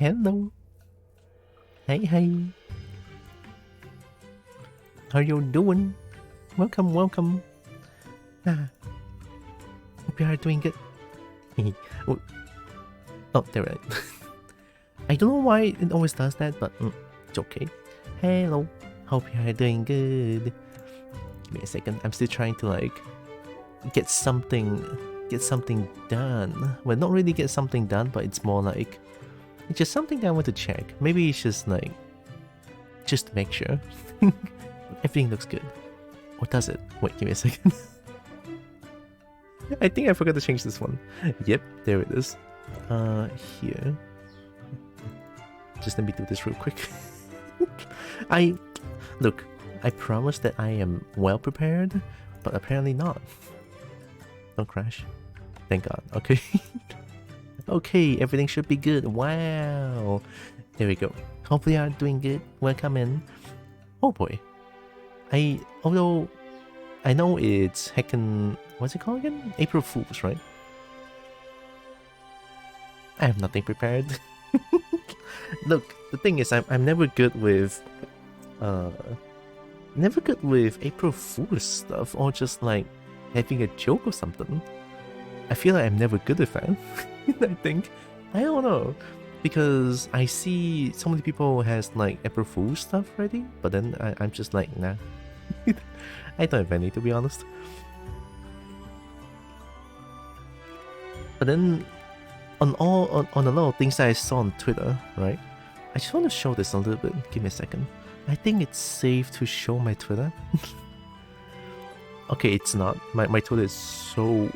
Hello. Hey, hey. How you doing? Welcome, welcome. Hope you are doing good. Oh, there it is. I don't know why it always does that, but it's okay. Hello. Hope you are doing good. Give me a second. I'm still trying to like get something done. Well, not really get something done, but it's more like it's just something that I want to check. Maybe it's just like just to make sure everything looks good. Or does it? Wait, give me a second. I think I forgot to change this one. Yep, there it is. Here. Just let me do this real quick. Look, I promise that I am well prepared, but apparently not. Don't crash. Thank God. Okay. Okay, everything should be good. Wow. There we go. Hopefully you are doing good. Welcome in. Oh boy. Although I know it's heckin', what's it called again? April Fools, right? I have nothing prepared. Look, the thing is, I'm never good with April Fool's stuff, or just like having a joke or something. I feel like I'm never good with that. I think, I don't know, because I see so many people has like April Fool's stuff ready, but then I'm just like, nah. I don't have any, to be honest. But then on a lot of things that I saw on Twitter, right? I just want to show this a little bit. Give me a second. I think it's safe to show my Twitter. Okay, it's not. My Twitter is so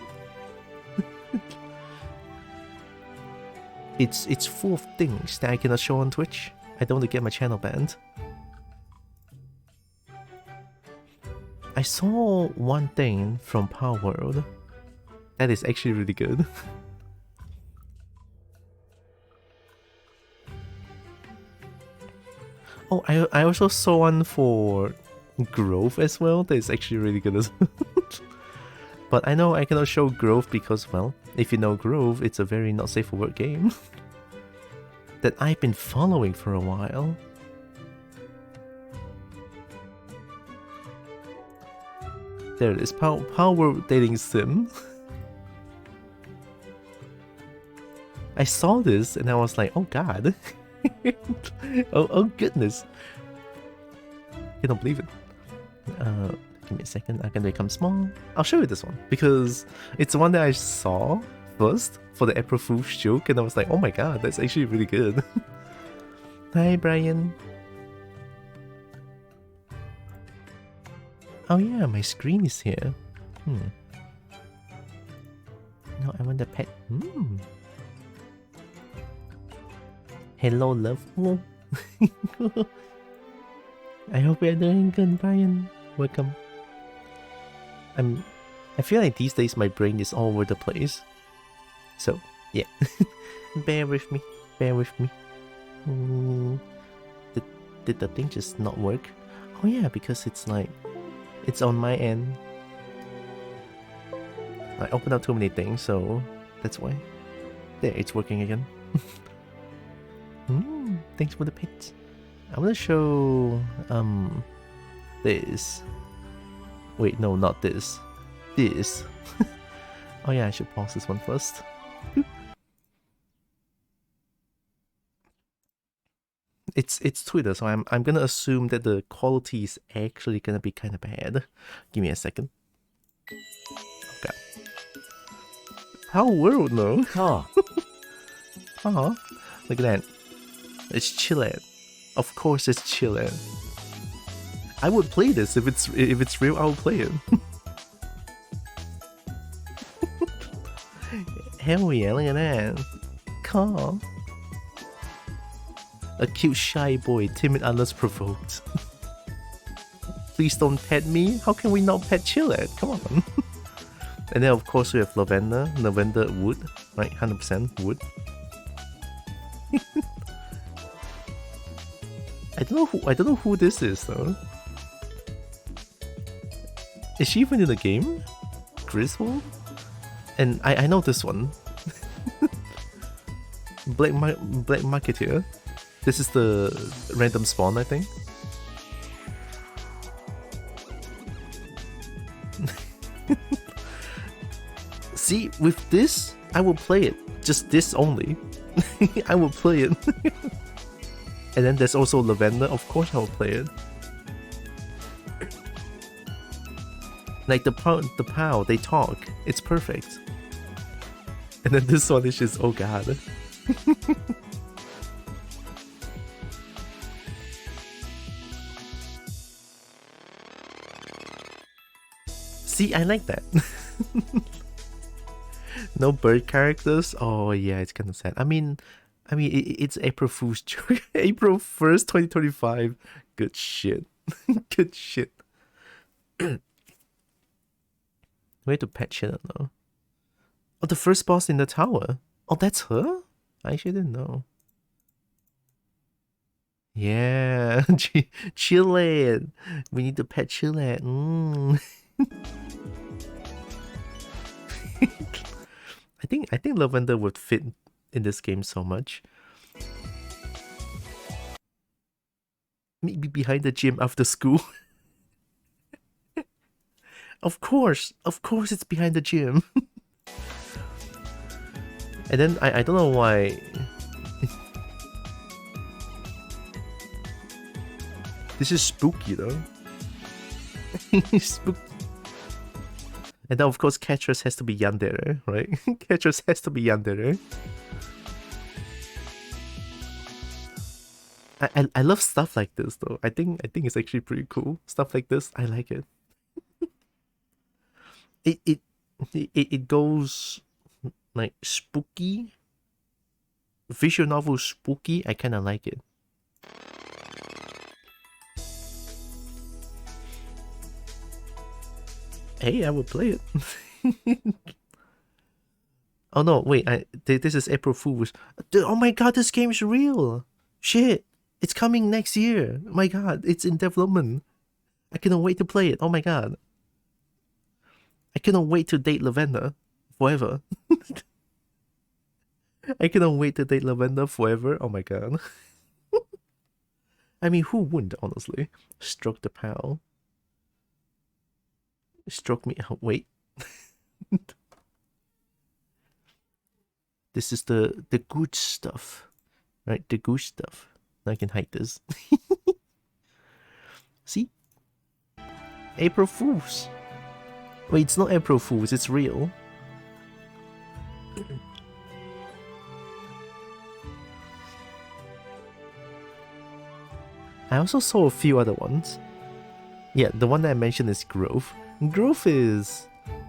it's full of things that I cannot show on Twitch. I don't want to get my channel banned. I saw one thing from Power World that is actually really good. Oh, I also saw one for Grove as well that is actually really good as well. But I know I cannot show Grove because, well, if you know Grove, it's a very not safe for work game that I've been following for a while. There it is, Power World Dating Sim. I saw this and I was like, oh god. oh goodness. I don't believe it. Give me a second, I can become small. I'll show you this one because it's the one that I saw first for the April Fool's joke, and I was like, oh my god, that's actually really good. Hi, Brian. Oh yeah, my screen is here. No, I want the pet. Hello, love. I hope you're doing good, Brian. Welcome. I feel like these days my brain is all over the place. So, yeah. Bear with me. Bear with me. Did the thing just not work? Oh yeah, because it's like, it's on my end. I opened up too many things, so that's why. There, it's working again. Thanks for the pit. I want to show this. Wait, no, not this. This. Oh yeah, I should pause this one first. It's Twitter, so I'm gonna assume that the quality is actually gonna be kind of bad. Give me a second. Okay. How world no? Oh. Look at that. It's Chilled. Of course it's Chilled. I would play this if it's real. I would play it. Hell yeah! Look at that. Cool. A cute shy boy, timid unless provoked. Please don't pet me. How can we not pet Chilled? Come on. And then of course we have Lavender Wood, right? 100% wood. I don't know who this is though. Is she even in the game? Griswold? And I know this one. Black Marketeer. This is the random spawn, I think. See, with this, I will play it. Just this only. I will play it. And then there's also Lavender. Of course I will play it. Like the POW, they talk. It's perfect. And then this one is just, oh god. See, I like that. No bird characters? Oh yeah, it's kind of sad. I mean, it's April Fool's joke. April 1st, 2025. Good shit. Good shit. Where to patch it now? Oh, the first boss in the tower. Oh, that's her? I actually didn't know. Yeah, Chillet. We need to pet Chillet. I think Lavender would fit in this game so much. Maybe behind the gym after school. Of course it's behind the gym. And then I don't know why. This is spooky though. Spooky. And then of course Catchers has to be yandere, right? Catchers has to be yandere. I love stuff like this though. I think it's actually pretty cool. Stuff like this, I like it. It goes like spooky. Visual novel spooky, I kinda like it. Hey, I will play it. Oh no, wait, this is April Fool's. Oh my god, this game is real. Shit, it's coming next year. Oh my god, it's in development. I cannot wait to play it. Oh my god. I cannot wait to date Lavender forever. I cannot wait to date Lavender forever. Oh my god. I mean, who wouldn't, honestly? Stroke the pal. Stroke me out. Wait. This is the good stuff. Right? The good stuff. I can hide this. See? April Fools. Wait, it's not April Fools, it's real. I also saw a few other ones. Yeah, the one that I mentioned is Grove. Grove is...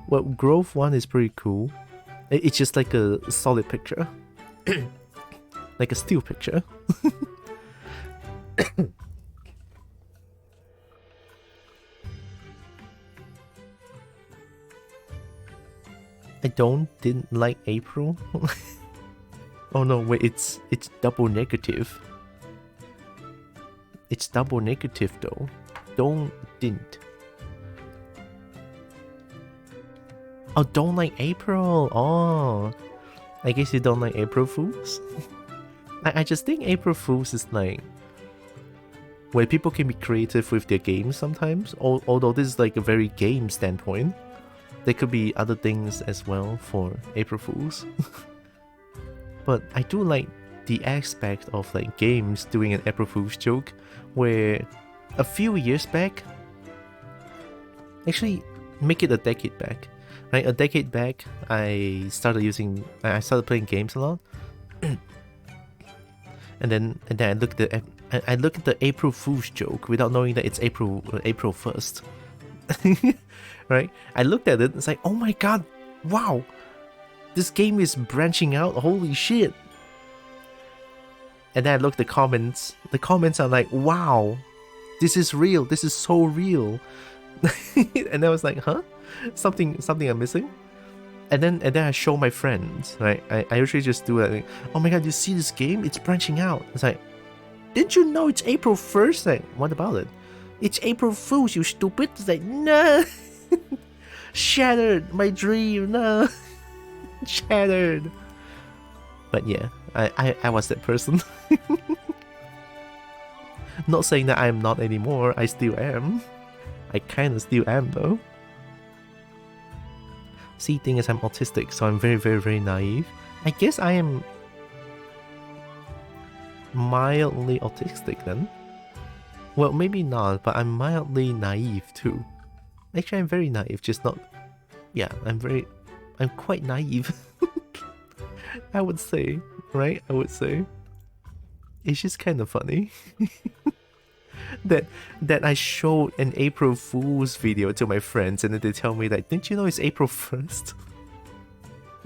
well, Grove 1 is pretty cool. It's just like a solid picture. Like a still picture. I didn't like April. Oh no, wait, it's double negative. It's double negative though. Didn't. Oh, don't like April. Oh, I guess you don't like April Fools. I just think April Fools is like where people can be creative with their games sometimes. Although this is like a very game standpoint, there could be other things as well for April Fools. But I do like the aspect of like games doing an April Fool's joke, where a few years back, actually make it a decade back, right? A decade back, I started playing games a lot, and then I looked at the April Fool's joke without knowing that it's April 1st, right? I looked at it, it's like, oh my god, wow, this game is branching out, holy shit. And then I looked at the comments. The comments are like, wow, this is real. This is so real. And I was like, huh? Something I'm missing? And then I show my friends, right? I usually just do that. Like, oh my god, you see this game? It's branching out. It's like, didn't you know it's April 1st? Like, what about it? It's April Fool's, you stupid. It's like, no. Shattered my dream, no. Shattered. But yeah, I was that person. Not saying that I'm not anymore, I still am. I kinda still am though. See, thing is I'm autistic, so I'm very naive. I guess I am mildly autistic then. Well, maybe not, but I'm mildly naive too. Actually, I'm very naive, just not... Yeah, I'm quite naive. I would say, right? I would say. It's just kind of funny. that I showed an April Fool's video to my friends and then they tell me that, didn't you know it's April 1st?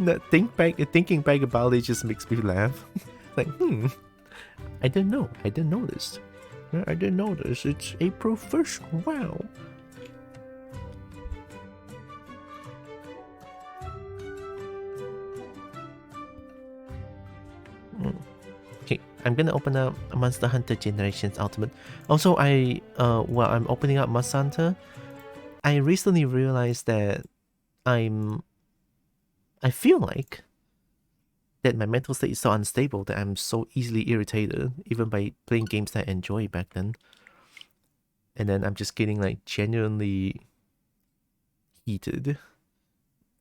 That thinking back about it just makes me laugh. Like, I didn't know. I didn't know this. I didn't know this. It's April 1st. Wow. Okay, I'm gonna open up Monster Hunter Generations Ultimate. Also, while I'm opening up Monster Hunter, I recently realized that I feel like that my mental state is so unstable that I'm so easily irritated, even by playing games that I enjoyed back then. And then I'm just getting like genuinely heated.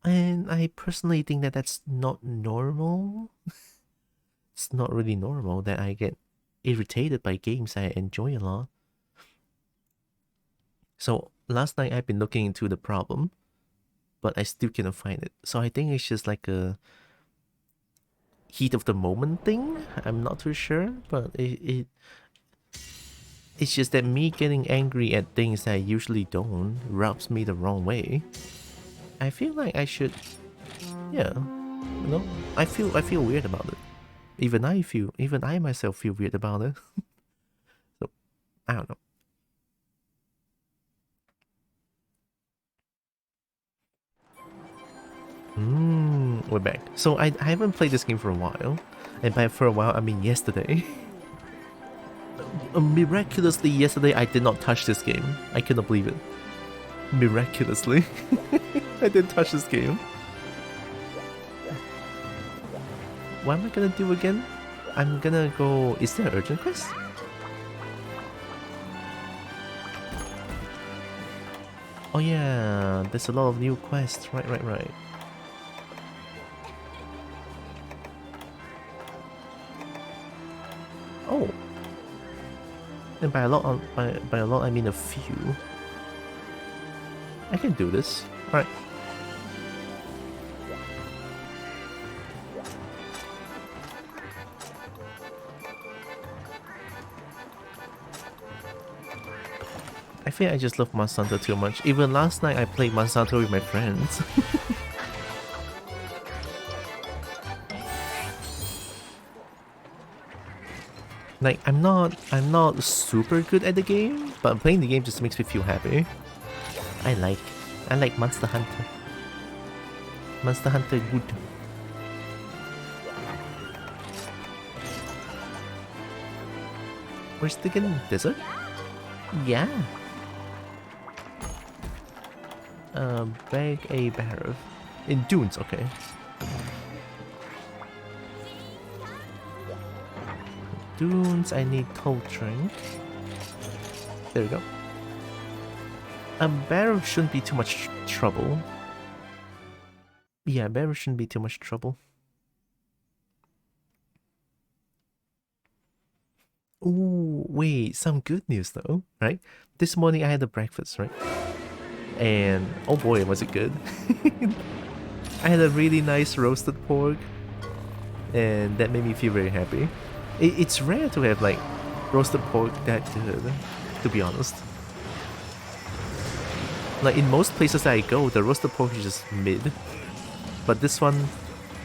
And I personally think that that's not normal. It's not really normal that I get irritated by games I enjoy a lot. So last night I've been looking into the problem, but I still cannot find it. So I think it's just like a heat of the moment thing. I'm not too sure, but it's just that me getting angry at things that I usually don't rubs me the wrong way. I feel like I should, yeah, you know, I feel weird about it. Even I myself feel weird about it. So I don't know. We're back. So I haven't played this game for a while, and by for a while I mean yesterday. Miraculously yesterday I did not touch this game. I cannot believe it. Miraculously. I didn't touch this game. What am I gonna do again? I'm gonna go... Is there an urgent quest? Oh yeah, there's a lot of new quests. Right. Oh. And by a lot, by a lot I mean a few. I can do this. Alright. I think I just love Monster Hunter too much. Even last night I played Monster Hunter with my friends. Like, I'm not super good at the game, but playing the game just makes me feel happy. I like Monster Hunter. Monster Hunter good. Where's the desert? Yeah. Beg a barrel. In dunes, okay. Dunes, I need cold drink. There we go. A barrel shouldn't be too much trouble. Yeah, a barrel shouldn't be too much trouble. Ooh, wait, some good news though, right? This morning I had a breakfast, right? And oh boy, was it good. I had a really nice roasted pork, and that made me feel very happy. It's rare to have like roasted pork that good, to be honest. Like in most places I go, the roasted pork is just mid. But this one,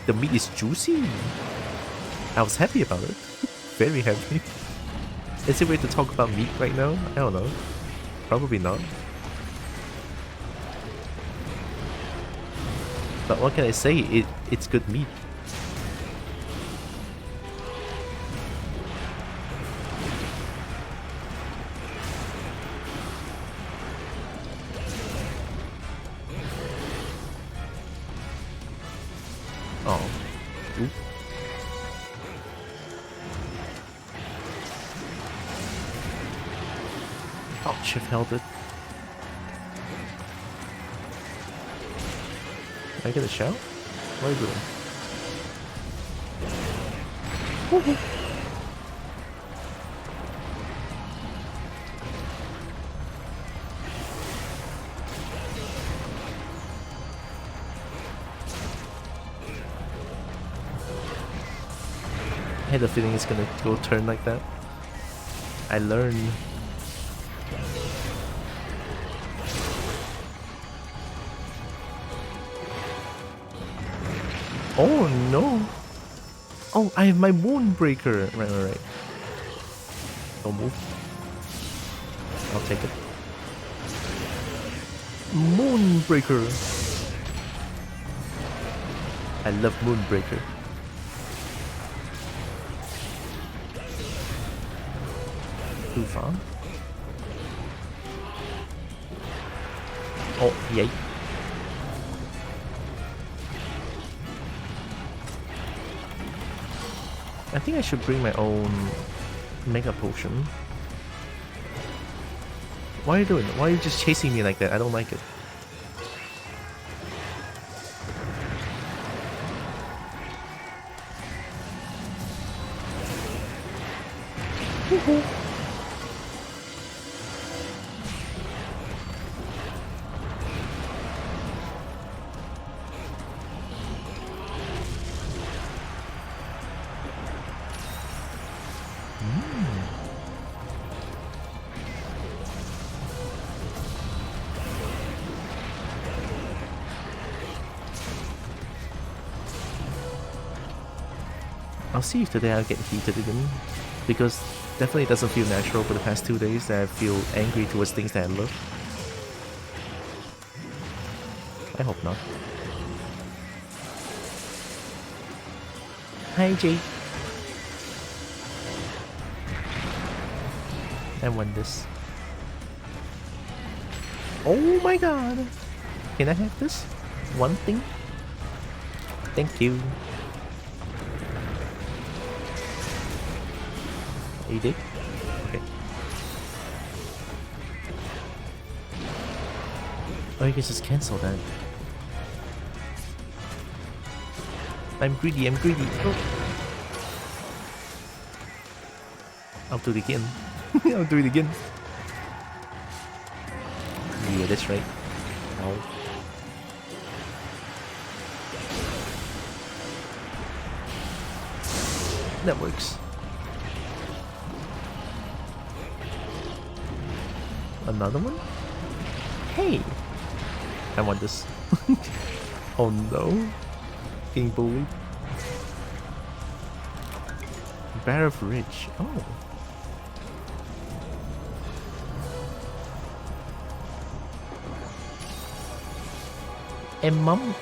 the meat is juicy. I was happy about it. Very happy. Is it weird to talk about meat right now? I don't know. Probably not. But what can I say? It's good meat. Oh. Oop. should have held it. I get a shout? What are you doing? Woohoo! I had a feeling it's gonna go turn like that. I learned. Oh no! Oh, I have my Moonbreaker! Right. Don't move. I'll take it. Moonbreaker! I love Moonbreaker. Too far. Oh, yay. I think I should bring my own Mega Potion. Why are you doing that? Why are you just chasing me like that? I don't like it. Woohoo! I'll see if today I'll get heated again, because definitely doesn't feel natural for the past 2 days that I feel angry towards things that I love. I hope not. Hi Jay. I want this. Oh my god! Can I have this? One thing? Thank you. You did? Okay. Oh, you can just cancel that. I'm greedy, Oh. I'll do it again. I'll do it again. Yeah, that's right. Ow. That works. Another one? Hey! I want this. Oh no. Getting bullied. Bear of Ridge. Oh. M-mom?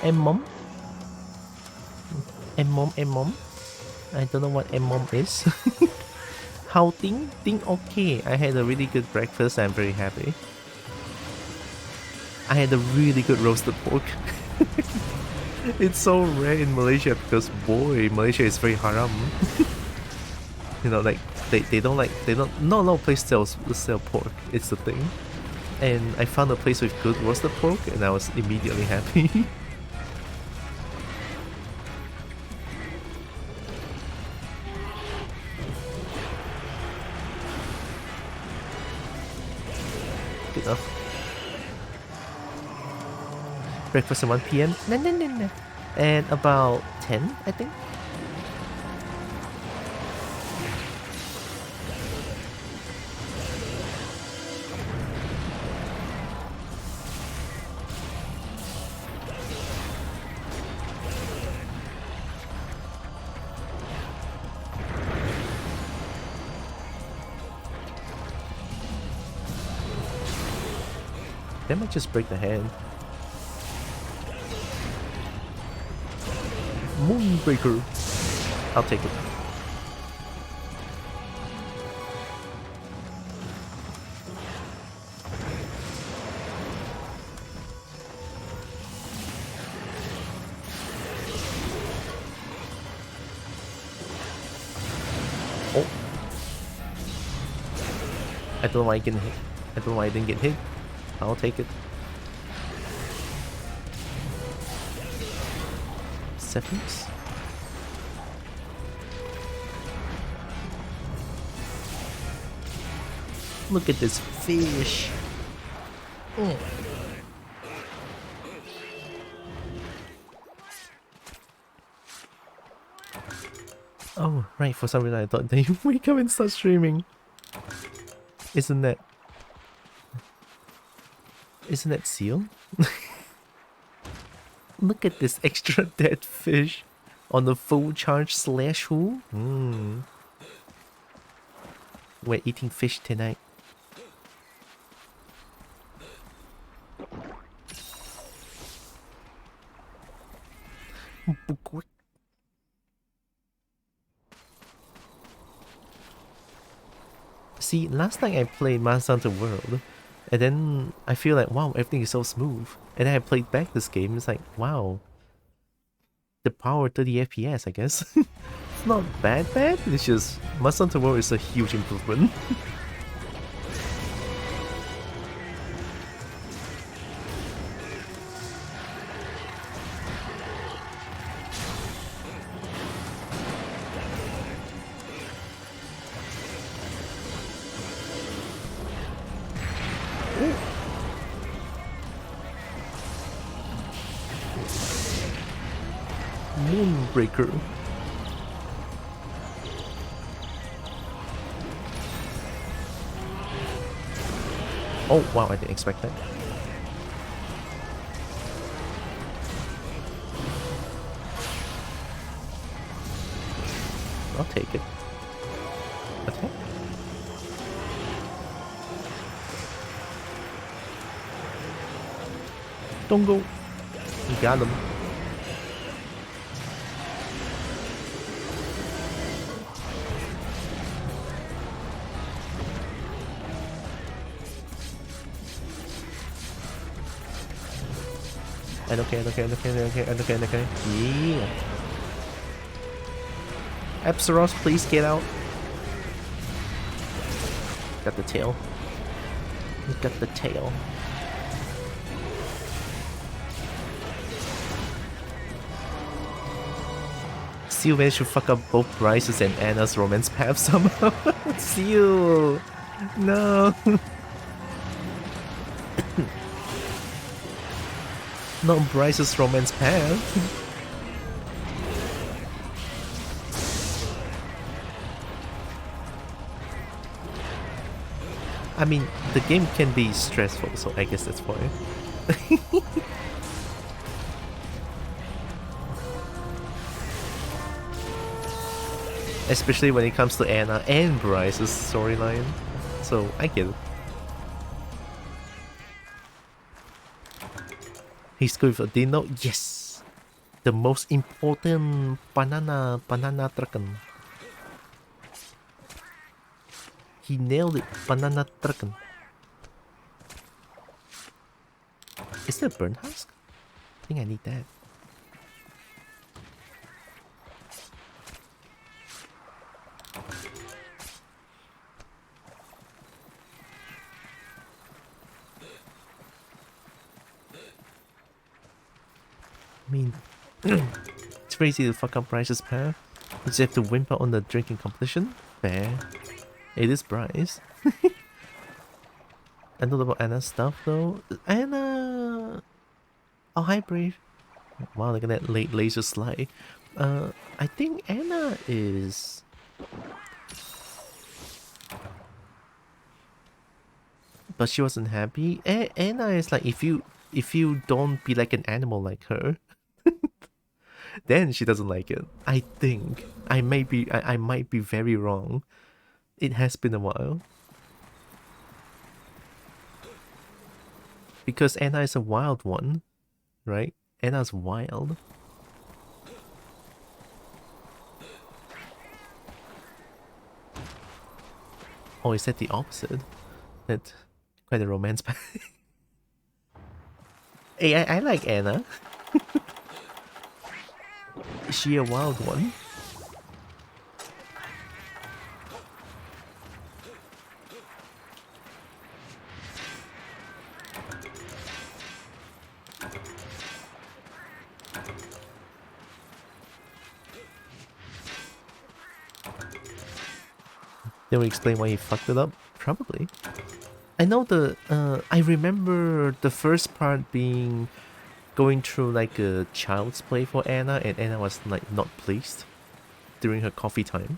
I don't know what M-mom is. How Ting? Ting okay. I had a really good breakfast. I'm very happy. I had a really good roasted pork. It's so rare in Malaysia because boy, Malaysia is very haram. You know, like they don't not a lot of places sell pork. It's the thing. And I found a place with good roasted pork and I was immediately happy. Good enough. Breakfast at 1 PM? No. And about 10, I think. That might just break the hand. Moonbreaker. I'll take it. Oh. I don't know why I can hit. I don't know why I didn't get hit. I'll take it. 7s? Look at this fish. Mm. Oh, right, for some reason I thought they wake up and start streaming. Isn't that seal? Look at this extra dead fish on the full charge slash hole. We're eating fish tonight. See, last time I played Monster Hunter World, and then I feel like, wow, everything is so smooth. And then I played back this game, it's like, wow. The power 30 FPS, I guess. It's not bad, it's just Monster Hunter World is a huge improvement. Moonbreaker. Oh wow, I didn't expect that. I'll take it. Attack. Don't go. You got him. I don't care. Yeah. Epsiros, please get out. Got the tail. You got the tail. Seal managed to fuck up both Bryce's and Anna's romance path somehow. Seal! No! Not Bryce's romance path. I mean, the game can be stressful, so I guess that's why. Especially when it comes to Anna and Bryce's storyline. So, I get it. He's going for Dino. Yes! The most important banana dragon. He nailed it. Banana dragon. Is there a burn husk? I think I need that. I mean, it's very easy to fuck up Bryce's path. You just have to whimper on the drinking competition. Fair. It is Bryce. I don't know about Anna's stuff though. Anna... Oh, hi Brave. Wow, look at that late laser slide. I think Anna is... But she wasn't happy. Anna is like, if you don't be like an animal like her, then she doesn't like it. I think. I might be very wrong. It has been a while. Because Anna is a wild one, right? Anna's wild. Oh, is that the opposite? That quite a romance path. Hey, I like Anna. Is she a wild one? They will explain why he fucked it up? Probably. I know I remember the first part being going through like a child's play for Anna, and Anna was like not pleased during her coffee time.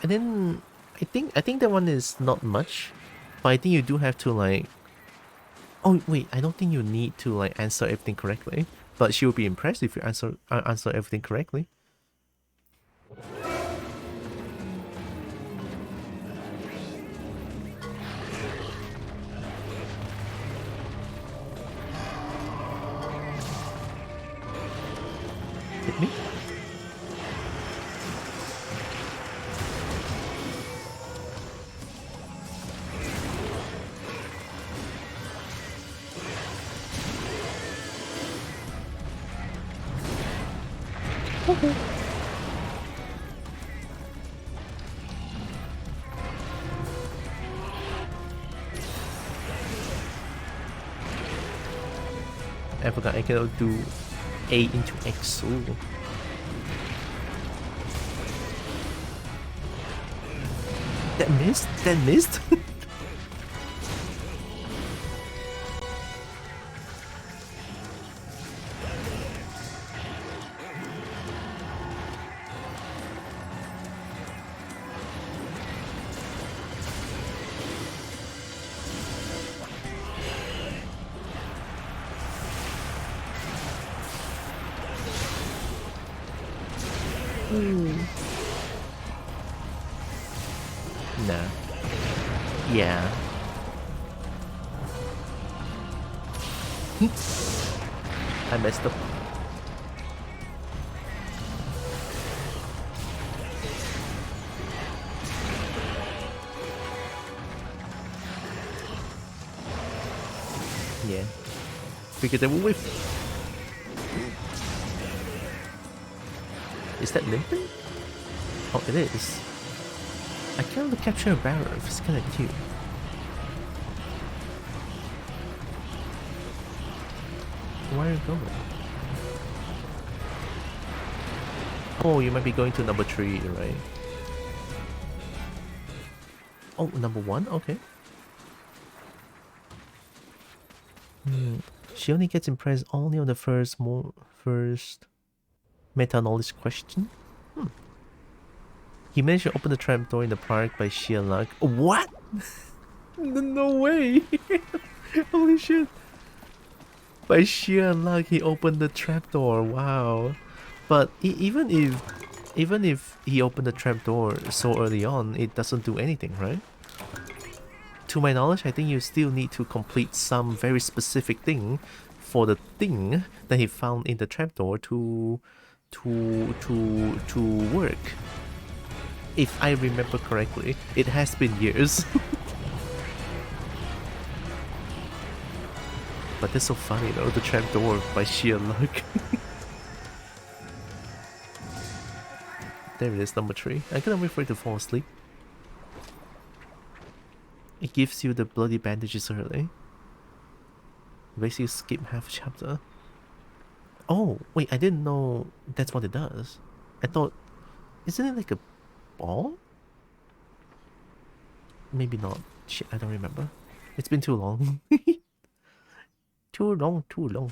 And then I think that one is not much, but I think you do have to like. Oh wait, I don't think you need to like answer everything correctly, but she will be impressed if you answer everything correctly. Hit me. I forgot I cannot do A into X. Ooh. That missed? That missed? Nah. Yeah. I messed up. Yeah. Figured they will whiff. Is that limping? Oh, it is. I can't capture a barrel. It's kind of cute. Where are you going? Oh, you might be going to number 3, right? Oh, number 1? Okay. She only gets impressed only on the first meta knowledge question. He managed to open the trapdoor in the park by sheer luck. What? No way! Holy shit! By sheer luck, he opened the trapdoor. Wow. But even if he opened the trapdoor so early on, it doesn't do anything, right? To my knowledge, I think you still need to complete some very specific thing for the thing that he found in the trapdoor to work. If I remember correctly, it has been years. But that's so funny though, the trapdoor by sheer luck. There it is, number 3. I cannot wait for it to fall asleep. It gives you the bloody bandages early. Basically skip half a chapter. Oh, wait, I didn't know that's what it does. I thought... Isn't it like a ball? Maybe not. Shit, I don't remember. It's been too long. Too long.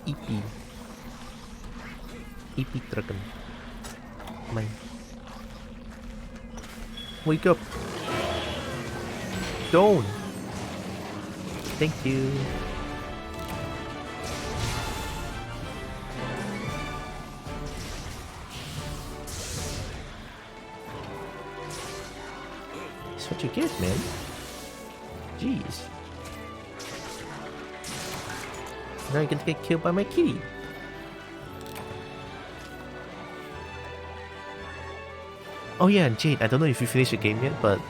Eepee. Eepee dragon. Mine. Wake up. Don't. Thank you. That's what you get, man. Jeez. Now you're gonna get killed by my kitty. Oh yeah, Jade, I don't know if you finished the game yet, but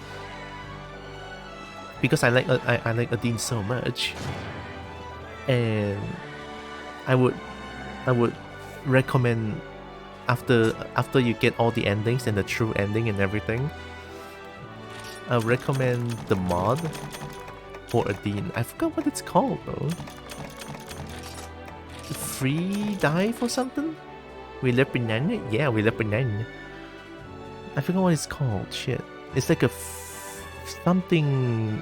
because I like Adine so much, and I would recommend after you get all the endings and the true ending and everything, I would recommend the mod for Adine. I forgot what it's called though. Free dive or something? We love banana? Yeah, we love banana. I forgot what it's called. Shit. It's like a something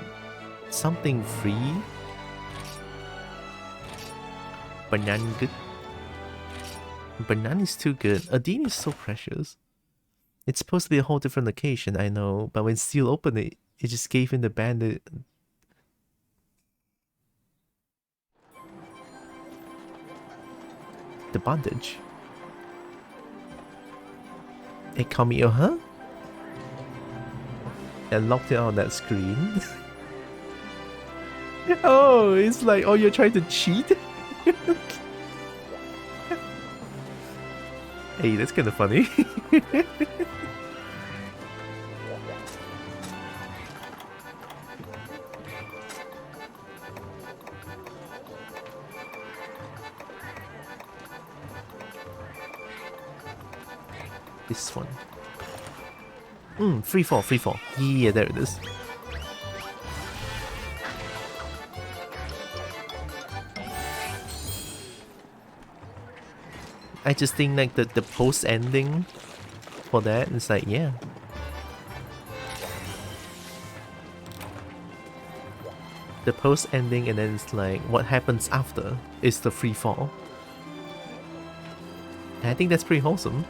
free. Banana good. Banana is too good. Adine is so precious. It's supposed to be a whole different location, I know, but when Steel opened it, it just gave him the bandit. The bandage. Hey, Camille, huh? And locked it on that screen. Oh, it's like, oh, you're trying to cheat? Hey, that's kind of funny. This one. Free fall. Yeah, there it is. I just think like the post ending for that is like, yeah. The post ending and then it's like what happens after is the free fall. And I think that's pretty wholesome.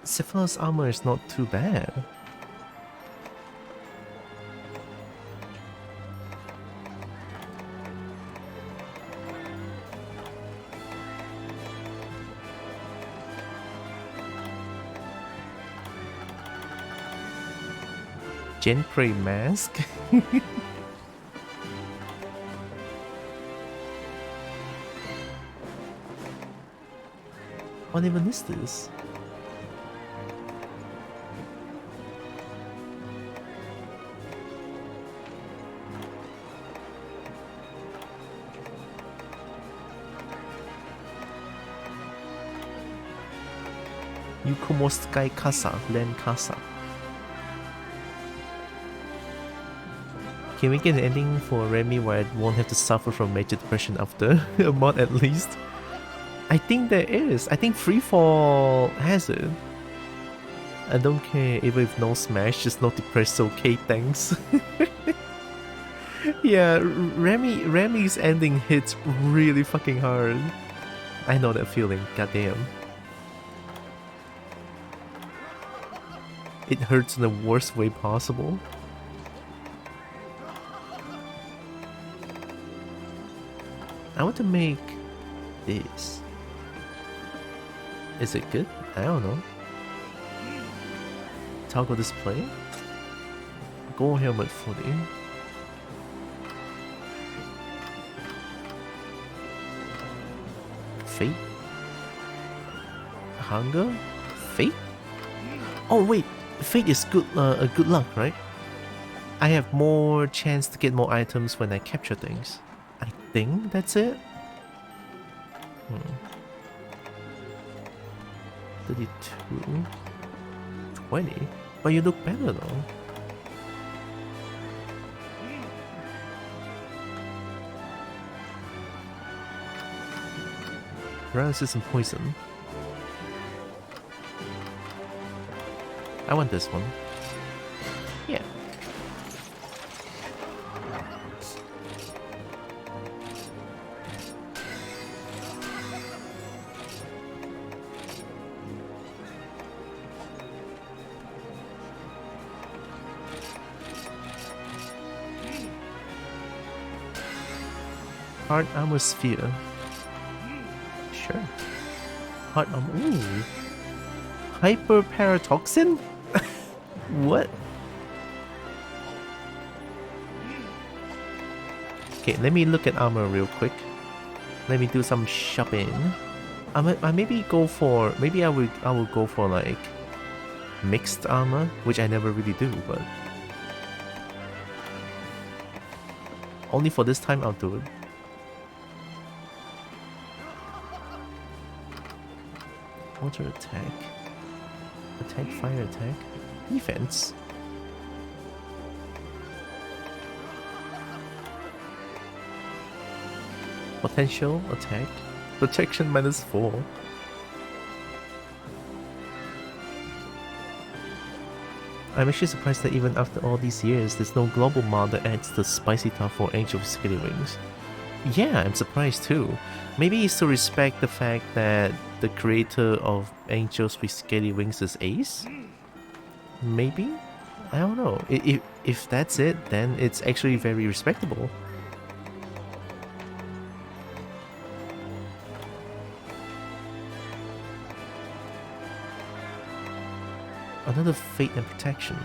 Syphilis armor is not too bad. Genprey mask? What even is this? Yukumo Sky Casa, Land Casa. Can we get an ending for Remy where I won't have to suffer from major depression after a month at least? I think there is. I think Freefall has it. I don't care even if no smash, just not depressed, okay, thanks. Yeah, Remy's ending hits really fucking hard. I know that feeling, goddamn. It hurts in the worst way possible. I want to make this. Is it good? I don't know. Toggle display. Gold helmet 40. Fate. Hunger. Fate. Oh wait, Fate is good. A good luck, right? I have more chance to get more items when I capture things. I think that's it. 32, 20. But you look better though. Paralysis and poison. I want this one. Yeah. Hard armor sphere. Sure. Hard armor. Ooh. Hyper paratoxin? What? Okay, let me look at armor real quick. Let me do some shopping. I maybe go for, maybe I will go for like mixed armor, which I never really do, but Only for this time I'll do it. Water attack. Attack, fire attack. Defense. Potential attack. Protection -4. I'm actually surprised that even after all these years, there's no global mod that adds the spicy top for Angel with Scaly Wings. Yeah, I'm surprised too. Maybe it's to respect the fact that the creator of Angels with Scaly Wings is Ace? Maybe? I don't know. If that's it, then it's actually very respectable. Another Fate and Protection.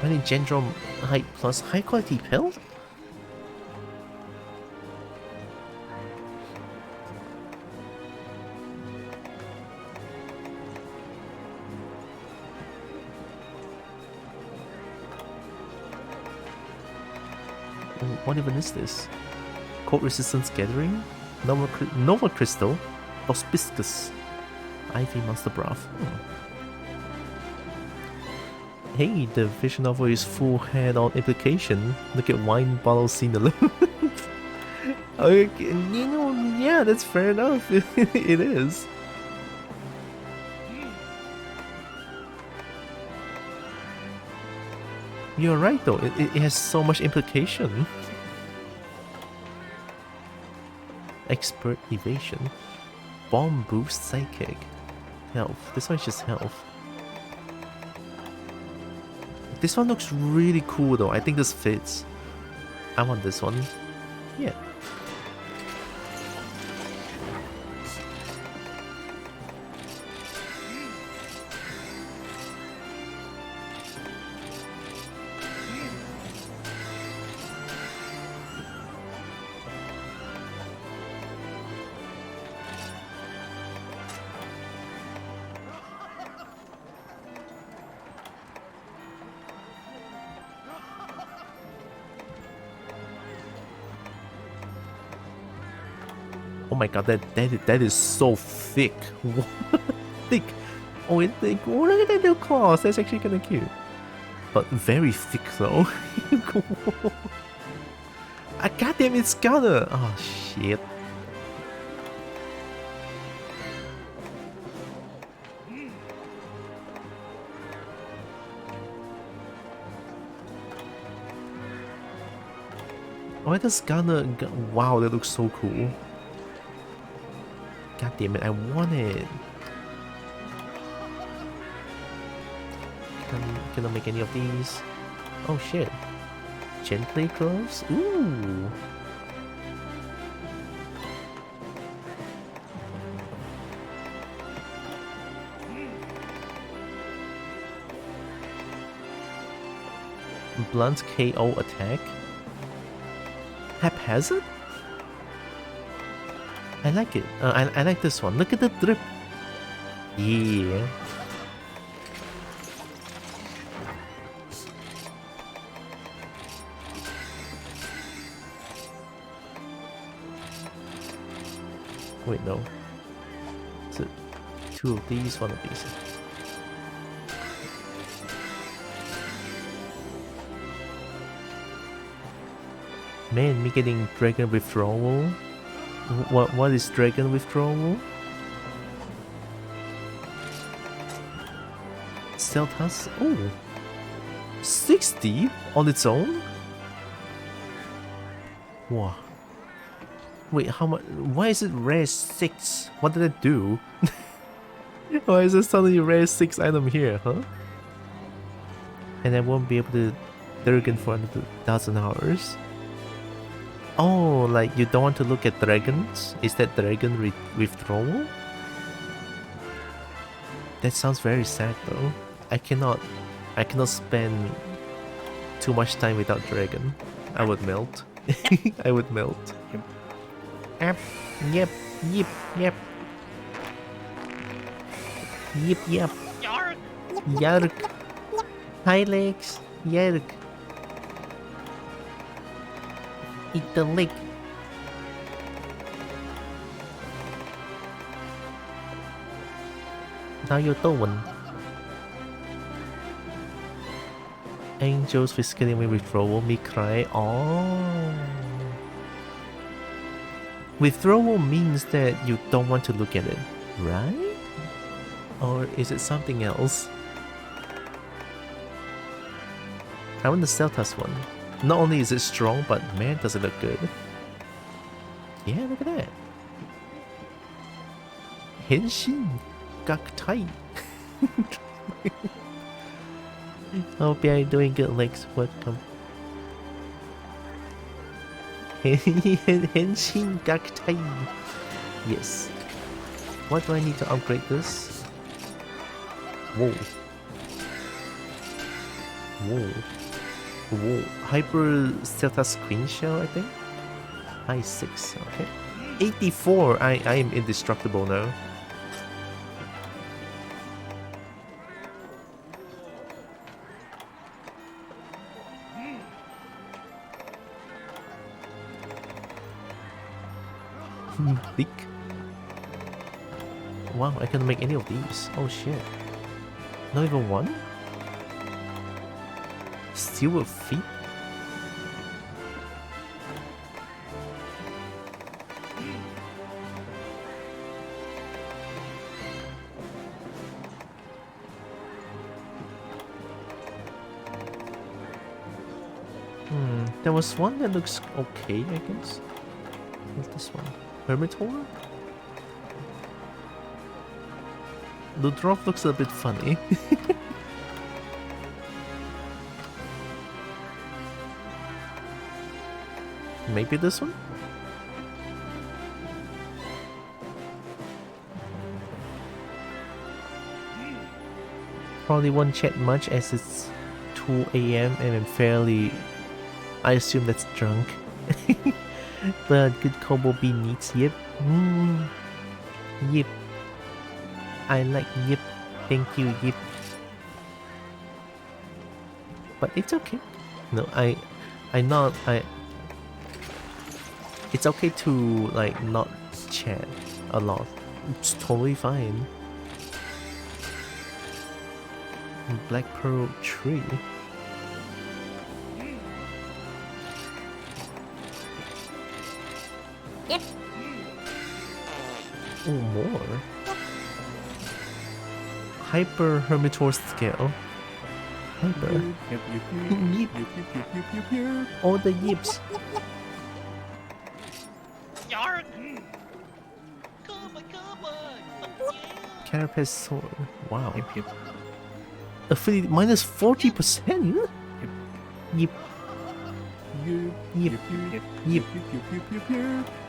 I need Gendron Height plus high quality pill? What even is this? Cold Resistance Gathering? Nova Crystal? Auspicious? Ivy Monster Broth. Hey, the visual novel is full head-on implication. Look at wine bottle scene alone. Okay, you know, yeah, that's fair enough. It is. You're right though, it has so much implication. Expert Evasion. Bomb boost Psychic. Health. This one's just health. This one looks really cool though. I think this fits. I want this one. Yeah. Oh my god, that is so thick. Thick. Oh, it's thick. Oh, look at that little claws. That's actually kind of cute. But very thick though. Ah, goddamn, it's gonna. Oh shit. Why does Ghana? Wow, that looks so cool. God damn it, I want it. Cannot make any of these. Oh shit. Gently gloves? Ooh. Blunt KO attack. Haphazard? I like it. I like this one. Look at the drip. Yeah. Wait, no. Is it two of these, one of these? Man, me getting Dragon Withdrawal. What is Dragon Withdrawal? Stealth has... Oh! 60 on its own? Wow. Wait, how much? Why is it rare 6? What did it do? Why is it suddenly rare 6 item here, huh? And I won't be able to Dragon for another 1,000 hours. Oh, like you don't want to look at dragons? Is that Dragon Withdrawal? That sounds very sad though. I cannot spend too much time without dragon. I would melt. I would melt. Yep, yep, yep, yep. Yep, yep. Yark. Hi legs. Yark. Eat the leg. Now you're Doan. Angels visiting me withdrawal, me cry. Oh. Withdrawal means that you don't want to look at it, right? Or is it something else? I want the Celtas one. Not only is it strong, but man, does it look good. Yeah, look at that. Henshin Gaktai. Hope you're doing good, Lex. Welcome. Henshin Gaktai. Yes. What do I need to upgrade this? Whoa. Whoa. Whoa. Hyper Celtas Queen Shell, I think? High 6, okay. 84! I am indestructible now. Thick. Wow, I can't make any of these. Oh shit. Not even one? Steel of feet? There was one that looks okay, I guess. What's this one? Hermitaur? Ludroth looks a bit funny. Maybe this one? Probably won't chat much as it's 2 AM and I'm fairly... I assume that's drunk. But good combo B needs yip. Yip. I like yip. Thank you, yip. But it's okay. No, I it's okay to like not chat a lot. It's totally fine. Black Pearl Tree. Yep. Oh, more. Hyper Hermitaur scale. Hyper. Yip. All the yips. Yarn! Come on! Carapace sword. Wow. Affinity minus 40%? Yip. Yip. Yip. Yip. Yip. Yip.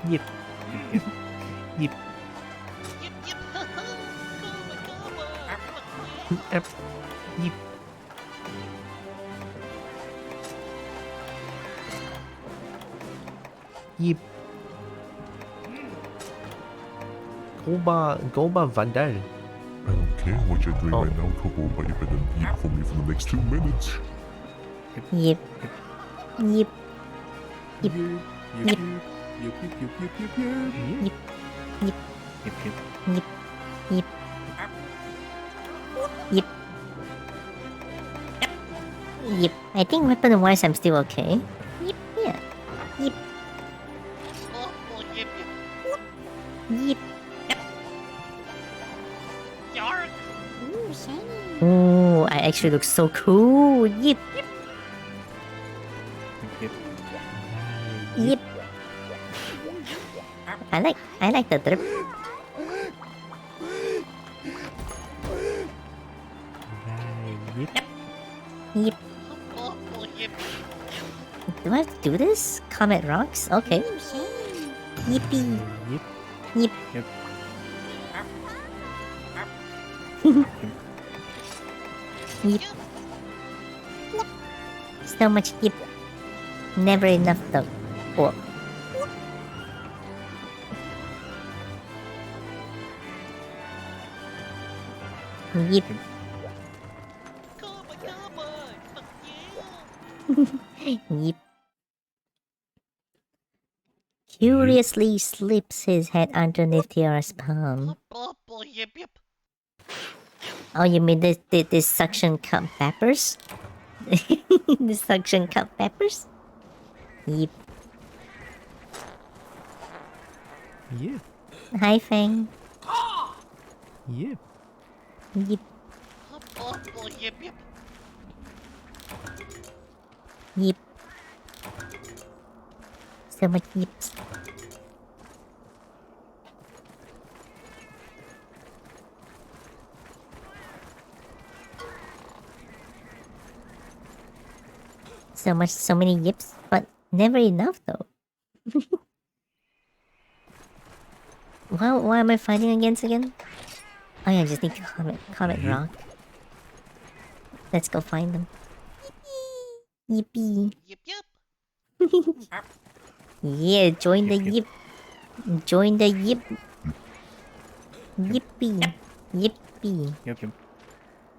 Yip. Yip. Yip. Goba Vandal. I don't care what you're doing right now, Kobo, but you better eat for me for the next 2 minutes. Yep. Yep. Yep. Yep. Yep. Yep. Yep. Yep. I think weapon wise I'm still okay. Yep. Yeah. Yep. Oh, yip, Yep. yarn! Ooh, shiny. Ooh, I actually look so cool. Yep. Yep. I like the drip. Yep. Oh, yip. Do I have to do this? Comet rocks? Okay. Yippee. Yip. Yep. Yep. So much yip. Never enough though. Oh. Yip. Yip. Curiously slips his head underneath Tiara's palm. Yip yip. Oh, you mean this suction cup peppers? The suction cup peppers? Yip. Yep. Hi, Fang. Yep. Yip. Yip yip. Yip. So much yips. So many yips, but never enough though. Why am I fighting against again? Oh yeah, I just need to Comet Rock. Let's go find them. Yippee. Yip yip. Yeah, join the yip. Join the yip. Yippee. Yippee. Yep, yep.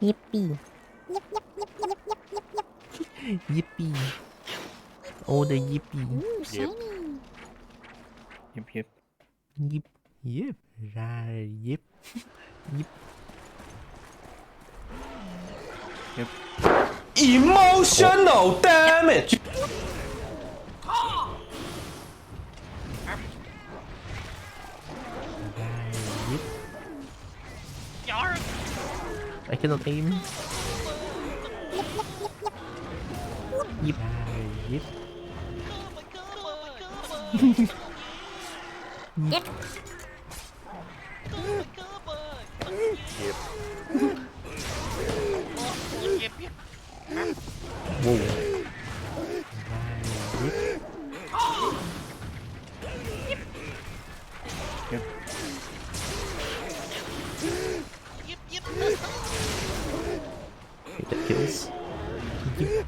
Yippee. Yippee. Oh, the yippee. Yep. Yep, yep. Yip. Yip. Right. Yip. Yip. Emotional damage. Right. Yip. Yarn. I cannot aim. Yip. Right. Yip. Yip. Yip yip. Whoa. Right. Yip. Yep. Yip yip. Okay, that kills. Yip.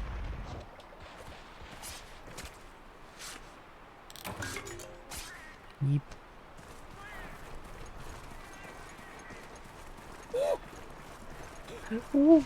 Yip. Ooh.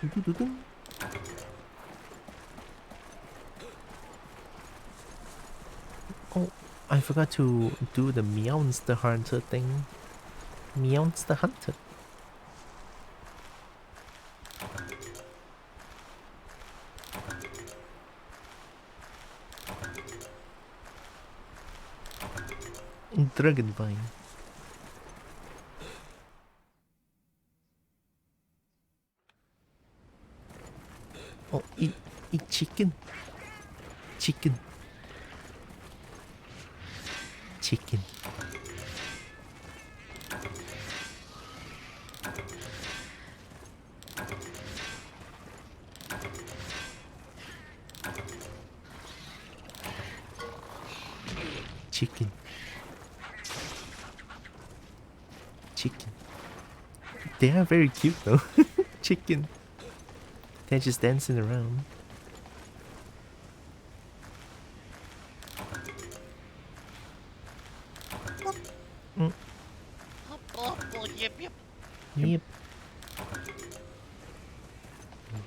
Doo-doo-doo-doo. Oh, I forgot to do the Meowster Hunter thing. Meowster Hunter. Dragonvine. Oh, eat chicken. Chicken. Chicken. Chicken. Chicken. They are very cute though. Chicken. They're just dancing around. Yip yip. Yep.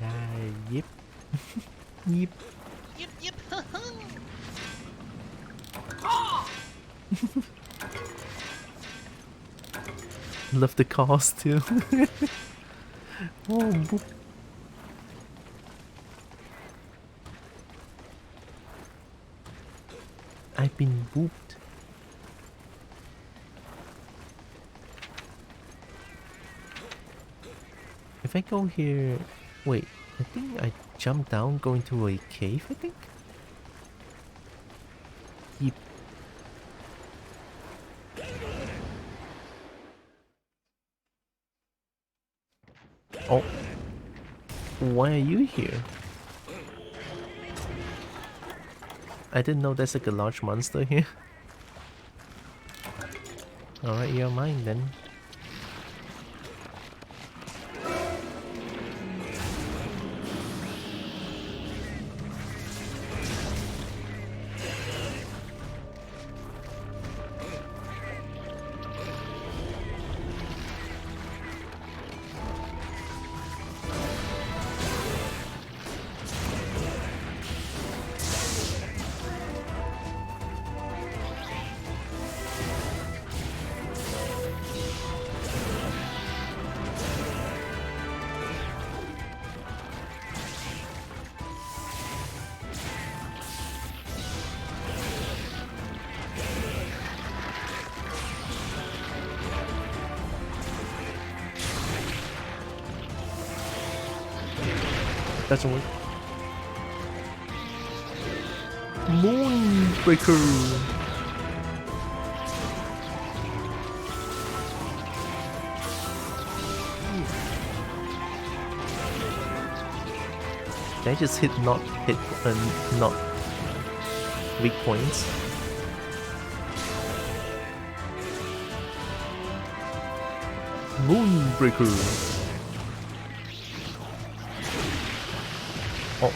Right, yep. Yep. Yip yip. Love the cast too. Oh, boop. I've been booped. If I go here... Wait, I think I jumped down going to a cave, I think? Yep. Oh. Why are you here? I didn't know there's like a large monster here. Alright, you're mine then. Doesn't work. Moonbreaker. Did I just hit not weak points? Moonbreaker. Oh.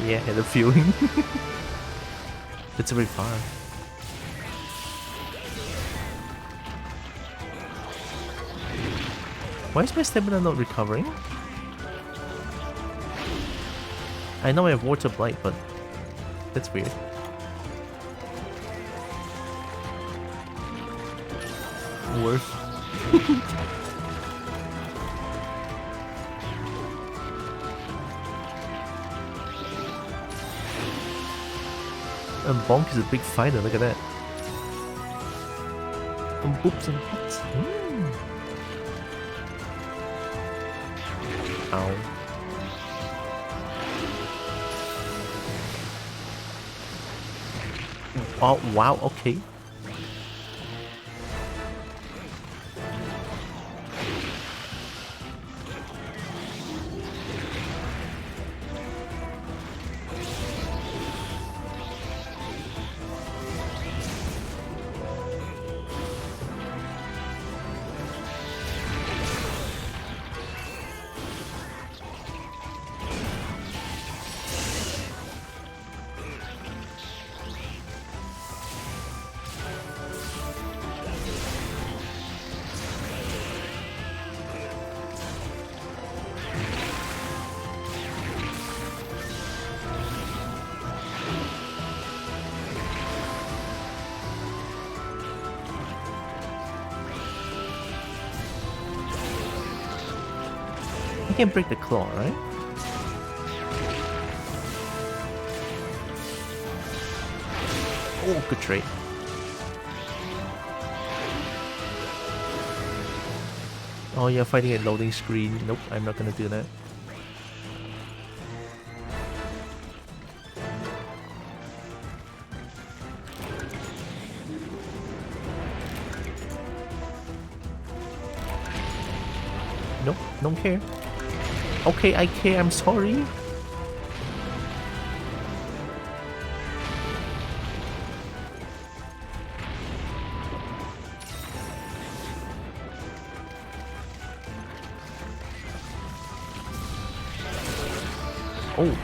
Yeah, I had a feeling. It's very far. Why is my stamina not recovering? I know I have Water Blight, but that's weird. Worth. And Bonk is a big fighter, look at that. And boops and hits. Ow. Oh, wow, okay. I can break the claw, right? Oh, good trade. Oh, you're fighting a loading screen. Nope, I'm not gonna do that. Nope, don't care. Okay, I care, I'm sorry. Oh.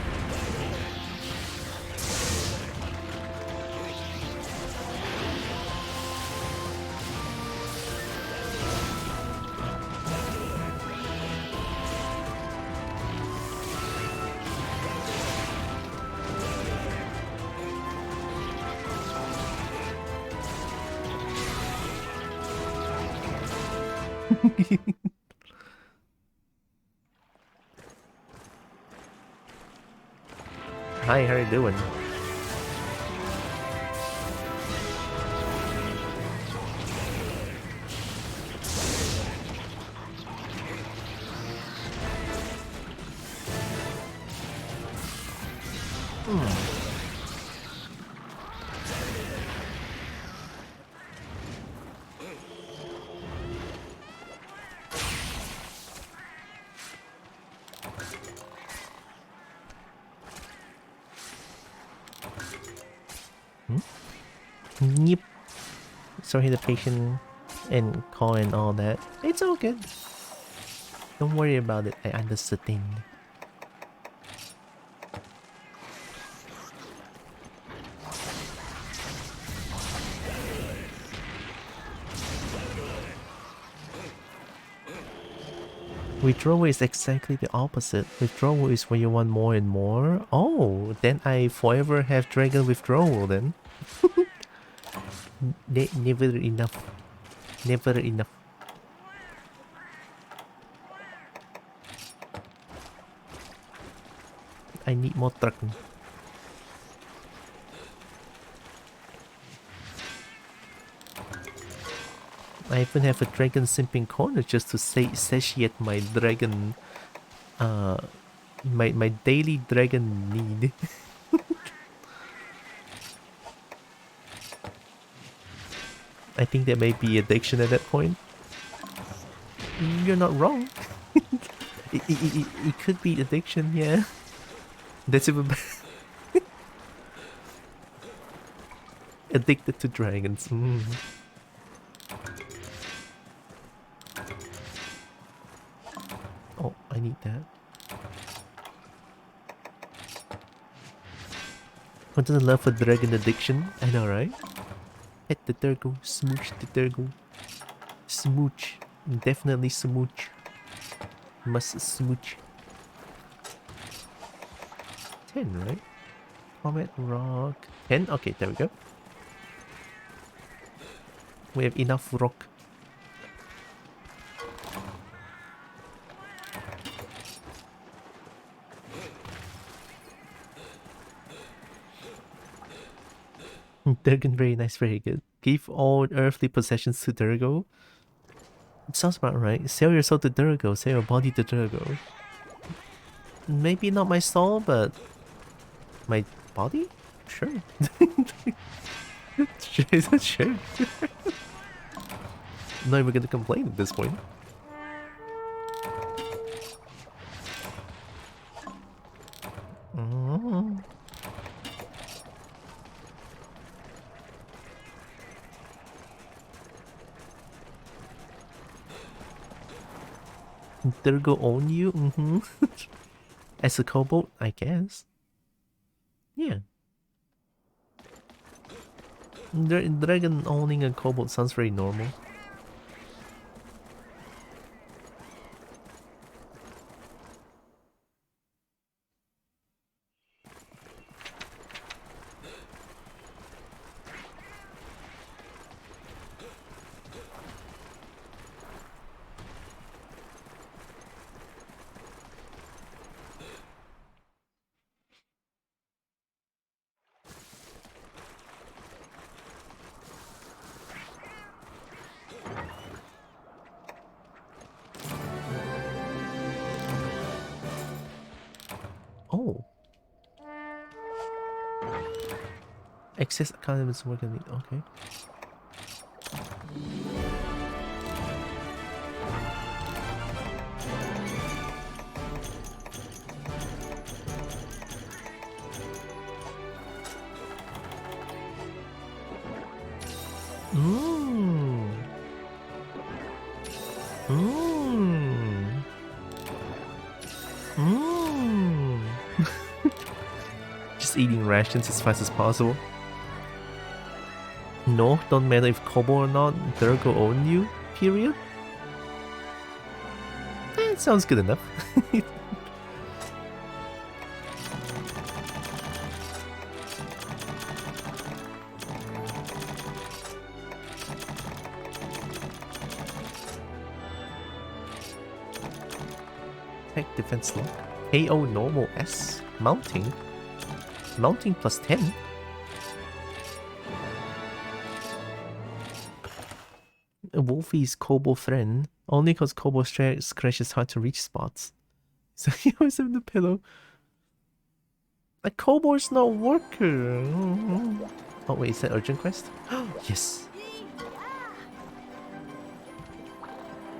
Hi, how you doing? Yep. Sorry, the patient and call and all that. It's all good. Don't worry about it. I understand. Withdrawal is exactly the opposite. Withdrawal is when you want more and more. Oh, then I forever have Dragon Withdrawal then. Never enough. Never enough. I need more dragon. I even have a dragon simping corner just to satiate my dragon, my daily dragon need. I think there may be addiction at that point. You're not wrong. It could be addiction, yeah. That's even addicted to dragons. Oh, I need that. What does love for dragon addiction? I know, right? Pet the turtle, smooch the turtle. Smooch. Definitely smooch. Must smooch. 10, right? Comet rock. 10? Okay, there we go. We have enough rock. Durgan, very nice, very good. Give all earthly possessions to Durgo. It sounds about right. Sell your soul to Durgo, sell your body to Durgo. Maybe not my soul, but my body? Sure. Sure. Not even gonna complain at this point. Durgo own you? As a kobold, I guess. Yeah. Dragon owning a kobold sounds very normal. Oh. Excess economies working. Okay. Just eating rations as fast as possible. No, don't matter if Kobo or not, Durgo own you, period. It sounds good enough. Attack defense lock. KO normal S. Mounting. Mounting plus 10. Wolfie's Kobo friend. Only cause Kobo scratches hard to reach spots. So he always have the pillow. A Kobo is not worker. Oh wait, is that urgent quest? Yes.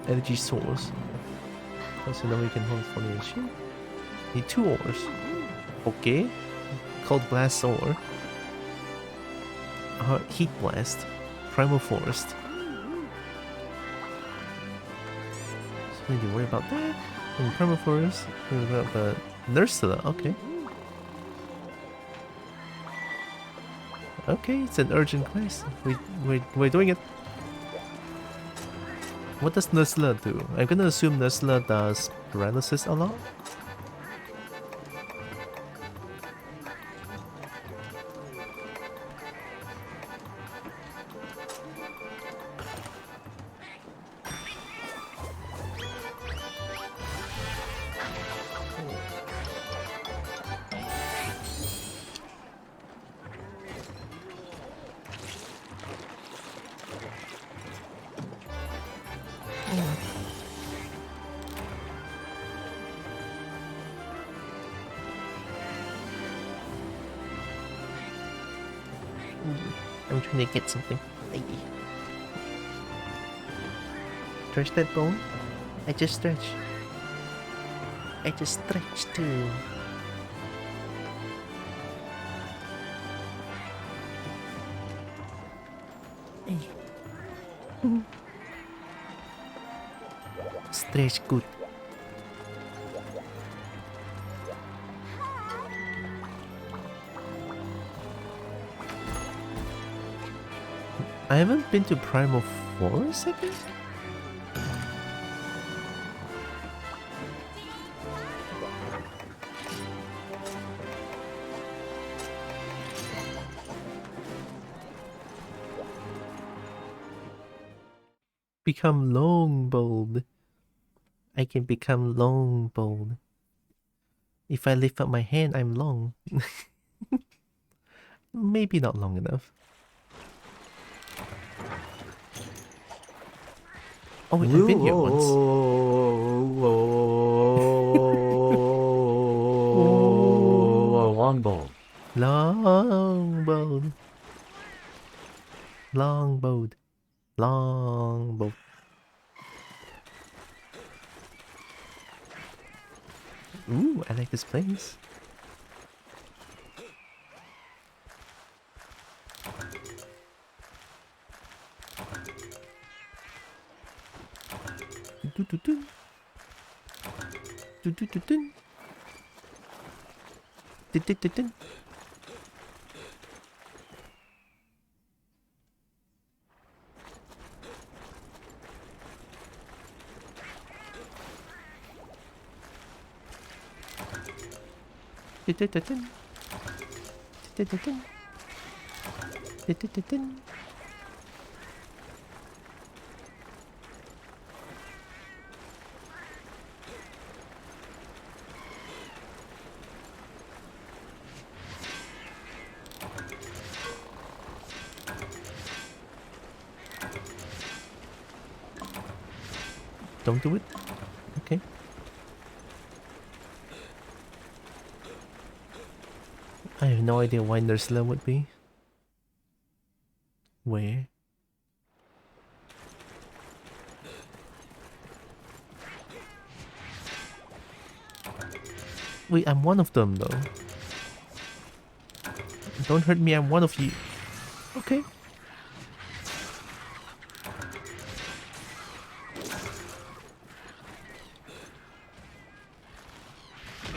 Energy source. So now we can hold formation. Need 2 ores. Okay. Cold blast ore. Heat blast. Primal forest. So we need to worry about that. And primal forest. Worry about the Nursula. Okay. Okay, it's an urgent quest. We're doing it. What does Nursula do? I'm gonna assume Nursula does paralysis a lot. I'm trying to get something. Ay. Stretch that bone. I just stretch. I just stretch too. Ay. Stretch good. I haven't been to Primal Forest, I think? Become Longbold. I can become Longbold. If I lift up my hand, I'm long. Maybe not long enough. Oh, wait, I've been here once. Longbow. Longbow. Longbow. Longbow. Ooh, I like this place. Do-do-do-do. Do-do-do-do. Do-do-do-do. Du-du-du-dun. Du-du-du-dun. Du-du-du-dun. Don't do it. Okay. I have no idea why Nursela would be. Where? Wait, I'm one of them though. Don't hurt me, I'm one of you. Okay.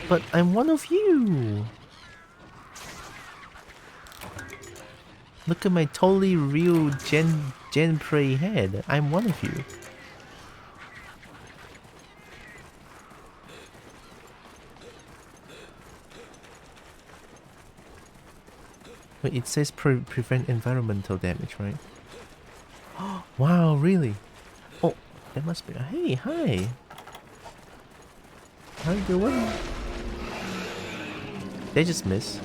But I'm one of you. Look at my totally real Gen Prey head. I'm one of you. Wait, it says prevent environmental damage, right? Wow, really? Oh, that must be. Hey, hi. How you doing? They just miss.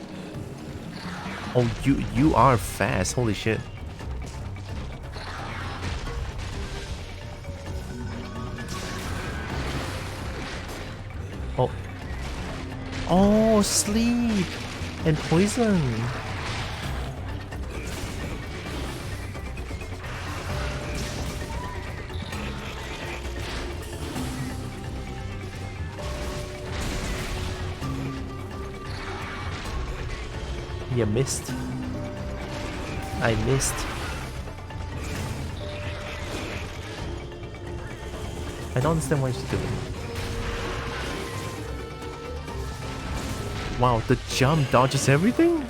Oh, you are fast. Holy shit. Oh. Oh, sleep and poison. You missed. I missed. I don't understand what she's doing. Wow, the jump dodges everything?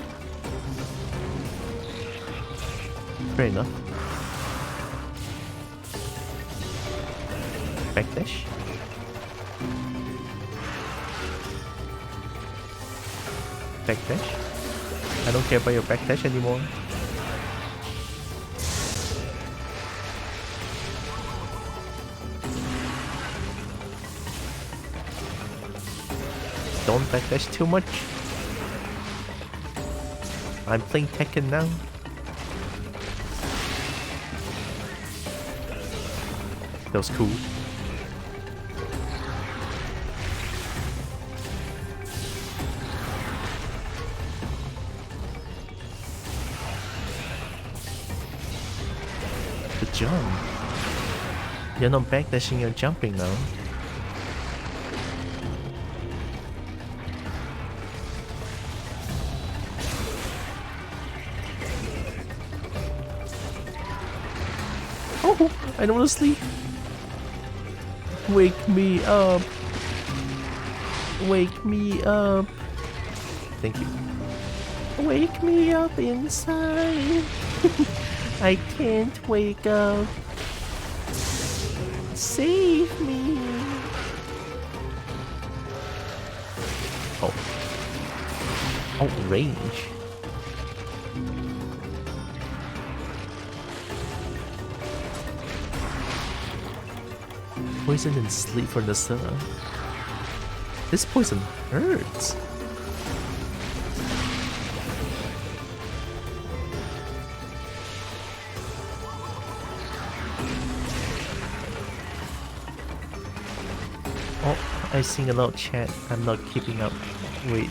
Fair enough. Backdash. Backdash. I don't care about your backdash anymore. Don't backdash too much. I'm playing Tekken now. That was cool. jump. You're not backdashing, you're jumping now. Oh, I don't want to sleep. Wake me up. Wake me up. Thank you. Wake me up inside. I can't wake up. Save me. Oh. Oh, range. Poison and sleep for the sun. This poison hurts. Oh, I sing a lot of chat. I'm not keeping up. Wait.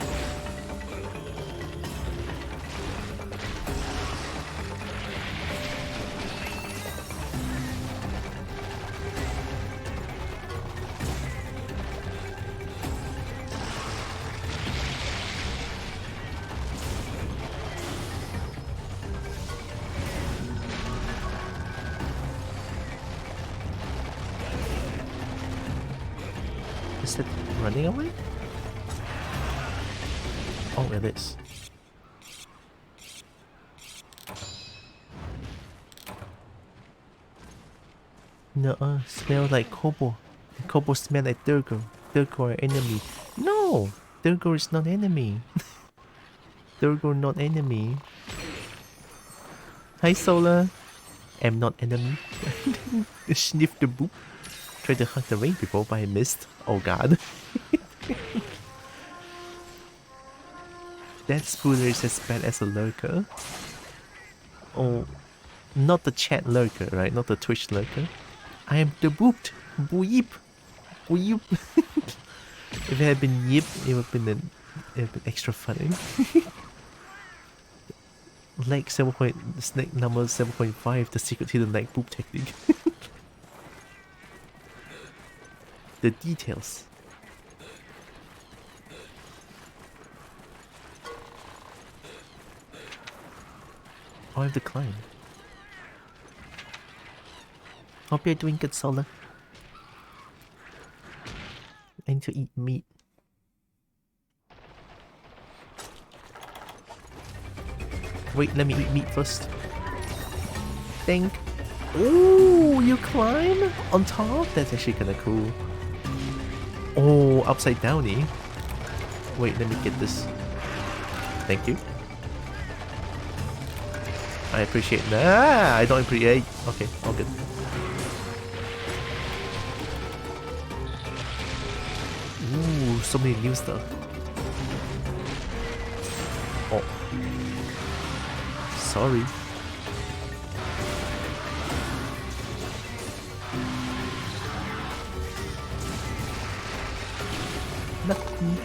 Is it running away? Oh, it is. No, smell like Kobo. Kobo smell like Durgo. Durgo are enemy. No! Durgo is not enemy. Durgo not enemy. Hi Solar. I'm not enemy. Sniff the boop. Tried to hug the rain before, but I missed. Oh god. That spooner is as bad as a lurker. Oh, not the chat lurker, right? Not the Twitch lurker. I am the booped. Boop. Boop. If it had been yip, it would have been extra funny. Like 7. Snake number 7.5, the secret hidden like boop technique. The details. Oh, I have to climb. Hope you're doing good, Solar. I need to eat meat. Wait, let me eat meat first. Think. Ooh, you climb on top? That's actually kinda cool. Oh, upside downy. Wait, let me get this. Thank you. I appreciate that. I don't appreciate. Okay, all good. Ooh, so many new stuff. Oh. Sorry. Nothing.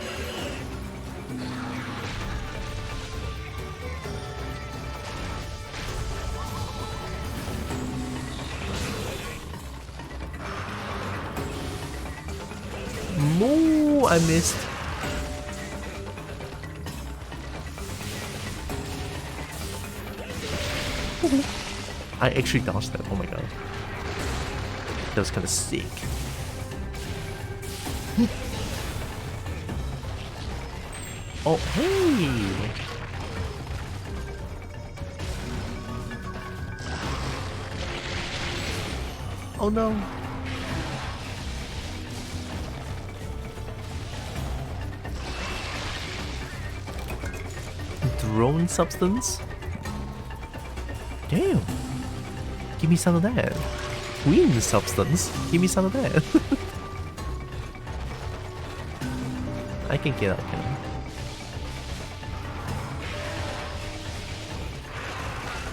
No, I missed. I actually dodged that. Oh my god. That was kind of sick. Oh, hey! Oh no. Drone substance? Damn. Give me some of that. Queen substance? Give me some of that. I can get out, can I?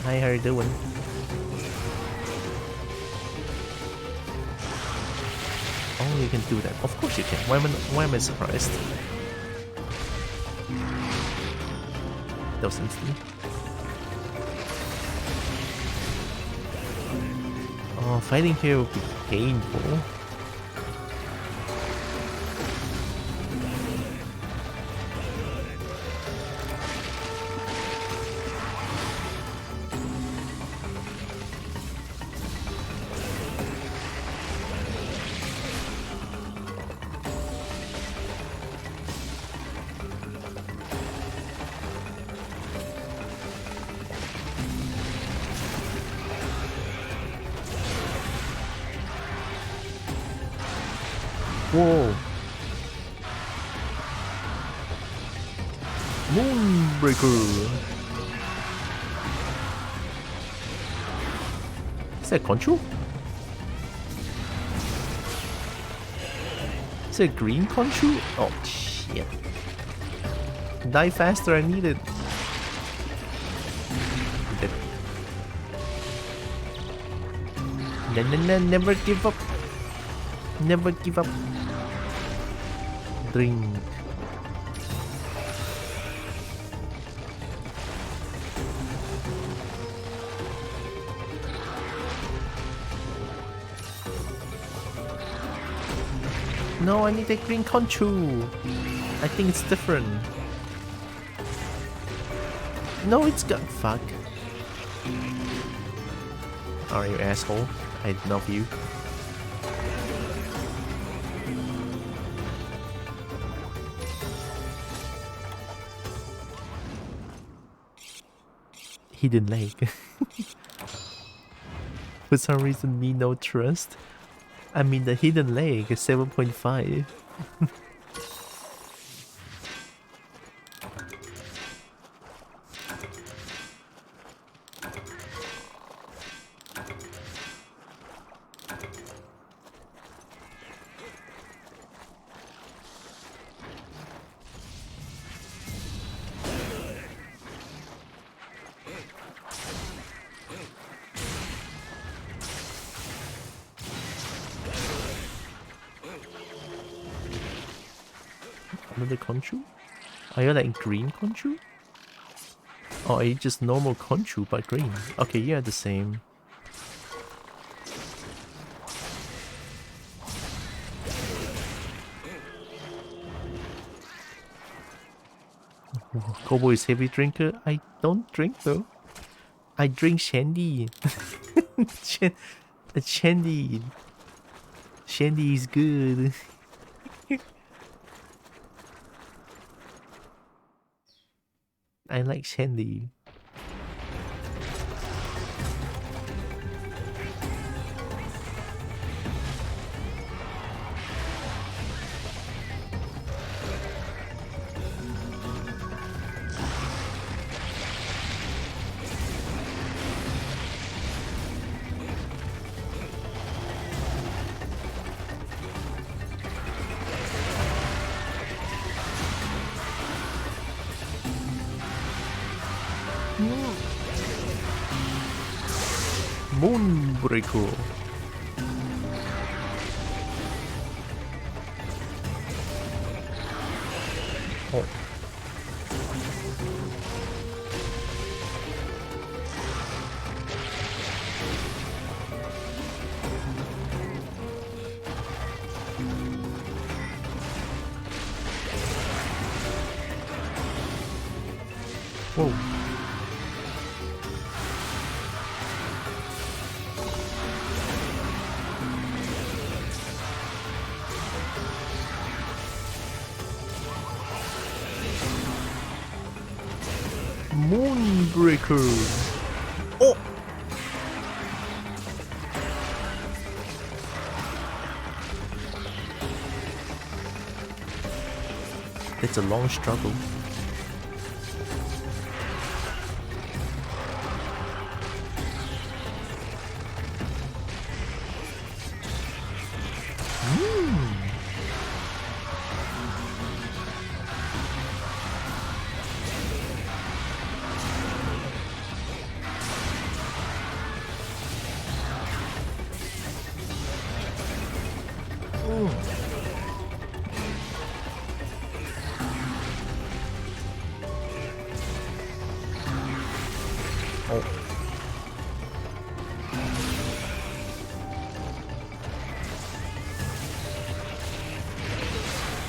Hi, how you doing? Oh, you can do that. Of course you can. Why am I surprised? That was instant. Oh, fighting here would be painful. Whoa! Moonbreaker! Is that Conchu? Is it green Conchu? Oh shit. Die faster, I need it. Never give up. Never give up. Drink. No, I need a green Conchu. I think it's different. No, it's got fuck. Are you asshole? I love you. Hidden Lake. For some reason, me no trust. I mean, the Hidden Lake is 7.5. Another Conchu? Are you like green Conchu? Or are you just normal Conchu but green? Okay, you're the same. Kobo is heavy drinker? I don't drink though. I drink Shandy. Shandy. Shandy is good. I like Shandy. Moonbreaker. Oh. Whoa. Moonbreaker. Oh. It's a long struggle.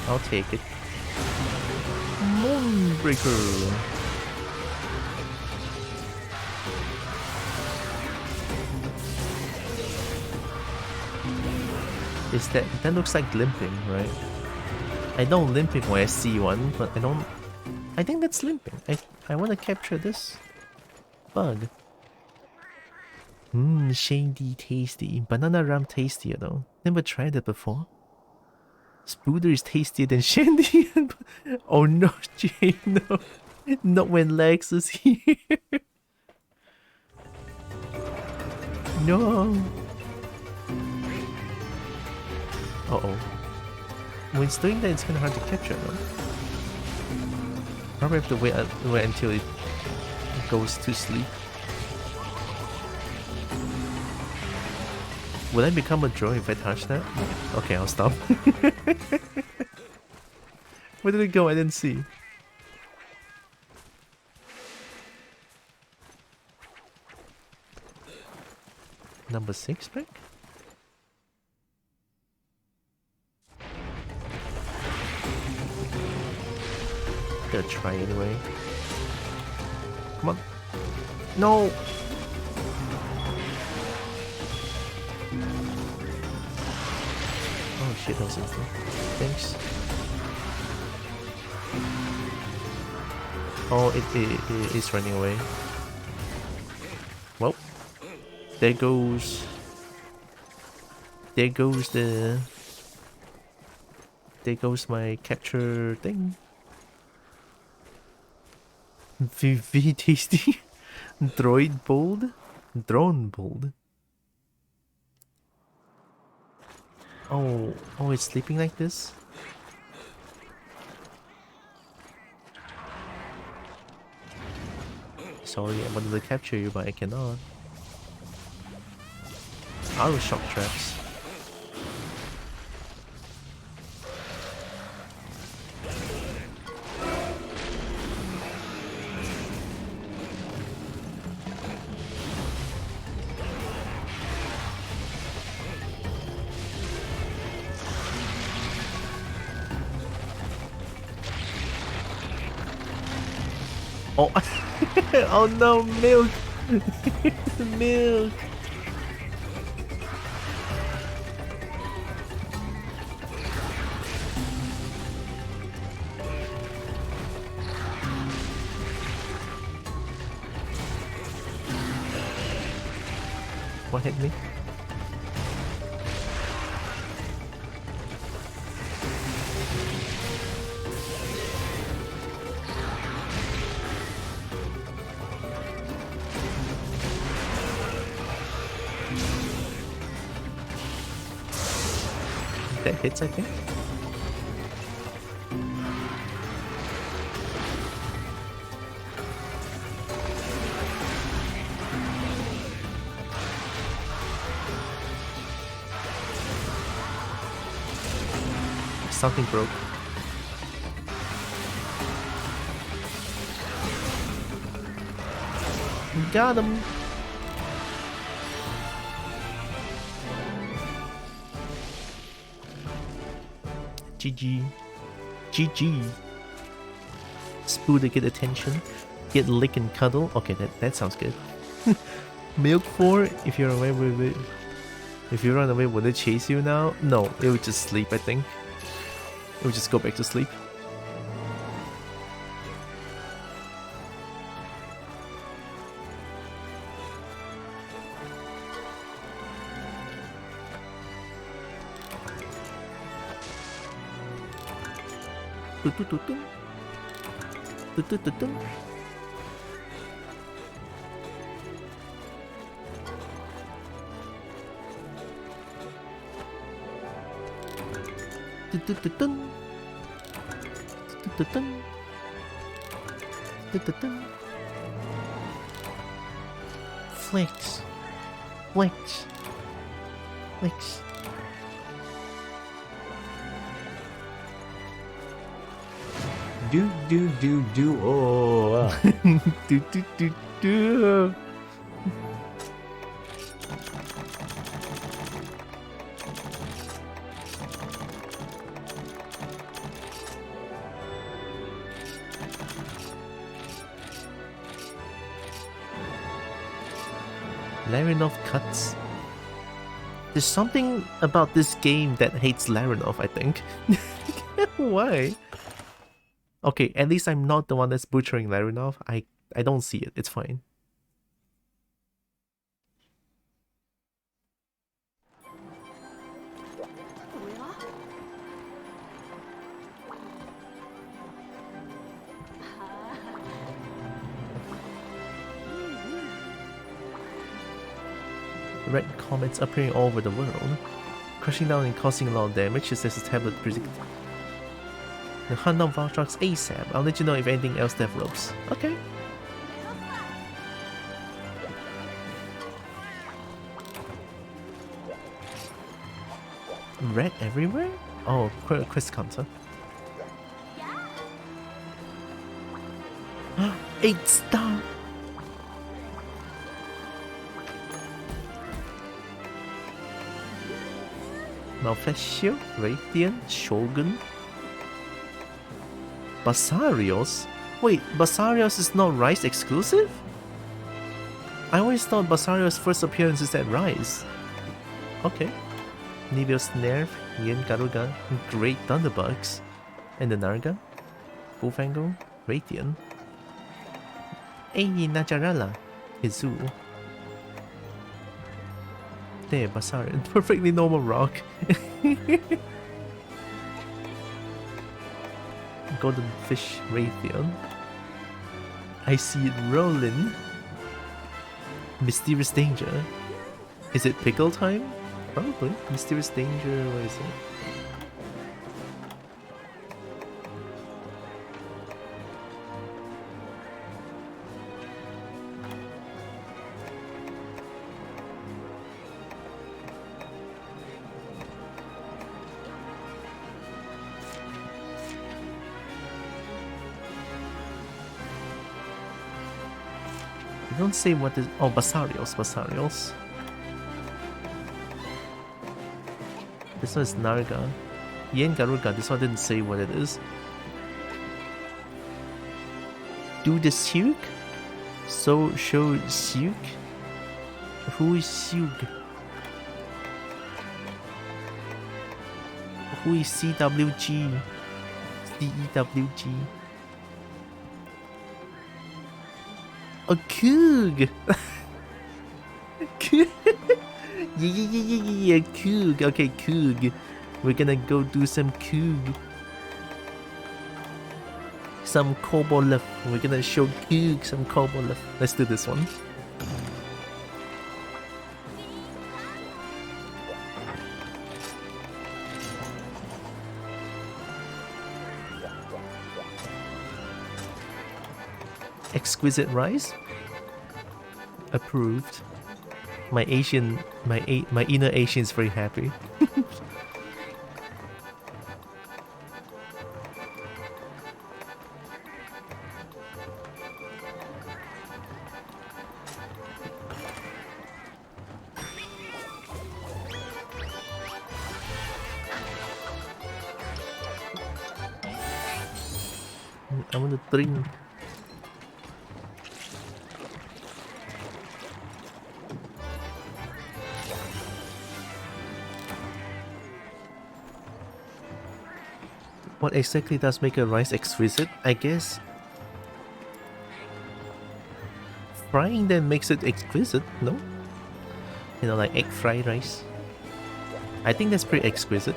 I'll take it. Moonbreaker. Is that looks like limping, right? I know limping when I see one, but I think that's limping. I want to capture this bug. Shady tasty. Banana rum tastier though. Never tried it before. Spooder is tastier than Shandy. Oh no, Jay, no. Not when Lex is here. No. Uh-oh. When it's doing that, it's kind of hard to capture though. Probably have to wait until it goes to sleep. Will I become a drone if I touch that? Okay, I'll stop. Where did it go? I didn't see. Number 6 pick? Gonna try anyway. Come on. No! Oh shit, that was instant. Thanks. Oh, it is running away. Well, there goes my capture thing. VV tasty. Droid bold. Drone bold. Oh, it's sleeping like this? Sorry, I wanted to capture you, but I cannot. Arrow shock traps. Oh, oh no, milk! Milk! What hit me? That hits, I think. Something broke. Got him. GG. GG. Spoo to get attention. Get lick and cuddle. Okay, that sounds good. Milk 4, if you're away with it. If you run away, will it chase you now? No, it would just sleep, I think. It would just go back to sleep. Flex. Flex. Flex. Oh. Do. Larinov cuts. There's something about this game that hates Larinov, I think. Why? Okay, at least I'm not the one that's butchering Larinov. I don't see it. It's fine. Red comets appearing all over the world, crashing down and causing a lot of damage, just as the tablet predicted. The hunt down Valtrax ASAP. I'll let you know if anything else develops. Okay. Red everywhere? Oh, quest counter. 8 star! Malfescio, Raytheon, Shogun, Basarios? Wait, Basarios is not Rise exclusive? I always thought Basarios' first appearance is at Rise. Okay. Niveos Nerf, Yen Garuga, Great Thunderbugs, and the Narga, Bullfango, Raytheon. Hey, Najarala, Izu. There, Basarian, perfectly normal rock. Golden Fish Raytheon. I see it rolling. Mysterious Danger. Is it pickle time? Probably. Mysterious Danger, where is it? They don't say what is. Oh, Basarios, Basarios. This one is Narga. Yen Garuga, this one didn't say what it is. Do the Siuk? So show Siuk? Who is Siuk? Who is CWG? CEWG? A Coog! Yeah, Coog. Okay, Coog. We're gonna go do some Coog. Some Koboleth. We're gonna show Coog some Koboleth. Let's do this one. Exquisite rice? Approved. My Asian, my inner Asian is very happy. I want to drink. What exactly does make a rice exquisite? I guess frying them makes it exquisite, no? You know, like egg fried rice. I think that's pretty exquisite.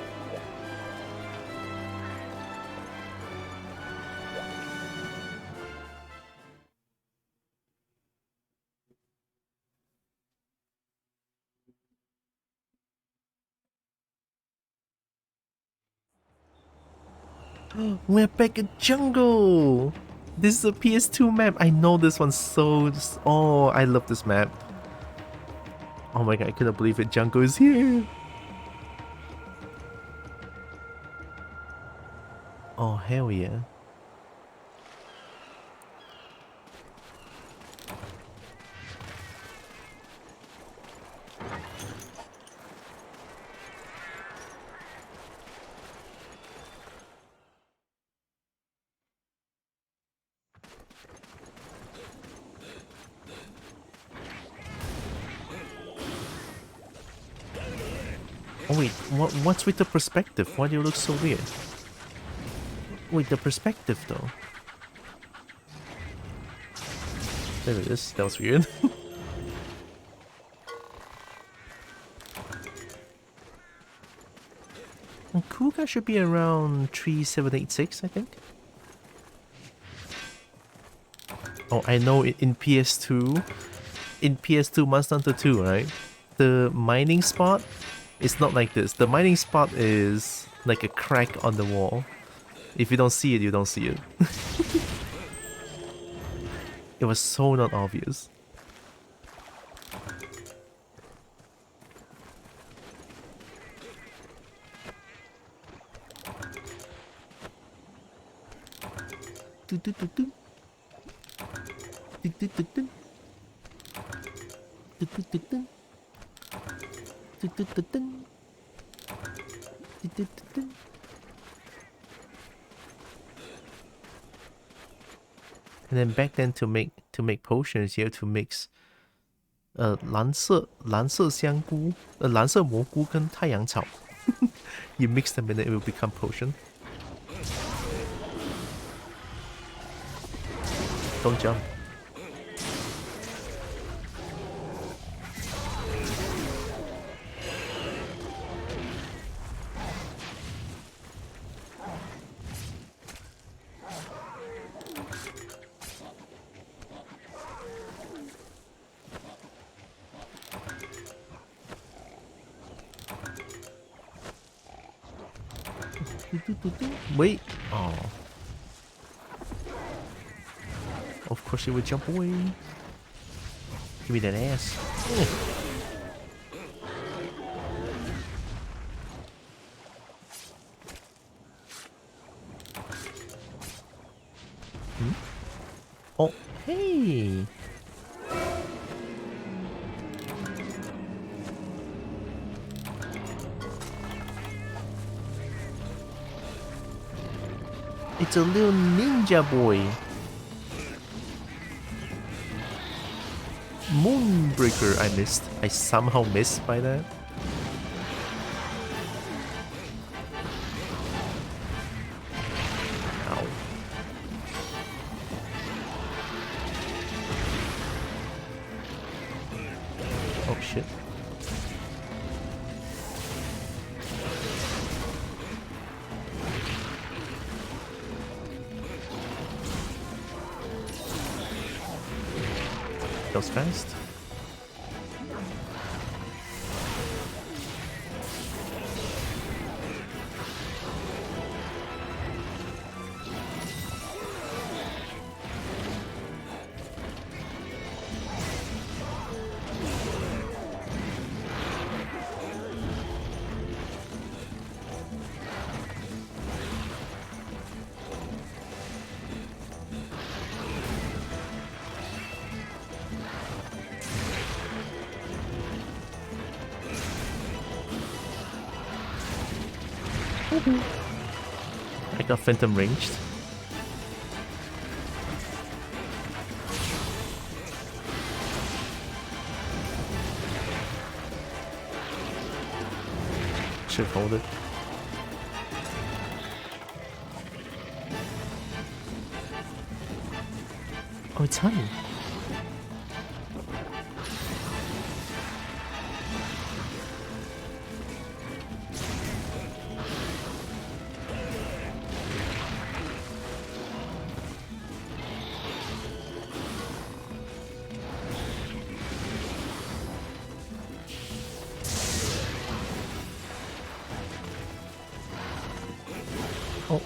We're back at Jungle! This is a PS2 map. I know this one so... Oh, I love this map. Oh my god, I couldn't believe it. Jungle is here! Oh, hell yeah. Oh wait, what's with the perspective? Why do you look so weird? Wait, the perspective though. There it is. That was weird. And Kuga should be around 3786, I think. Oh, I know in PS2, Monster Hunter 2, right? The mining spot is not like this. The mining spot is like a crack on the wall. If you don't see it, you don't see it. It was so not obvious. Do, do, do, do. Do, do, do, do. Do, do, do, do. Do, do, do, do. Do, do, do, do. And then back then to make potions, you have to mix 蓝色香菇蓝色蘑菇跟太阳草 you mix them and then it will become potion. Don't jump. Wait. Oh. Of course he would jump away. Give me that ass. Hmm? Oh, hey. It's a little ninja boy. Moonbreaker I missed. I somehow missed by that. Ow. Oh shit. That was fast. I got Phantom ranged. Should hold it. Oh, it's honey. Oh.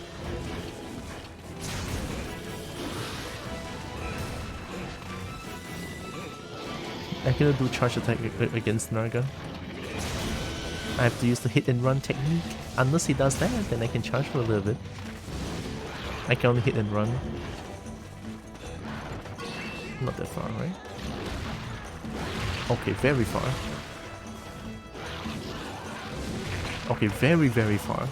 I cannot do charge attack against Narga. I have to use the hit and run technique. Unless he does that, then I can charge for a little bit. I can only hit and run. Not that far, right? Okay, very far. Okay, very, very far.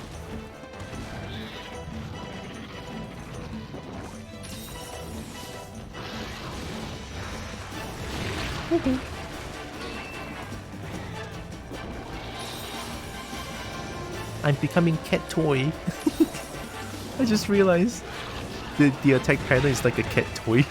Okay. I'm becoming cat toy. I just realized the attack pattern is like a cat toy.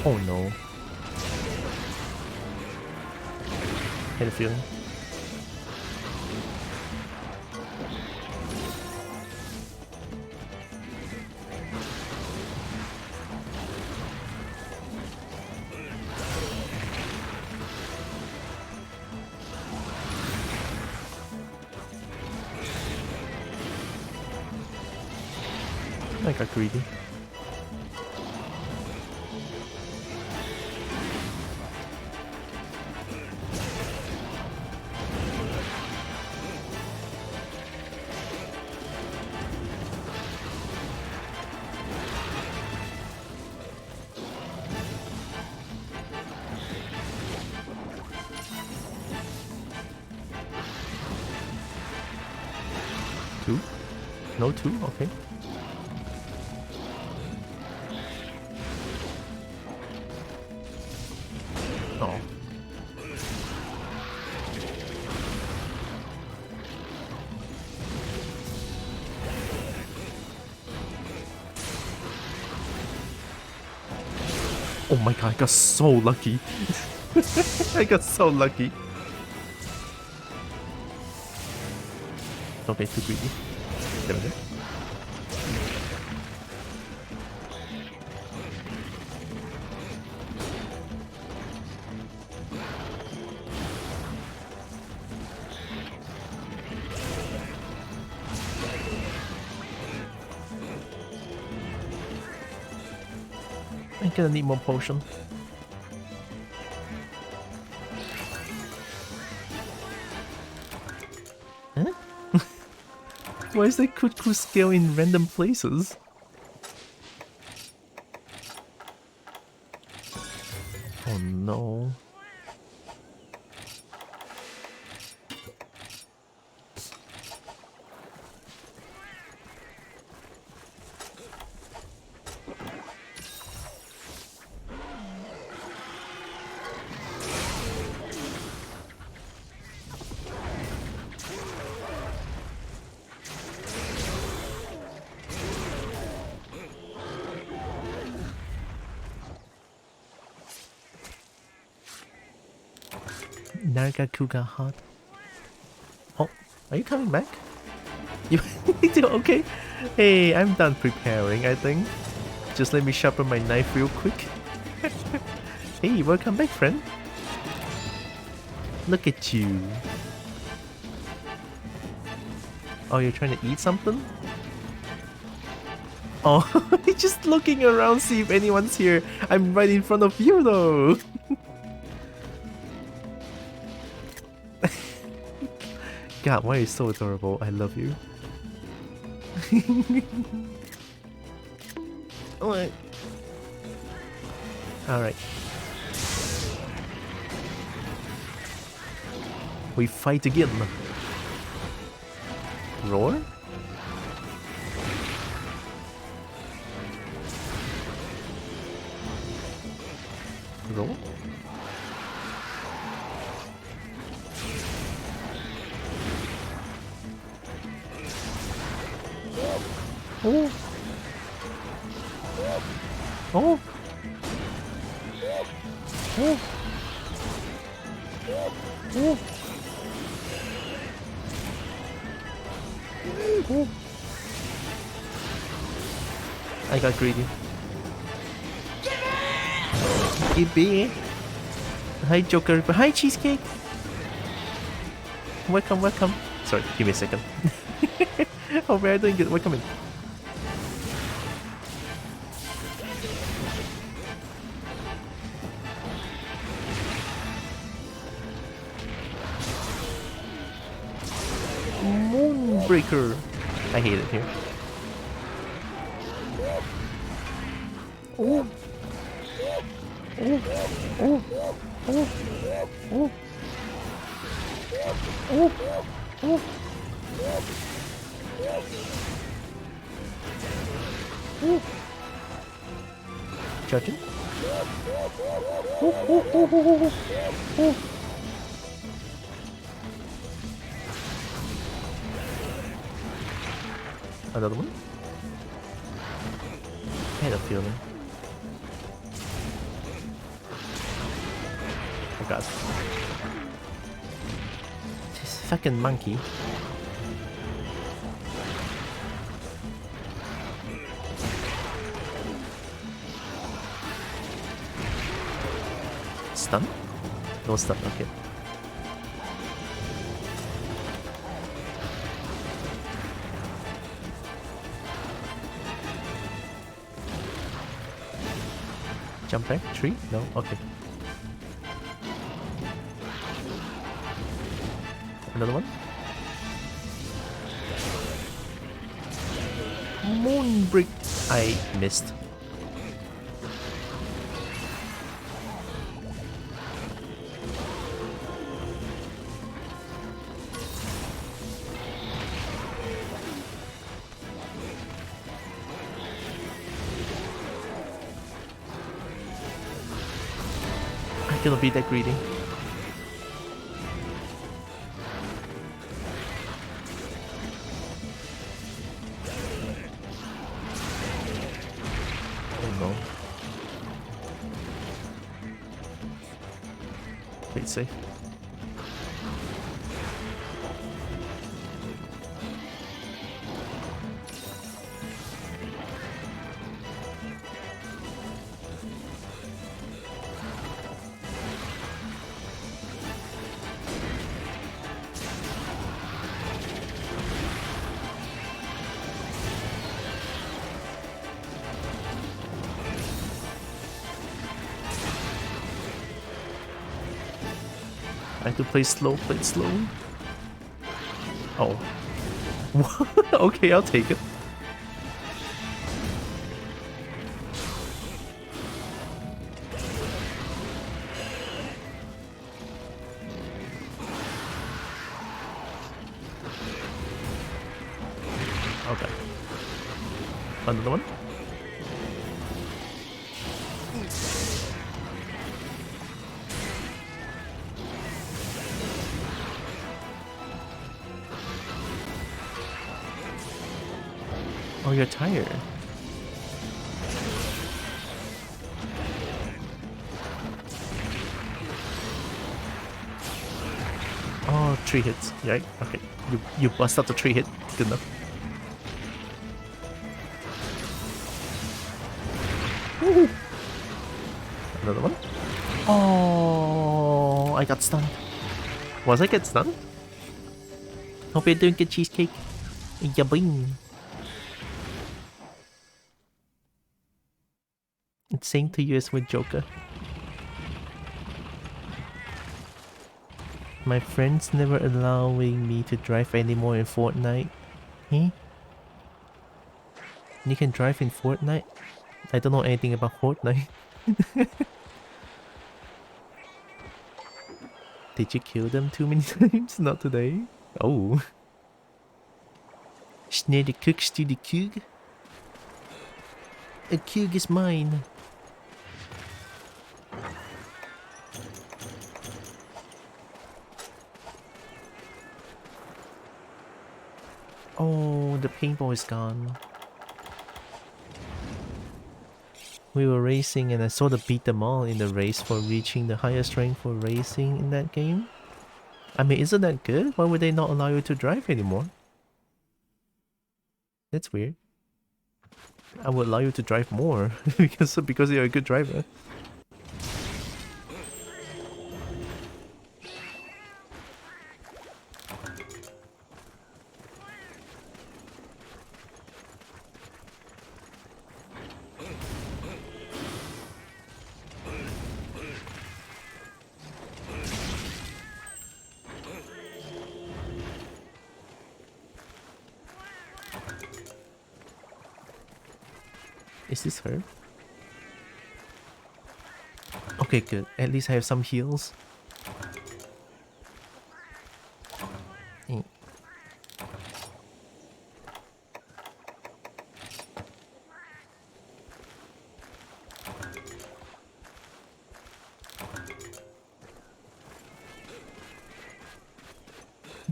Oh no. Had a feeling. I got greedy. Two? No two? Okay. Oh. Oh my god, I got so lucky. I got so lucky. Okay, too greedy. There we go. I'm gonna need more potion. Huh? Why is there cuckoo scale in random places? Oh no. Nargacuga hot. Oh, are you coming back? You okay? Hey, I'm done preparing, I think. Just let me sharpen my knife real quick. Hey, welcome back, friend. Look at you. Oh, you're trying to eat something? Oh, just looking around, see if anyone's here. I'm right in front of you, though. God, why are you so adorable? I love you. Alright. Alright. We fight again. Roar? Roar? Oh! Oh! Oh! Oh! Oh! I got greedy. Gibby! Hi Joker, hi Cheesecake! Welcome, welcome. Sorry, give me a second. Hope you're doing good. Welcome in. Breaker. I hate it here. Charging. Another one? I had a feeling. Oh god. This fucking monkey. Stun? No stun, okay. Jump back? Tree? No? Okay. Another one? Moonbreak. I missed. I cannot be that greedy. Oh no. Wait, safe. I have to play slow, play slow. Oh. Okay, I'll take it. Okay. Another one? Oh, you're tired. Oh, 3 hits. Right? Okay. You bust out the 3 hit. Good enough. Woohoo. Another one. Oh, I got stunned. Was I get stunned? Hope you're doing good, cheesecake. Yeah, boing. It's same to you as with Joker. My friends never allowing me to drive anymore in Fortnite. Hmm? You can drive in Fortnite? I don't know anything about Fortnite. Did you kill them too many times? Not today. Oh. Schnell guckst du die Kug? A Kug is mine. Oh, the paintball is gone. We were racing and I sort of beat them all in the race for reaching the highest rank for racing in that game. I mean, isn't that good? Why would they not allow you to drive anymore? That's weird. I would allow you to drive more because you're a good driver. Is this her? Okay, good. At least I have some heals. Eh.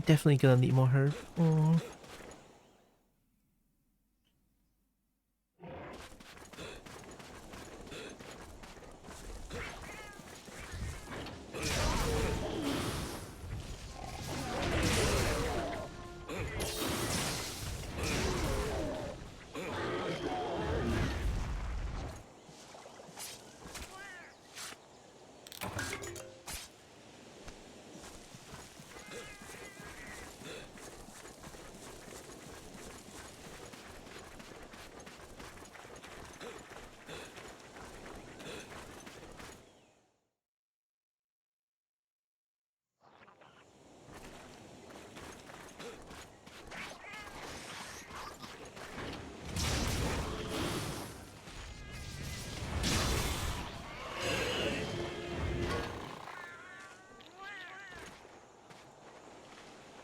Definitely gonna need more herb. Mm.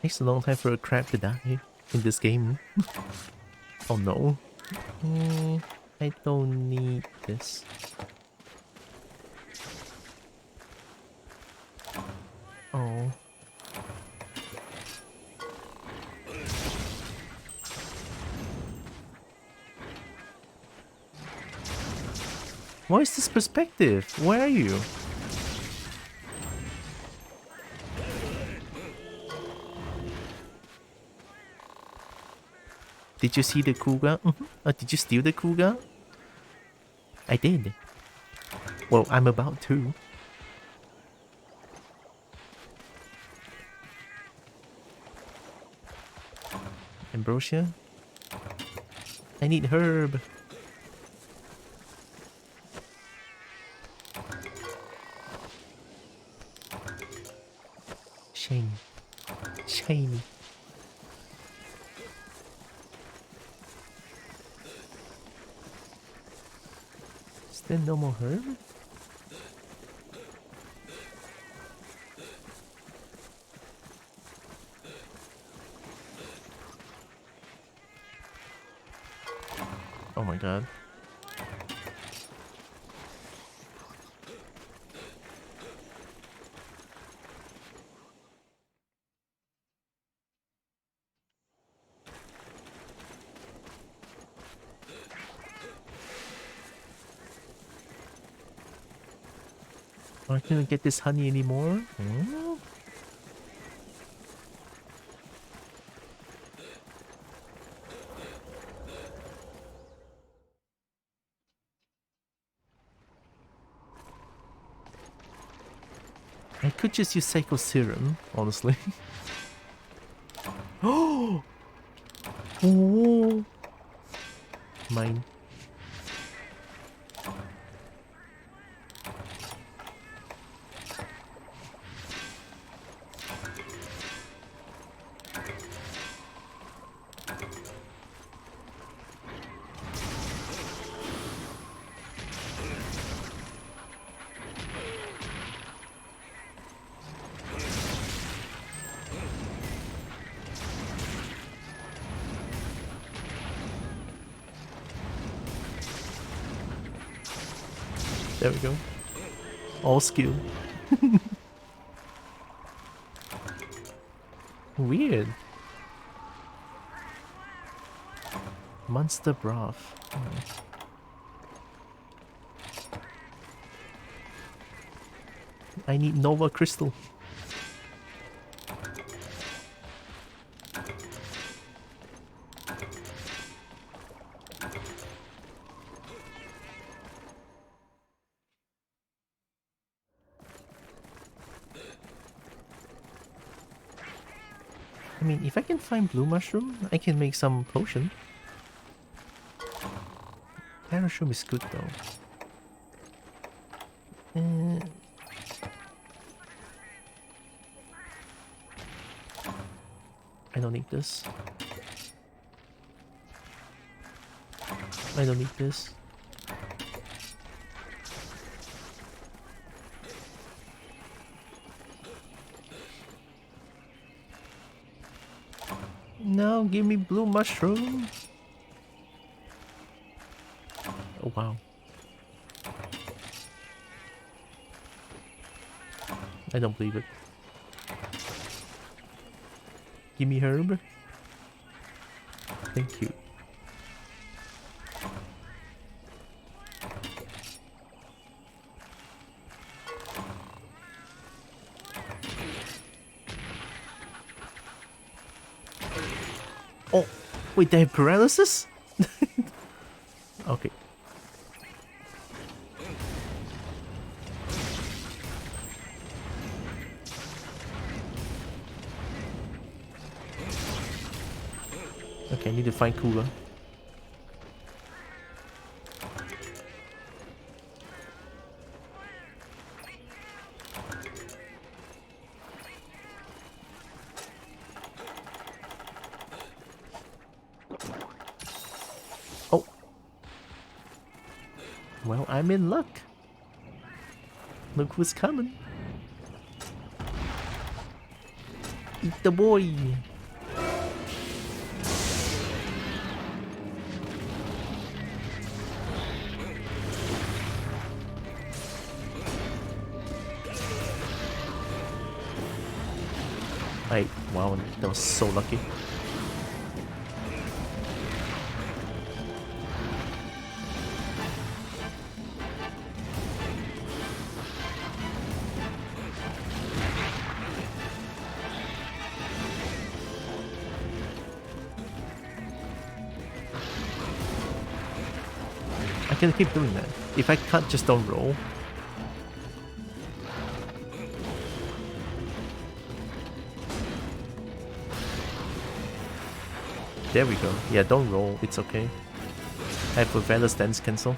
Takes a long time for a crab to die in this game. Oh no. I don't need this. Oh. What is this perspective? Where are you? Did you see the cougar? Did you steal the cougar? I did. Well, I'm about to. Ambrosia? I need herb. Shiny. Shiny. Is there no more herb? Oh my god. I can't get this honey anymore. Hmm? I could just use Psycho Serum, honestly. Oh! Oh! Mine. There we go. All skill. Weird. Monster broth. I need Nova Crystal. I mean, if I can find blue mushroom, I can make some potion. Mushroom is good though. I don't need this. I don't need this. No, give me blue mushroom. Oh wow. I don't believe it. Give me herb. Thank you. Oh, wait, they have paralysis? Okay. Okay, I need to find Kula. Oh. Well, I'm in luck. Look who's coming. Eat the boy. Wow, that was so lucky. I can keep doing that. If I can't, just don't roll. There we go. Yeah, don't roll. It's okay. I have a Valor Stance cancel.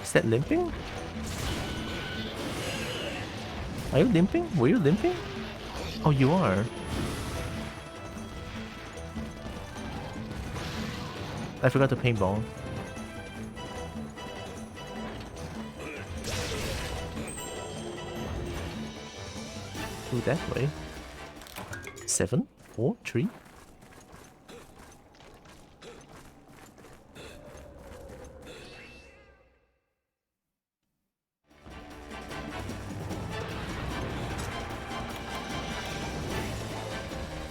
Is that limping? Are you limping? Were you limping? Oh, you are. I forgot to paintball. Go that way. 7, 4, 3.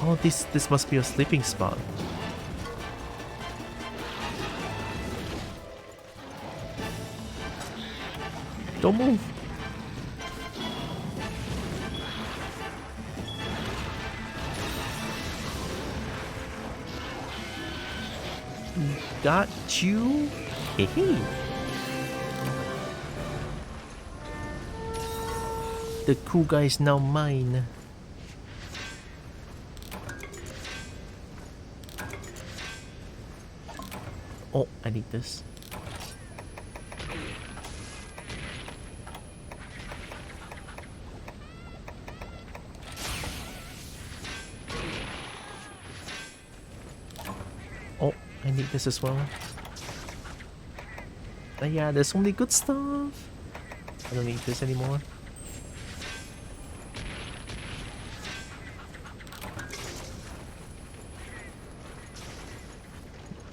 Oh, this must be a sleeping spot. Don't move. Got you. Hey. The cool guy is now mine. Oh, I need this. Oh, I need this as well. Yeah, there's only good stuff. I don't need this anymore.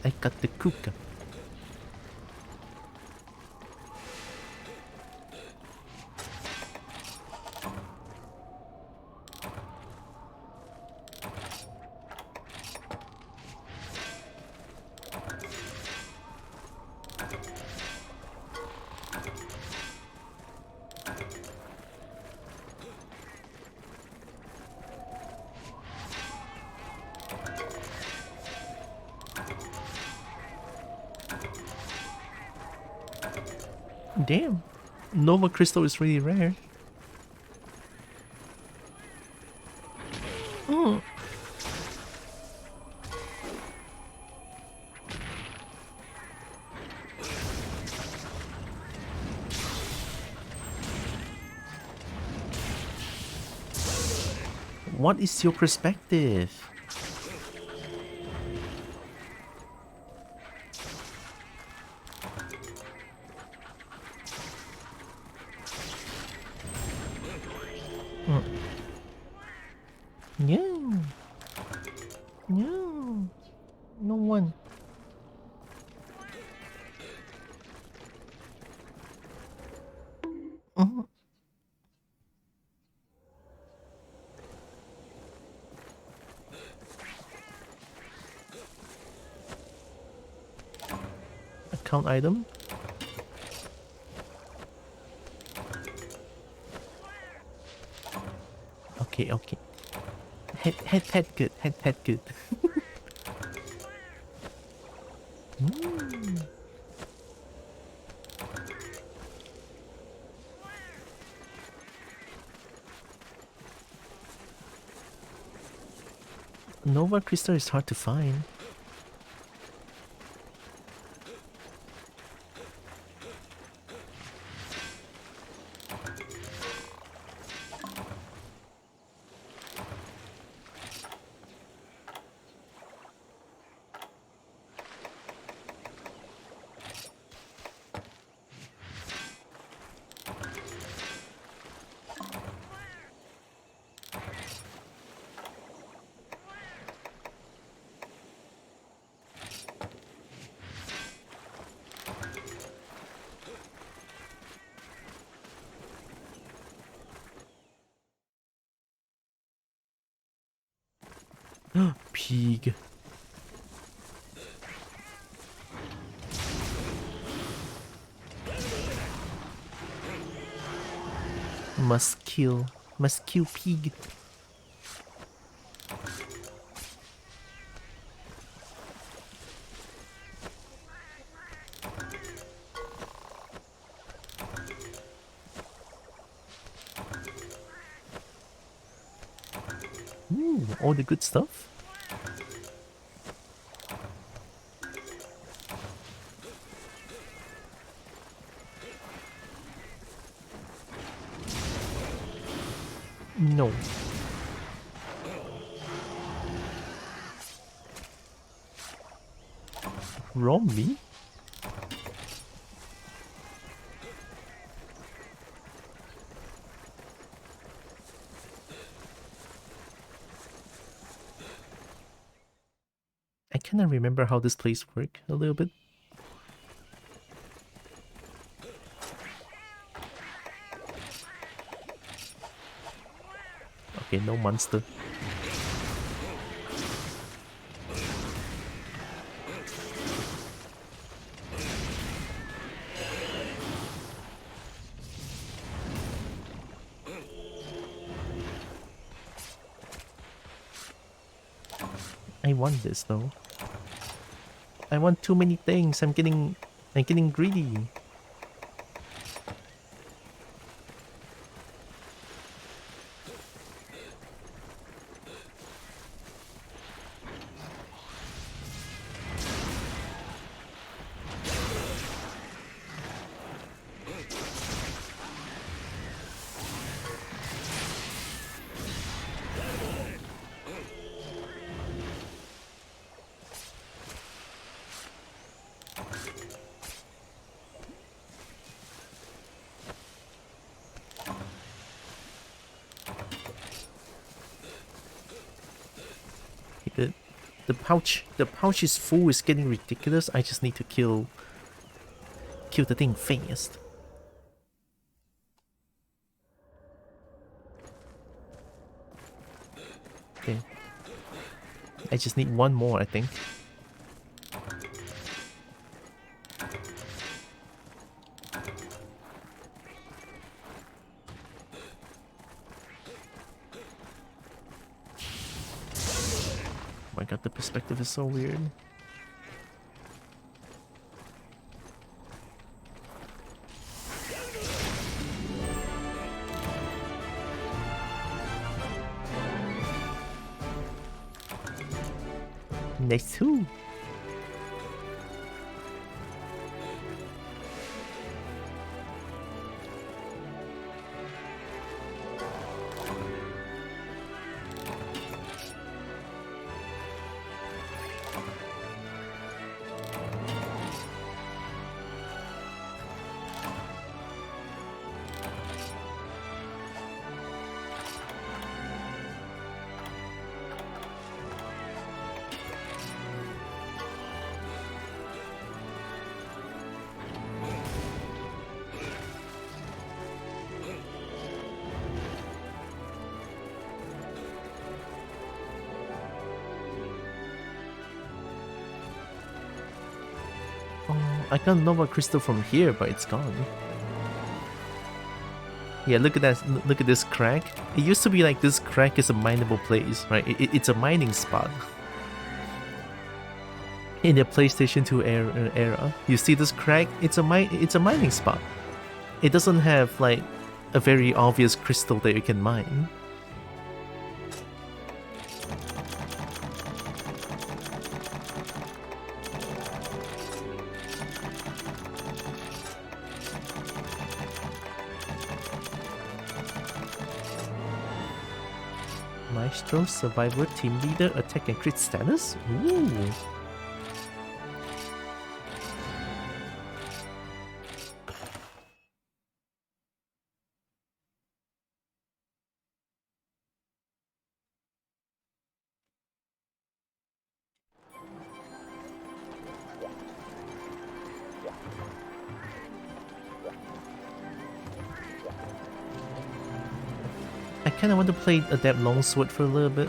I got the kuka. Damn, Nova Crystal is really rare. Mm. What is your perspective? No one. Mhm. Account item. Okay, okay. Head good. Head good. Mm. Nova crystal is hard to find. Pig. Must kill. Must kill pig. Ooh, all the good stuff. No. Romney? I kinda remember how this place works a little bit. Okay, no monster. I want this though. I want too many things. I'm getting greedy. The pouch is full. Is getting ridiculous. I just need to kill the thing fast. Okay. I just need one more, I think. Oh my god, the perspective is so weird. Nice too. I got Nova Crystal from here, but it's gone. Yeah, look at that. Look at this crack. It used to be like this crack is a mineable place, right? It's a mining spot. In the PlayStation 2 era, you see this crack? It's a mining spot. It doesn't have like a very obvious crystal that you can mine. Maestro, Survivor, Team Leader, Attack and Crit status? Ooh. I kinda want to play Adept Longsword for a little bit.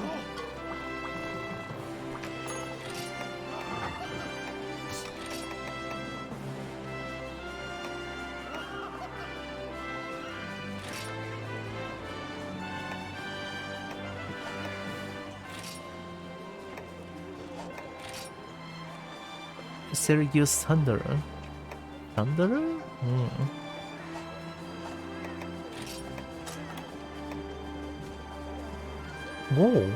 Syracuse Thunderer. Thunderer? Whoa.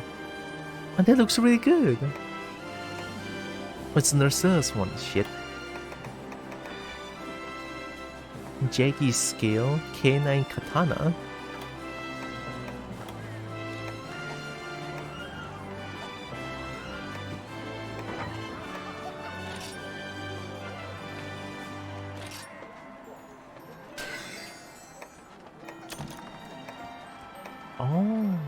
And that looks really good. What's Nurse's one? Shit. Jaggy Scale, K9 Katana. Oh.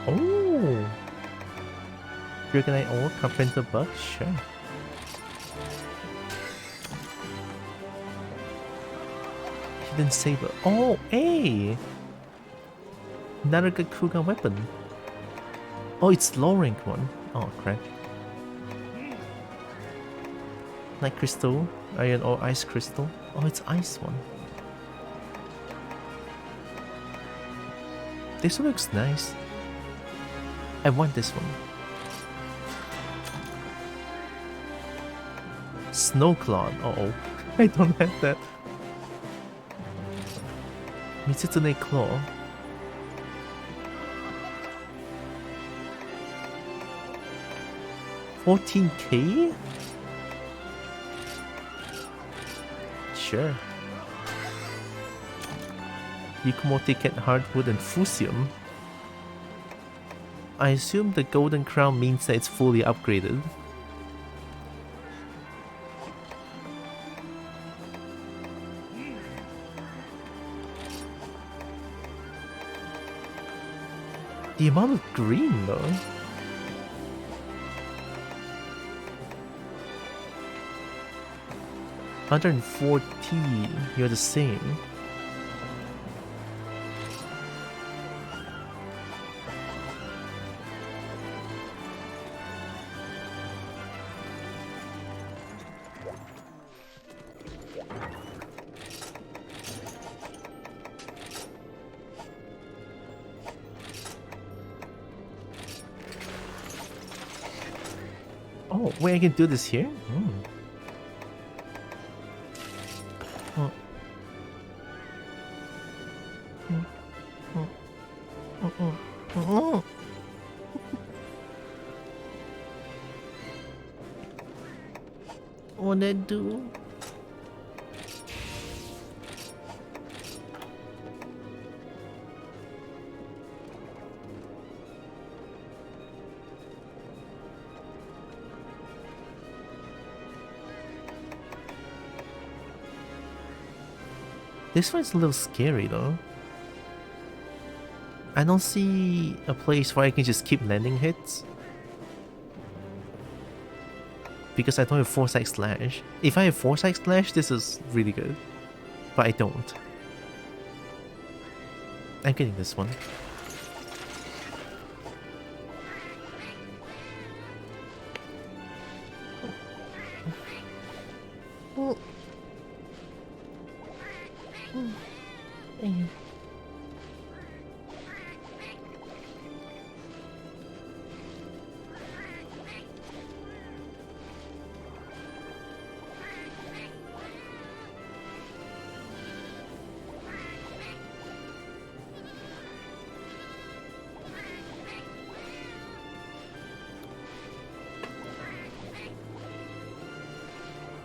Oh. Dragonite Ore, Carpenter Buck, sure. Hidden Saber. Oh, hey! Naragakuga weapon. Oh, it's low rank one. Oh, crap. Night Crystal, Iron Ore, Ice Crystal. Oh, it's Ice one. This one looks nice. I want this one. Snowclaw. Uh-oh. I don't have that. Mitsutune Claw. $14K? Sure. Yukumo Ticket, Hardwood, and Fusium. I assume the Golden Crown means that it's fully upgraded. The amount of green though. $140, you're the same. Oh, wait, I can do this here? What'd I do? This one's a little scary though. I don't see a place where I can just keep landing hits. Because I don't have Foresight Slash. If I have Foresight Slash, this is really good. But I don't. I'm getting this one. Oh.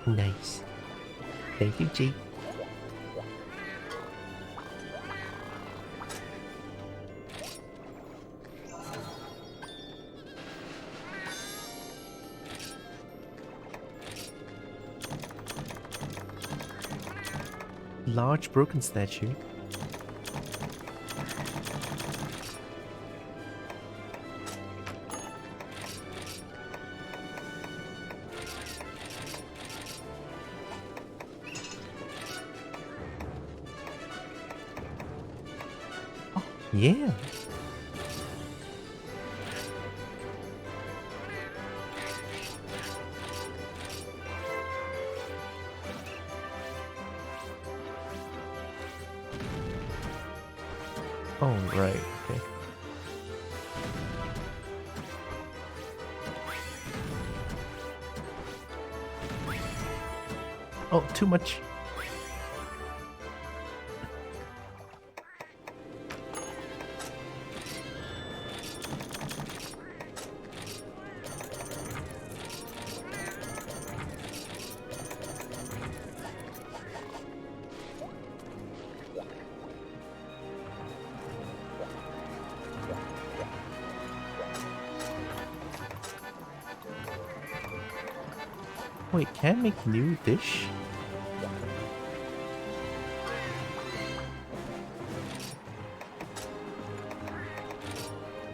Nice. Thank you, Jake. Large broken statue. Yeah. Oh, right. Okay. Oh, too much. Wait, can I make new dish?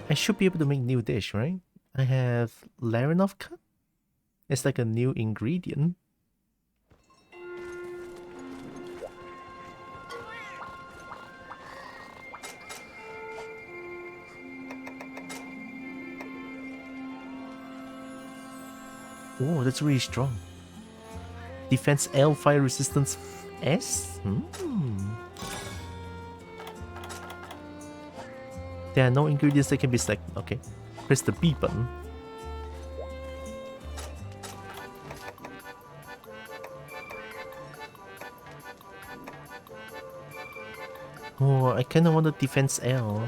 I should be able to make new dish, right? I have Larinovka? It's like a new ingredient. Oh, that's really strong. Defense L, fire resistance S? There are no ingredients that can be selected. Okay. Press the B button. Oh, I kinda want the defense L.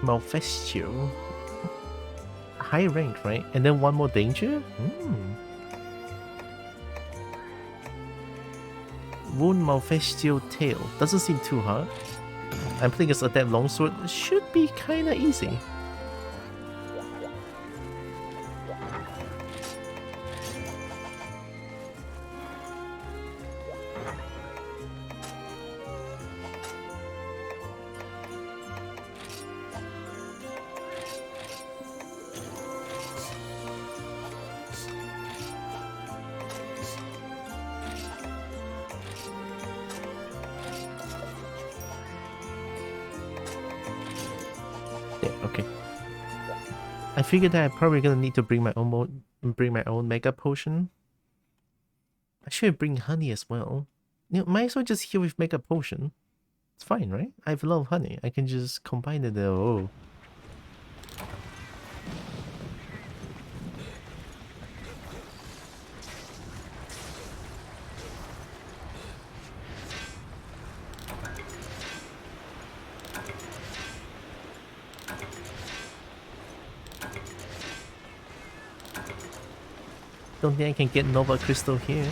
Malfestio. High rank, right? And then one more danger? Wound Malfestio tail. Doesn't seem too hard. I'm playing as Adept Longsword. Should be kinda easy. I figured that I'm probably gonna need to bring my own mega potion. I should bring honey as well. You know, might as well just heal with mega potion. It's fine, right? I have a lot of honey. I can just combine it. Oh. Don't think I can get Nova Crystal here.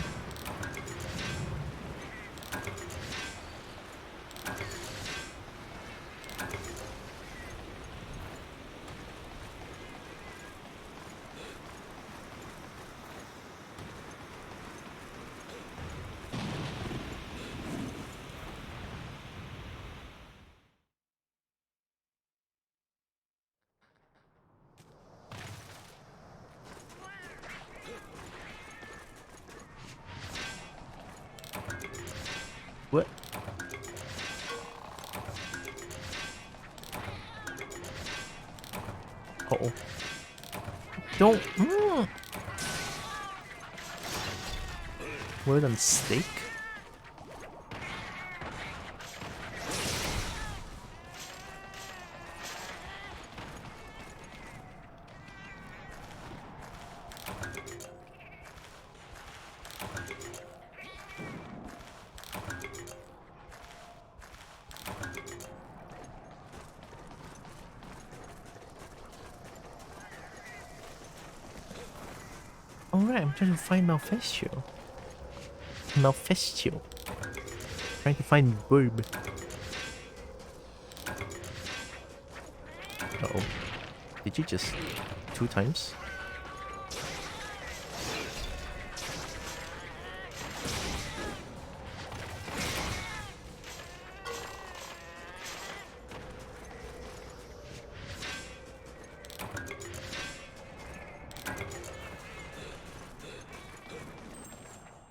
What? Uh-oh. Don't... Word on steak? Alright, I'm trying to find Malfestio. Malfestio. Trying to find Burb. Uh-oh. Did you just... 2 times?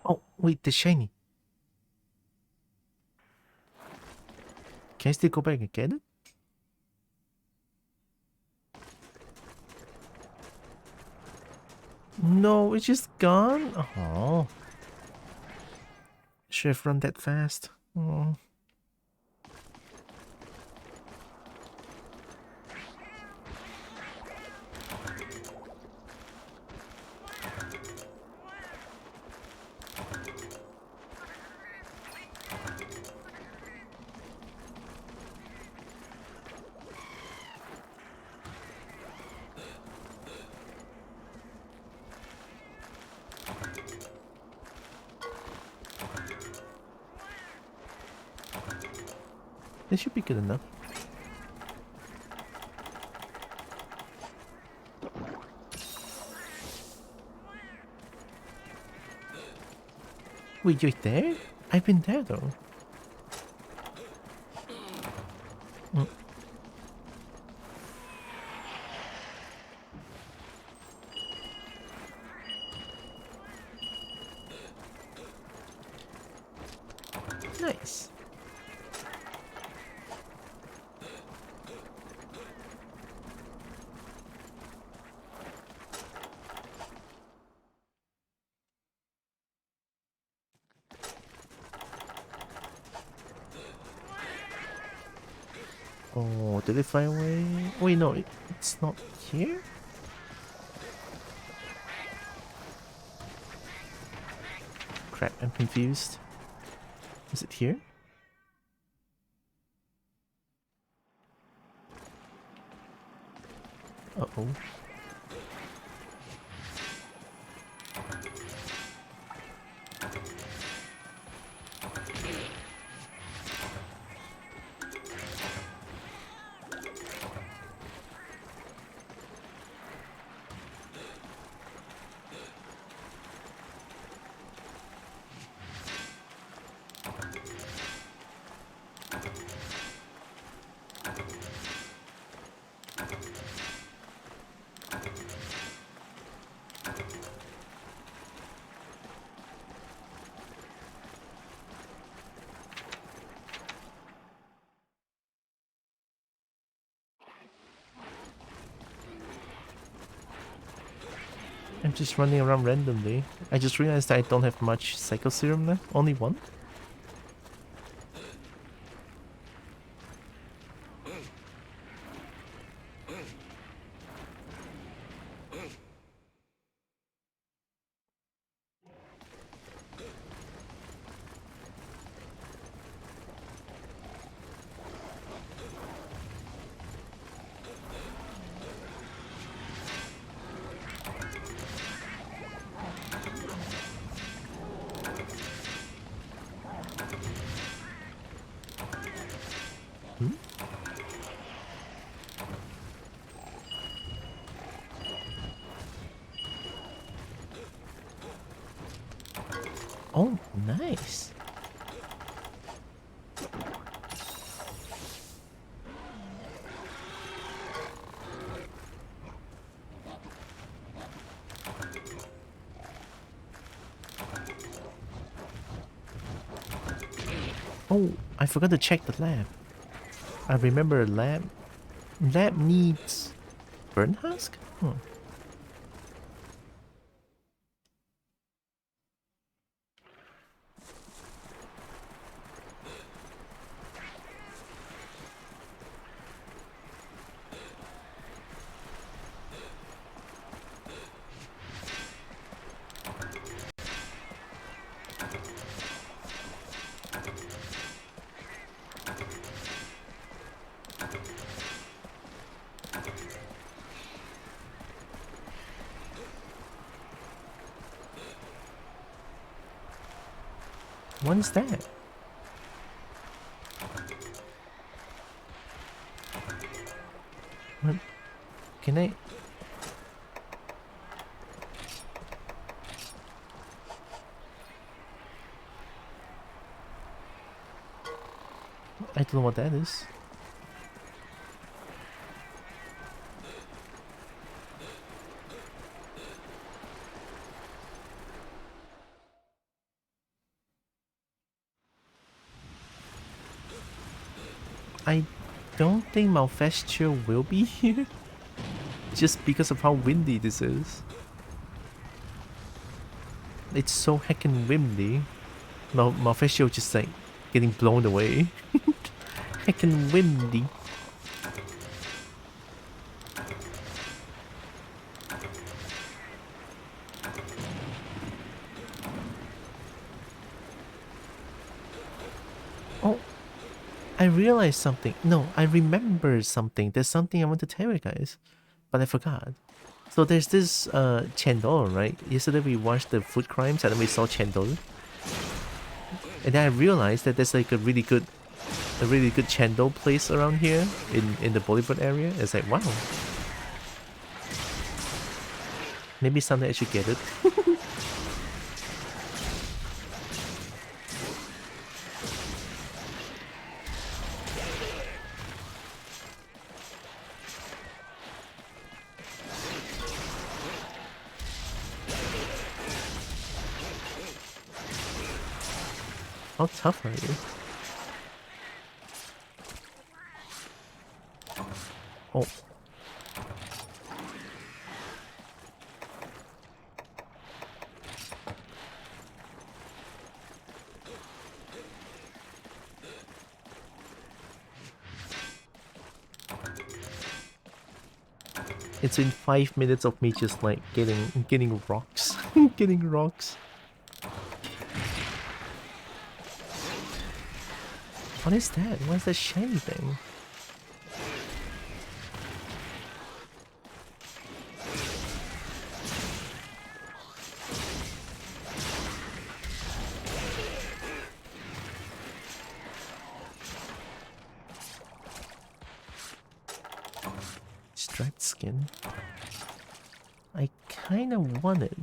Oh, wait, the shiny. Can I still go back and get it? No, it's just gone? Oh. Should have run that fast. Oh. This should be good enough. Wait, you're there? I've been there though. Nice. Oh, did it fly away? Wait, no, it's not here? Crap, I'm confused. Is it here? Uh-oh. I'm just running around randomly. I just realized that I don't have much Psycho Serum left. Only one? Oh, nice. Oh, I forgot to check the lab. I remember lab needs burn husk? What is that? What? Can I? I don't know what that is. I don't think Malfestio will be here. Just because of how windy this is. It's so heckin' windy. Malfestio just like getting blown away. Heckin' windy. Oh, I realized something. No, I remember something. There's something I want to tell you guys, but I forgot. So there's this Chendol, right? Yesterday we watched the food crimes and then we saw Chendol. And then I realized that there's like a really good Chendol place around here in the Bollywood area. It's like, wow. Maybe someday I should get it. How tough are you? Oh. It's been 5 minutes of me just like getting rocks. Getting rocks. What is that? What is that shiny thing? Striped skin. I kinda want it.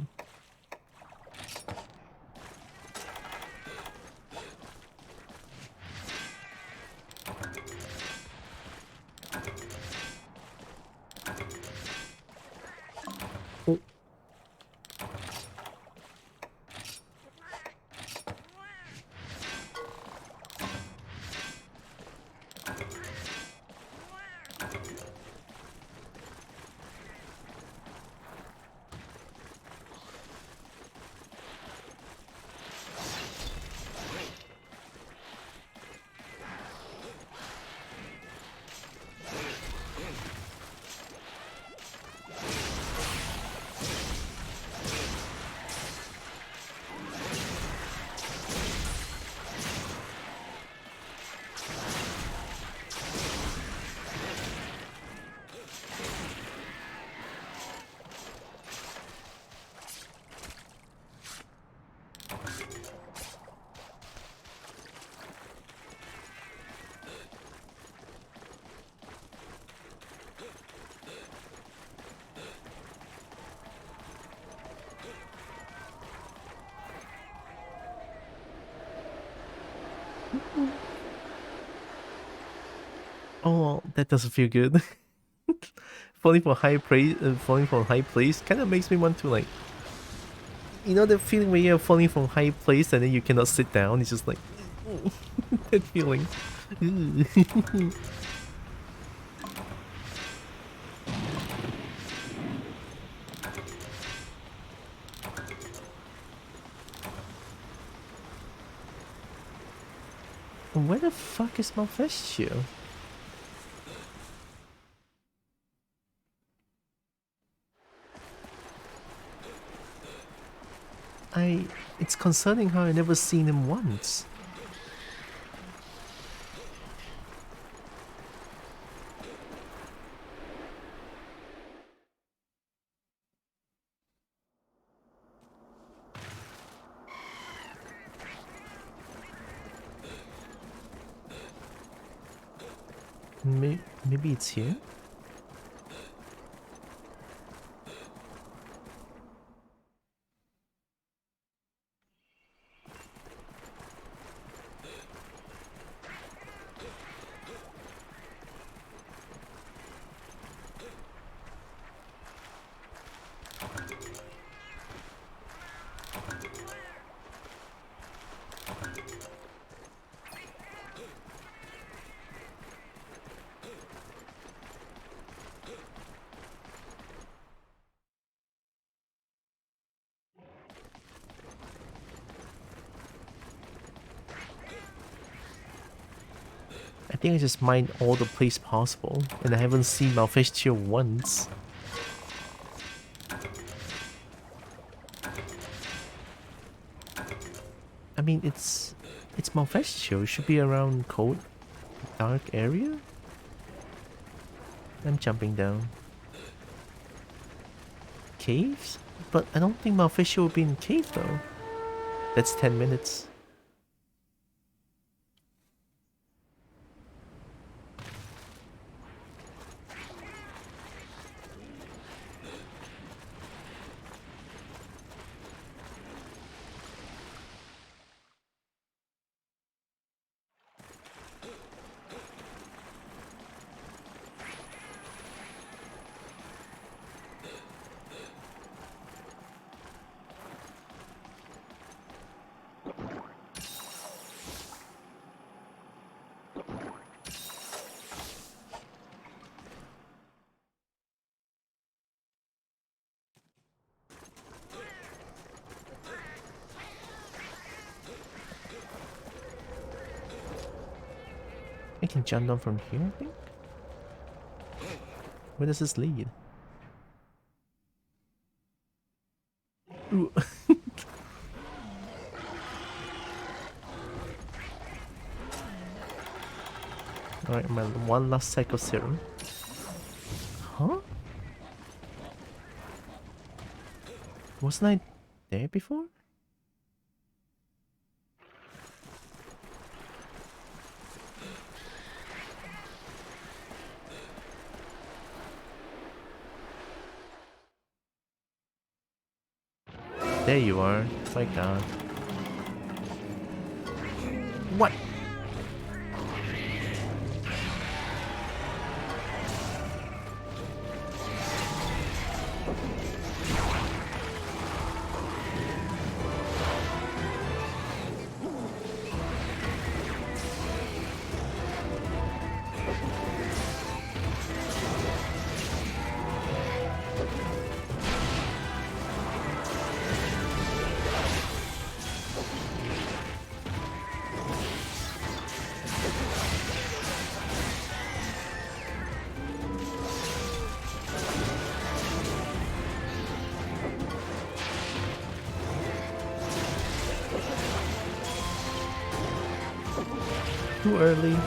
Oh. Oh, that doesn't feel good. Falling for high praise, falling from high place, kind of makes me want to like, you know, the feeling when you're falling from high place and then you cannot sit down. It's just like that feeling. Where the fuck is Malfestio? It's concerning how I never seen him once. Maybe it's here? I think I just mined all the plays possible, and I haven't seen Malfestio once. I mean, it's Malfestio. It should be around cold, dark area. I'm jumping down. Caves? But I don't think Malfestio will be in cave though. That's 10 minutes. I can jump down from here, I think? Where does this lead? Ooh. Alright, my one last cycle serum. Huh? Wasn't I there before? There you are. My god. What? Too early.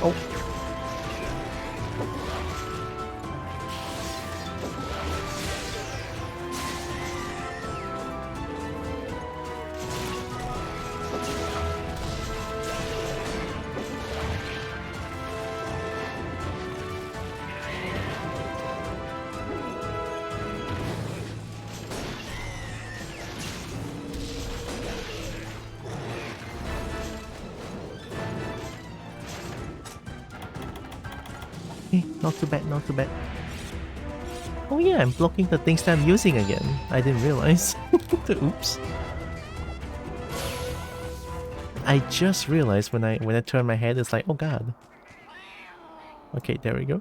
Oh. Not too bad, not too bad. Oh yeah, I'm blocking the things that I'm using again. I didn't realize. Oops. I just realized when I turn my head, it's like, oh god. Okay, there we go.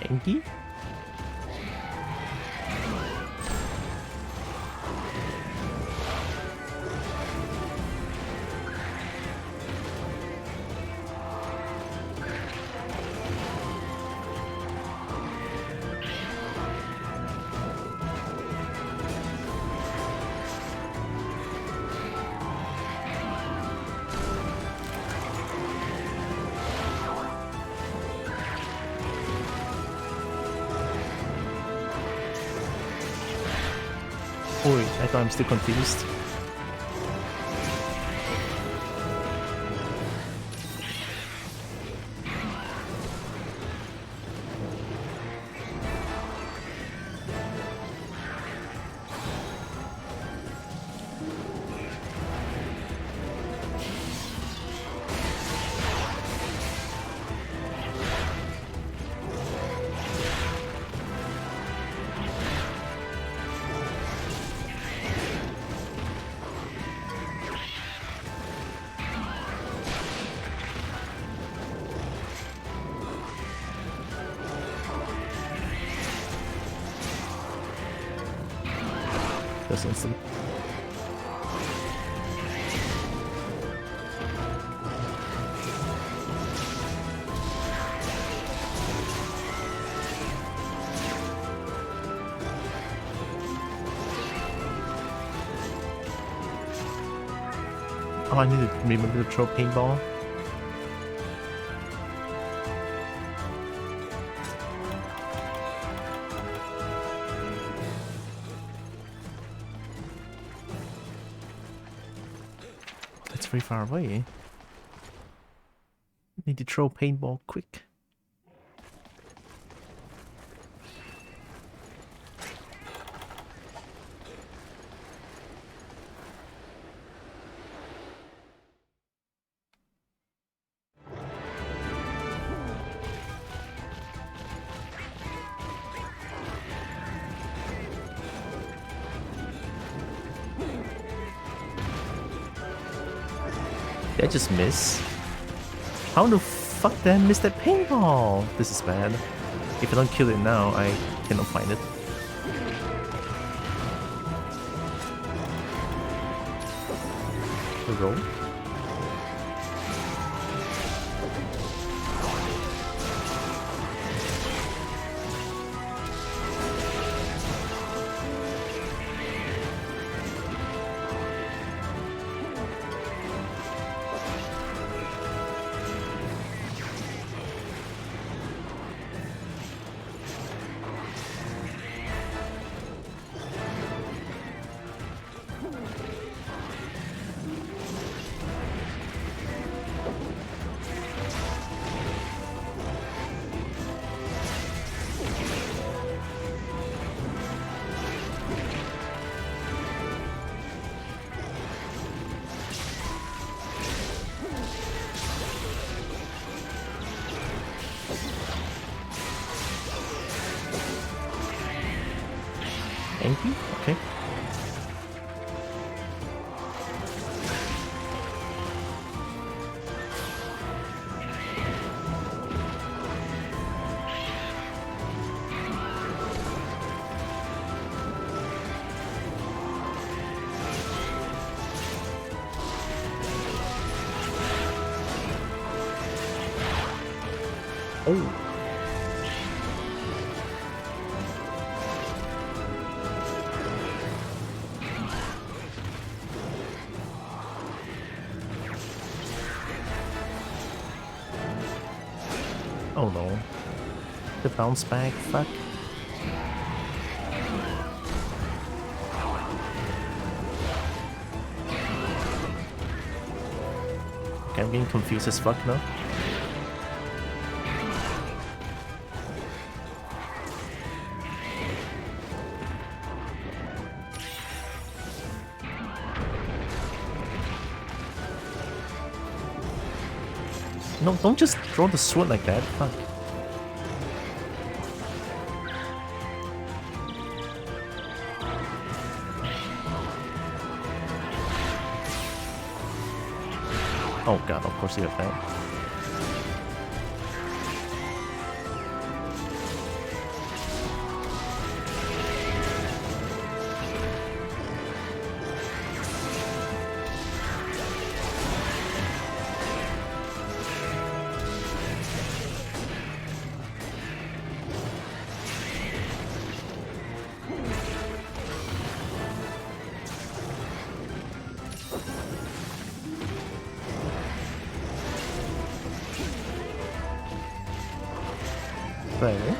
Enki? Oh, I thought I'm still confused. That's instant. Oh, I need to remember to throw paintball. That's very far away. Need to throw paintball quick. Did I just miss? How the fuck did I miss that paintball? This is bad. If I don't kill it now, I cannot find it. The roll. Thank you. Okay. Oh. Oh no. The bounce back, fuck. Okay, I'm getting confused as fuck now. No, don't just throw the sword like that. Fuck. Oh god, of course you have that. There.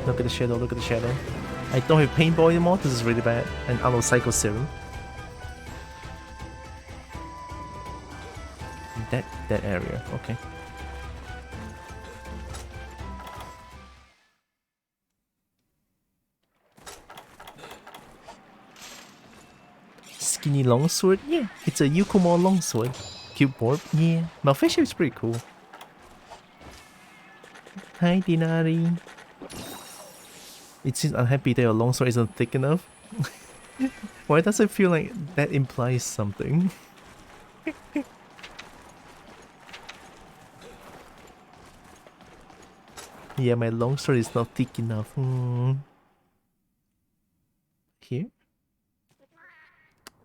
Look at the shadow, look at the shadow. I don't have paintball anymore, this is really bad. And I know Psycho Serum. That area, okay. Skinny longsword? Yeah, it's a Yukumo longsword. Cute board? Yeah. Malfestia is pretty cool. Hi, Dinari. It seems unhappy that your longsword isn't thick enough. Why does it feel like that implies something? Yeah, my longsword is not thick enough. Here?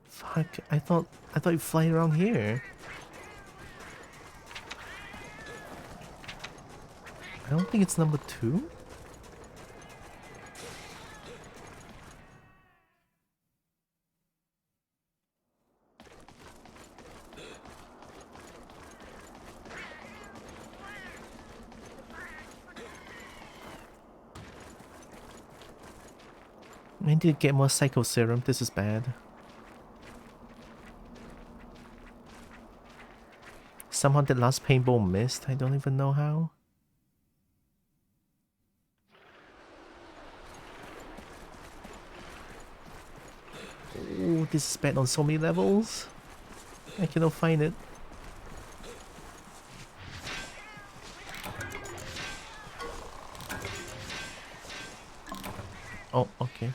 Fuck, I thought you fly around here. I don't think it's number 2. I need to get more Psycho Serum. This is bad. Somehow the last paintball missed. I don't even know how. Oh, this is bad on so many levels. I cannot find it. Oh, okay.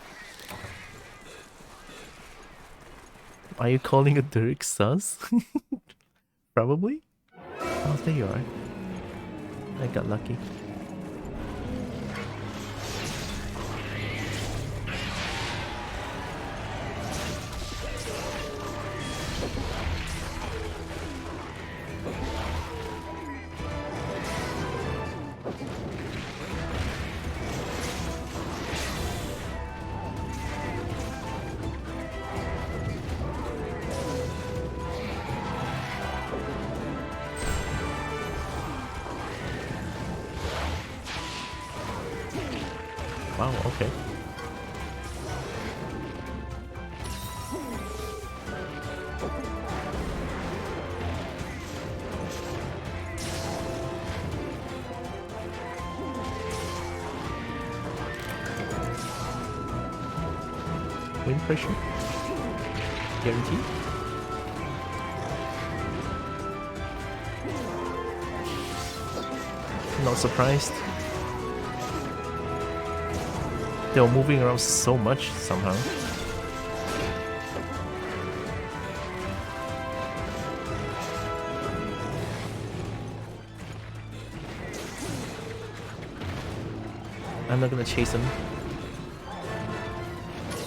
Are you calling a Dirk sus? Probably. Oh, there you are. I got lucky. Wow, okay. Wind pressure? Guaranteed? Not surprised. They were moving around so much somehow. I'm not gonna chase him.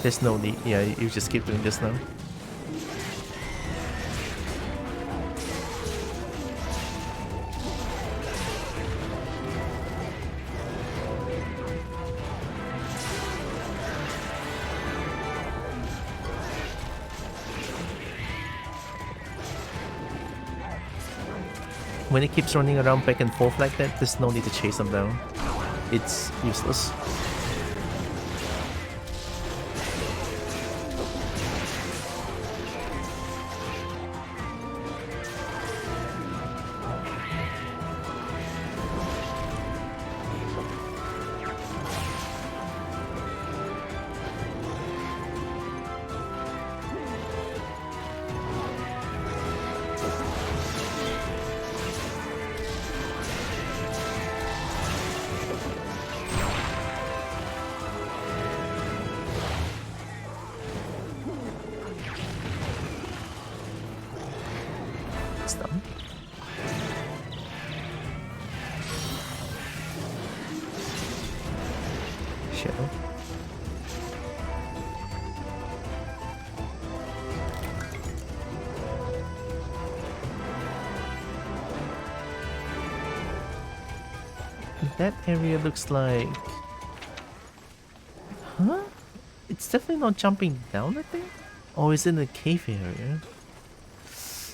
There's no need. Yeah, you just keep doing this now. When it keeps running around back and forth like that, there's no need to chase them down. It's useless. Stun. Shadow. That area looks like... Huh? It's definitely not jumping down, I think? Or is it in the cave area?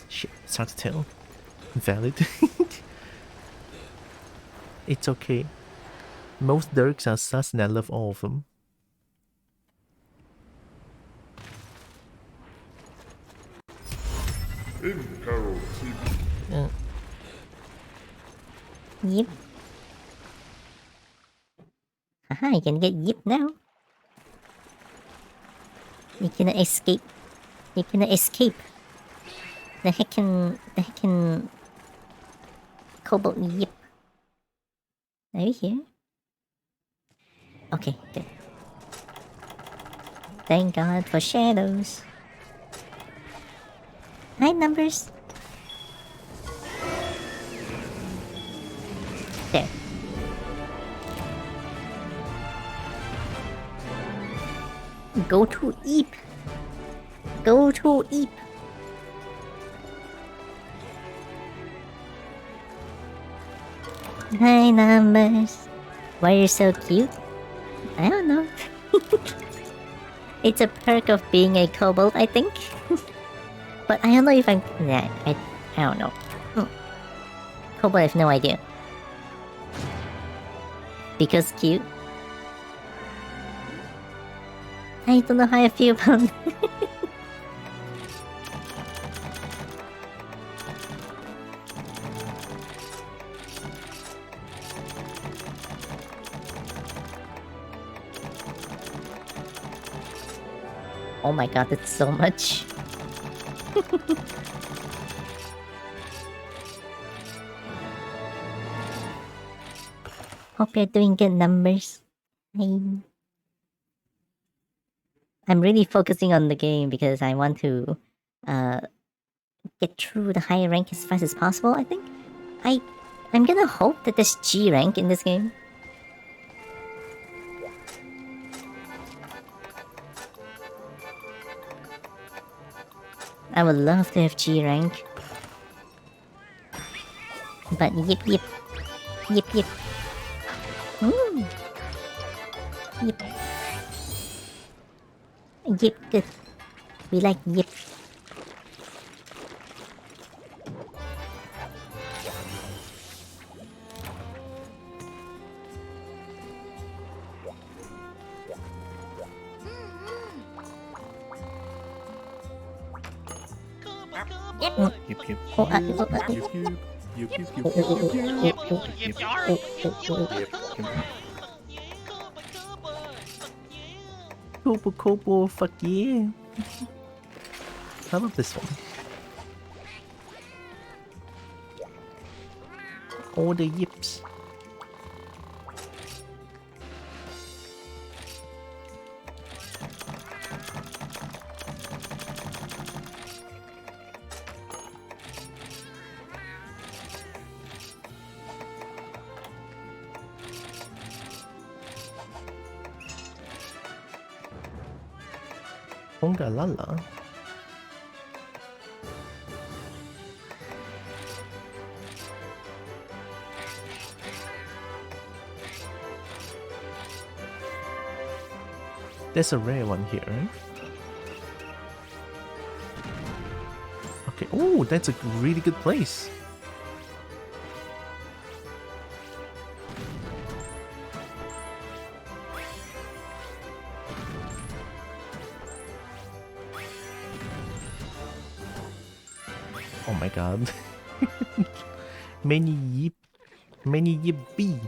Shit, it's hard to tell. Valid. It's okay. Most Dirks are sus and I love all of them. Imperial TV. Yeah. Yep. Haha, you can get yip now. You cannot escape. You cannot escape. The heckin' Cobalt yip. Are you here? Okay, good. Thank God for shadows. Hi, numbers. There. Go to Eep. Go to Eep. Hi, numbers. Why you're so cute? I don't know. It's a perk of being a kobold, I think. But I don't know if I'm... Nah, I don't know. Kobold, I have no idea. Because cute? I don't know how I feel about it. Oh my god, that's so much. Hope you're doing good numbers. I'm really focusing on the game because I want to get through the higher rank as fast as possible, I think. I'm gonna hope that there's G rank in this game. I would love to have G rank. But yip yip. Yip yip. Ooh. Yip. Yip good. We like yip. Come Yep, yep. Oh, Yip, yip, yip, yip, yip, yip, yip, yip. Yip, yar, yip, yip, Kobo Kobo, fuck yeah. I love this one. All the yips. Ponga Lala. There's a rare one here. Okay, oh, that's a really good place. Oh my god. Many yippee.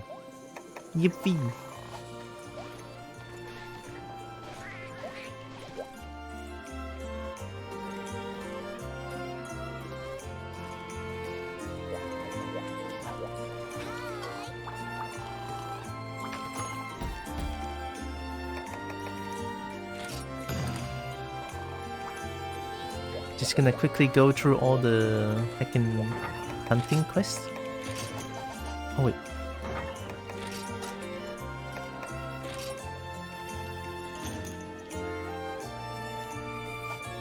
Yippee. Just gonna quickly go through all the heckin' hunting quests. Oh wait.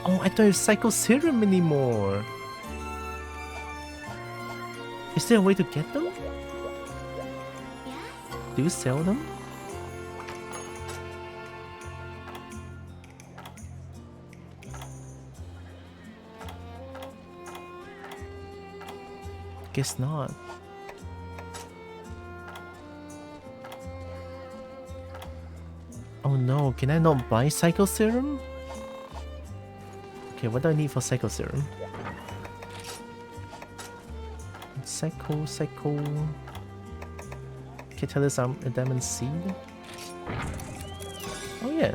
Oh, I don't have Psycho Serum anymore. Is there a way to get them? Do you sell them? Guess not. Oh no, can I not buy Psycho Serum? Okay, what do I need for Psycho Serum? Psycho... Catalyst Diamond Seed? Oh yeah.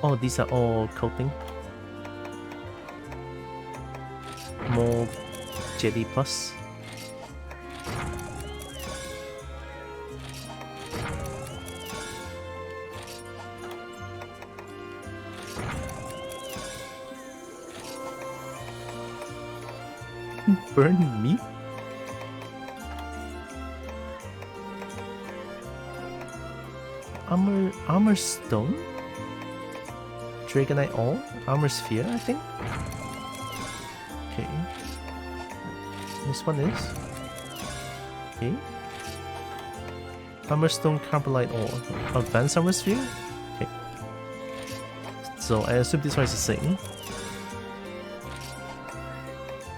Oh, these are all coping. More jelly plus. Burn me? Armor stone? Dragonite All? Armor Sphere, I think? Okay. This one is? Okay. Hammerstone Carbonite Ore. Advanced Armor Sphere? Okay. So I assume this one is the same.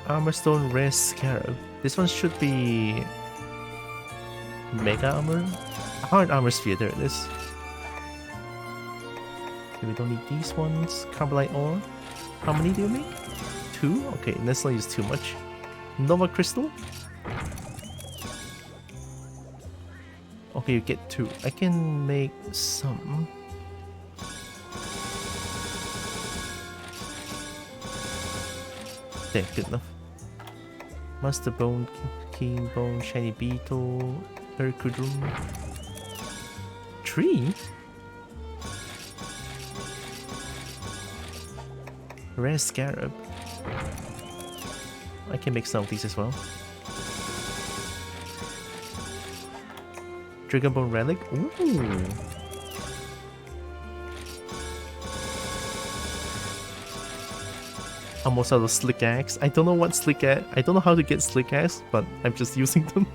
Armorstone Rare Scarab. This one should be Mega Armor? Hard Armor Sphere, there it is. Okay, we don't need these ones. Carbonite Ore. How many do you make? 2? Okay, let's not use too much. Nova Crystal? Okay, you get 2. I can make some. There, good enough. Master Bone, Keen Bone, Shiny Beetle, Hercudrum. 3? Rare Scarab. I can make some of these as well. Dragon Bone Relic. Ooh. Almost out of Slick Axe. I don't know what Slick Axe. I don't know how to get Slick Axe, but I'm just using them.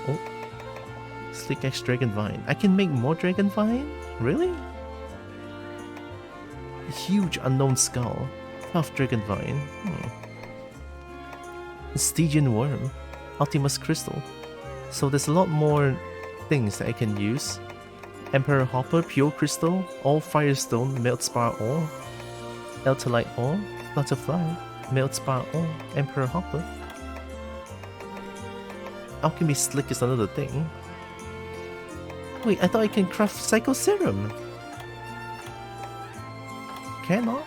Oh. Slick Axe Dragon Vine. I can make more Dragon Vine? Really? Huge Unknown Skull. Tough Dragon Vine. Stygian Worm. Optimus Crystal. So there's a lot more things that I can use. Emperor Hopper, Pure Crystal, All Firestone, Meltspar Ore, Eltalite Ore, Flutterfly, Meltspar Ore, Emperor Hopper. Alchemy Slick is another thing. Wait, I thought I can craft Psycho Serum. Cannot?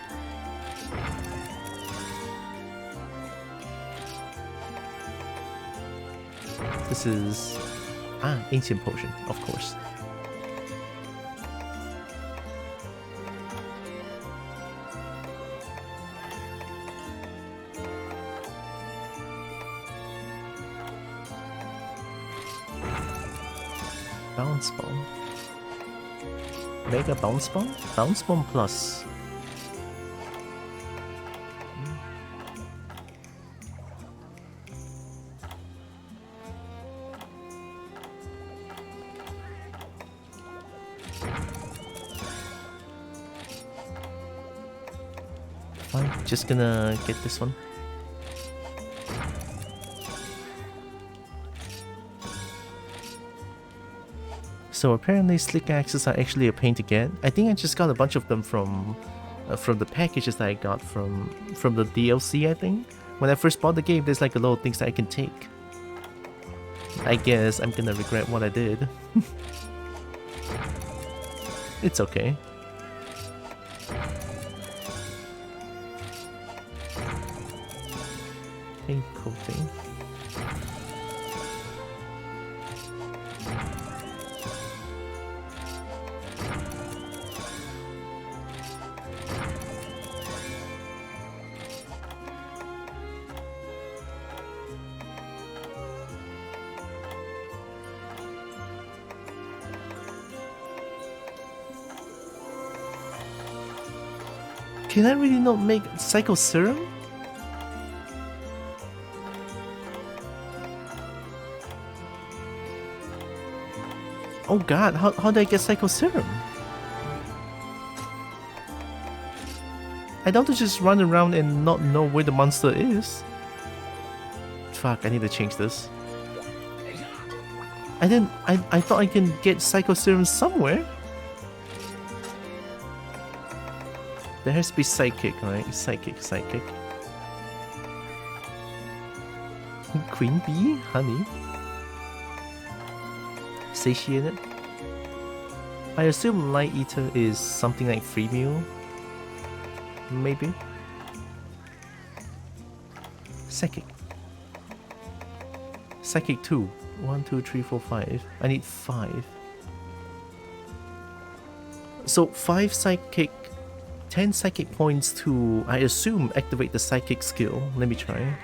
This is... Ancient Potion, of course. Bounce Bomb. Mega Bounce Bomb? Bounce Bomb Plus. Fine, just gonna get this one. So apparently Slick Axes are actually a pain to get. I think I just got a bunch of them from the packages that I got from the DLC, I think. When I first bought the game, there's like a lot of things that I can take. I guess I'm gonna regret what I did. It's okay. Paint coating. Can I really not make Psycho Serum? Oh god, how do I get Psycho Serum? I don't want to just run around and not know where the monster is. Fuck, I need to change this. I thought I can get Psycho Serum somewhere. There has to be Psychic, right? Psychic. Queen Bee? Honey? Satiated? I assume Light Eater is something like free meal? Maybe? Psychic. Psychic 2. 1, 2, 3, 4, 5. I need 5. So 5 Psychic... 10 Psychic points to, I assume, activate the Psychic skill. Let me try.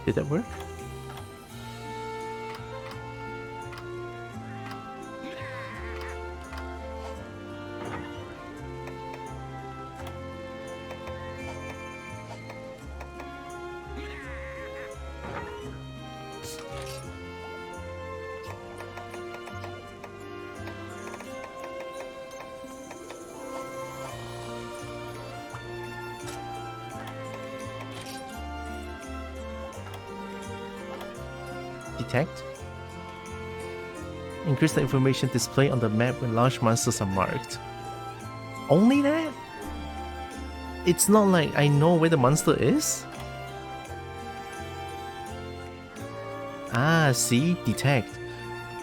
Did that work? Detect. Increase the information displayed on the map when large monsters are marked. Only that? It's not like I know where the monster is? Ah, see? Detect.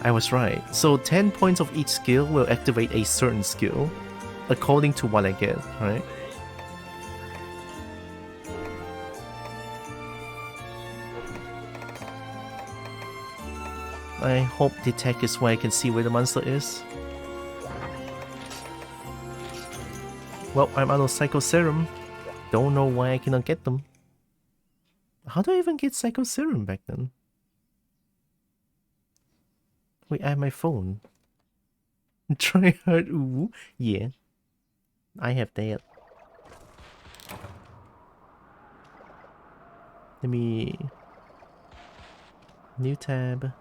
I was right. So 10 points of each skill will activate a certain skill, according to what I get, right? I hope Detect is where I can see where the monster is. Well, I'm out of Psycho Serum. Don't know why I cannot get them. How do I even get Psycho Serum back then? Wait, I have my phone. Try hard, ooh. Yeah. I have that. Let me... New tab.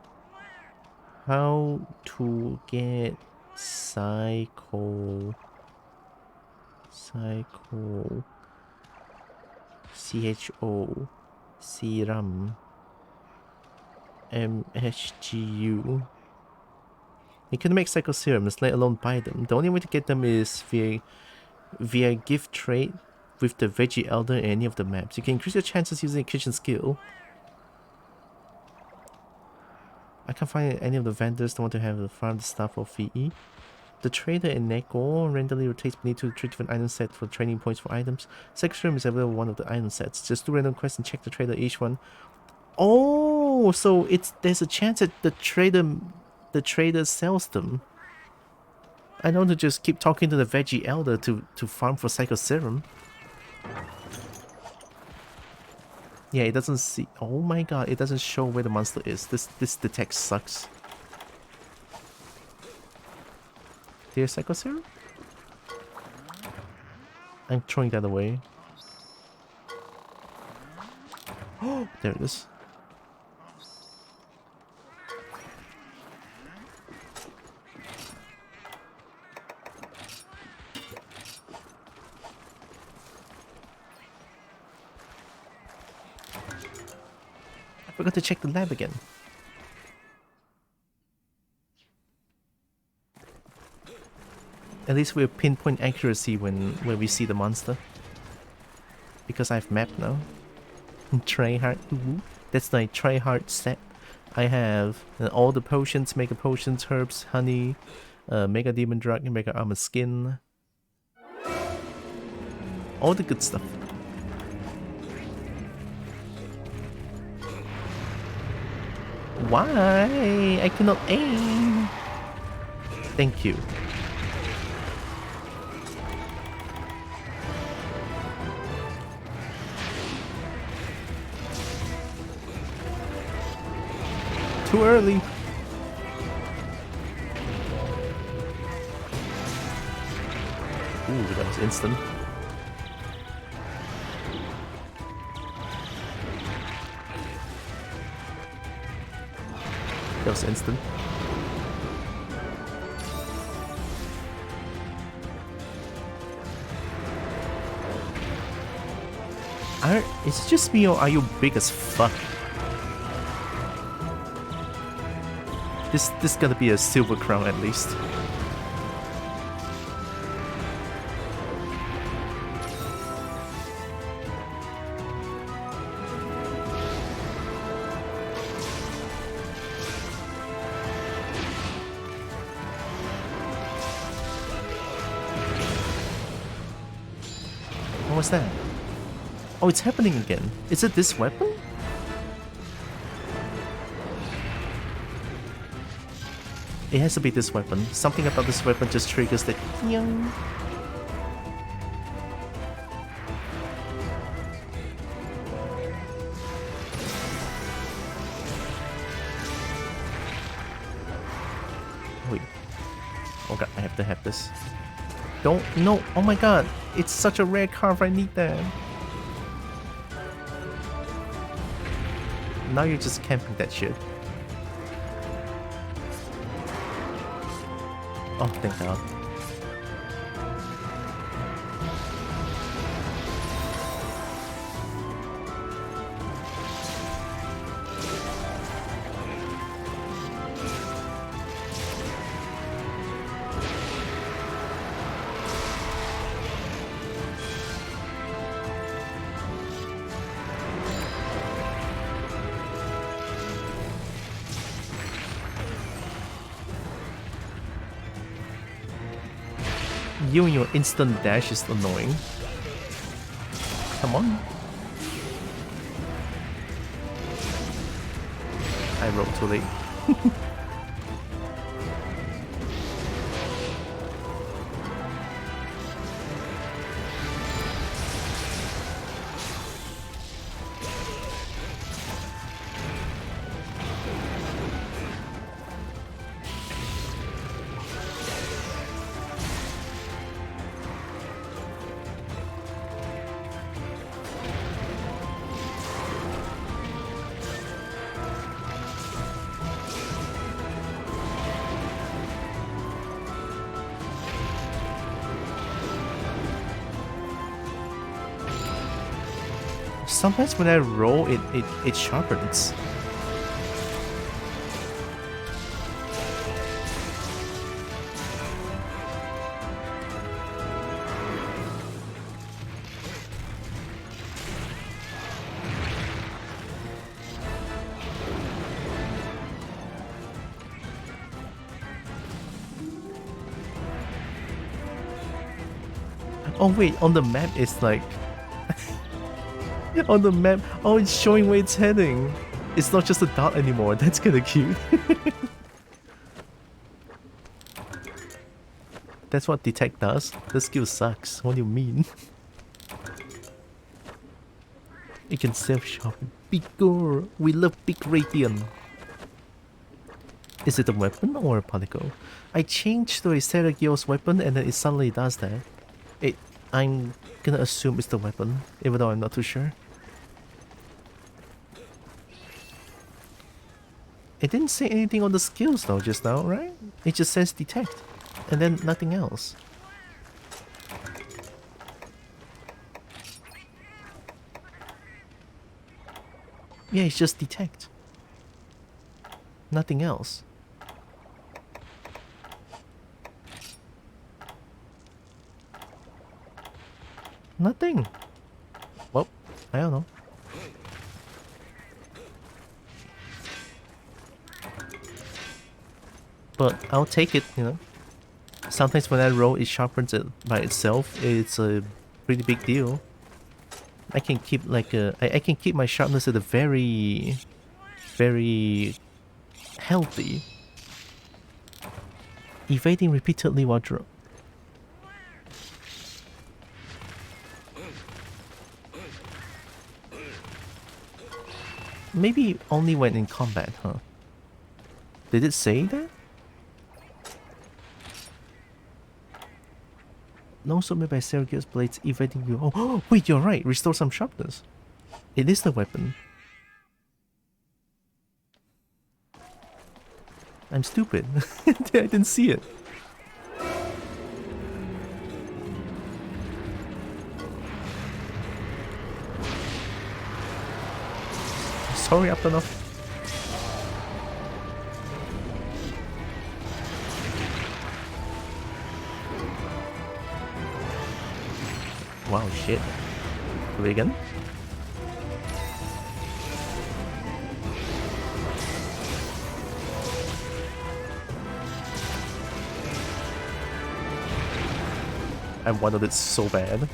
How to get Psycho CHO Serum MHGU. You can make Psycho Serums, let alone buy them. The only way to get them is via gift trade with the Veggie Elder in any of the maps. You can increase your chances using a kitchen skill. I can't find any of the vendors that want to have the farm stuff for VE. The trader in Neko randomly rotates beneath to trade different item set for training points for items. Second room is available one of the item sets. Just do random quests and check the trader each one. Oh, so there's a chance that the trader sells them. I don't want to just keep talking to the Veggie Elder to farm for Psycho Serum. Yeah, it doesn't see. Oh my god, it doesn't show where the monster is. This Detect sucks. Dear Psycho Serum? I'm throwing that away. Oh, there it is. I forgot to check the lab again. At least we have pinpoint accuracy when we see the monster. Because I've mapped now. Try hard. That's my try hard set. I have all the potions, mega potions, herbs, honey, mega demon drug, mega armor skin. All the good stuff. Why? I cannot aim. Thank you. Too early. Ooh, that was instant. That was instant. Is it just me or are you big as fuck? This gotta be a silver crown at least. What was that? Oh, it's happening again. Is it this weapon? It has to be this weapon. Something about this weapon just triggers the young. Oh god, I have to have this. Don't, no, oh my god, it's such a rare carve, I need that. Now you're just camping that shit. Oh, thank god. You and your instant dash is annoying. Come on. I rolled too late. Sometimes when I roll, it sharpens. Oh wait, on the map it's like... on the map, oh, it's showing where it's heading. It's not just a dot anymore. That's kinda cute. That's what detect does. The skill sucks. What do you mean? You can self-sharpen. Bigger! We love big radiant. Is it a weapon or a particle? I changed to a Seragio's weapon and then it suddenly does that. I'm gonna assume it's the weapon, even though I'm not too sure. It didn't say anything on the skills though just now, right? It just says detect, and then nothing else. Yeah, it's just detect. Nothing else. Nothing. Well, I don't know. But I'll take it, you know. Sometimes when I roll, it sharpens it by itself. It's a pretty big deal. I can keep like I can keep my sharpness at a very healthy. Evading repeatedly while maybe only when in combat, huh? Did it say that? No submit by Sergio's blades evading you. Oh, wait, you're right. Restore some sharpness. It is the weapon. I'm stupid. I didn't see it. Sorry, Afternoon. Wow, shit. Do it again? I wanted it so bad.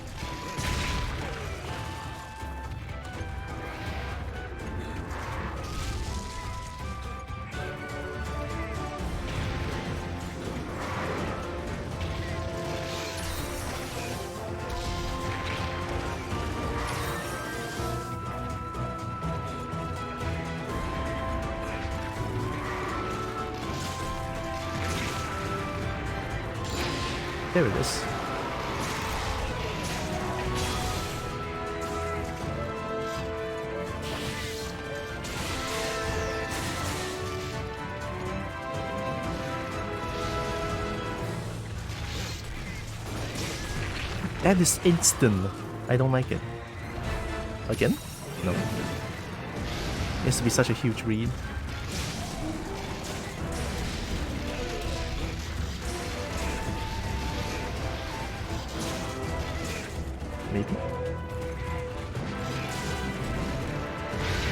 There it is. That is instant. I don't like it. Again? No. It has to be such a huge read. Maybe.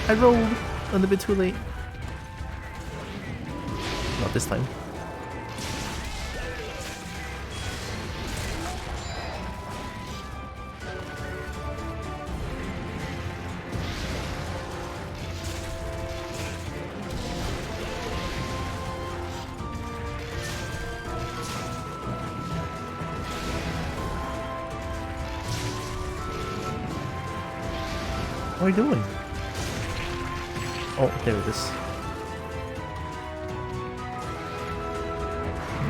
I rolled a little bit too late. Not this time. What are you doing? Oh, there it is.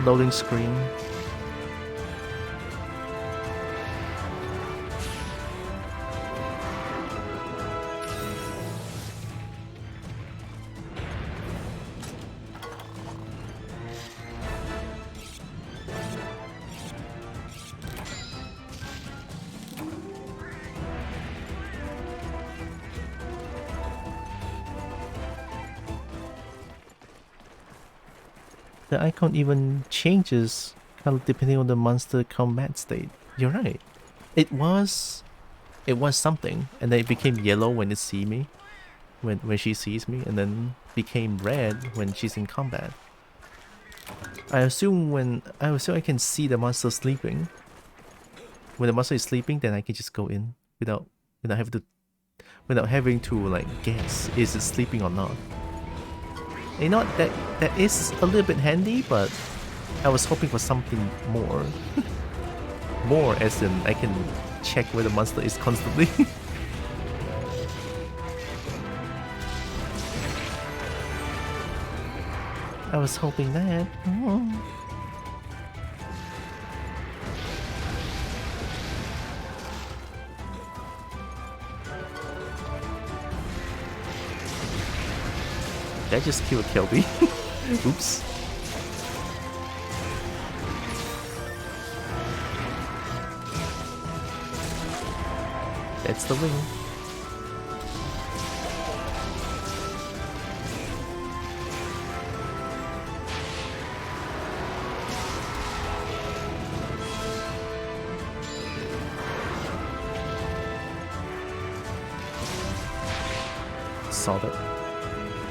Loading screen. The icon even changes color depending on the monster combat state. You're right. It was something, and then it became yellow when it sees me, when she sees me, and then became red when she's in combat. I assume I can see the monster sleeping. When the monster is sleeping, then I can just go in without having to like guess is it sleeping or not. You know, that is a little bit handy, but I was hoping for something more. More as in I can check where the monster is constantly. I was hoping that. Oh. Did I just kill Kelby? Oops. That's the ring.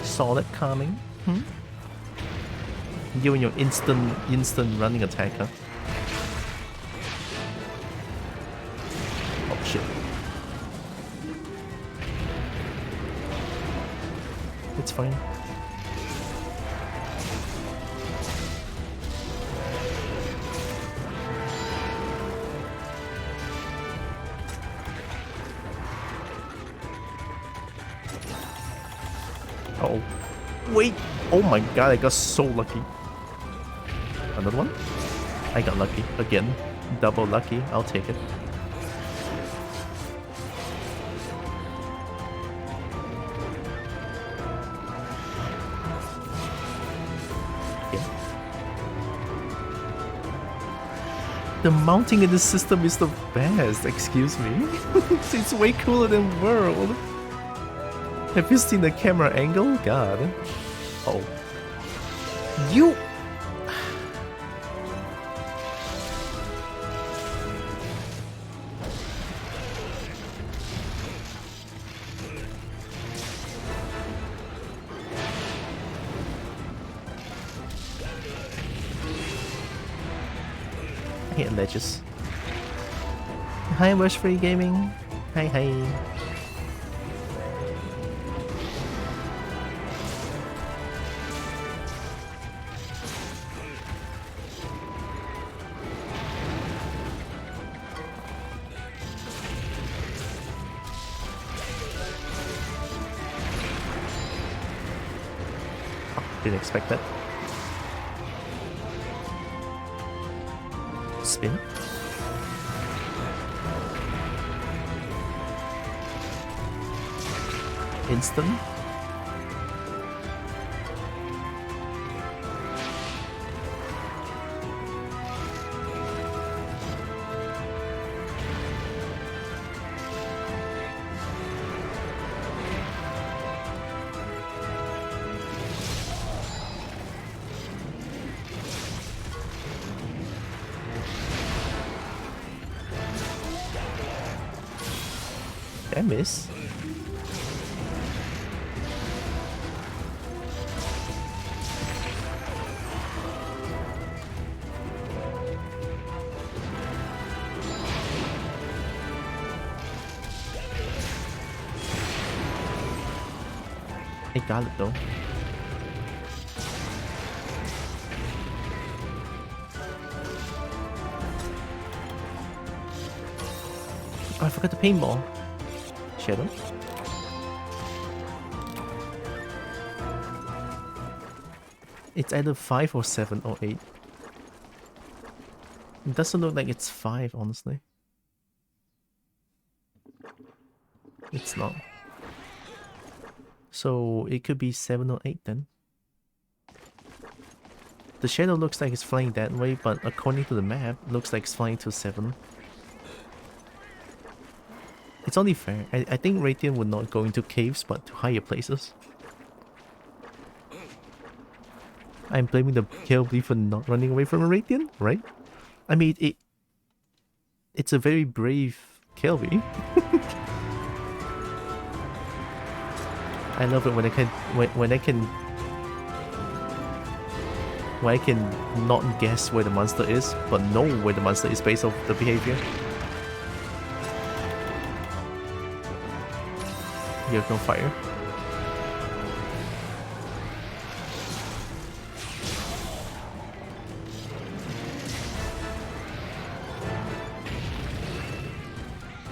Solid calming. You and your instant running attack, huh? Oh shit. It's fine. Uh-oh. Wait! Oh my god, I got so lucky. Another one? I got lucky. Again. Double lucky. I'll take it. Yeah. The mounting in this system is the best, excuse me. It's way cooler than World. Have you seen the camera angle? God. Oh. You... I hate ledges. Hi, Wish Free Gaming. Hi, hi. Didn't expect that. spin. Instant. Did I miss? I got it though. Oh, I forgot the paintball. Shadow. It's either 5 or 7 or 8. It doesn't look like it's 5, honestly. It's not. So it could be 7 or 8 then. The shadow looks like it's flying that way, but according to the map, it looks like it's flying to 7. It's only fair. I think Radiant would not go into caves, but to higher places. I'm blaming the Kelby for not running away from a Radiant, right? I mean, it's a very brave Kelby. I love it when I can when I can not guess where the monster is, but know where the monster is based off the behavior. You have no fire.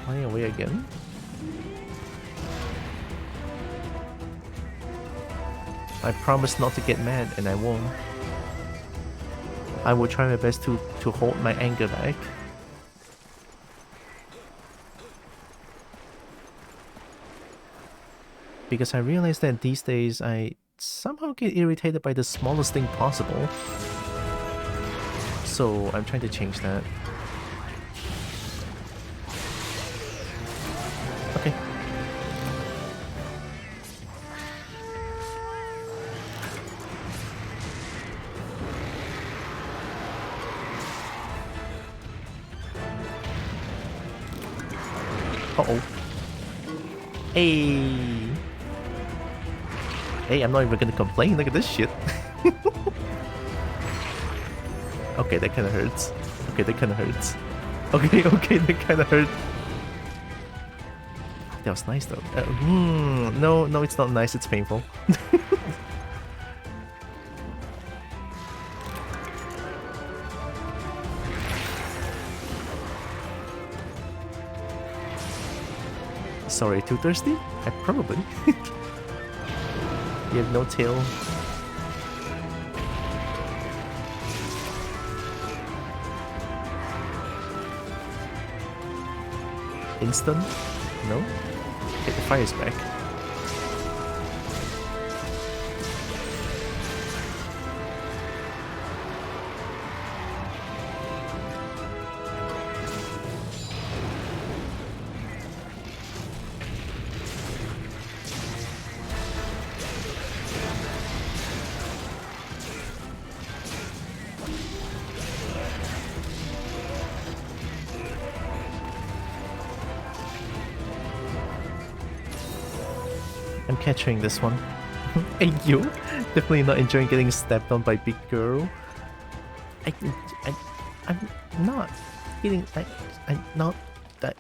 Flying away again. I promise not to get mad, and I won't. I will try my best to hold my anger back. Because I realize that these days I somehow get irritated by the smallest thing possible. So I'm trying to change that. Okay. Uh-oh. Hey. Hey, I'm not even gonna complain. Look at this shit. Okay, that kinda hurts. Okay, that kinda hurts. Okay, that kinda hurt. That was nice though. No, it's not nice, it's painful. Sorry, too thirsty? Probably. You have no tail. Instant? No? Okay, the fire's back. I'm capturing this one. Hey you! Definitely not enjoying getting stepped on by big girl. I'm not getting. I'm not that.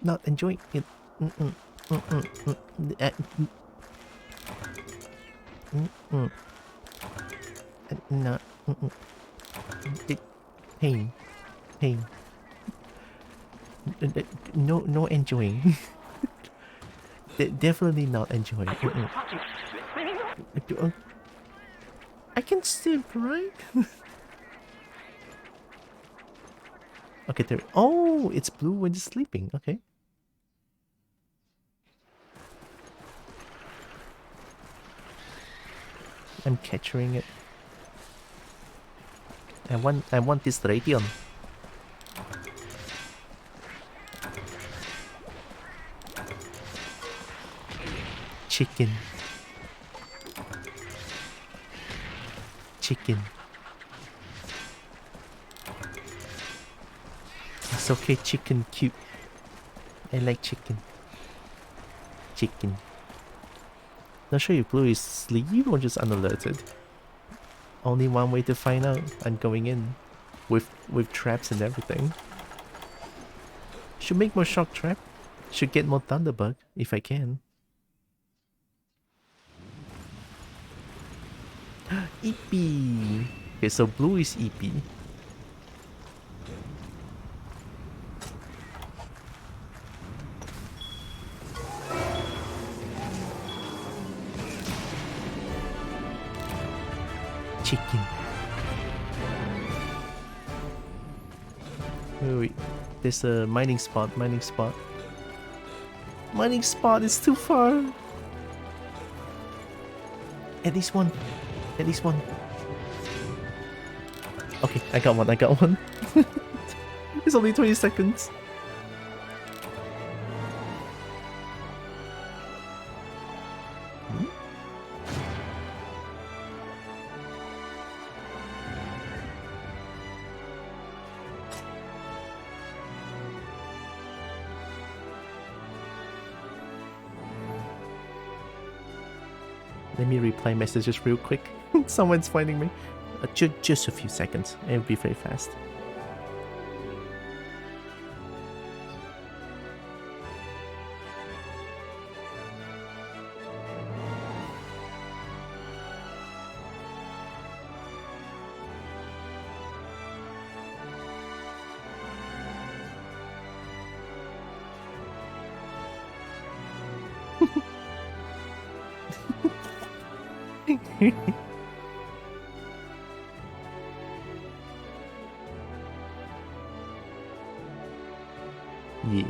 Not enjoying it. Not. Pain. No enjoying. Definitely not enjoying. I can sip, right? Okay, there. Oh, it's blue when it's sleeping. Okay. I'm capturing it. I want this Radion. Chicken. Chicken. It's okay, chicken cute. I like chicken. Chicken. Not sure if Blue is asleep or just unalerted. Only one way to find out. I'm going in. With traps and everything. Should make more shock trap. Should get more Thunderbug if I can. Eepee. Okay, so Blue is Eepee. Chicken. Wait. There's a mining spot. Mining spot is too far. At least one. At least one. Okay, I got one. It's only 20 seconds. Let me reply messages real quick. Someone's finding me. Just a few seconds. It'll be very fast. Yeah.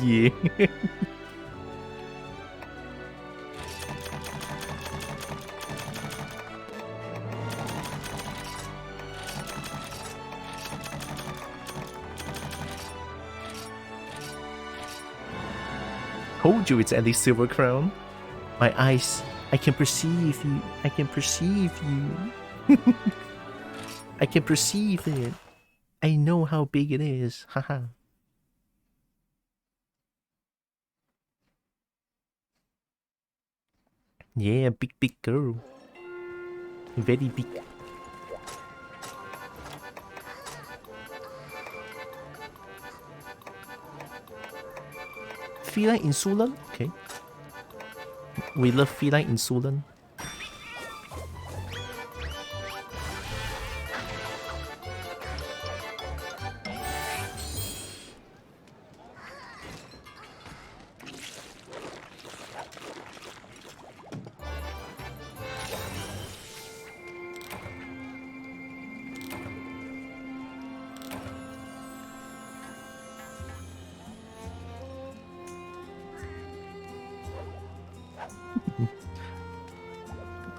Yeah. Told you it's at least Silver Crown. My eyes, I can perceive you. I can perceive you. I can perceive it. I know how big it is. Haha. Yeah, big girl. Very big. Feline insolent? Okay. We love feline insolent.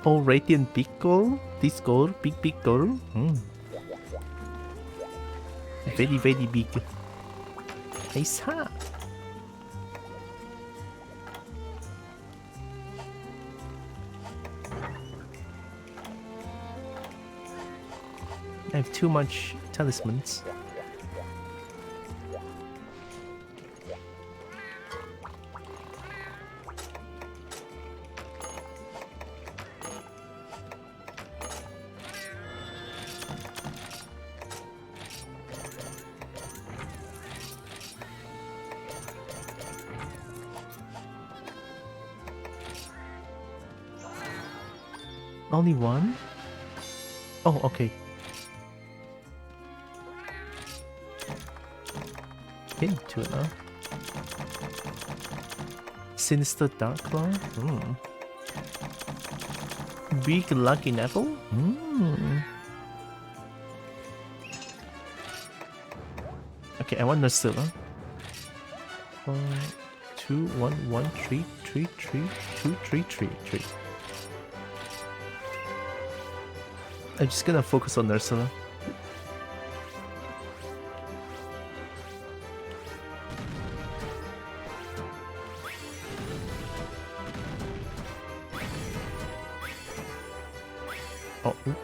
Oh, Radiant big girl? This girl? Big girl? Very big. Nice, huh? I have too much talismans. Only one? Oh, okay. Into it now. Sinister Darklaw? Big Lucky Apple? Okay, I want Nursilla. 2 1 1 3 3 3 2 3 3 3. I'm just gonna focus on Nursilla. Oh. Ooh.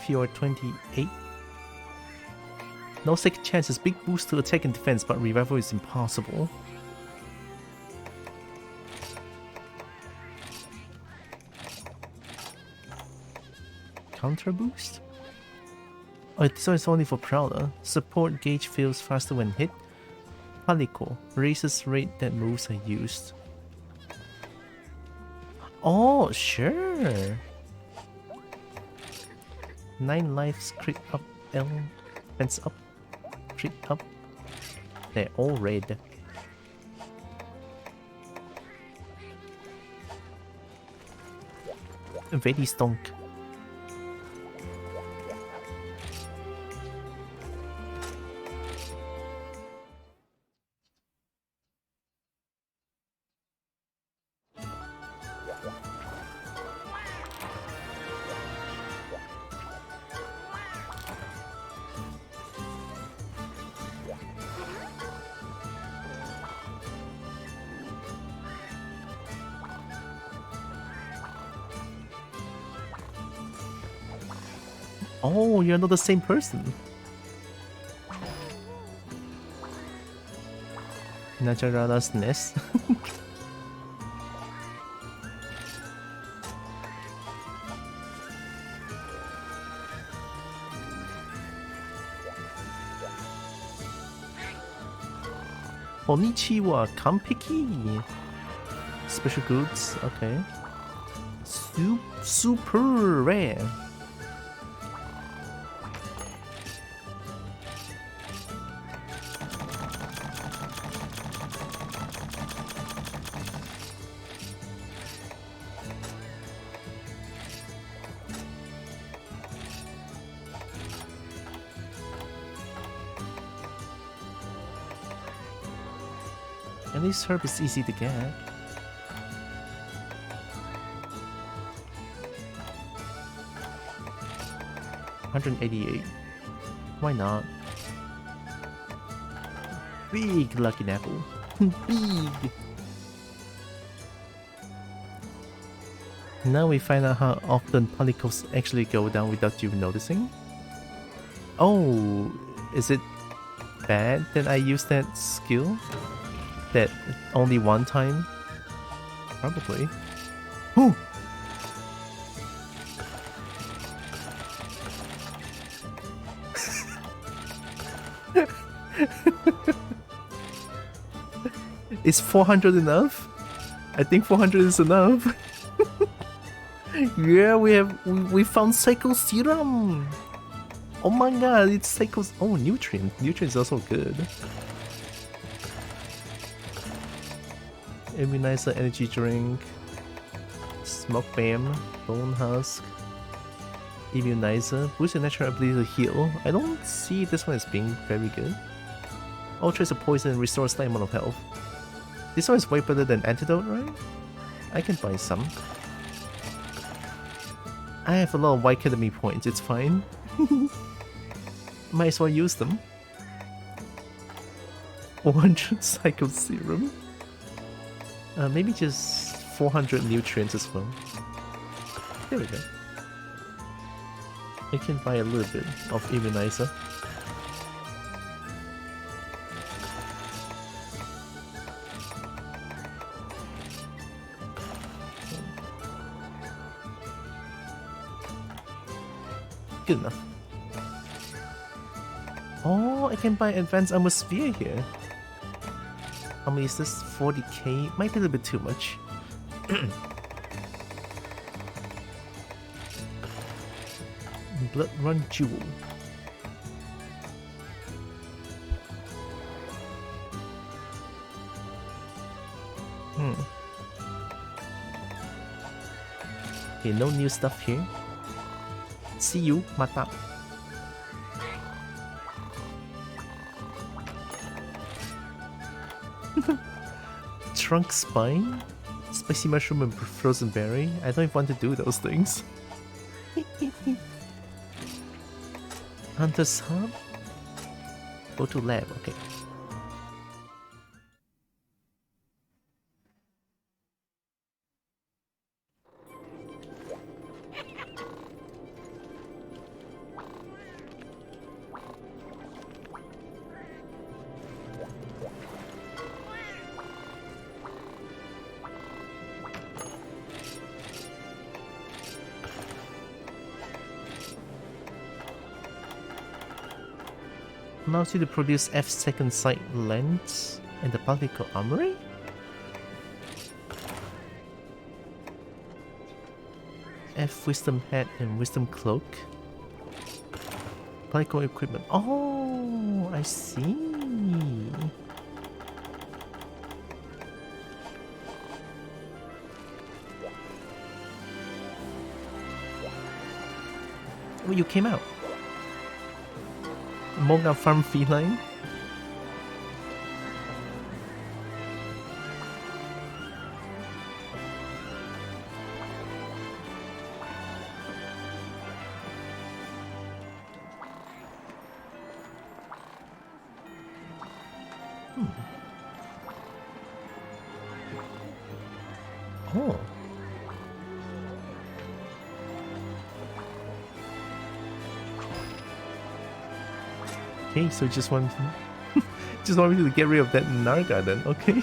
You're 28. No second chances, big boost to attack and defense, but revival is impossible. Counter boost? Oh, this one is only for Prowler. Support gauge feels faster when hit. Palico raises rate that moves are used. Oh, sure. 9 lives, crit up, L, defense up, crit up. They're all red. Very stonk. Oh, you're not the same person. Najarada's nest. Konnichiwa, Kampeki. Special goods, okay. Super rare. At least herb is easy to get. $188. Why not? Big lucky apple. Big. Now we find out how often Palicos actually go down without you noticing. Oh, is it bad that I use that skill? That only one time? Probably. Whew. Is 400 enough? I think 400 is enough. Yeah, we found Psycho Serum. Oh my god, it's Psycho. Oh, Nutrient. Nutrient is also good. Immunizer, energy drink, smoke bam, bone husk, immunizer, boost your natural ability to heal. I don't see this one as being very good. Ultra is a poison and restores slight amount of health. This one is way better than antidote, right? I can buy some. I have a lot of White Academy points, it's fine. Might as well use them. 400 Psycho Serum. Maybe just 400 nutrients as well. There we go. I can buy a little bit of immunizer. Good enough. Oh, I can buy advanced armor sphere here. How many is this? 40k? Might be a little bit too much. Blood Run Jewel. Okay, no new stuff here. See you, Mata. Trunk Spine? Spicy Mushroom and Frozen Berry? I don't even want to do those things. Hunter's Hub? Go to lab, okay. Allows you to produce F second sight lens and the particle armory? F wisdom hat and wisdom cloak. Particle equipment. Oh, I see. Oh, you came out. Monga Farm Feline? Oh. Okay, so just want just want me to get rid of that Narga then, okay?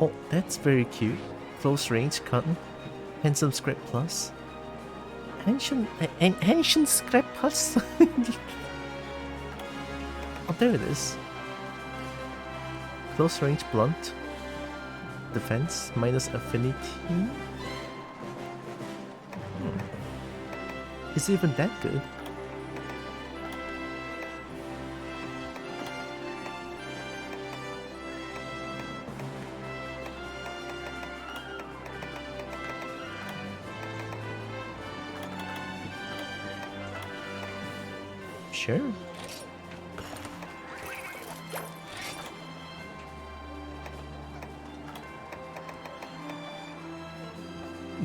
Oh, that's very cute. Close range cotton. Handsome scrap plus. Ancient scrap plus? Oh, there it is. Close range blunt. Defense minus affinity. Is it even that good? Sure.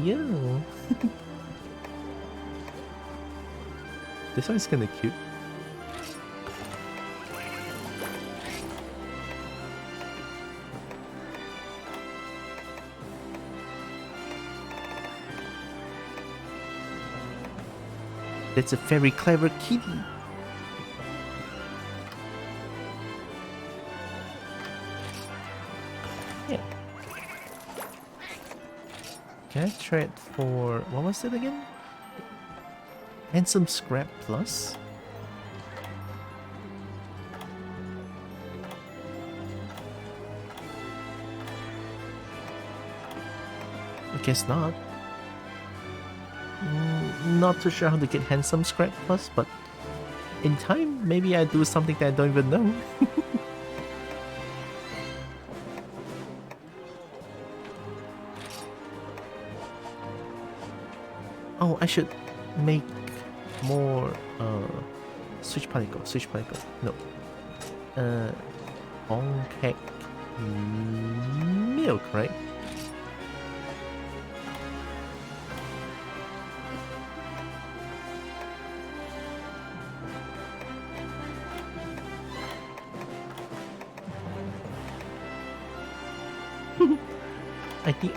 Yeah. This one's kinda cute. That's a very clever kitty. Yeah. Can I try it for... what was it again? Handsome Scrap Plus? I guess not. Not too sure how to get Handsome Scrap Plus, but in time, maybe I do something that I don't even know. Oh, I should make more switch particle. No. Onkek milk, right?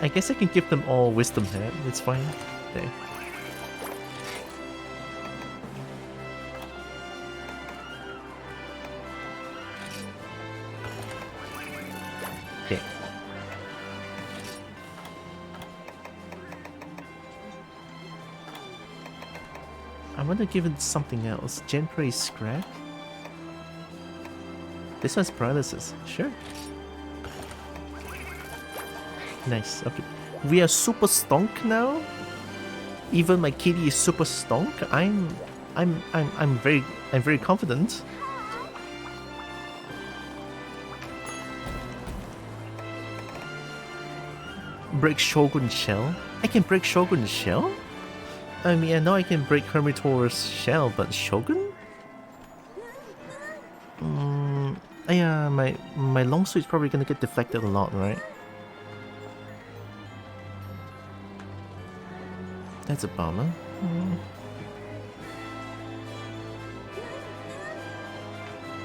I guess I can give them all wisdom hat. It's fine. There. want to give it something else. Genpray Scrap. This one's paralysis. Sure. Nice. Okay. We are super stonk now. Even my kitty is super stonk. I'm very confident. Break Shogun Shell? I can break Shogun Shell? I mean, I know I can break Hermitor's shell, but Shogun? Yeah, my long sword's probably gonna get deflected a lot, right? That's a bummer.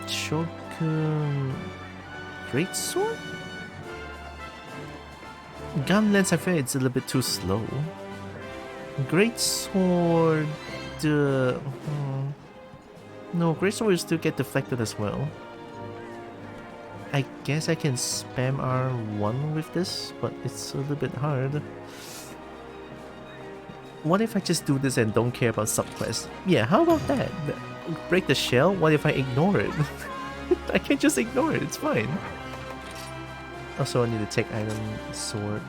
Shogun... Great Sword? Gun Lance, I feel it's a little bit too slow. Great Sword... No, Great Sword will still get deflected as well. I guess I can spam R1 with this, but it's a little bit hard. What if I just do this and don't care about subquests? Yeah, how about that? Break the shell? What if I ignore it? I can just ignore it, it's fine. Also, I need to take item sword.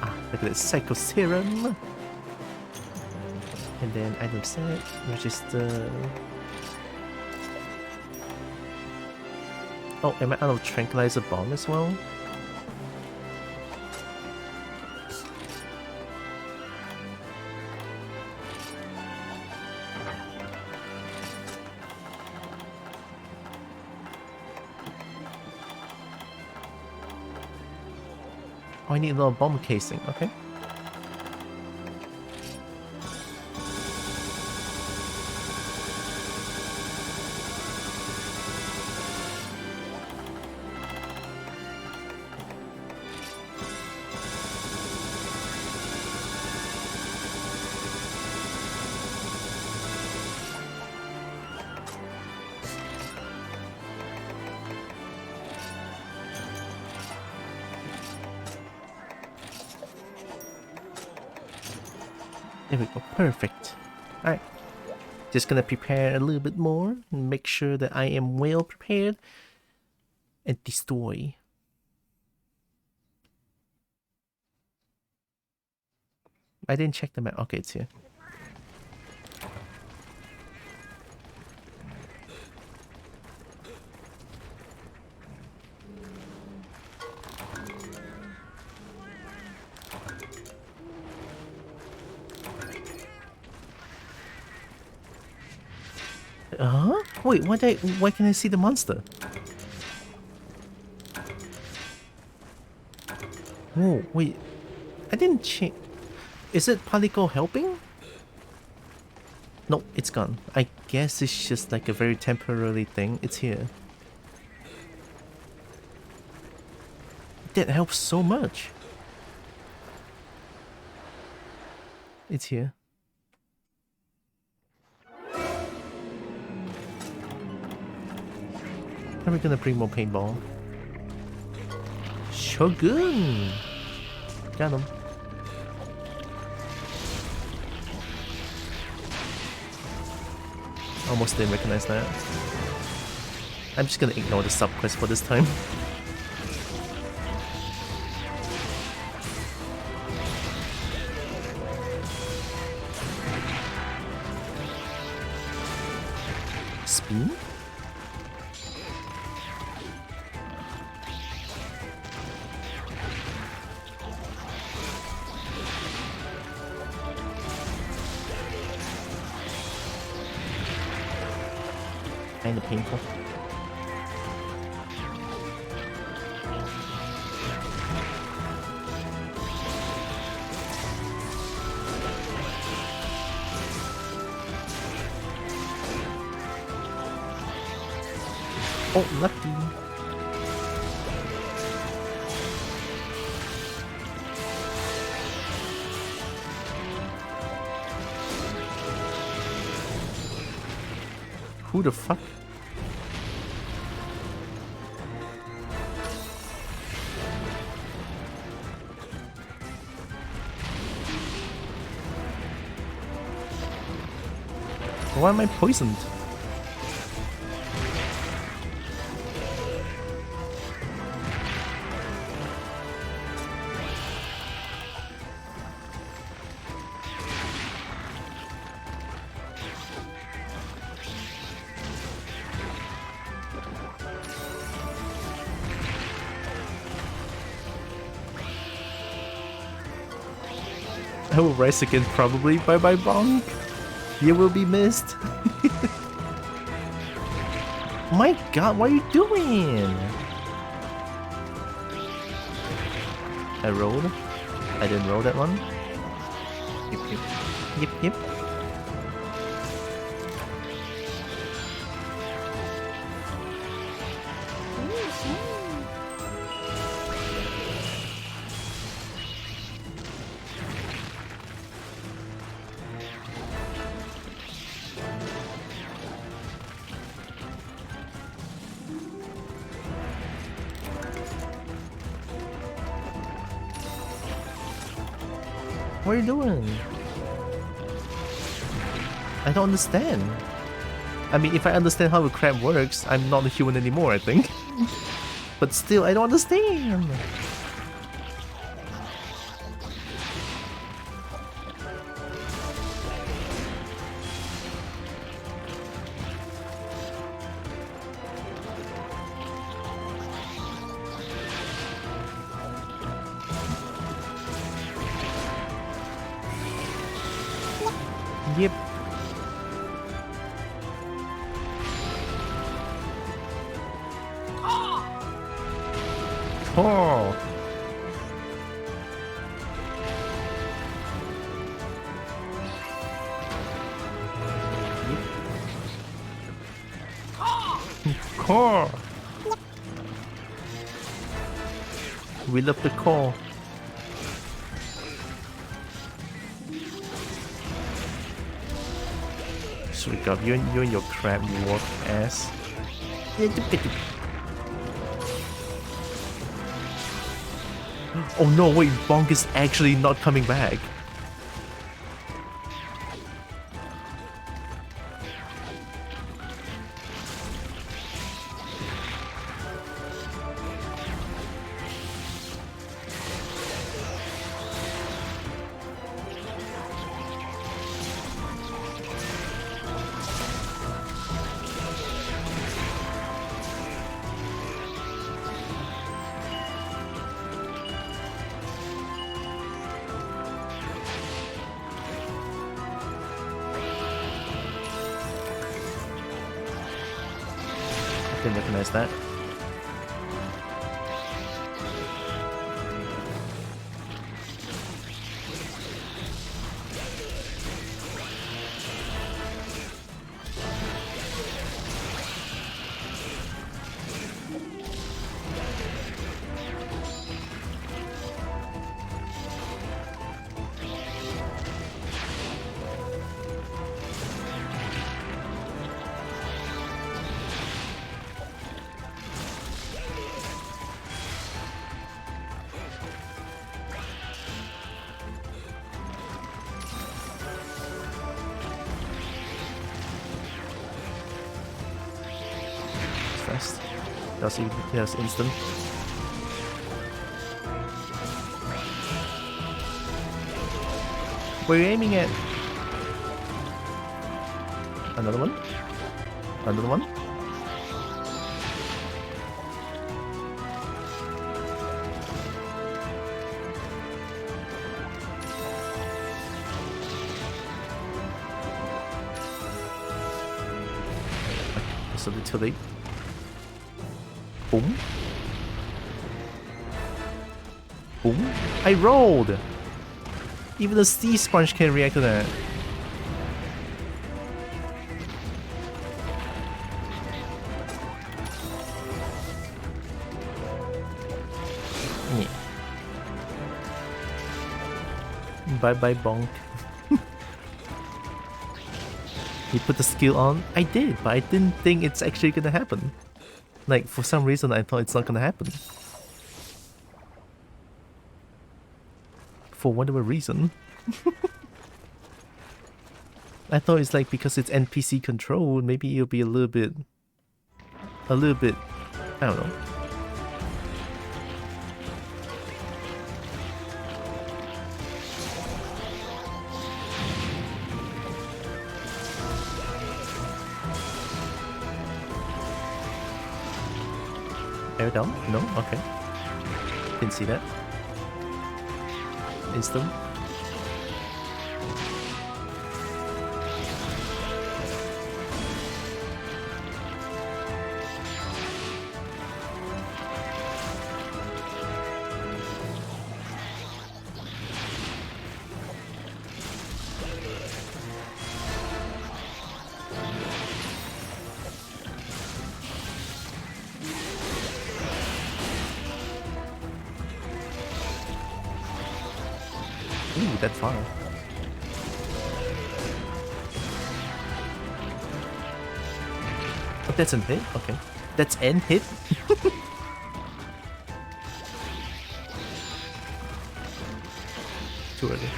Ah, look at this, Psycho Serum! And then item set, which is the... Oh, am I out of Tranquilizer Bomb as well? Oh, I need a little bomb casing, okay. There we go, perfect. Alright, just gonna prepare a little bit more and make sure that I am well prepared and destroy. I didn't check the map. Okay, it's here. Huh? Wait, why can I see the monster? Whoa, wait. I didn't change. Is it Palico helping? No, it's gone. I guess it's just like a very temporary thing. It's here. That helps so much. It's here. Are we gonna bring more paintball? Shogun! Got him. Almost didn't recognize that. I'm just gonna ignore the subquest for this time. Spin? Kinda painful. Oh, lucky. Who the fuck? Why am I poisoned? I will rise again probably. Bye bye bonk. You will be missed. My god, what are you doing? I rolled. I didn't roll that one. Yep, yep. Yep, yep. What are you doing? I don't understand. I mean, if I understand how a crab works, I'm not a human anymore, I think. But still, I don't understand. Yep. Oh. Core. We love the core. Sweet God, you and your crab, you walk ass. Oh no, wait, Bonk is actually not coming back. Didn't recognize that. Fast. That was instant. Where are you aiming at? Another one? Another one? It's a bit too late. Boom. Boom. I rolled! Even the sea sponge can react to that. Yeah. Bye bye bonk. You put the skill on? I did, but I didn't think it's actually gonna happen. Like, for some reason I thought it's not gonna happen. For whatever reason. I thought it's like because it's NPC controlled, maybe it'll be a little bit, I don't know. Air down? No? Okay. Didn't see that. Instant. Ooh, that far. Oh, that's an hit? Okay. That's an hit? Too early.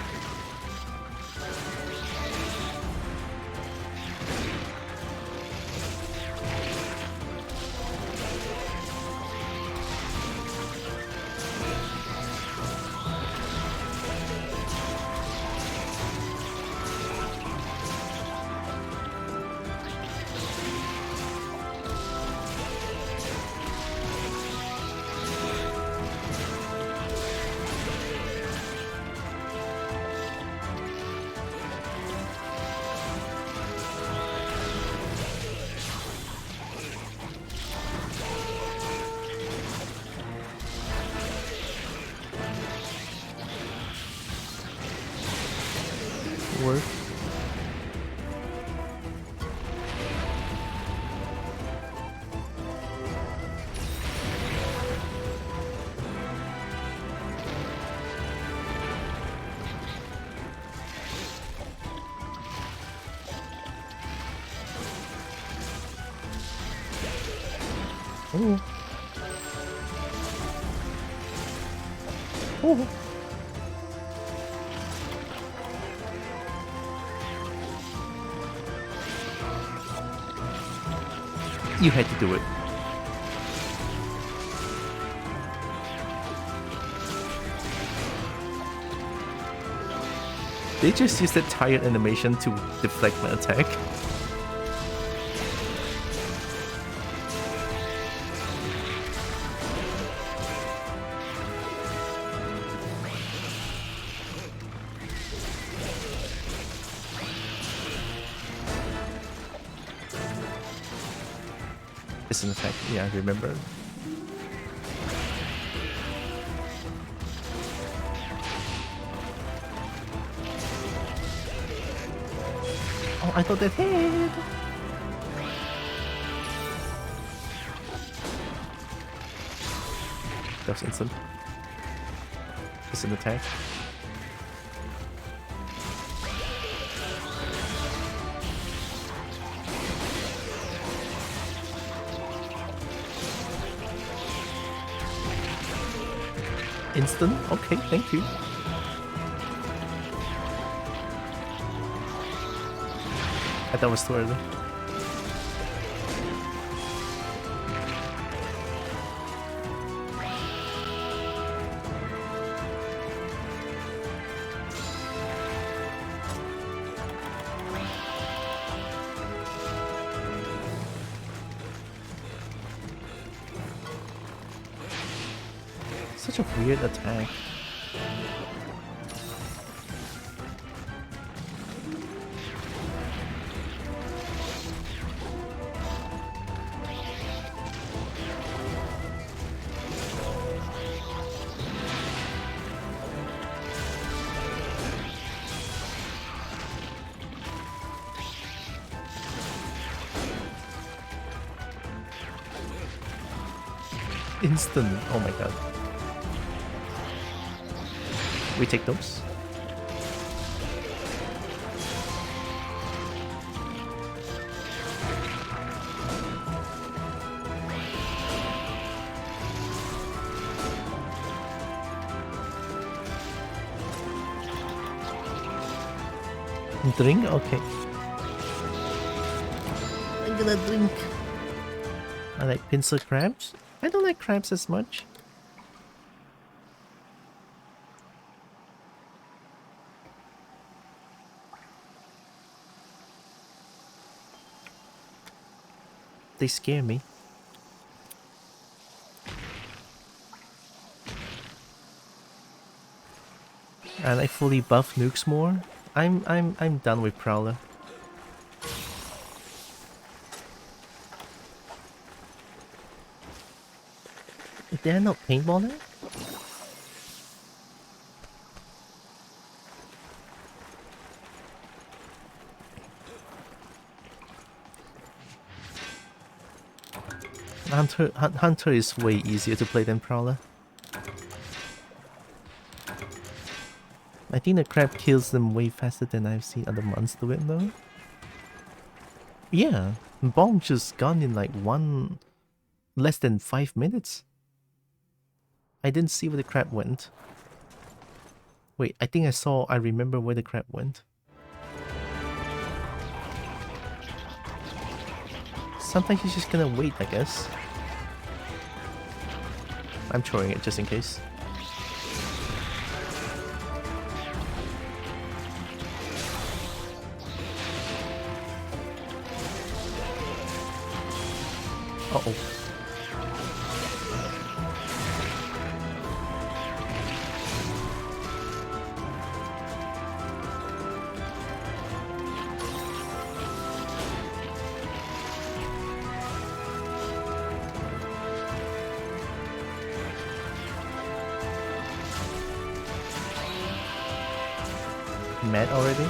Work. Oh. Oh. You had to do it. They just used that tired animation to deflect my attack. It's an attack. Yeah, I remember. Oh, I thought that hit. That was instant. It's an attack. Instant? Okay, thank you. I thought it was too early. Such a weird attack. Instant. Oh my god. We take those. Drink? Okay. I'm gonna drink. I like pincer crabs. I don't like crabs as much. They scare me. And I fully buff nukes more. I'm done with Prowler. They're not paintballer? Hunter is way easier to play than Prowler. I think the crab kills them way faster than I've seen other monsters do it though. Yeah, bomb just gone in like less than 5 minutes. I didn't see where the crab went. Wait, I think I remember where the crab went. Sometimes he's just gonna wait, I guess. I'm throwing it just in case. Uh-oh. Mad already?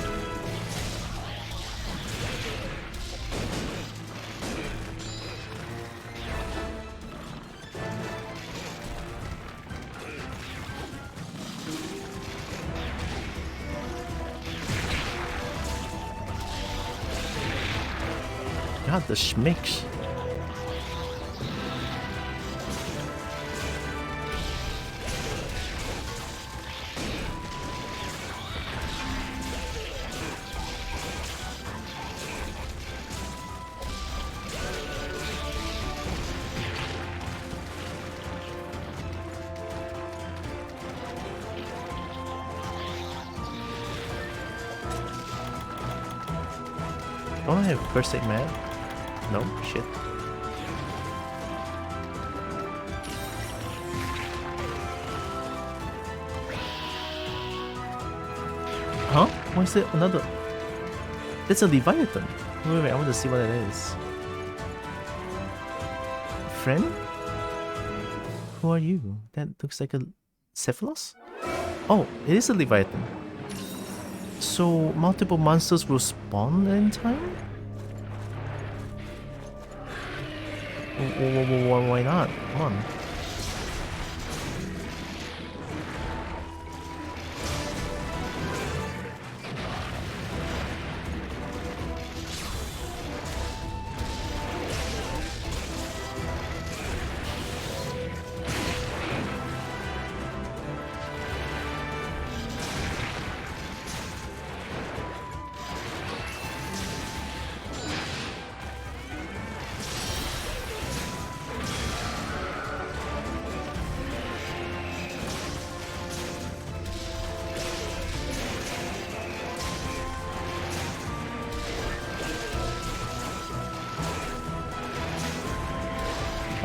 God, the schmicks. Don't I have first aid man? No? Shit. Huh? Why is there another? It's a Leviathan. Wait, I want to see what it is. Friend? Who are you? That looks like a Cephalos? Oh, it is a Leviathan. So multiple monsters will spawn in time? Why not? Come on.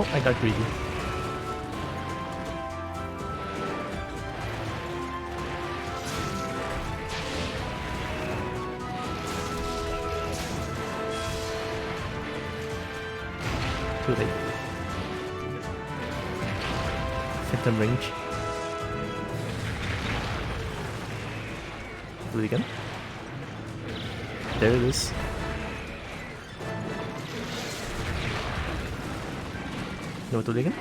Oh, I got greedy. Too late. Phantom range. Do it again. There it is. No, do it again.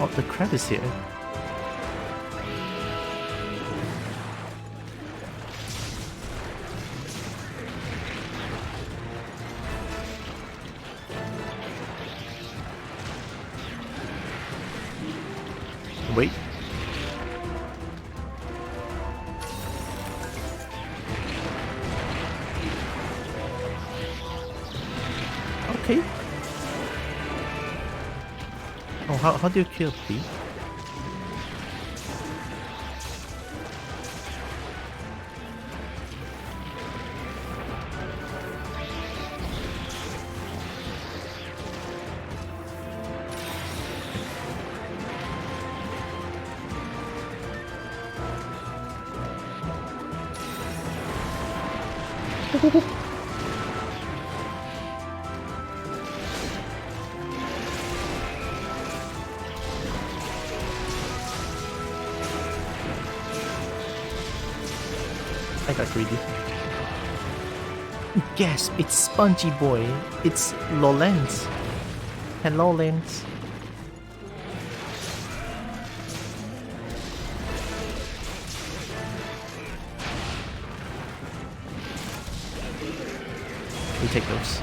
Oh, the crab is here. Wait. Okay. Oh, how do you kill P? I got greedy. Gasp! It's Spongy Boy. It's Lowlands. Hello, Lens. We take those.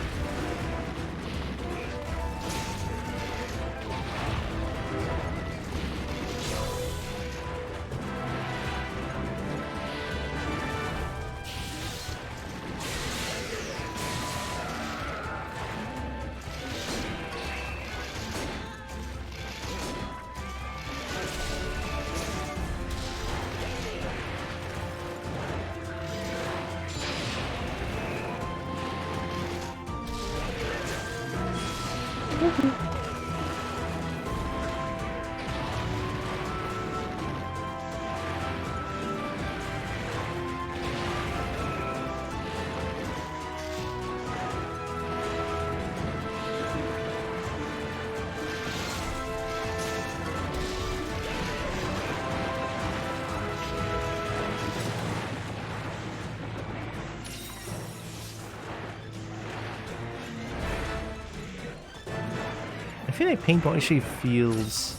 I feel like paintball actually feels...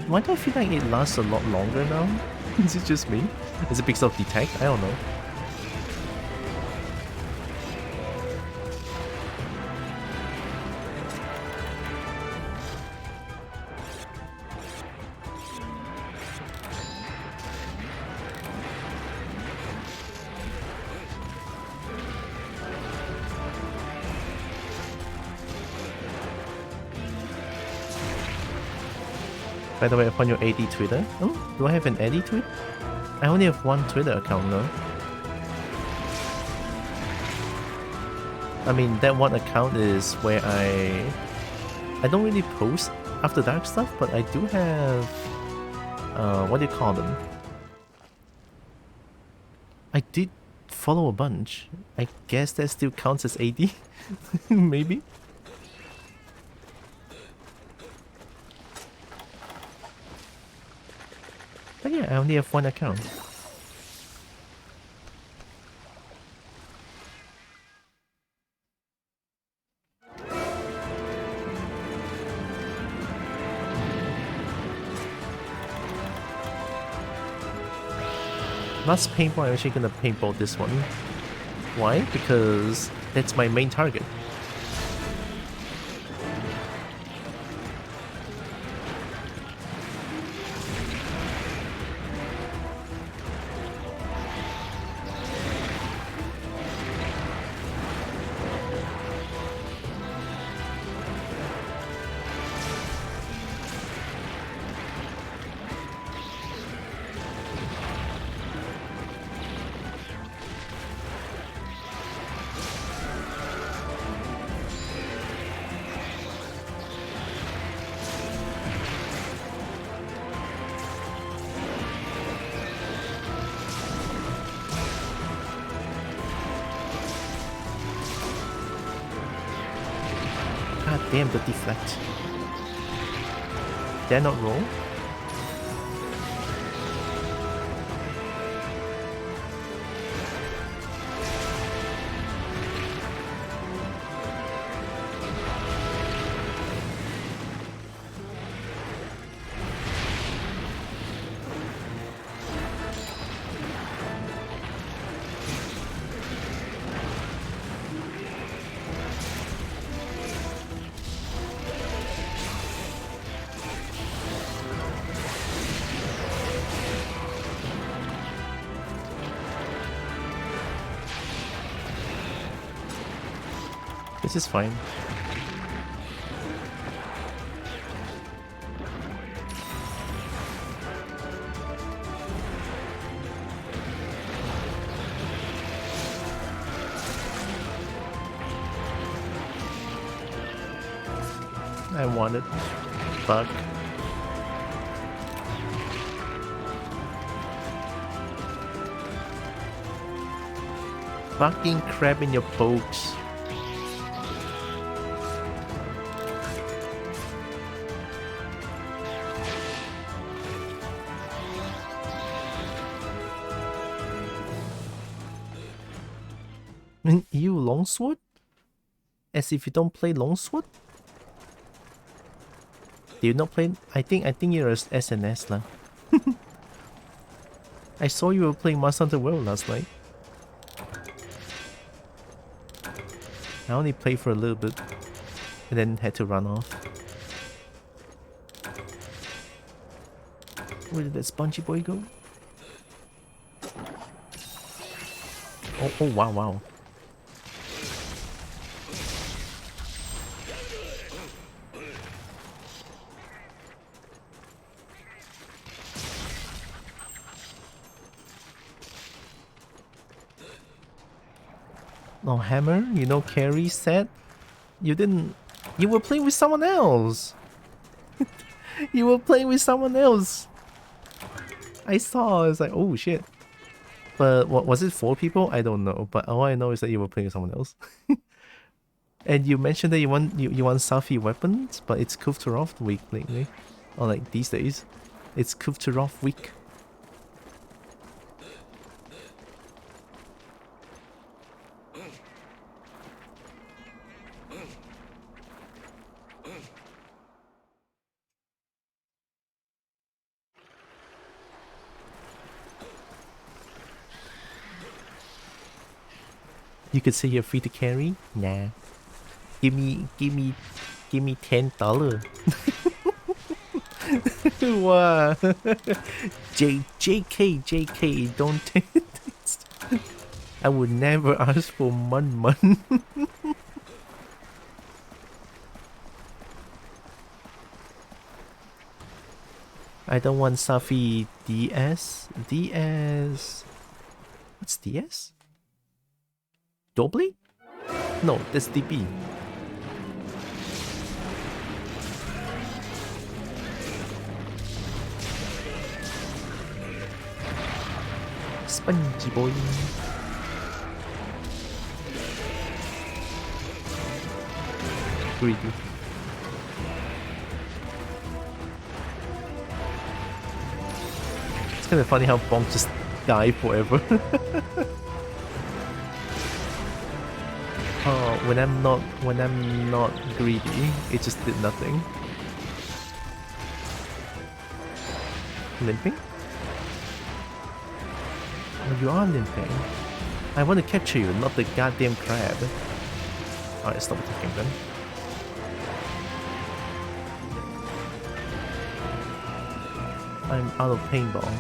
Why do I feel like it lasts a lot longer now? Is it just me? Is it because of detect? I don't know. By the way, upon your AD Twitter. Oh, do I have an AD tweet? I only have one Twitter account now. I mean, that one account is where I don't really post After Dark stuff, but I do have what do you call them? I did follow a bunch. I guess that still counts as AD? Maybe? But yeah, I only have one account. Last paintball, I'm actually gonna paintball this one. Why? Because that's my main target. God damn, the deflect. Did I not roll? This is fine. I want it. Fuck. Fucking crab in your pokes. You longsword? As if you don't play longsword? Do you not play? I think you're a SNS lah. I saw you were playing Monster Hunter World last night. I only played for a little bit and then had to run off. Where did that spongy boy go? Oh wow, wow. No, Hammer, you know Carrie said you didn't... You were playing with someone else! You were playing with someone else! I saw, I was like, oh shit. But what was it, 4 people? I don't know, but all I know is that you were playing with someone else. And you mentioned that you want Safi weapons, but it's Kufturov week lately. Or like these days. It's Kufturov week. You could say you're free to carry? Nah. Give me $10. Wow. JK, don't take it. I would never ask for mun. I don't want Safi DS. What's DS? Doubly? No, that's DB. Spongy boy. Greedy. It's kind of funny how Bonk just die forever. Oh, when I'm not greedy, it just did nothing. Limping? Oh, you are limping. I want to capture you, not the goddamn crab. Alright, stop attacking them. I'm out of paintball.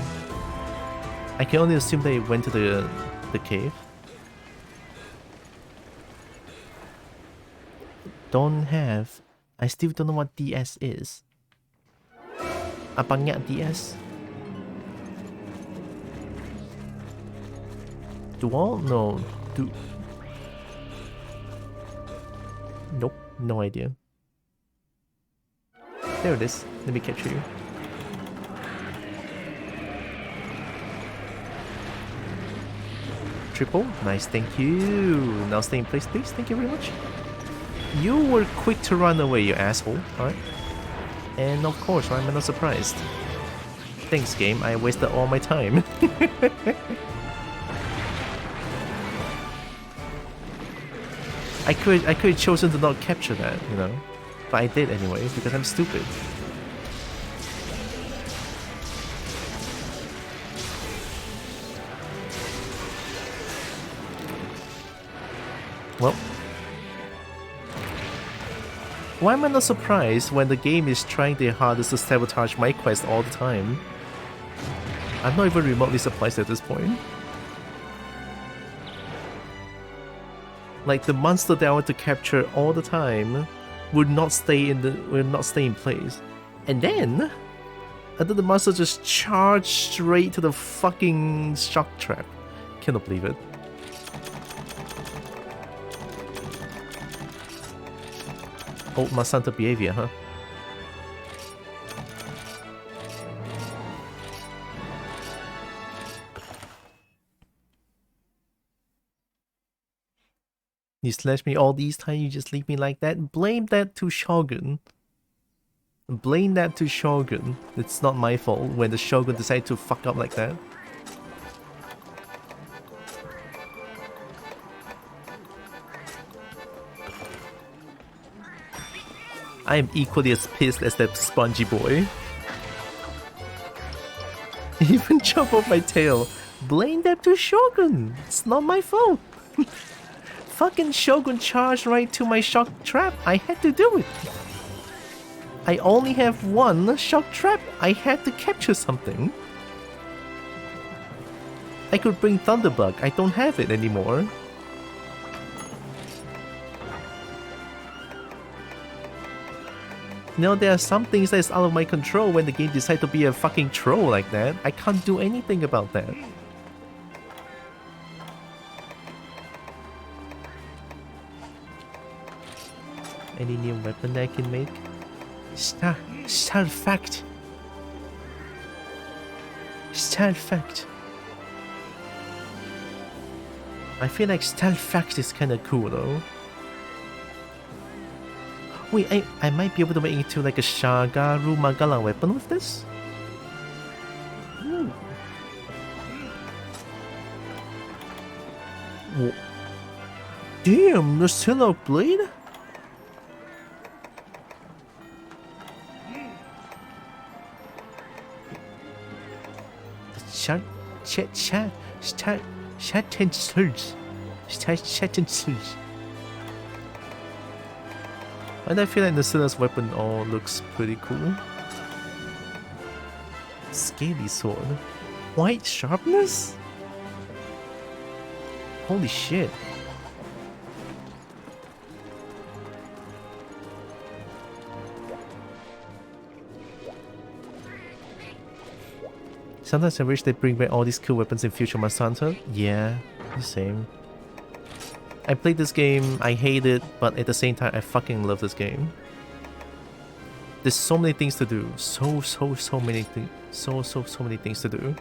I can only assume they went to the cave. Don't have. I still don't know what DS is. Abangnya DS? Dual? No. Nope. No idea. There it is. Let me capture you. Triple. Nice, thank you. Now stay in place, please. Thank you very much. You were quick to run away, you asshole. Alright. And of course, why am I not surprised? Thanks, game. I wasted all my time. I could have chosen to not capture that, you know. But I did anyway, because I'm stupid. Well, why am I not surprised when the game is trying their hardest to sabotage my quest all the time? I'm not even remotely surprised at this point. Like the monster that I want to capture all the time would not stay in place. And then the monster just charged straight to the fucking shock trap. Cannot believe it. Oh, Masanta behavior, huh? You slashed me all these times, you just leave me like that? Blame that to Shogun. Blame that to Shogun. It's not my fault when the Shogun decided to fuck up like that. I am equally as pissed as that spongy boy. Even chop off my tail. Blame that to Shogun. It's not my fault. Fucking Shogun charged right to my shock trap. I had to do it. I only have one shock trap. I had to capture something. I could bring Thunderbug. I don't have it anymore. You know, there are some things that's out of my control when the game decides to be a fucking troll like that. I can't do anything about that. Any new weapon I can make? Star fact. Star fact. I feel like Star fact is kinda cool though. Wait, I might be able to make it into like a Shagaru Magala weapon with this? Ooh. Damn, Nurcilla blade? Shut and surge. And I feel like Nucilla's weapon all looks pretty cool. Scaly sword. White sharpness? Holy shit. Sometimes I wish they bring back all these cool weapons in future Monster Hunter. Yeah, the same. I played this game, I hate it, but at the same time I fucking love this game. There's so many things to do. So many things. So many things to do.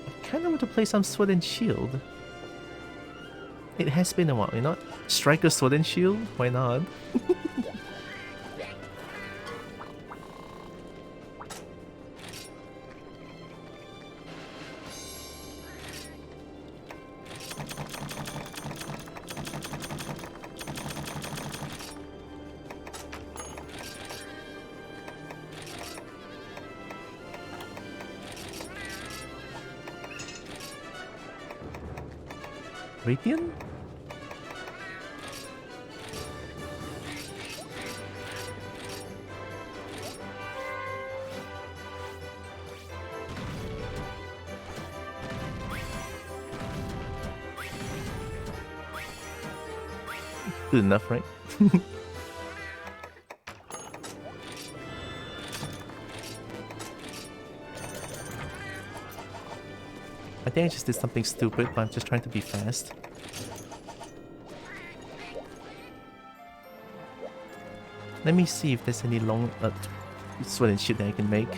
I kinda want to play some Sword and Shield. It has been a while, you know? Striker Sword and Shield? Why not? Radiant? Good enough, right? I think I just did something stupid, but I'm just trying to be fast. Let me see if there's any long Sword and Shield that I can make.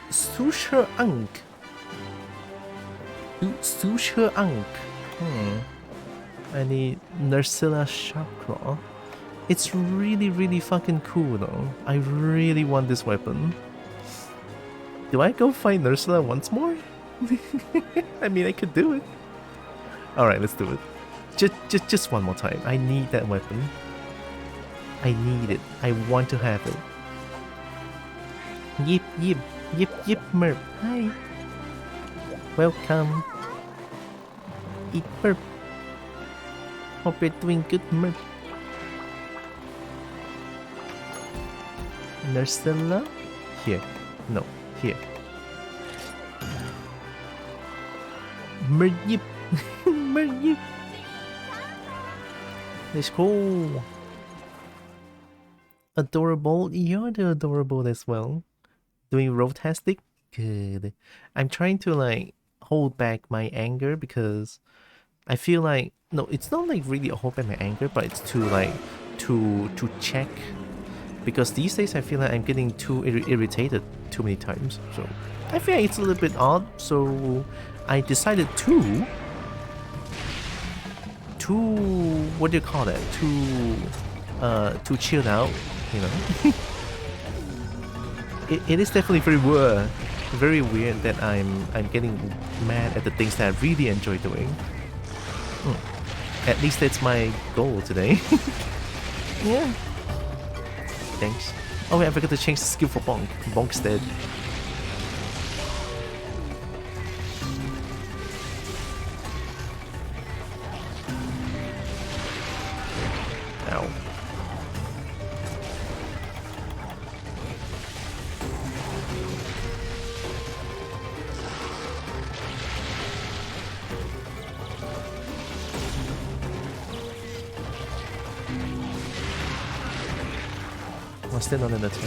Susher Ankh. Susher Ankh. I need Nursilla Chakra. It's really fucking cool though. I really want this weapon. Do I go fight Nursilla once more? I mean, I could do it. Alright, let's do it. Just one more time. I need that weapon. I need it. I want to have it. Yip. Yip Yip Merp. Hi. Welcome. Eat Merp. Hope you're doing good, Merp. Nursella? Here. No, here. Merp. Merp. Let's go. Adorable. You're the adorable as well. Doing rotastic? Good. I'm trying to like hold back my anger because I feel like no, it's not like really a hold back my anger, but it's to like to check because these days I feel like I'm getting too irritated too many times. So I feel like it's a little bit odd. So I decided to what do you call that? To chill out, you know. It is definitely very weird that I'm getting mad at the things that I really enjoy doing. At least that's my goal today. Yeah. Thanks. Oh wait, I forgot to change the skill for Bonk. Bonk's dead. Ow. Was there not an attack?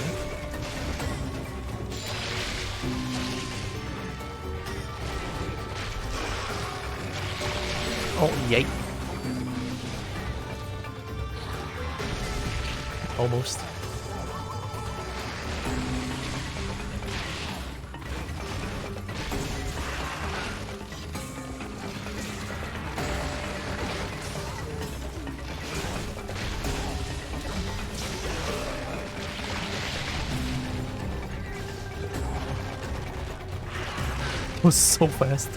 Oh, yay. Almost. Was so fast.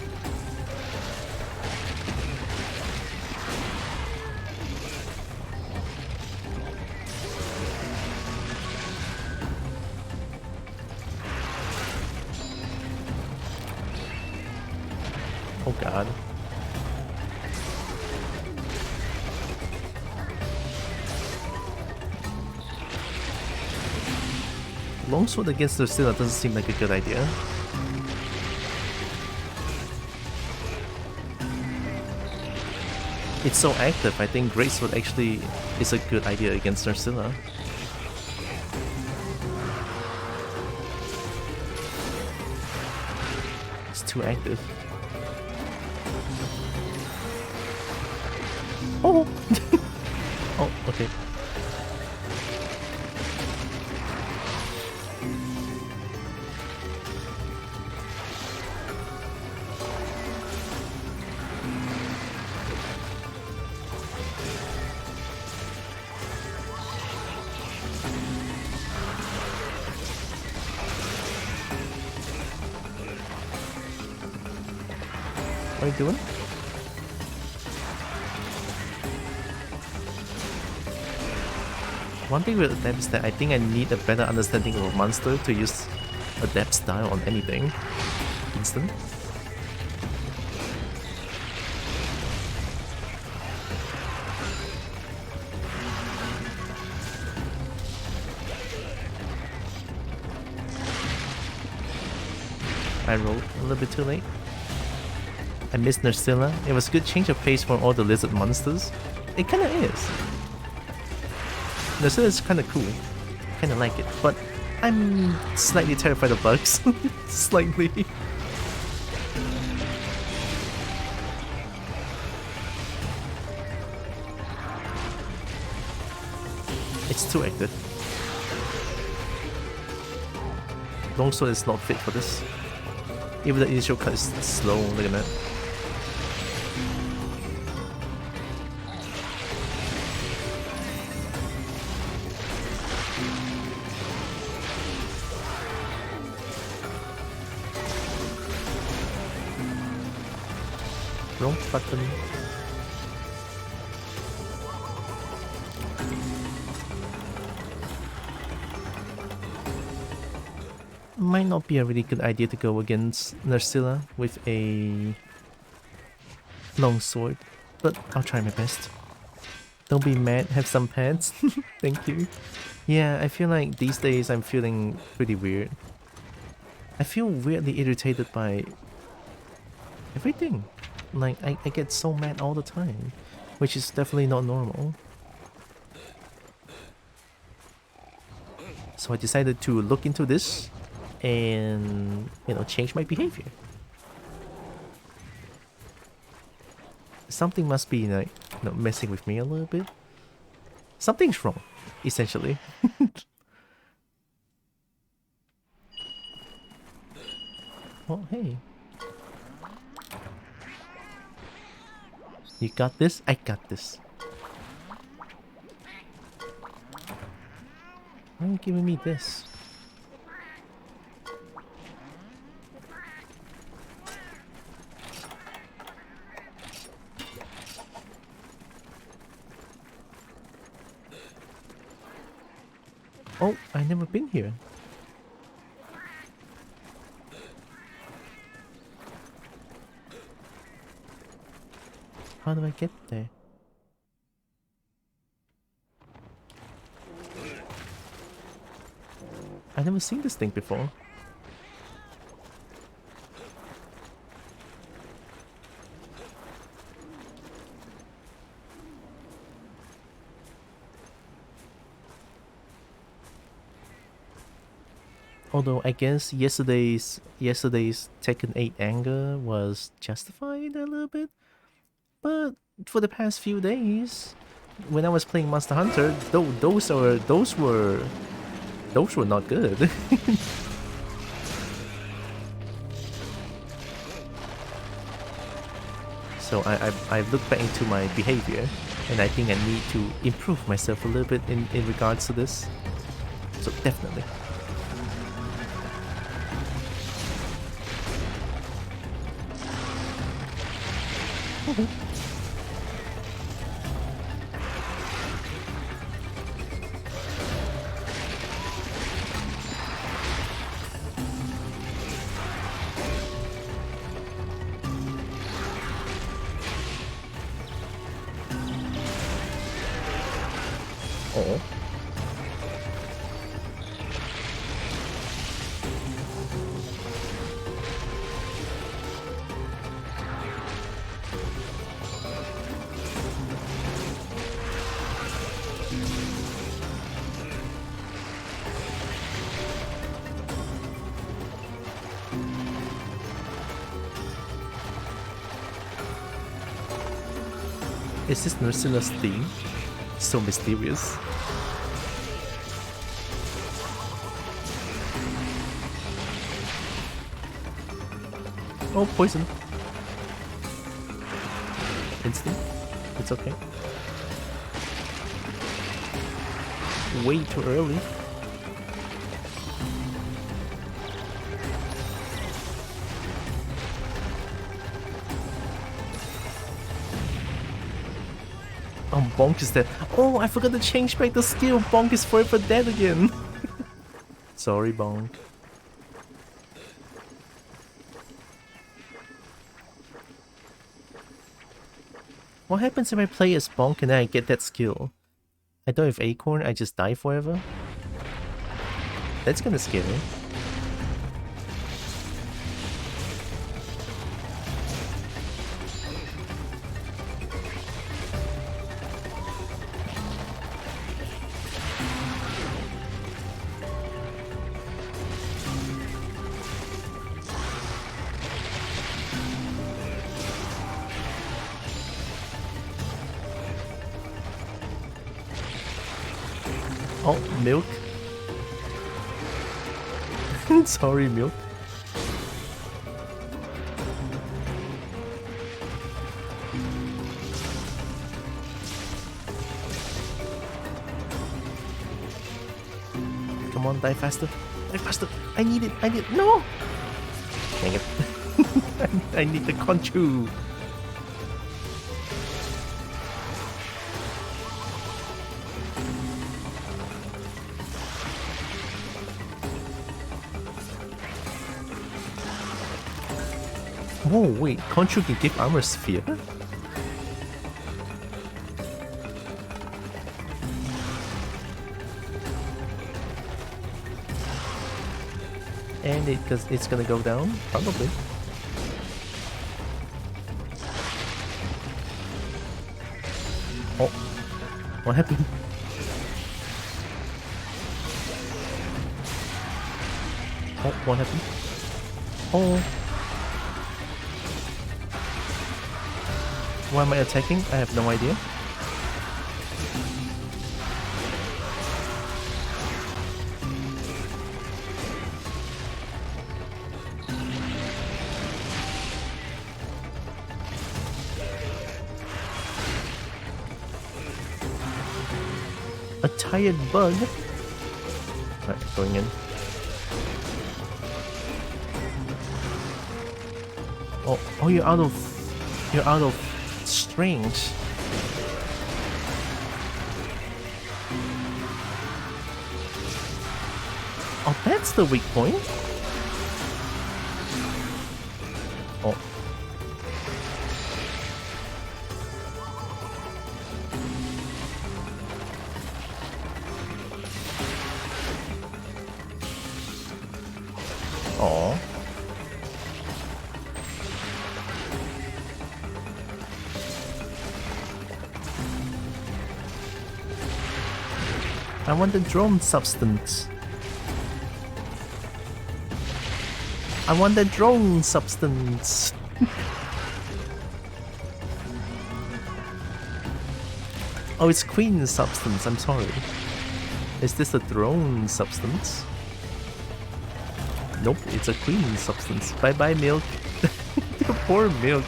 Oh god. Longsword against the Scylla doesn't seem like a good idea. It's so active, I think Greatsword actually is a good idea against Ursula. It's too active. Oh! Oh, okay. What are you doing? One thing with Adept is that I think I need a better understanding of a monster to use Adept style on anything. Instant. I rolled a little bit too late. I missed Nursilla. It was a good change of pace from all the lizard monsters. It kinda is. Nursilla is kinda cool. Kinda like it, but I'm slightly terrified of bugs. Slightly. It's too active. Longsword is not fit for this. Even the initial cut is slow, look at that. Wrong button. might not be a really good idea to go against Nursilla with a longsword, but I'll try my best. Don't be mad, have some pants. Thank you. Yeah, I feel like these days I'm feeling pretty weird. I feel weirdly irritated by everything. Like, I get so mad all the time, which is definitely not normal. So I decided to look into this and, you know, change my behavior. Something must be, like, you know, messing with me a little bit. Something's wrong, essentially. Oh, hey. You got this? I got this. Why are you giving me this? Oh, I've never been here. How do I get there? I've never seen this thing before. Although I guess yesterday's Tekken 8 anger was justified a little bit. But for the past few days, when I was playing Monster Hunter, those were not good. So I've looked back into my behavior, and I think I need to improve myself a little bit in regards to this. So definitely. Oh. Is this Nursilla's theme? So mysterious. Oh, poison. Instant. It's okay. Way too early. Oh, Bonk is dead. Oh, I forgot to change back the skill. Bonk is forever dead again. Sorry, Bonk. What happens if I play as Bonk and then I get that skill? I don't have Acorn, I just die forever? That's kinda scary. Oh, milk. Sorry, milk. Come on, die faster. Die faster. I need it. I need it. No! Dang it. I need the conchu. Oh wait, Conchu can give armor sphere? And it's gonna go down? Probably. Oh. What happened? Oh, what happened? Oh. Why am I attacking? I have no idea. A tired bug. Alright, going in. Oh, you're out of strings. Oh, that's the weak point. Oh. Oh. I want the drone substance. I want the drone substance. Oh, it's queen substance. I'm sorry. Is this a drone substance? Nope, it's a queen substance. Bye bye, milk. Poor milk.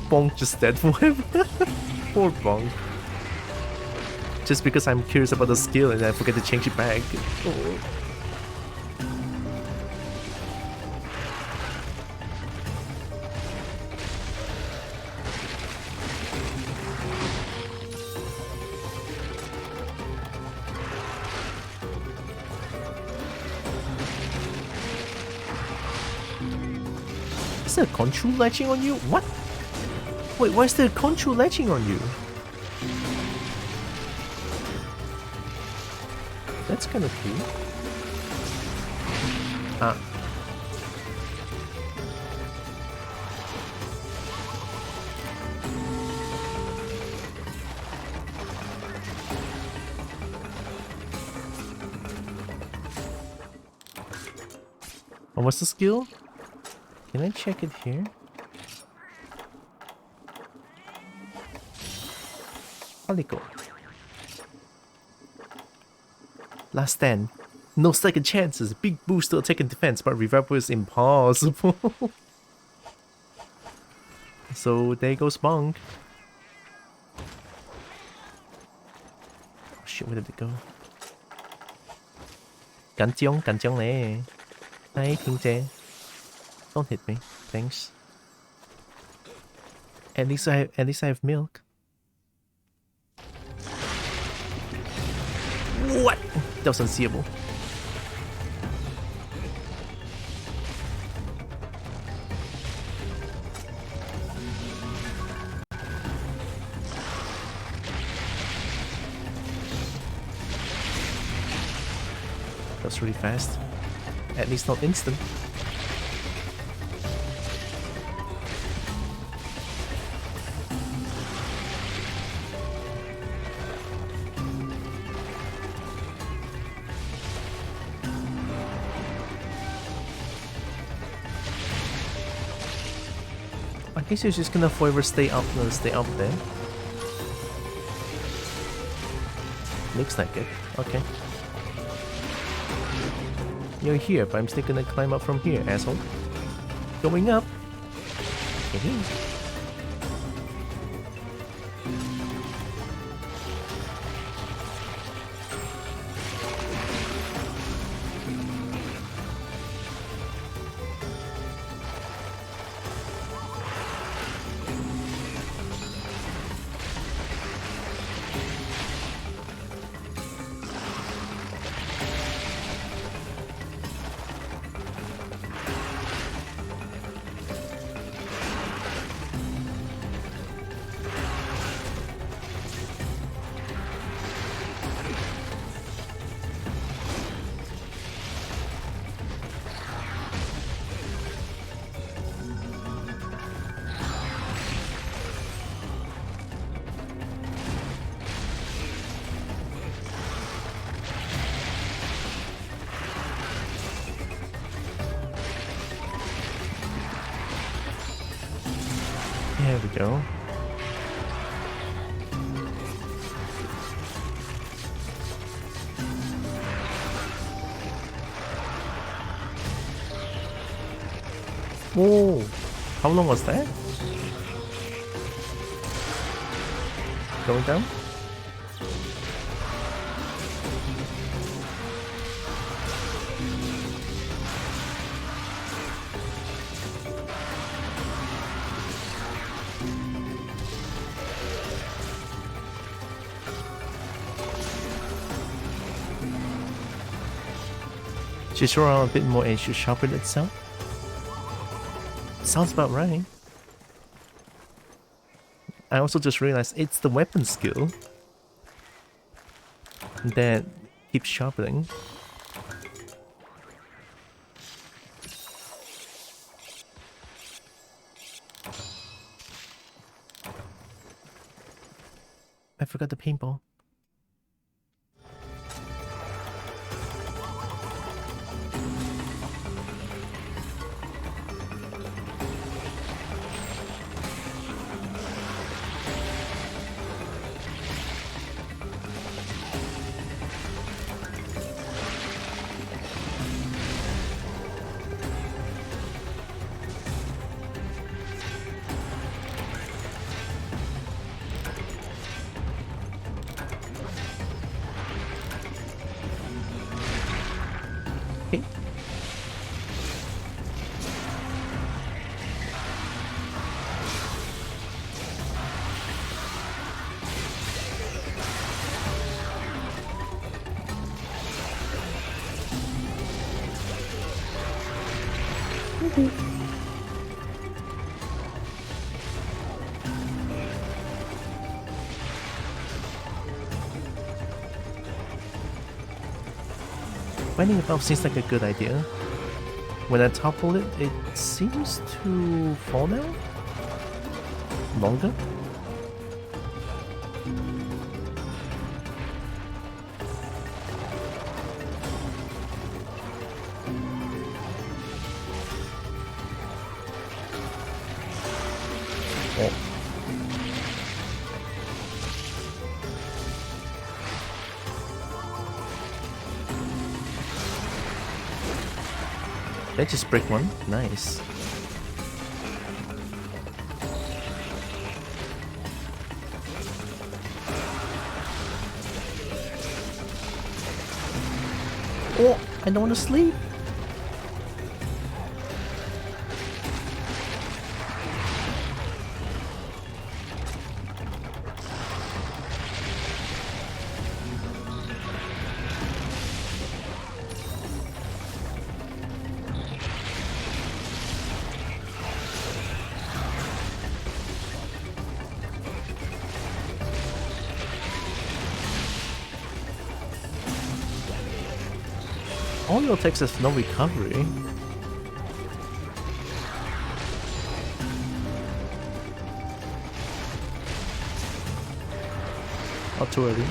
Bonk just dead forever. Poor Bonk. Just because I'm curious about the skill and I forget to change it back. Oh. Is there a Conchu latching on you? What? Wait, why is there a Conchu latching on you? That's kind of cool. Ah. Oh, what's the skill? Can I check it here? Palico. Last stand. No second chances. Big boost to attack and defense, but revival is impossible. So there goes Bonk. Oh shit, where did it go? Gantiong, gantiong ne. Hi, King Jae. Don't hit me, thanks. At least I have milk. What? That was unseeable. That's really fast. At least not instant. I guess you're just gonna forever stay up there. Looks like it. Okay. You're here, but I'm still gonna climb up from here, asshole. Going up. There we go. Whoa! How long was that? Going down? Should throw out a bit more and should sharpen itself? Sounds about right. I also just realized it's the weapon skill that keeps sharpening. I forgot the paintball. Okay. Finding a valve seems like a good idea. When I topple it, it seems to fall now? Longer? Oh. Did I just break one? Nice. Oh, I don't want to sleep. All your attacks have no recovery. Not too early.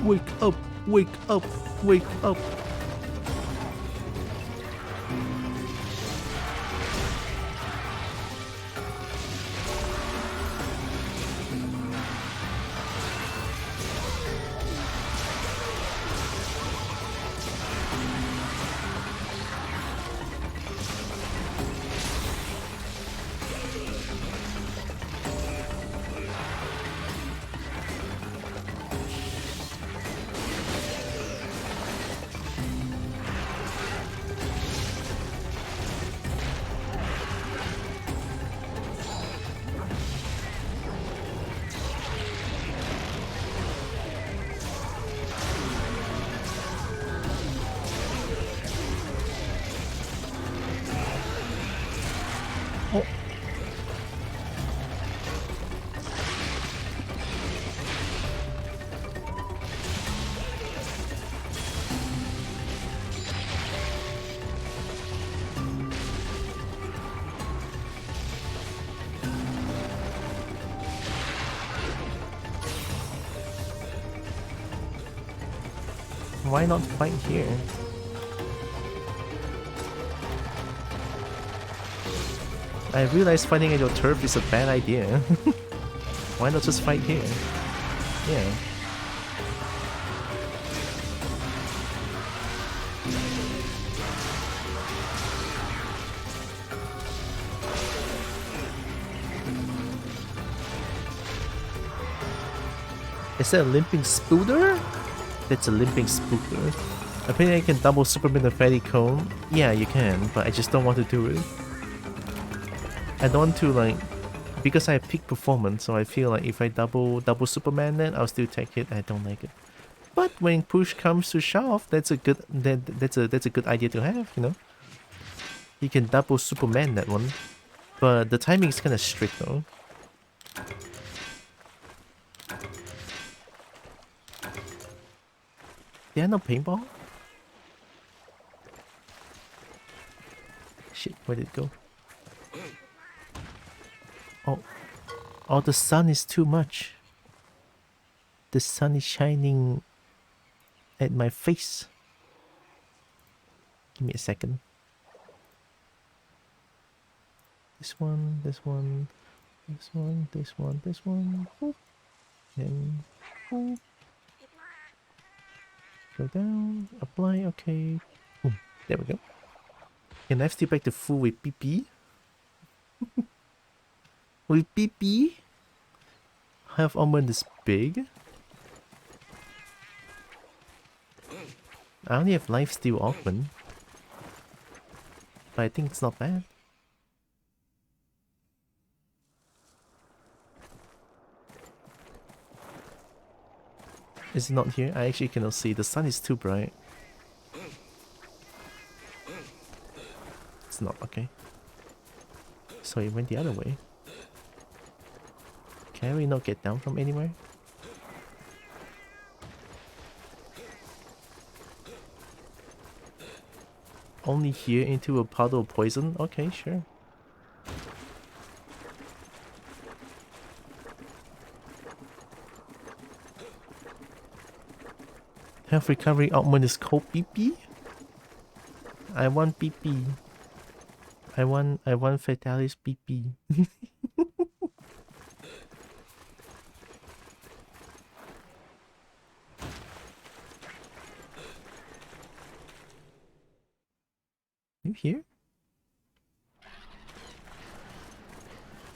Wake up! Wake up! Wake up! Why not fight here? I realize fighting at your turf is a bad idea. Why not just fight here? Yeah. Is that a limping spooter? That's a limping spooter. Apparently I can double Superman the Fatty Cone. Yeah, you can, but I just don't want to do it. I don't want to, like, because I have peak performance, so I feel like if I double Superman then I'll still take it. I don't like it. But when push comes to shove, that's a good that's a good idea to have, you know. You can double Superman that one. But the timing is kinda strict though. There no paintball? Shit, where did it go? Oh, the sun is too much. The sun is shining at my face. Give me a second. This one, this one, this one, this one, this one. Boop. And boop. Go down, apply, okay. Boom. There we go. Can I still back to full with PP? With PP? Health armor is big. I only have lifesteal augment. But I think it's not bad. Is it not here? I actually cannot see. The sun is too bright. It's not, okay. So it went the other way. Can we not get down from anywhere? Only here into a puddle of poison? Okay, sure. Health recovery augment is called PP? I want PP. I want Fatalis PP. You here?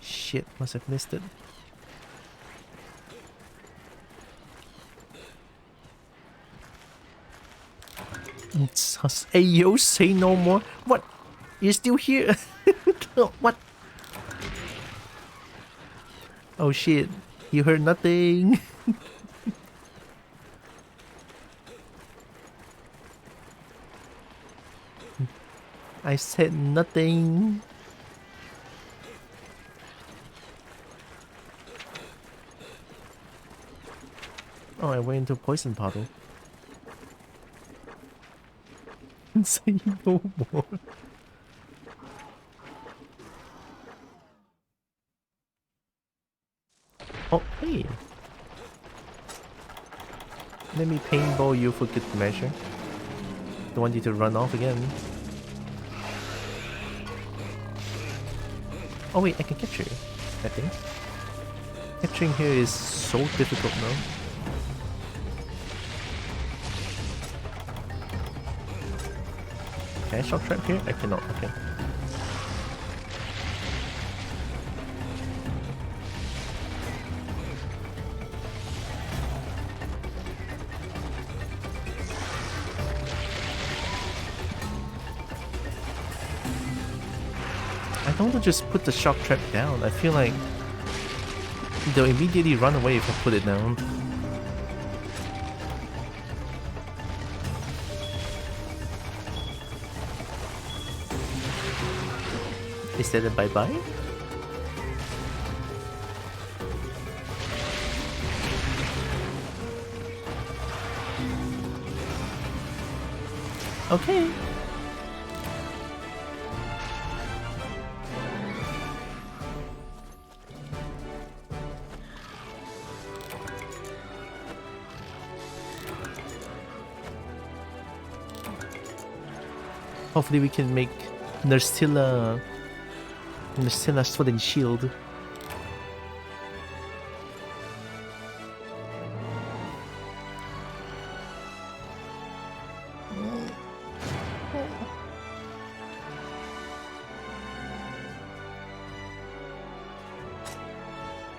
Shit, must have missed it. Hey yo, say no more. What? You're still here? What? Oh shit, you heard nothing. I said nothing. Oh, I went into a poison puddle. Say no more. Oh, hey. Let me paintball you for good measure. Don't want you to run off again. Oh wait, I can capture you, I think. Capturing here is so difficult now. Can I shock trap here? I cannot, okay. I don't want to just put the shock trap down. I feel like they'll immediately run away if I put it down. Is that a bye-bye? Okay. Hopefully we can make Nursilla Sword and Shield.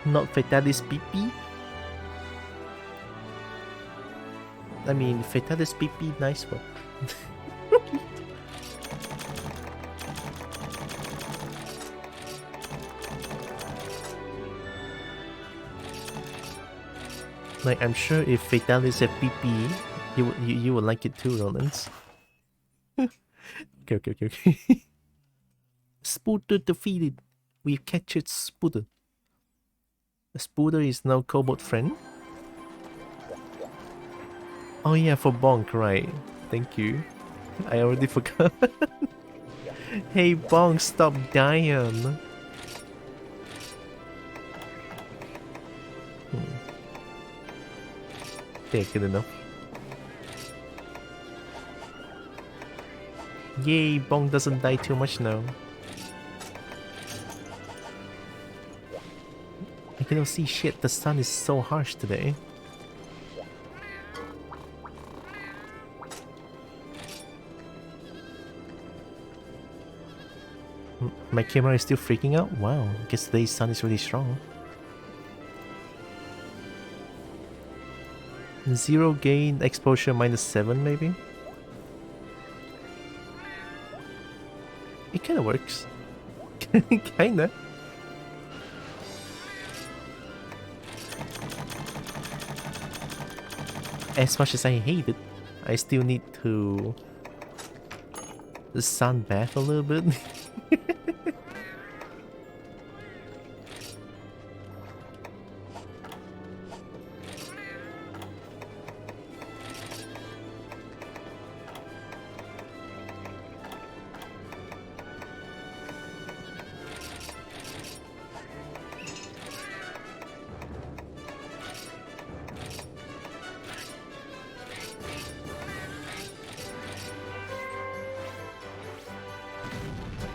Not Fatalis PP. I mean, Fatalis PP, nice one. Like, I'm sure if Fatalis had PP, you would like it too, Rollins. Okay. Spooter defeated. We've captured Spooter. Spooter is now Cobalt friend. Oh yeah, for Bonk, right. Thank you. I already forgot. Hey Bonk, stop dying. Okay, good enough. Yay, Bonk doesn't die too much now. I cannot see shit, the sun is so harsh today. My camera is still freaking out? Wow, I guess today's sun is really strong. 0 gain, exposure -7 maybe? It kinda works. Kinda. As much as I hate it, I still need to sunbath a little bit.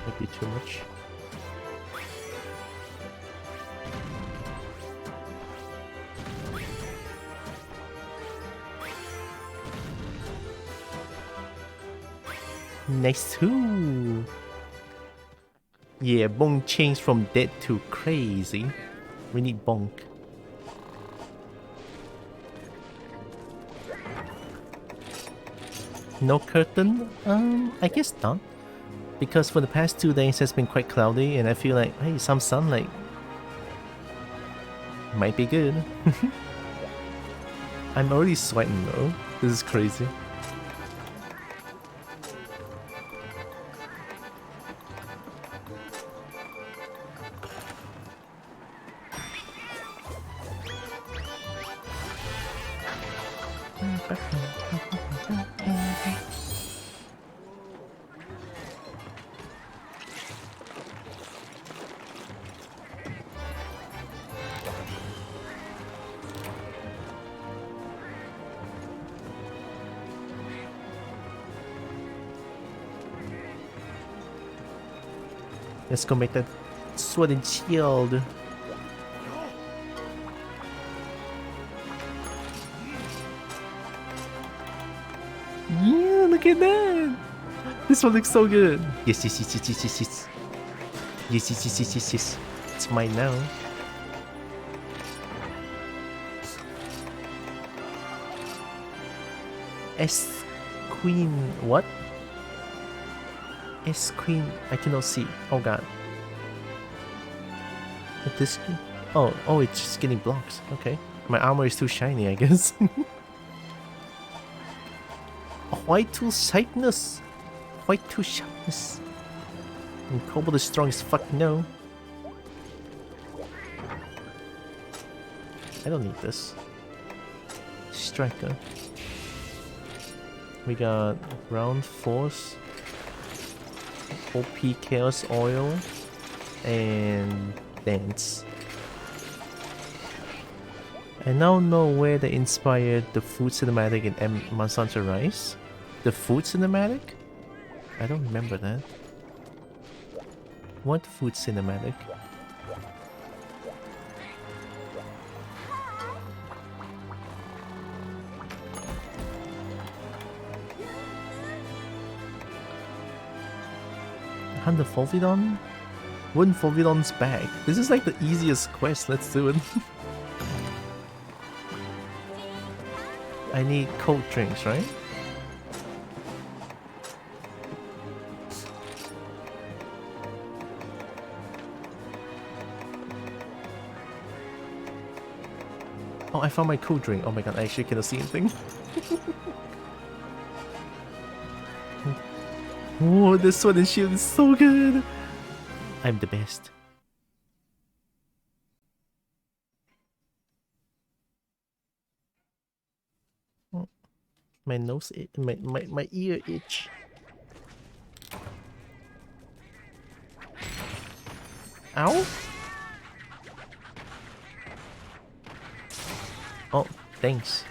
Might be too much. Nice too. Yeah, Bonk changed from dead to crazy. We need Bonk. No curtain? I guess not. Because for the past 2 days it's been quite cloudy and I feel like, hey, some sunlight might be good. I'm already sweating though. This is crazy. Let's go make that sword and shield. Yeah, look at that! This one looks so good. Yes. Yes. It's mine now. S Queen, what? S Queen, I cannot see. Oh god. But this, oh, it's just getting blocks. Okay, my armor is too shiny, I guess. White tool sharpness. White tool sharpness. And Cobalt is strong as fuck. No. I don't need this. Striker. We got Round Force, OP Chaos Oil, and Dance. I now know where they inspired the food cinematic in Monster Rise. The food cinematic? I don't remember that. What food cinematic? Hunt the Fulvidon? When Fulvidon's back. This is like the easiest quest, let's do it. I need cold drinks, right? Oh, I found my cool drink. Oh my god, I actually cannot see anything. Oh, this sword and shield is so good. I'm the best. Oh, my nose, my ear itch. Ow! Oh, thanks.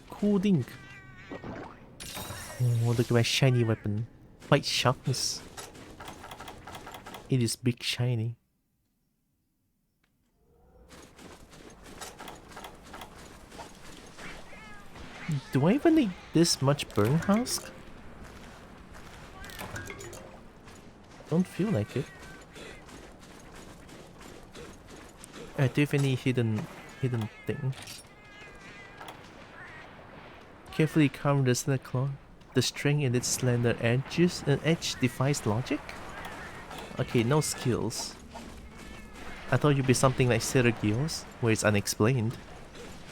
Cool dink. Oh, look at my shiny weapon. Quite sharpness. It is big shiny. Do I even need this much burn husk? Don't feel like it. Do you have any hidden thing? Carefully carve the snake claw. The string in its slender edges and edge defies logic? Okay, no skills. I thought you'd be something like Sergio's, where it's unexplained.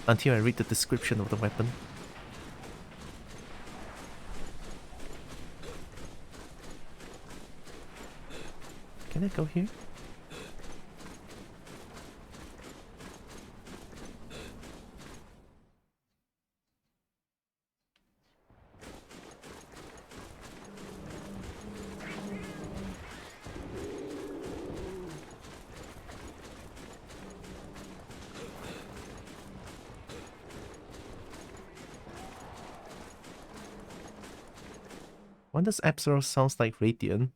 Until I read the description of the weapon. Can I go here? Why does Absol sounds like Radiant?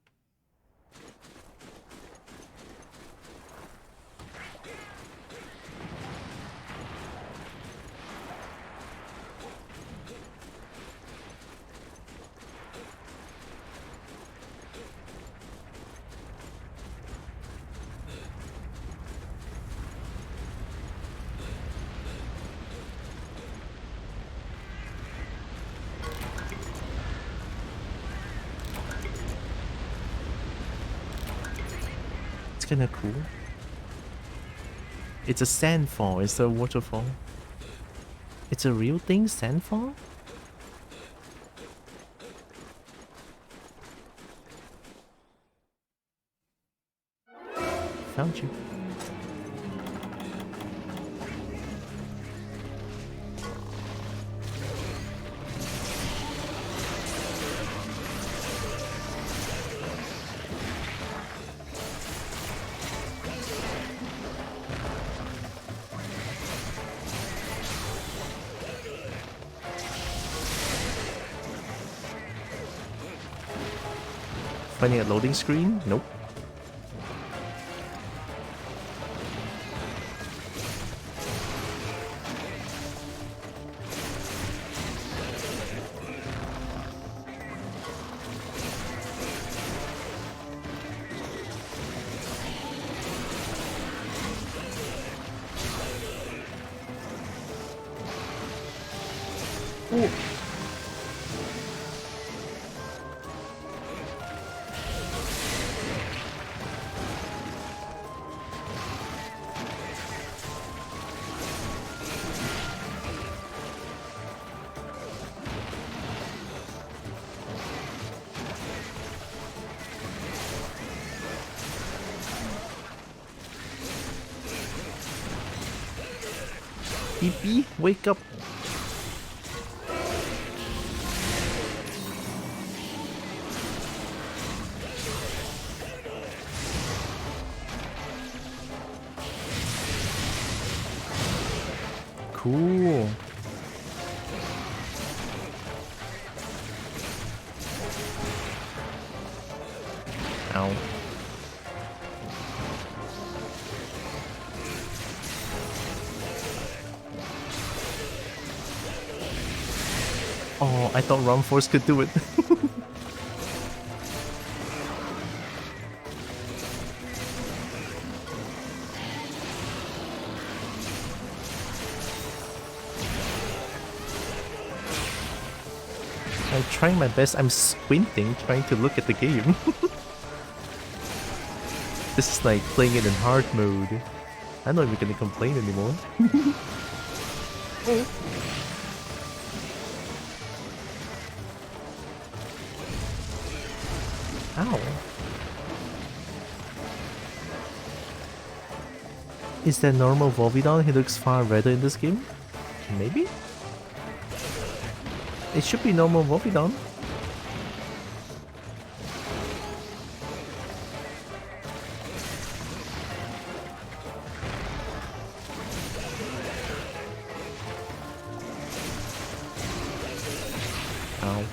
It's kinda cool. It's a sandfall, it's a waterfall. It's a real thing, sandfall? Found you. Finding a loading screen? Nope. Ooh. EP, wake up. Cool. Ow. Oh, I thought Rum Force could do it. I'm trying my best. I'm squinting, trying to look at the game. This is like playing it in hard mode. I'm not even gonna complain anymore. Ow. Is that normal Volvidon? He looks far better in this game? Maybe? It should be normal Volvidon. Ow.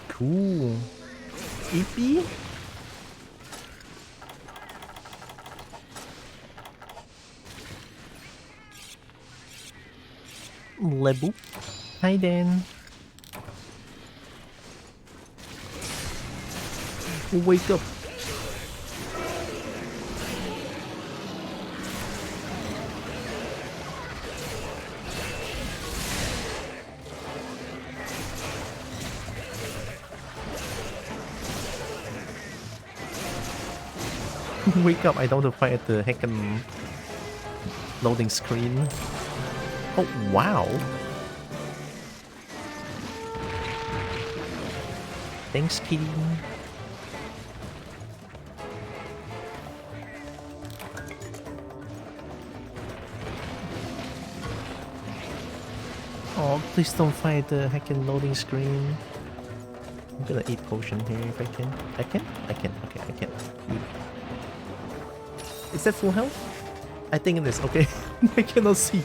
Cool. EP? Lebu. Hi, Dan. Wake up. Wake up, I don't want to fight at the heckin' loading screen. Oh, wow. Thanks, kitty. Oh, please don't fight the heckin' loading screen. I'm gonna eat potion here if I can. I can? I can. Okay, I can. Eat. Is that full health? I think it is. Okay. I cannot see.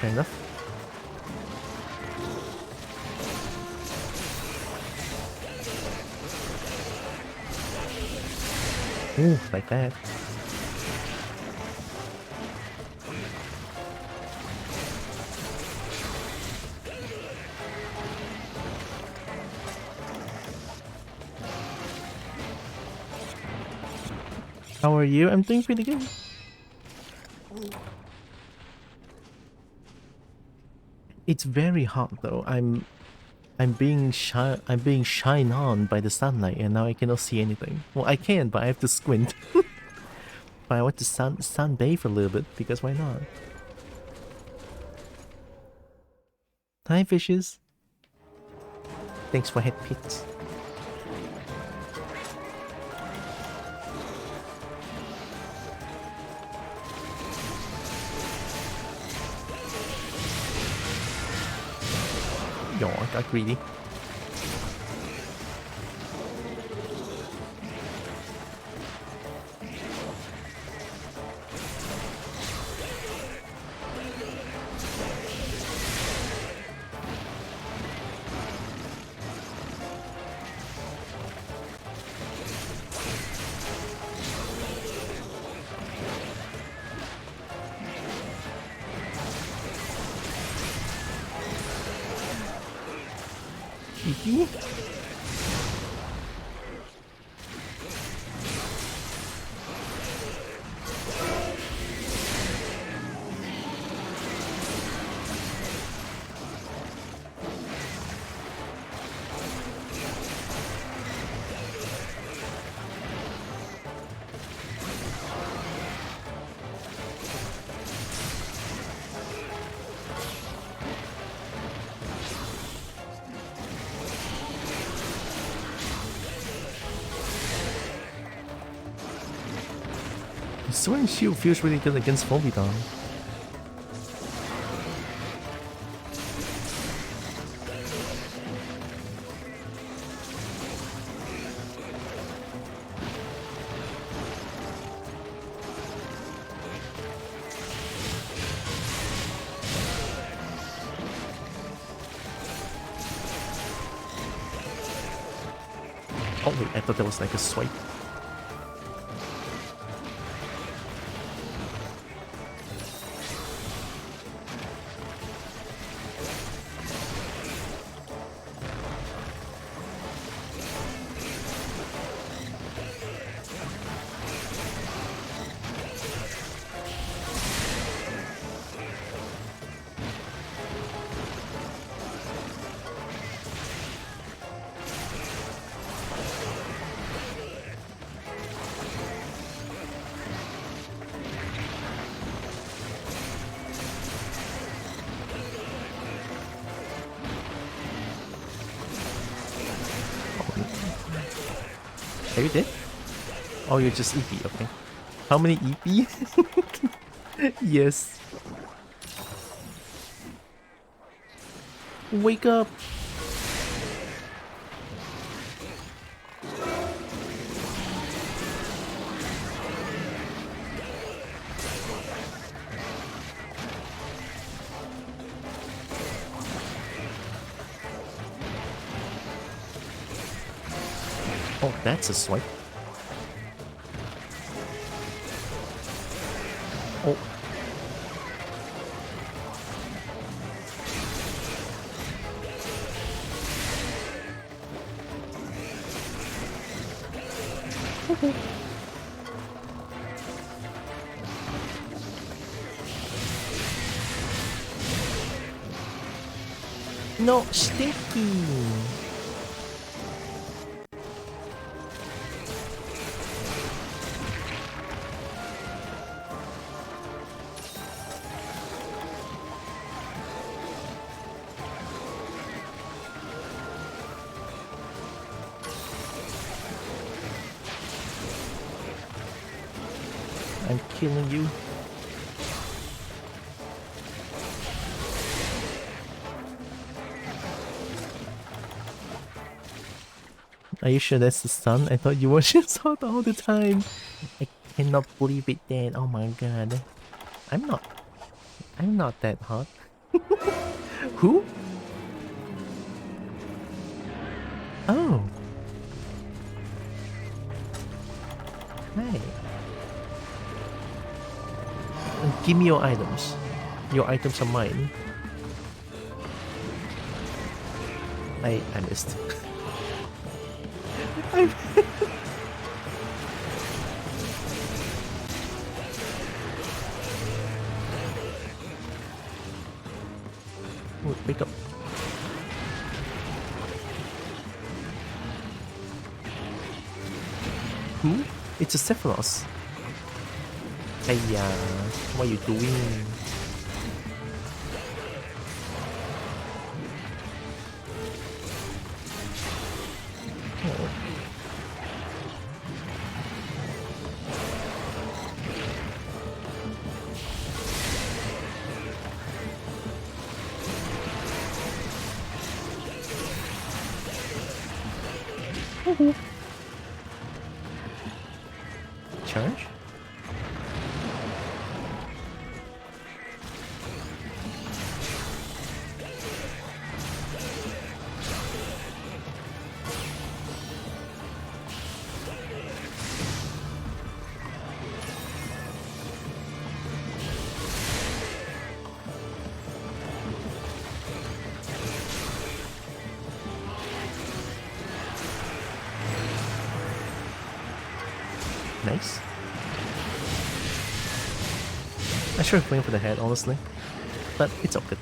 Fair enough. Ooh, like that. How are you? I'm doing pretty good. It's very hot though. I'm being shined on by the sunlight and now I cannot see anything. Well, I can, but I have to squint. But I want to sunbathe a little bit because why not? Hi fishes. Thanks for head pits. Yo, I got greedy. Cheeky. Sword and Shield feels really good against Phoebidon. Oh wait, I thought that was like a swipe. Are you dead? Oh, you're just EP, okay. How many EP? Yes. Wake up! Oh, that's a swipe. Oh. No, sticky. I'm killing you. Are you sure that's the sun? I thought you were just hot all the time. I cannot believe it then. Oh my god. I'm not that hot. Who? Oh. Hey. Give me your items. Your items are mine. I missed. Wake up. Who? It's a Sephiroth. Hiya, what are you doing? Charge? Nice. I should have went for the head, honestly. But it's all good.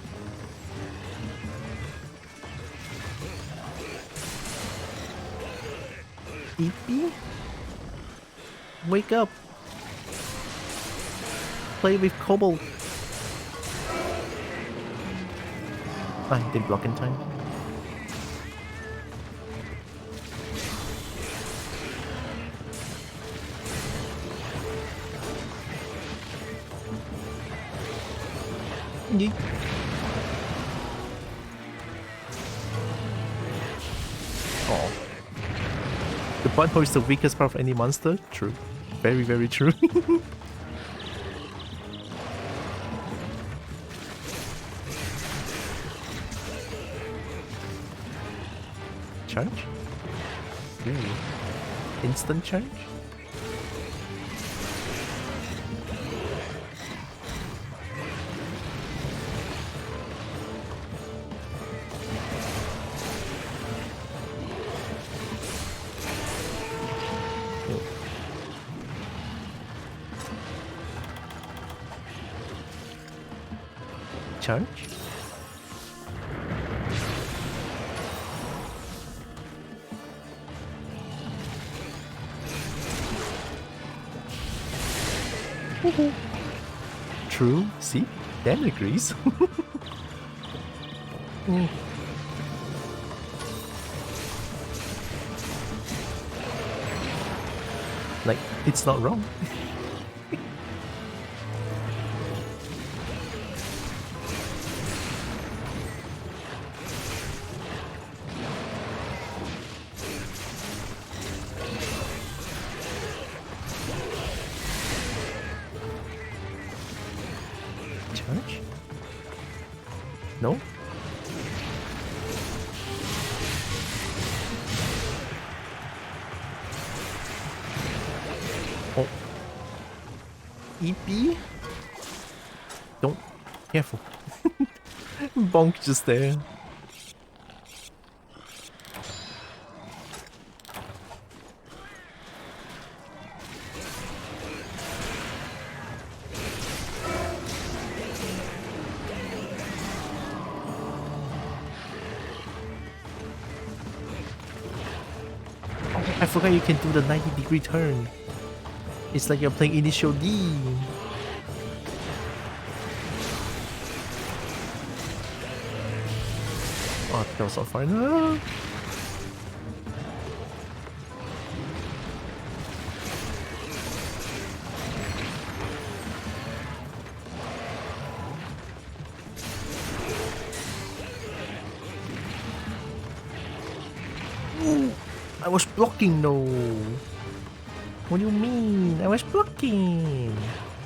EP? Wake up! Play with Cobalt! I didn't block in time. Yeet. Oh. The butthole is the weakest part of any monster? True. Very, very true. Charge? Ooh. Instant charge? Charge? True, see? Dan agrees. Mm. Like, it's not wrong. Charge? No? Oh. EP? Don't. Careful. Bonk just there. I forgot you can do the 90-degree turn. It's like you're playing Initial D. Oh, that was so far. No. I was blocking, no. What do you mean? I was blocking.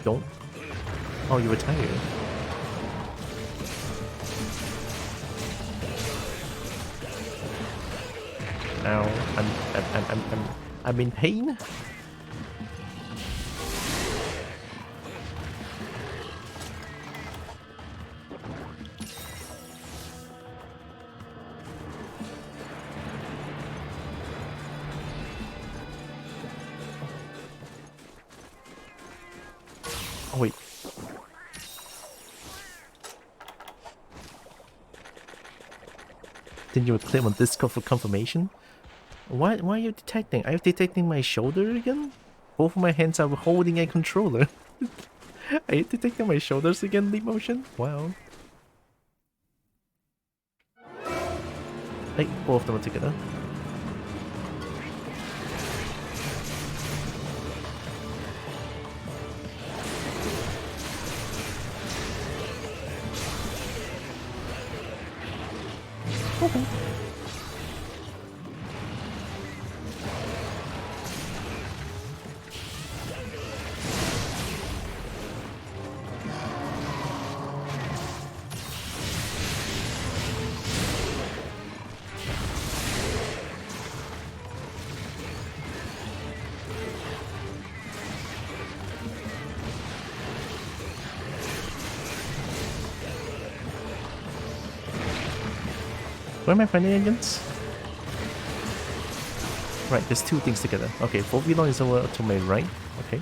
Don't. Oh, you were tired. Ow, I'm in pain. Oh wait. Then you would click on Discord for confirmation? Why are you detecting? Are you detecting my shoulder again? Both of my hands are holding a controller. Are you detecting my shoulders again, Leap Motion? Wow. Hey, both of them are together. Okay. Where am I finding agents? Right, there's two things together. Okay, Volvilon is over to my right. Okay.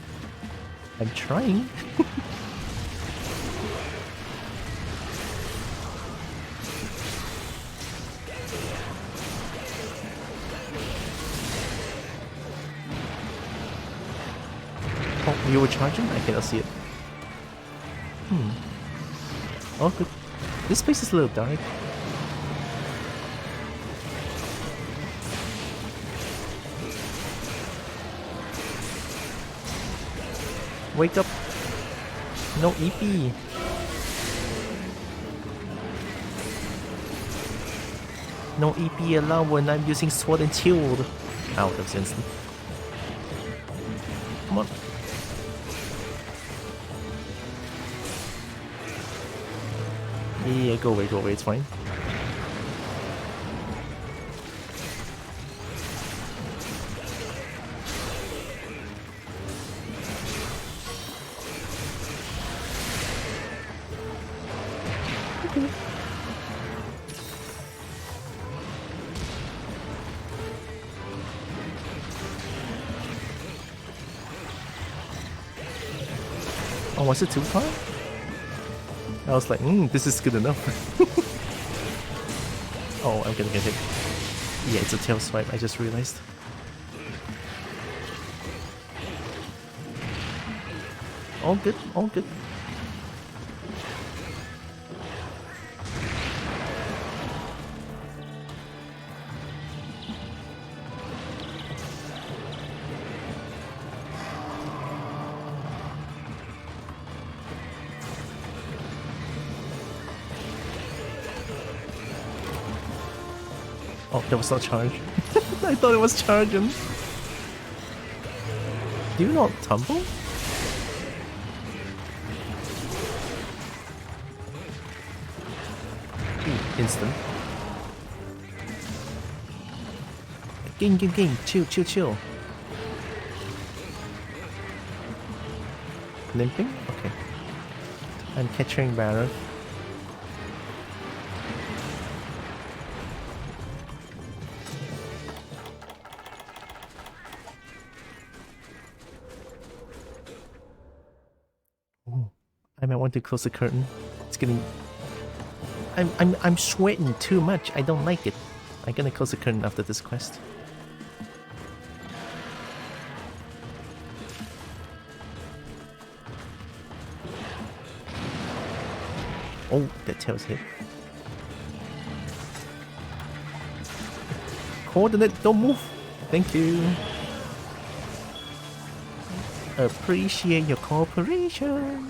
I'm trying. Oh, you were charging? I cannot see it. Oh, good. This place is a little dark. Wake up! No EP! No EP allowed when I'm using Sword and Shield. Out of instant. Come on. Yeah, go away, it's fine. Oh, was it too far? I was like, this is good enough. Oh, I'm gonna get hit. Yeah, it's a tail swipe, I just realized. All good, all good. Oh, that was not charged. I thought it was charging. Do you not tumble? Ooh, instant. Game. Chill. Limping? Okay. I'm capturing Barrow. I might want to close the curtain. It's getting... I'm sweating too much. I don't like it. I'm gonna close the curtain after this quest. Oh, that tail's hit. Coordinate, don't move. Thank you. Appreciate your cooperation.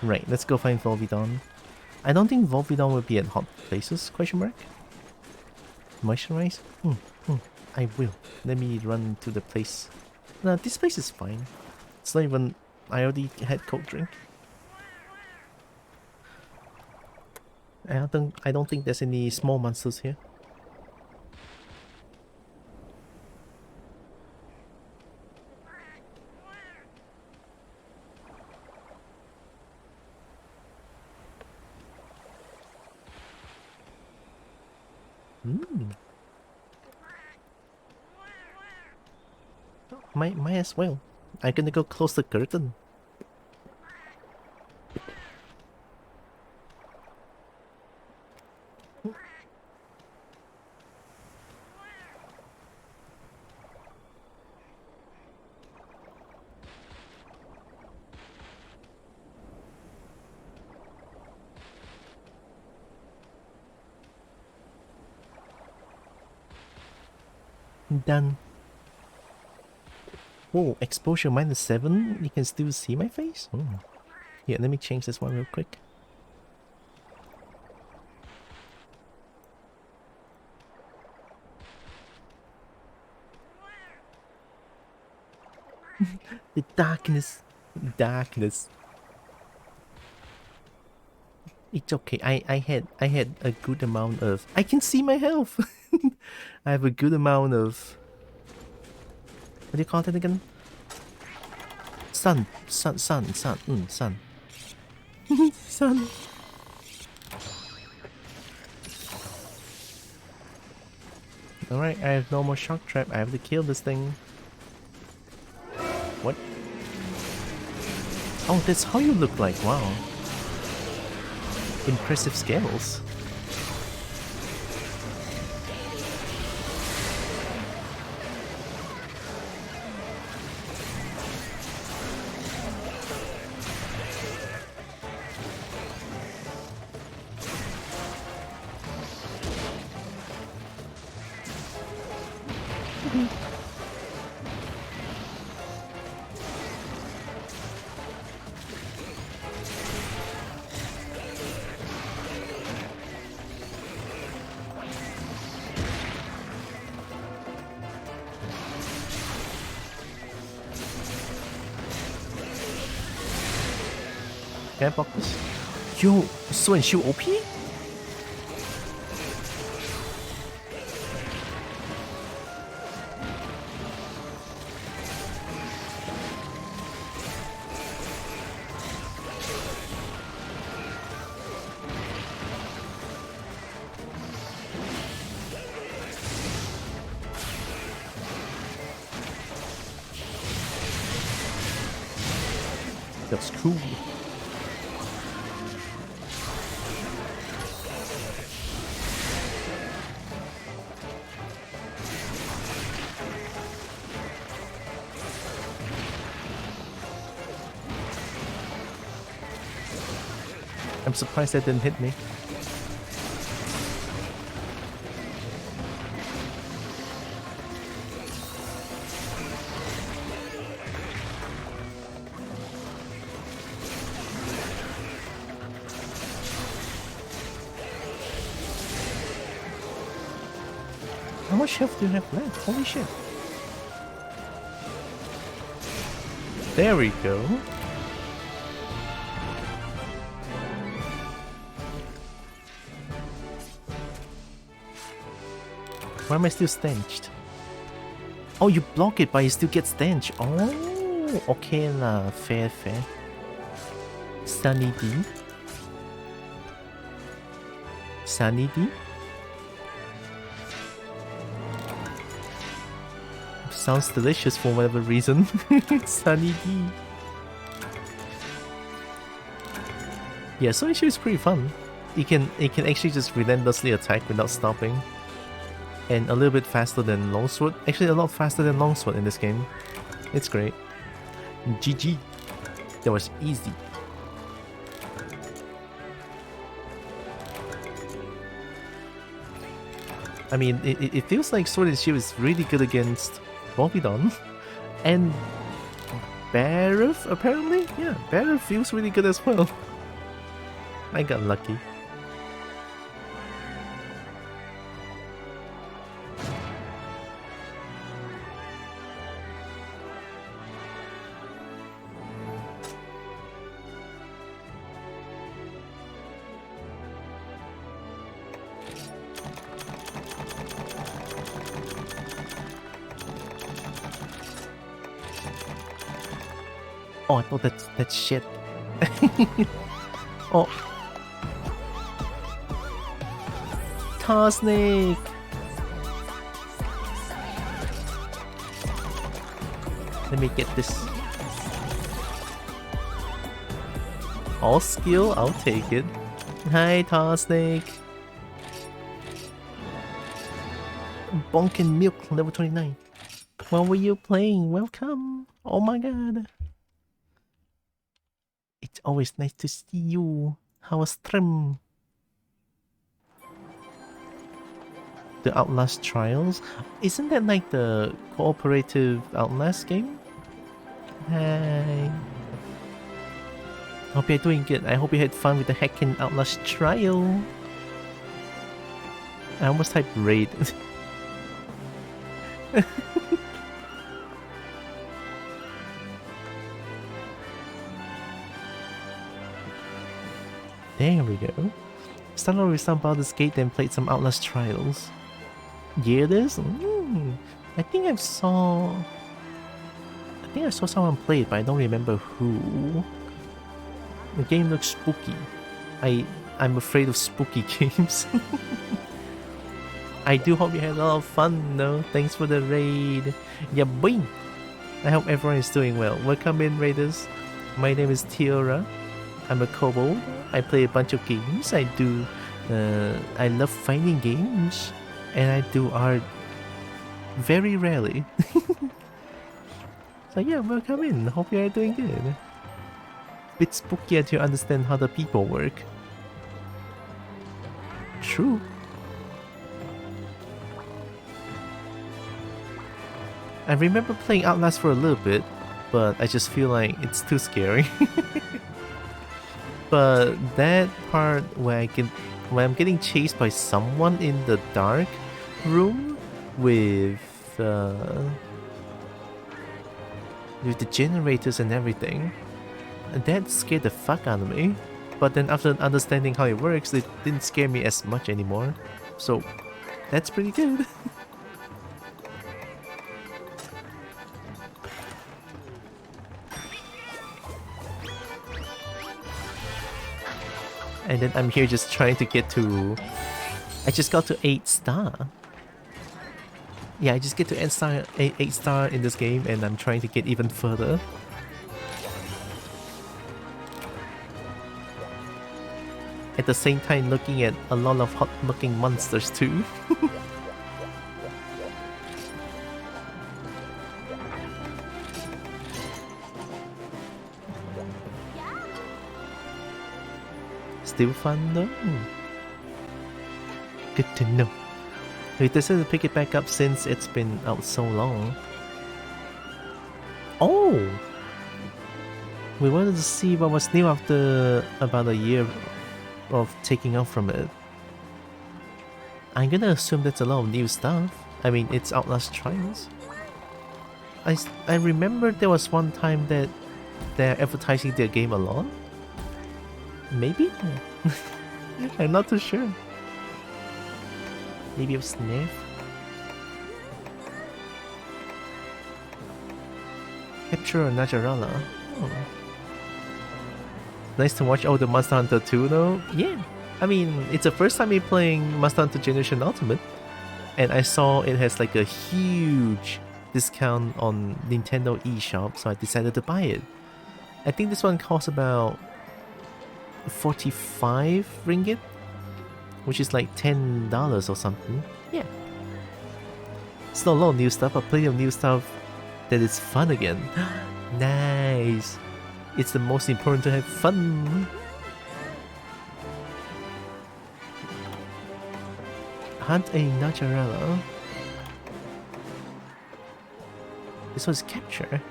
Right, let's go find Volvidon. I don't think Volvidon will be at hot places, question mark? Moisturize? I will. Let me run to the place. No, this place is fine. It's not even... I already had cold drink. I don't think there's any small monsters here. Might as well. I'm gonna go close the curtain. Done. Whoa, exposure -7? You can still see my face? Yeah, let me change this one real quick. The darkness. It's okay. I had a good amount of... I can see my health! I have a good amount of... What do you call that again? Sun. Sun. Alright, I have no more shock trap. I have to kill this thing. What? Oh, that's how you look like. Wow. Impressive scales. Can I block this? Yo, Sword and Shield OP? That's cool. I'm surprised that didn't hit me. How much health do you have left? Holy shit. There we go. Why am I still stenched? Oh, you block it, but you still get stenched. Oh, okay lah. Fair, fair. Sunny D. Sunny D? Sounds delicious for whatever reason. Sunny D. Yeah, so issue is pretty fun. It can actually just relentlessly attack without stopping. And a little bit faster than Longsword. Actually, a lot faster than Longsword in this game. It's great. GG. That was easy. I mean, it feels like Sword and Shield is really good against Volvidon. And Barif, apparently? Yeah, Barif feels really good as well. I got lucky. Oh, I thought that's shit. Oh. Tar Snake! Let me get this. All skill, I'll take it. Hi, Tar Snake. Bonkin Milk, level 29. What were you playing? Welcome. Oh my god. It's always nice to see you. How was stream? The Outlast Trials? Isn't that like the cooperative Outlast game? Hi. Hope you're doing good. I hope you had fun with the Hacking Outlast Trial. I almost typed raid. There we go. Started with some Baldur's Gate, then played some Outlast Trials. Yeah, this? I think I saw someone play it, but I don't remember who. The game looks spooky. I'm afraid of spooky games. I do hope you had a lot of fun though. Thanks for the raid. Yeah, boy. I hope everyone is doing well. Welcome in, raiders. My name is Tiora. I'm a kobold. I play a bunch of games. I love fighting games. And I do art very rarely. So yeah, welcome in. Hope you are doing good. Bit spooky until you understand how the people work. True. I remember playing Outlast for a little bit, but I just feel like it's too scary. But that part where I'm getting chased by someone in the dark room with the generators and everything, And that scared the fuck out of me. But then after understanding how it works, it didn't scare me as much anymore. So that's pretty good. And then I'm here just trying to get to... I just got to 8 star. Yeah, I just get to 8 star in this game, and I'm trying to get even further. At the same time looking at a lot of hot looking monsters too. Still fun though? Good to know. We decided to pick it back up since it's been out so long. Oh! We wanted to see what was new after about a year of taking off from it. I'm gonna assume that's a lot of new stuff. I mean, it's Outlast Trials. I remember there was one time that they're advertising their game a lot. Maybe? I'm not too sure. Maybe a sniff. Capture a Najarala. Oh. Nice to watch all the Monster Hunter 2 though. Yeah, I mean, it's the first time me playing Monster Hunter Generation Ultimate, and I saw it has like a huge discount on Nintendo eShop, so I decided to buy it. I think this one costs about 45 ringgit, which is like $10 or something. Yeah. It's not a lot of new stuff, but plenty of new stuff that is fun again. Nice. It's the most important to have fun. Hunt a Najarala. This was capture.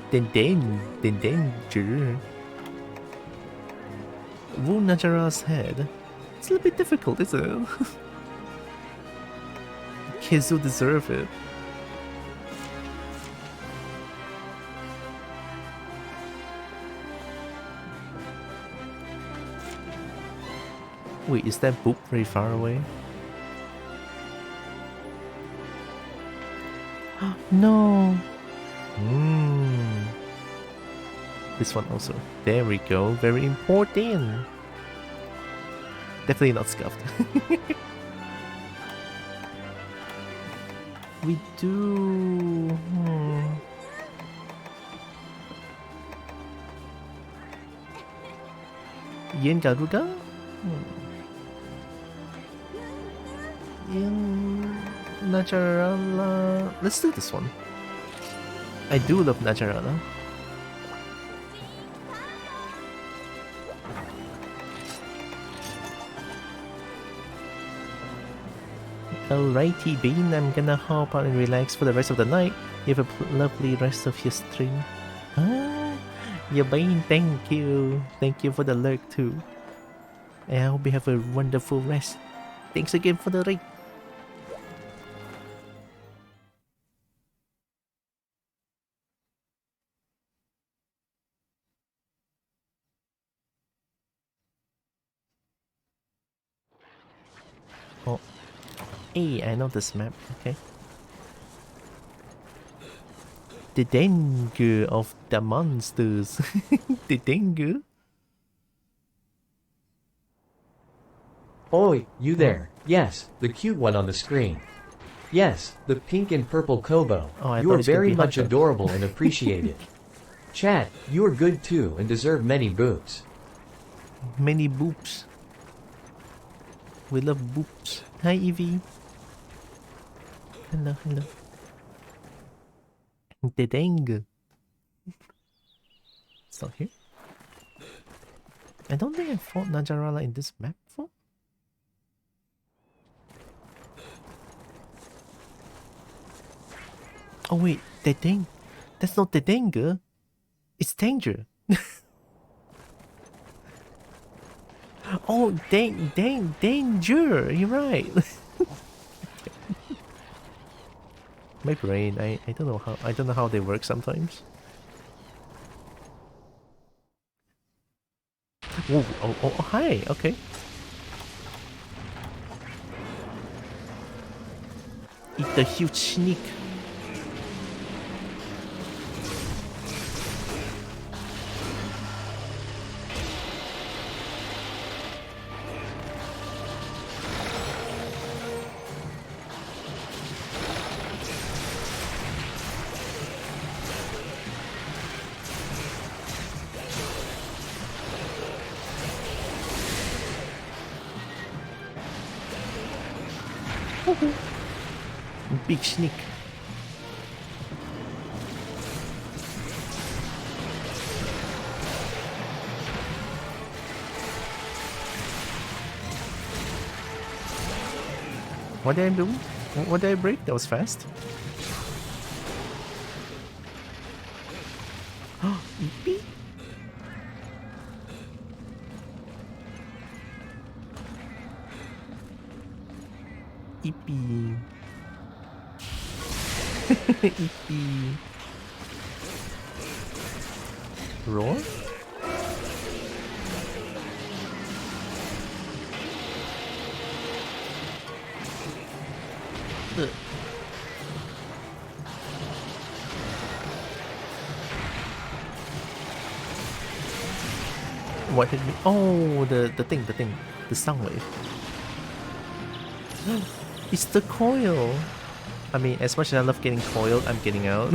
Danger. Wound Najarala's head. It's a little bit difficult, isn't it? Kids will deserve it. Wait, is that boop very far away? No! This one also. There we go. Very important. Definitely not scuffed. We do... Yen Garuga? Najarala. Let's do this one. I do love Najarala. Alrighty, Bean, I'm gonna hop out and relax for the rest of the night. You have a lovely rest of your stream. Ah, yeah, Bean, thank you. Thank you for the lurk too. And I hope you have a wonderful rest. Thanks again for the raid. Oh. Hey, I know this map, okay. The dengue of the monsters. The dengue. Oi, you there. Yes, the cute one on the screen. Yes, the pink and purple Kobo. Oh, I you thought are it was gonna very be much Hunter. adorable and appreciated. Chat, you are good too and deserve many boots. Many boops. We love boops. Hi, Evie. Hello, hello. The dengue. It's not here. I don't think I fought Najarala in this map before. Oh wait, the dang. That's not the dengue. It's danger. Oh, danger. You're right. My brain. I don't know how they work sometimes. Whoa, oh, hi, okay. Eat the huge sneak. Big sneak. What did I do? What did I break? That was fast. Eepee. Eepee. Eepee. Roar? Ugh. What hit me? Oh, the thing, the sound wave. It's the coil. I mean, as much as I love getting coiled, I'm getting out.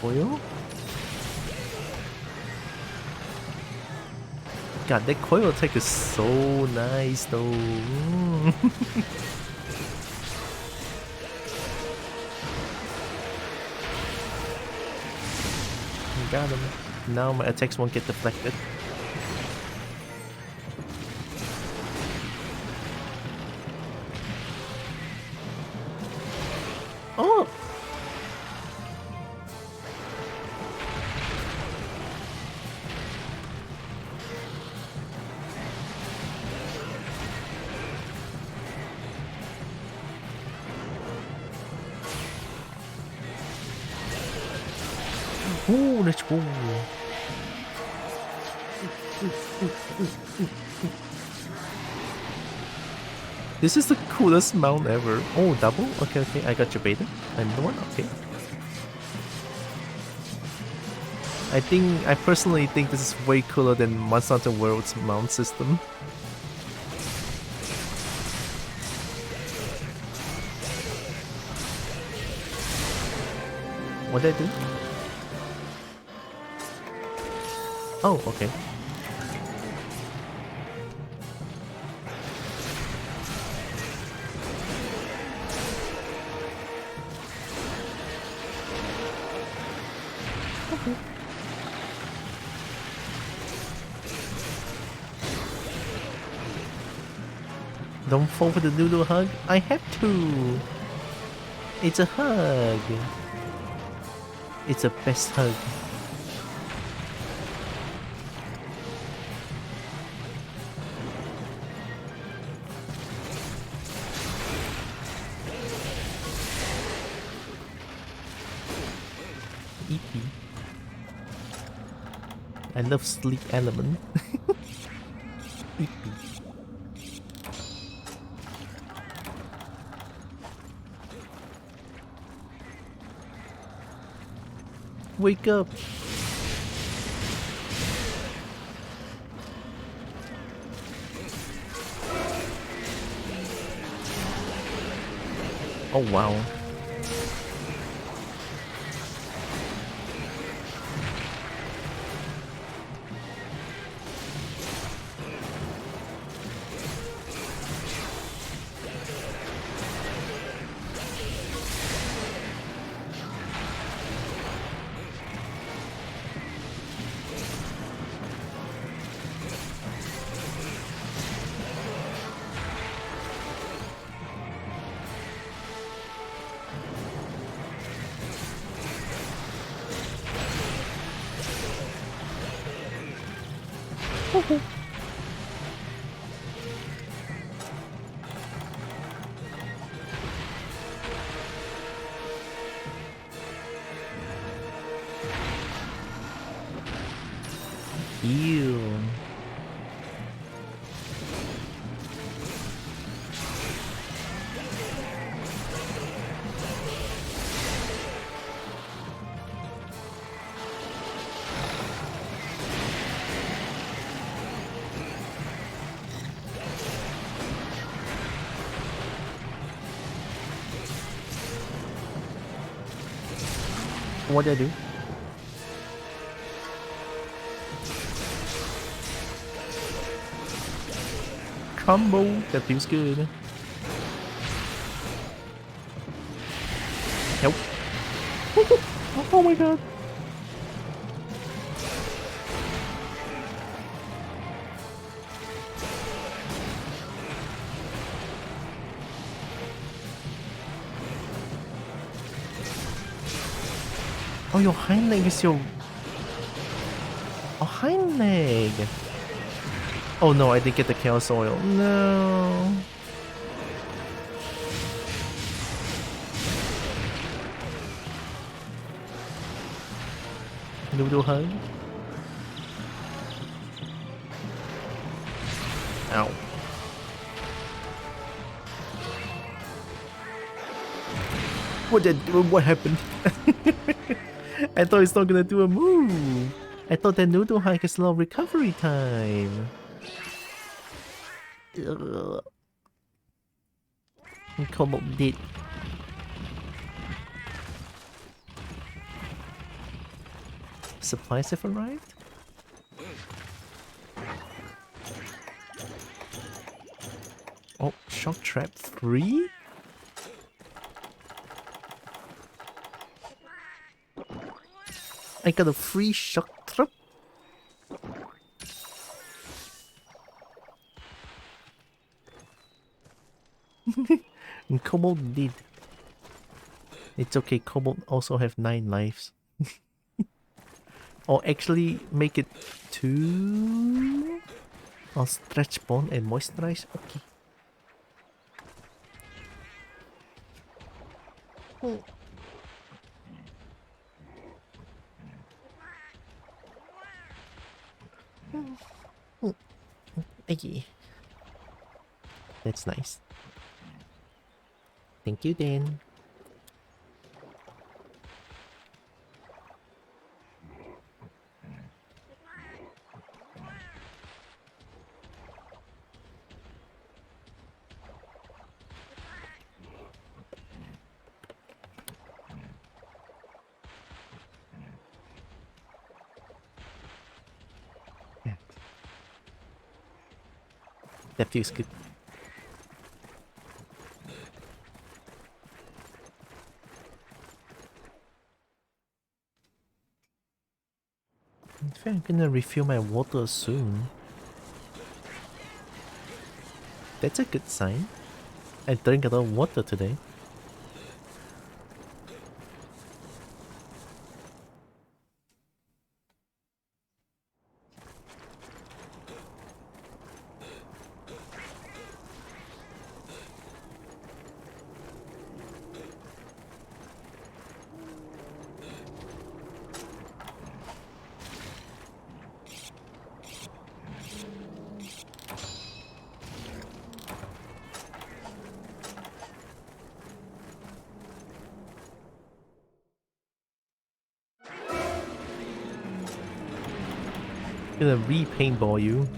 Coil? God, that coil attack is so nice though. Got him. Now my attacks won't get deflected. Oh! Oh, let's go. This is the coolest mount ever. Oh, double? Okay, I got your beta. Another one? Okay. I personally think this is way cooler than Monster Hunter World's mount system. What did I do? Oh, okay. Don't fall for the doodle hug. I have to. It's a hug. It's a best hug. Eepee. I love sleep element. Eepee. Wake up! Oh wow. Ew. What did I do? Combo! That feels good. Nope. Oh my god. Oh, your hind leg is your... Oh, hind leg! Oh no, I didn't get the Chaos Oil. No! Noodle hug? Ow. What happened? I thought it's not gonna do a move. I thought that noodle hike is slow recovery time. Ugh. Cobalt did. Supplies have arrived? Oh, shock trap 3? I got a free shock trap. And Cobalt did. It's okay, Cobalt also have 9 lives. Or actually make it 2. I'll stretch bone and moisturize. Okay. Okay. That's nice. Thank you, Dan. That feels good. In fact, I'm gonna refill my water soon. That's a good sign. I drank a lot of water today. Gonna re-paintball you.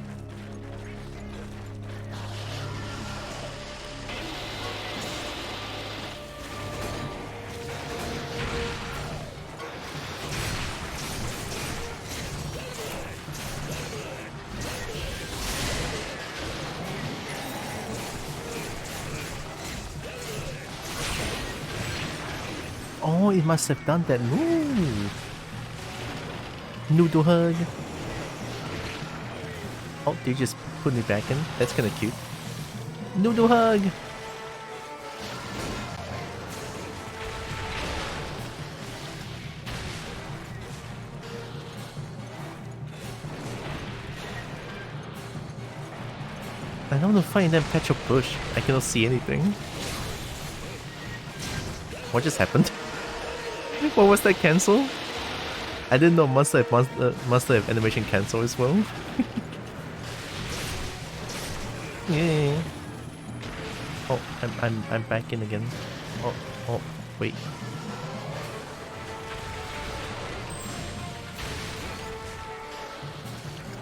Oh, it must have done that move. Noodle hug. Oh, they just put me back in? That's kinda cute. Noodle hug! I don't know if I them patch or push. I cannot see anything. What just happened? What was that cancel? I didn't know Must have animation cancel as well. Yeah. Oh, I'm back in again. Oh, wait.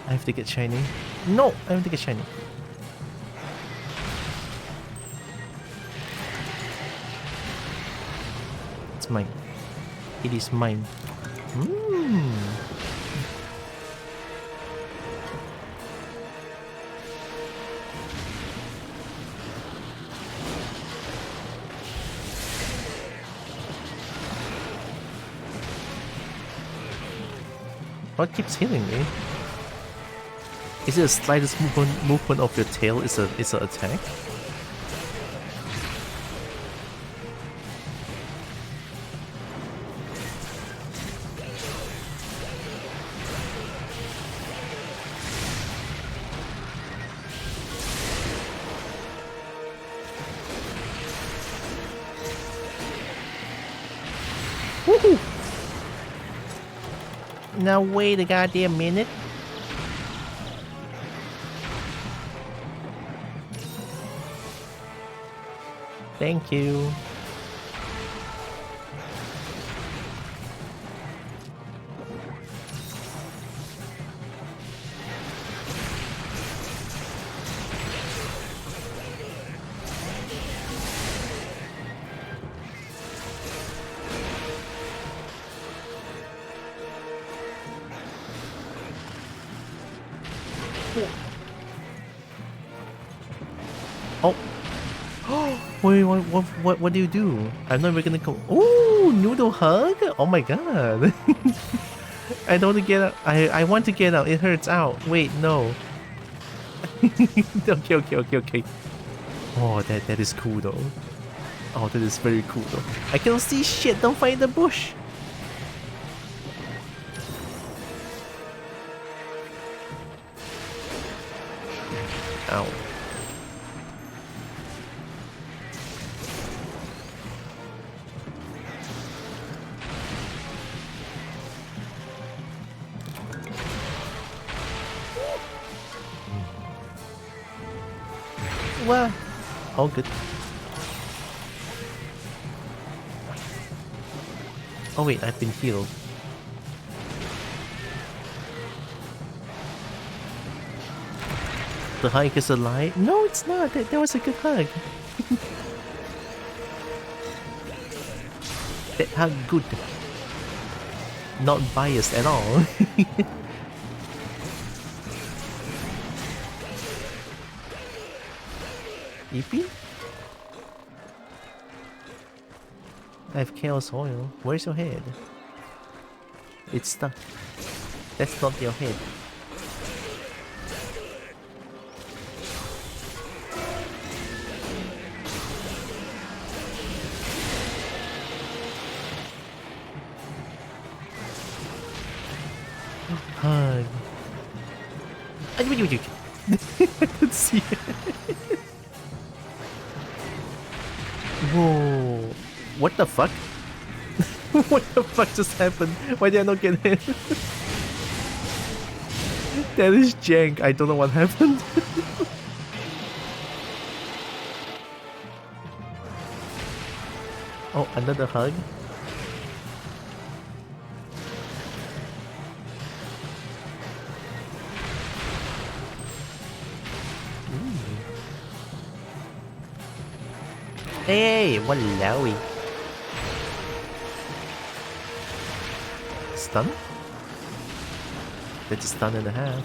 I have to get shiny. No, I have to get shiny. It's mine. It is mine. What keeps hitting me? Is it the slightest movement of your tail is an attack? Woohoo! Now wait a goddamn minute. Thank you. Oh. Wait, what do you do? I'm not even gonna go. Ooh, noodle hug? Oh my god. I don't want to get out. I want to get out. It hurts out. Wait, no. Okay. Oh, that is cool though. Oh, that is very cool though. I cannot see shit. Don't find the bush. Ow. Well, all good. Oh wait, I've been healed. The hug is a lie? No, it's not. That was a good hug. That hug good. Not biased at all. EP? I have Chaos Oil. Where's your head? It's stuck. That's not your head. Hug. I didn't see it. Whoa. What the fuck? What the fuck just happened? Why did I not get hit? That is jank. I don't know what happened. Oh, another hug? Hey, wallowy. Stun? That's a stun and a half.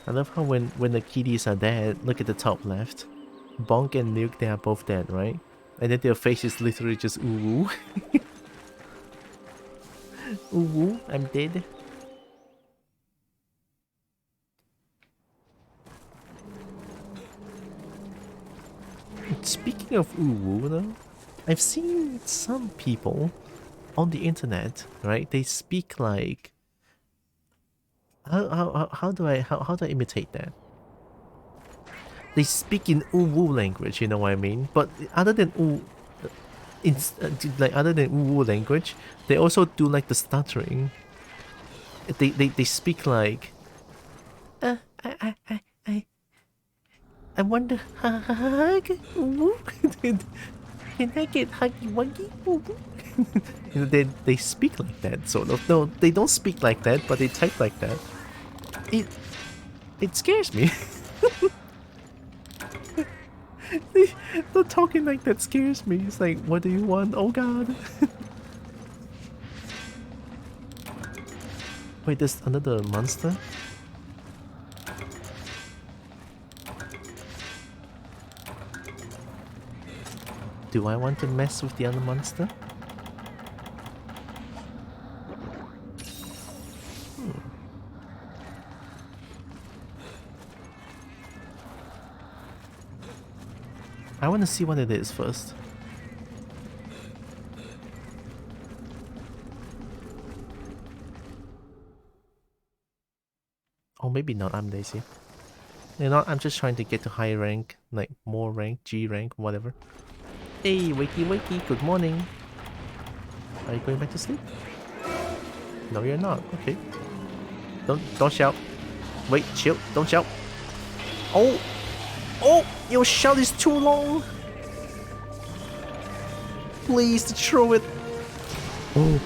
I love how when the kitties are dead, look at the top left. Bonk and Nuke, they are both dead, right? And then their face is literally just ooh. Ooh, I'm dead. Speaking of ooh though, I've seen some people on the internet, right? They speak like how do I imitate that? They speak in Uwu language, you know what I mean? But other than other than Uwu language, they also do like the stuttering. They speak like I wonder can I get huggy wuggy? You know, they speak like that sort of. No, they don't speak like that, but they type like that. It scares me. The talking like that scares me. It's like, what do you want? Oh god. Wait, there's another monster? Do I want to mess with the other monster? I want to see what it is first. Or maybe not, I'm lazy. You know, I'm just trying to get to higher rank, like more rank, G rank, whatever. Hey, wakey wakey, good morning. Are you going back to sleep? No, you're not. Okay. Don't shout. Wait, chill. Don't shout. Oh! Oh! Your shout is too long! Please throw it. Oh.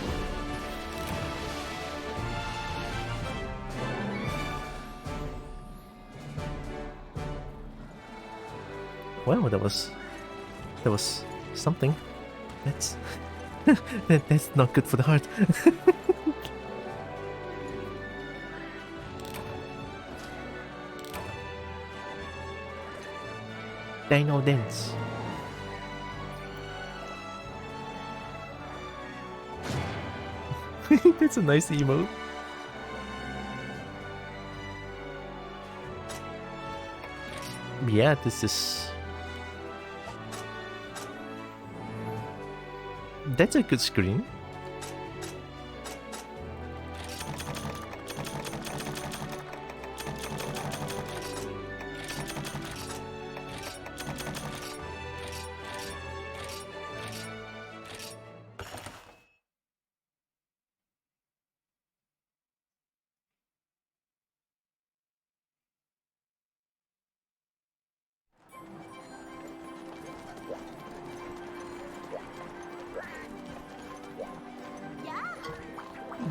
Well, that was something. That's that's not good for the heart. Dino dance. That's a nice emote. Yeah, this is... That's a good screen.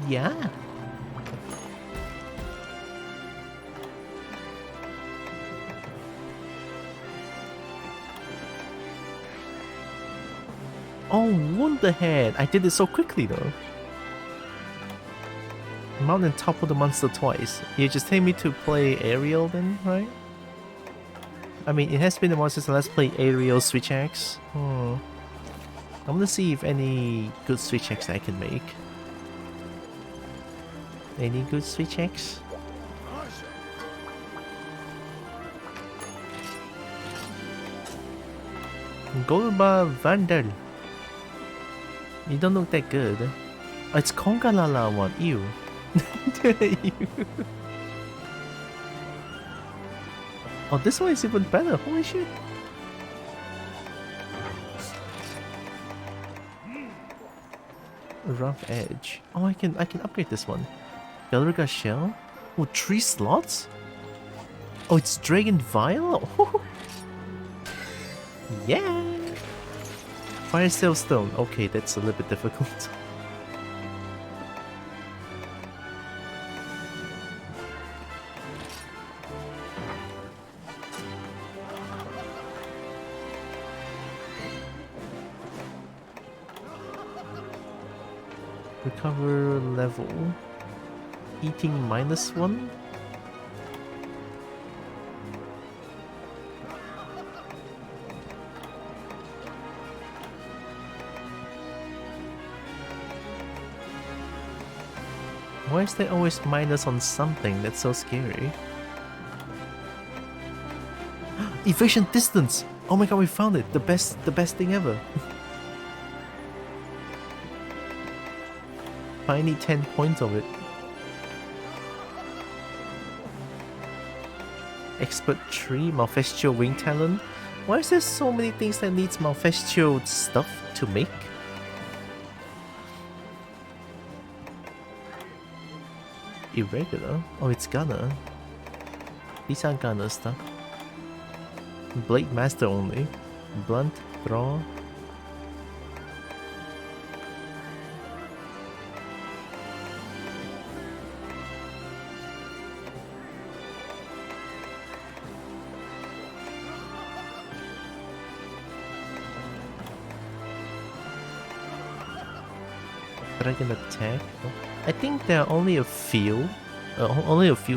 Yeah. Oh, Wonderhead! I did it so quickly though. Mount and topple the monster twice. You just take me to play Aerial then, right? I mean, it has been a while since let's play Aerial Switch Axe. I'm gonna see if any good Switch Axe I can make. Any good Switch Axe? Golba Vandal. You don't look that good. Oh, it's Kongalala one. Ew. Ew. Oh, this one is even better. Holy shit. Rough Edge. Oh, I can upgrade this one. Belriga Shell? Oh, 3 slots? Oh, it's Dragon Vial? Oh. Yeah! Fire Sail Stone. Okay, that's a little bit difficult. Recover level. Eating -1? Why is there always minus on something? That's so scary. Evasion distance! Oh my god, we found it! The best thing ever! but I need 10 points of it. Expert 3, Malfestio Wing Talon. Why is there so many things that needs Malfestio stuff to make? Irregular? Oh, it's Gunner. These are Gunner stuff. Blade Master only. Blunt, Draw. Dragon attack. I think there are only a few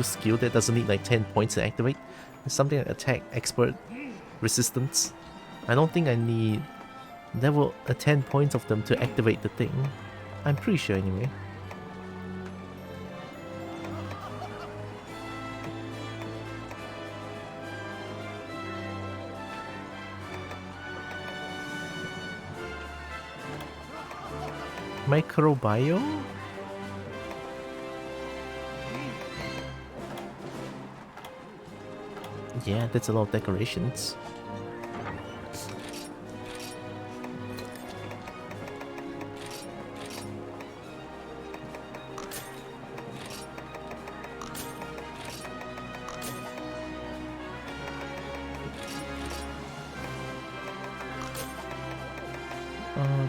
skill that doesn't need like 10 points to activate. It's something like attack, expert, resistance. I don't think I need level 10 points of them to activate the thing. I'm pretty sure anyway. Microbiome? Yeah, that's a lot of decorations.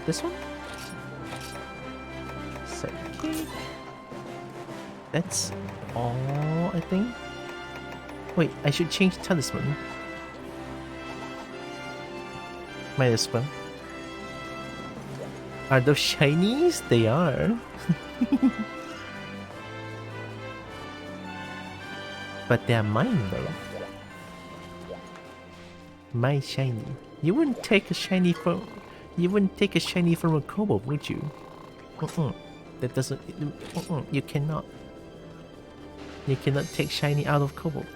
This one? Sidekick. That's all, I think. Wait, I should change talisman. Might as well. Are those shinies? They are. But they're mine though. My shiny. You wouldn't take a shiny from a kobold, would you? That doesn't. You cannot. You cannot take shiny out of kobold.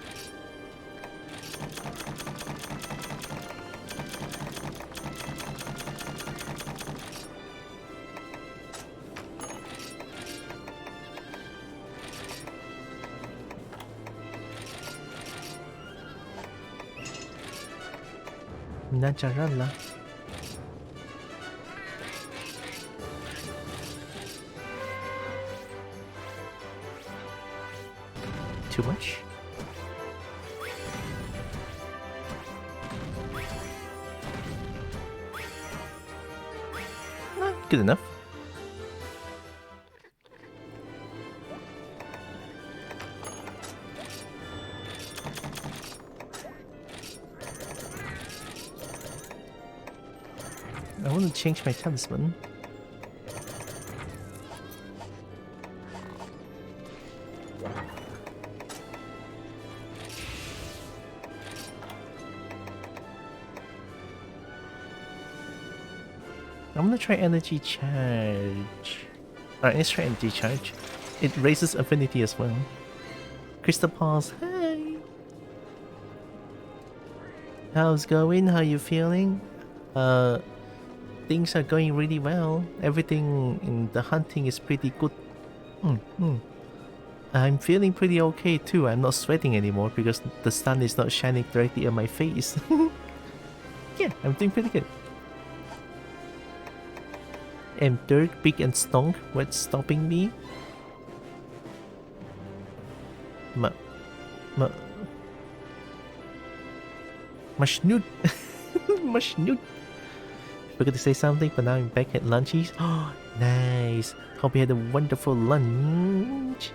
Najarala. Too much? Good enough. I want to change my talisman. I'm gonna try energy charge. Alright, let's try energy charge. It raises affinity as well. Crystal Pulse, hey! How's going? How you feeling? Things are going really well. Everything in the hunting is pretty good. I'm feeling pretty okay too. I'm not sweating anymore because the sun is not shining directly on my face. Yeah, I'm doing pretty good. And Dirk, Big and Stonk, what's stopping me? Mashnoot. Mashnoot. Forgot to say something, but now I'm back at lunchies. Oh, nice. Hope you had a wonderful lunch.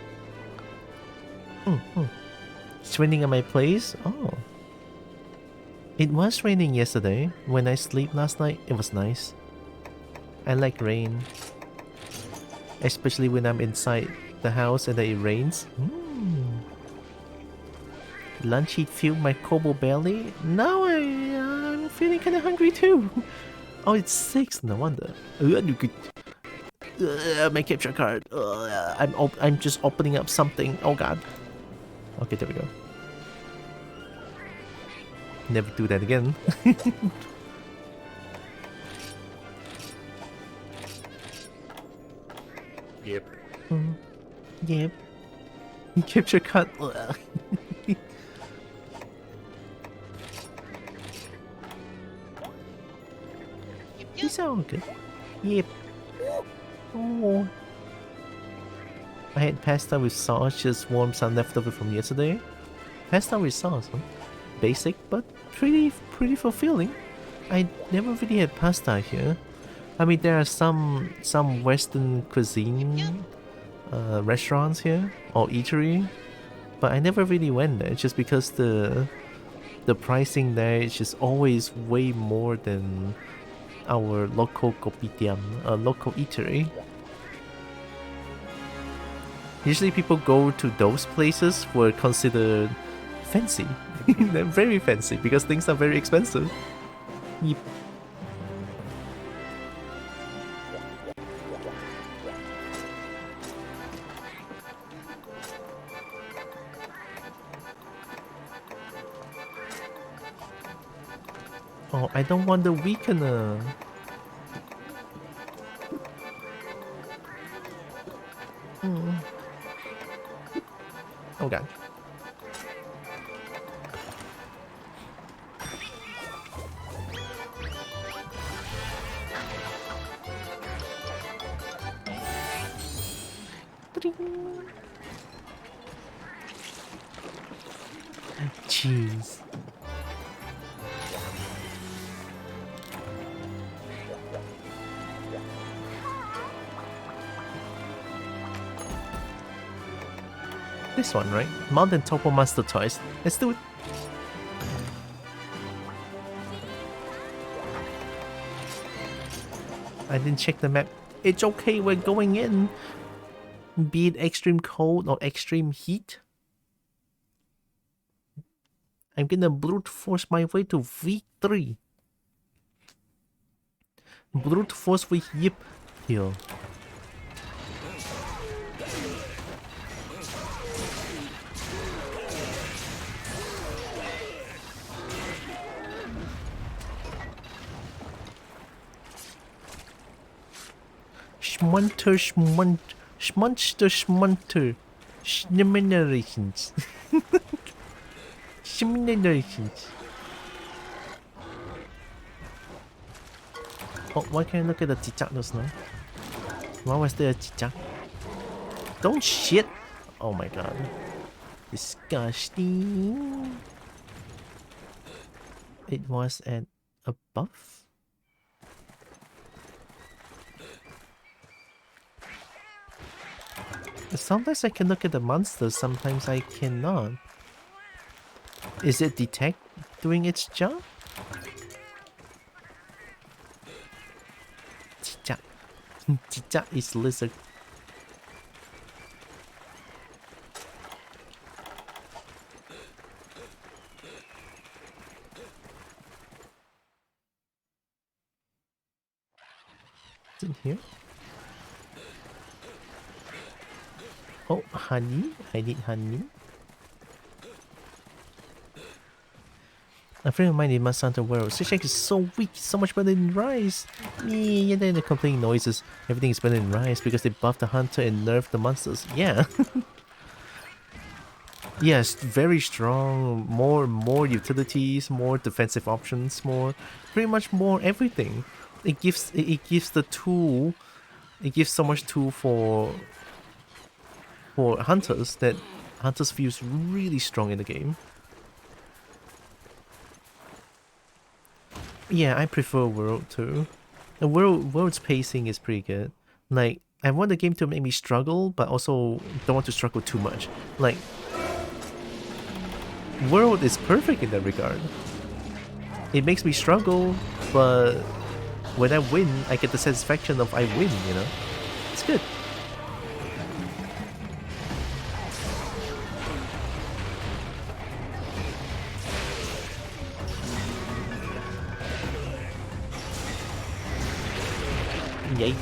It's raining at my place. Oh. It was raining yesterday. When I slept last night, it was nice. I like rain. Especially when I'm inside the house and then it rains. Lunchy filled my kobold belly. Now I'm feeling kinda hungry too. Oh, it's 6, no wonder. My capture card. I'm just opening up something. Oh god. Okay, there we go. Never do that again. Yep. Yep. You capture cut. These are all good. Yep. Oh. I had pasta with sauce, just warm some leftover from yesterday. Pasta with sauce, huh? Basic, but pretty fulfilling. I never really had pasta here. I mean, there are some Western cuisine restaurants here or eatery, but I never really went there just because the pricing there is just always way more than our local kopitiam, local eatery. Usually people go to those places were considered fancy. They're very fancy because things are very expensive. Yep. Oh, I don't want the weakener. Oh god. Jeez. This one, right? Mountain Topo Master Toys. Let's do it. I didn't check the map. It's okay, we're going in. Be it extreme cold or extreme heat. I'm gonna brute force my way to V3. Brute force with Yip here. Schmunter, schmunster, schminerations. Schminerations. Oh, why can't I look at the chichak just now? Why was there a chichak? Don't shit! Oh my god. Disgusting. It was at above? Sometimes I can look at the monsters, sometimes I cannot. Is it detect doing its job? Chicha. Chicha is lizard. It's in here. Oh, honey. I need honey. A friend of mine in Monster Hunter World. Switch Egg is so weak, so much better than Rise. Yeah, then the complaining noises. Everything is better than Rise because they buffed the hunter and nerfed the monsters. Yeah. Yes, very strong. More utilities, more defensive options, pretty much more everything. It gives the tool. It gives so much tool for hunters that hunters feels really strong in the game. Yeah, I prefer World too. The World's pacing is pretty good. Like, I want the game to make me struggle, but also don't want to struggle too much. Like, World is perfect in that regard. It makes me struggle, but when I win, I get the satisfaction of I win, you know? It's good. Yay.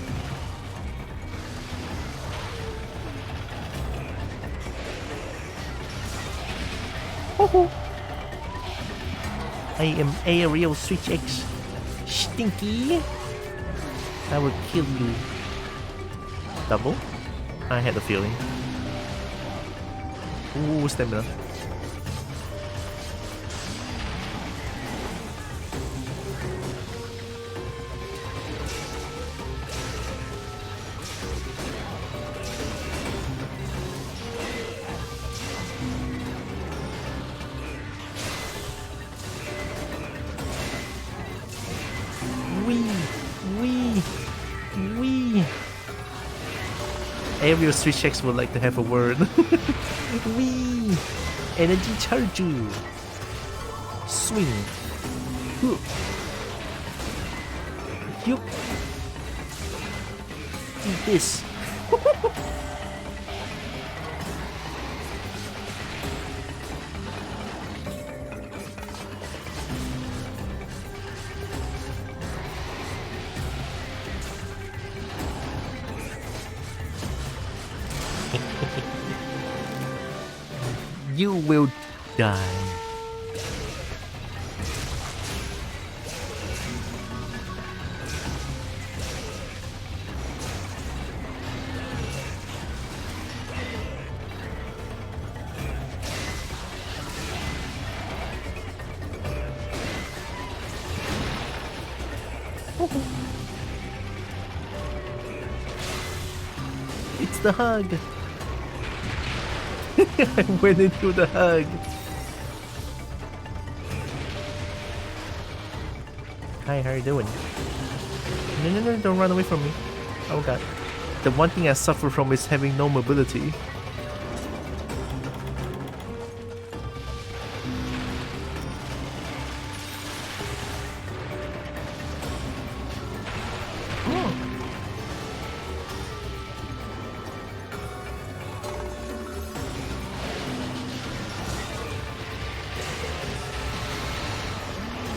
Woohoo! I am Aerial Switch X. Stinky! I will kill you. Double? I had a feeling. Ooh, stamina. Wee. Aerial Street Checks would like to have a word. Wee. Energy charge. Swing. Hook. Yup. Eat this. You will die. It's the hug. I went into the hug. Hi, how you doing? No, don't run away from me. Oh god. The one thing I suffer from is having no mobility.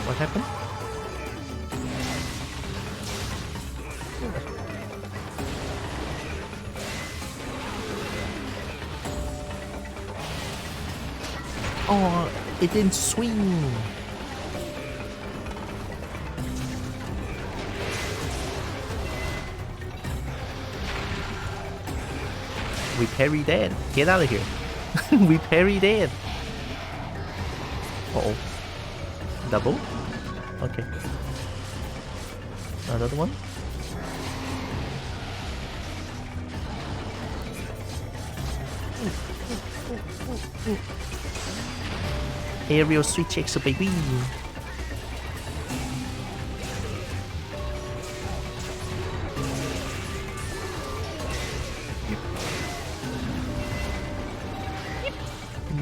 What happened? Oh, it didn't swing. We parry dead. Get out of here. We parry dead. Uh-oh. Double? Okay. Another one? Aerial Street Checks, baby!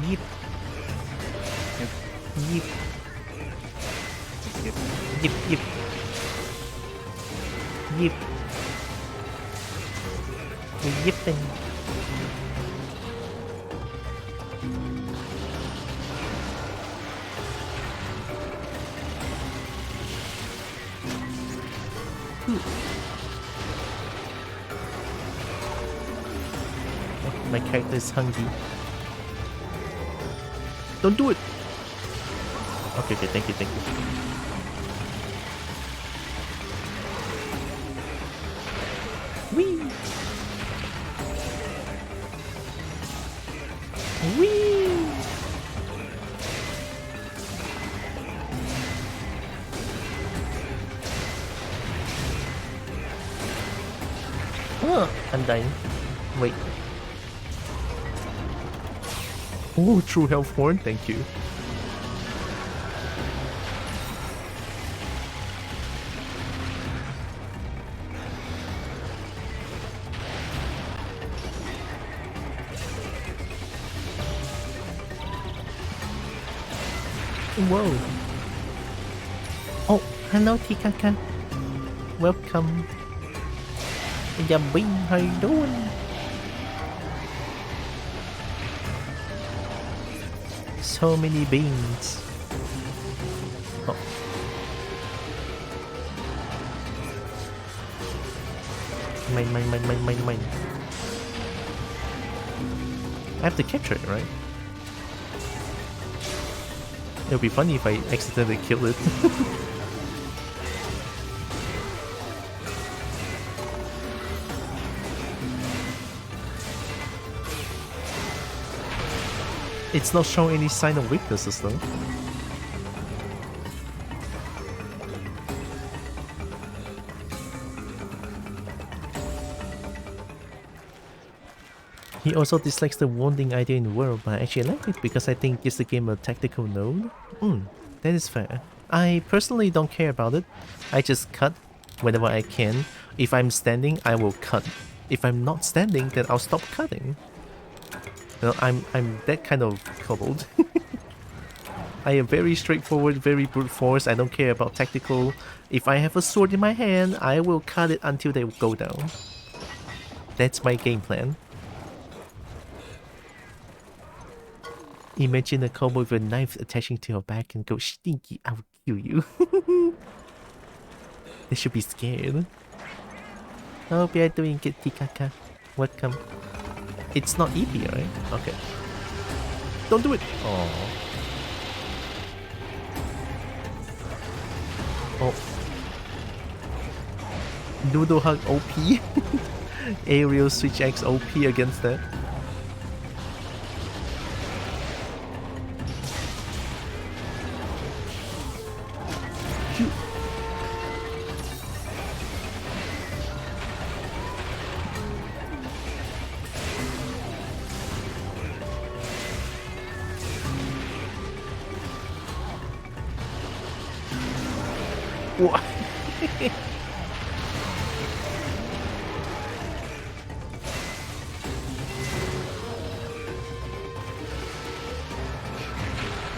Yep. Yep. Yep, yep. Yep. We're yipping. My character is hungry. Don't do it! Okay, thank you. Wee! Wee! Oh, I'm dying. Wait. Oh, true health horn, thank you. Whoa. Oh, hello Tikaka. Welcome. Yummy, how you doing? So many beans. Oh. Mine. I have to capture it, right? It would be funny if I accidentally kill it. It's not showing any sign of weaknesses though. He also dislikes the wounding idea in the world, but I actually like it because I think it gives the game a tactical node. That is fair. I personally don't care about it. I just cut whenever I can. If I'm standing, I will cut. If I'm not standing, then I'll stop cutting. You know, I'm that kind of kobold. I am very straightforward, very brute force. I don't care about tactical. If I have a sword in my hand, I will cut it until they go down. That's my game plan. Imagine a kobold with a knife attaching to your back and go, "Stinky, I will kill you." They should be scared. Hope you're doing good, Tikaka. Welcome. It's not EP, right? Okay. Don't do it! Aww. Oh. Noodle Hug OP. Aerial Switch X OP against that. Shoot. What?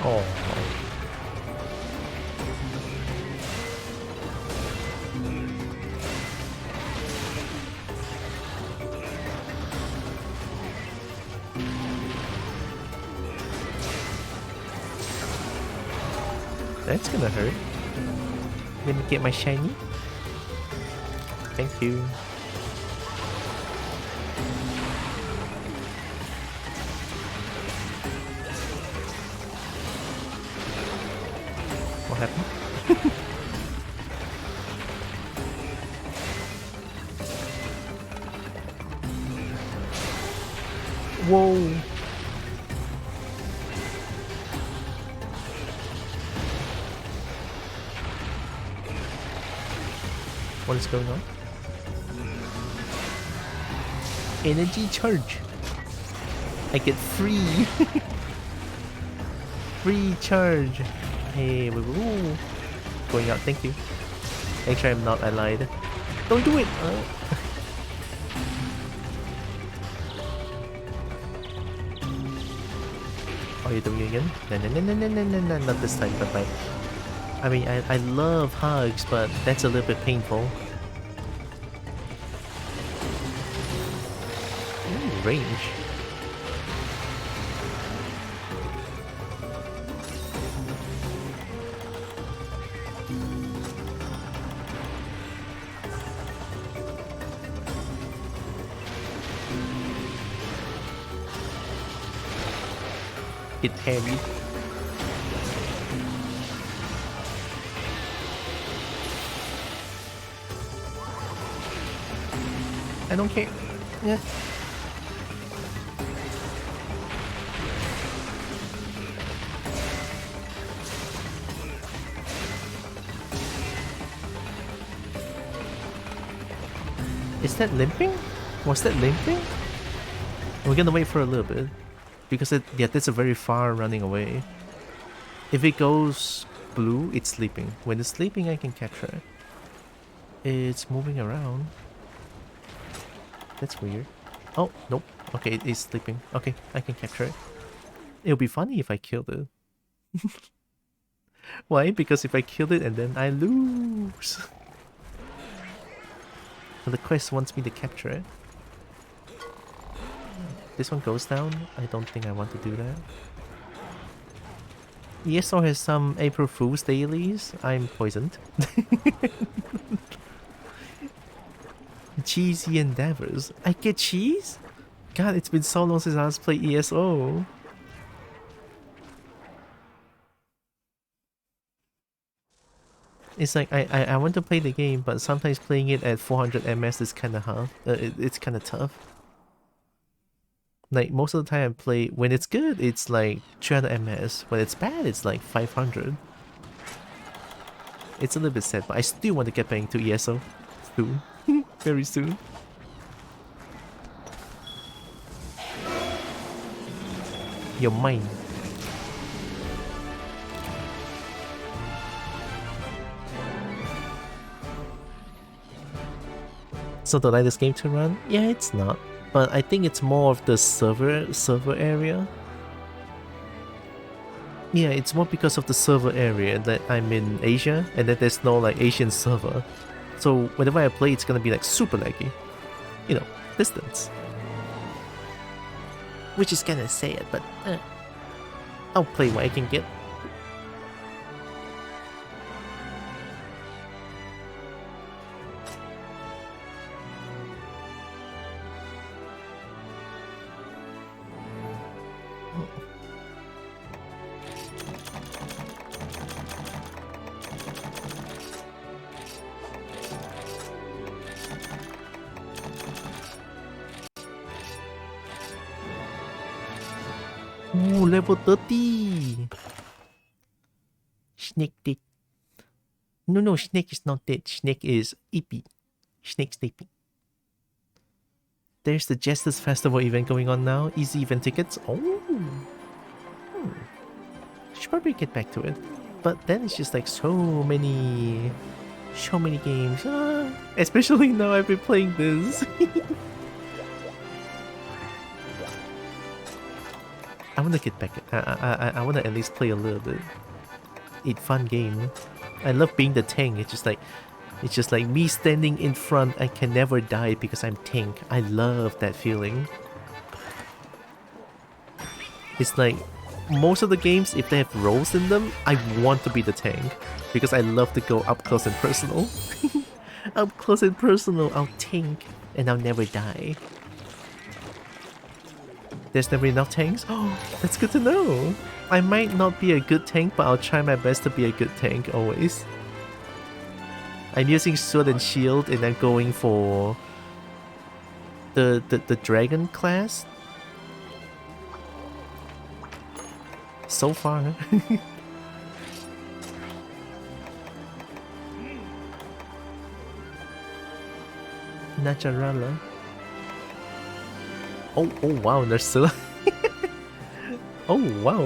Oh. That's gonna hurt. Let me get my shiny. Thank you. What happened? Whoa. What is going on? Energy charge. I get free. Free charge. Hey, woo. Going out, thank you. Make sure I'm not allied. Don't do it! Are you doing it again? No, not this time, but like... I mean, I love hugs, but that's a little bit painful. Ooh, range. It parried. I don't care. Yeah. Is that limping? Was that limping? We're gonna wait for a little bit. Because that's a very far running away. If it goes blue, it's sleeping. When it's sleeping, I can capture it. It's moving around. That's weird. Oh, nope. Okay, it is sleeping. Okay, I can capture it. It'll be funny if I killed it. Why? Because if I killed it and then I lose. So the quest wants me to capture it. This one goes down. I don't think I want to do that. ESO has some April Fool's dailies. I'm poisoned. Cheesy endeavors. I get cheese? God, it's been so long since I last played ESO. It's like I want to play the game, but sometimes playing it at 400 ms is kind of hard. It's kind of tough. Like most of the time I play, when it's good, it's like 300 ms. When it's bad, it's like 500. It's a little bit sad, but I still want to get back into ESO soon. Very soon. Your mind. So do I like this game to run? Yeah, it's not. But I think it's more of the server area. Yeah, it's more because of the server area that I'm in Asia and that there's no like Asian server. So whenever I play, it's gonna be like super laggy. You know, distance. Which is kinda sad, but I'll play what I can get. Ooh, level 30! Snake dead. No, Snake is not dead. Snake is EP. Snake sleeping. There's the Jesters Festival event going on now. Easy event tickets. Oh! Should probably get back to it. But then it's just like so many games. Especially now I've been playing this. I want to get back. I want to at least play a little bit. It's fun game. I love being the tank. It's just like me standing in front. I can never die because I'm tank. I love that feeling. It's like most of the games, if they have roles in them, I want to be the tank because I love to go up close and personal. Up close and personal, I'll tank and I'll never die. There's never enough tanks? Oh, that's good to know. I might not be a good tank, but I'll try my best to be a good tank always. I'm using sword and shield and I'm going for the dragon class. So far. Naturala. Oh wow, Nursula. Oh wow.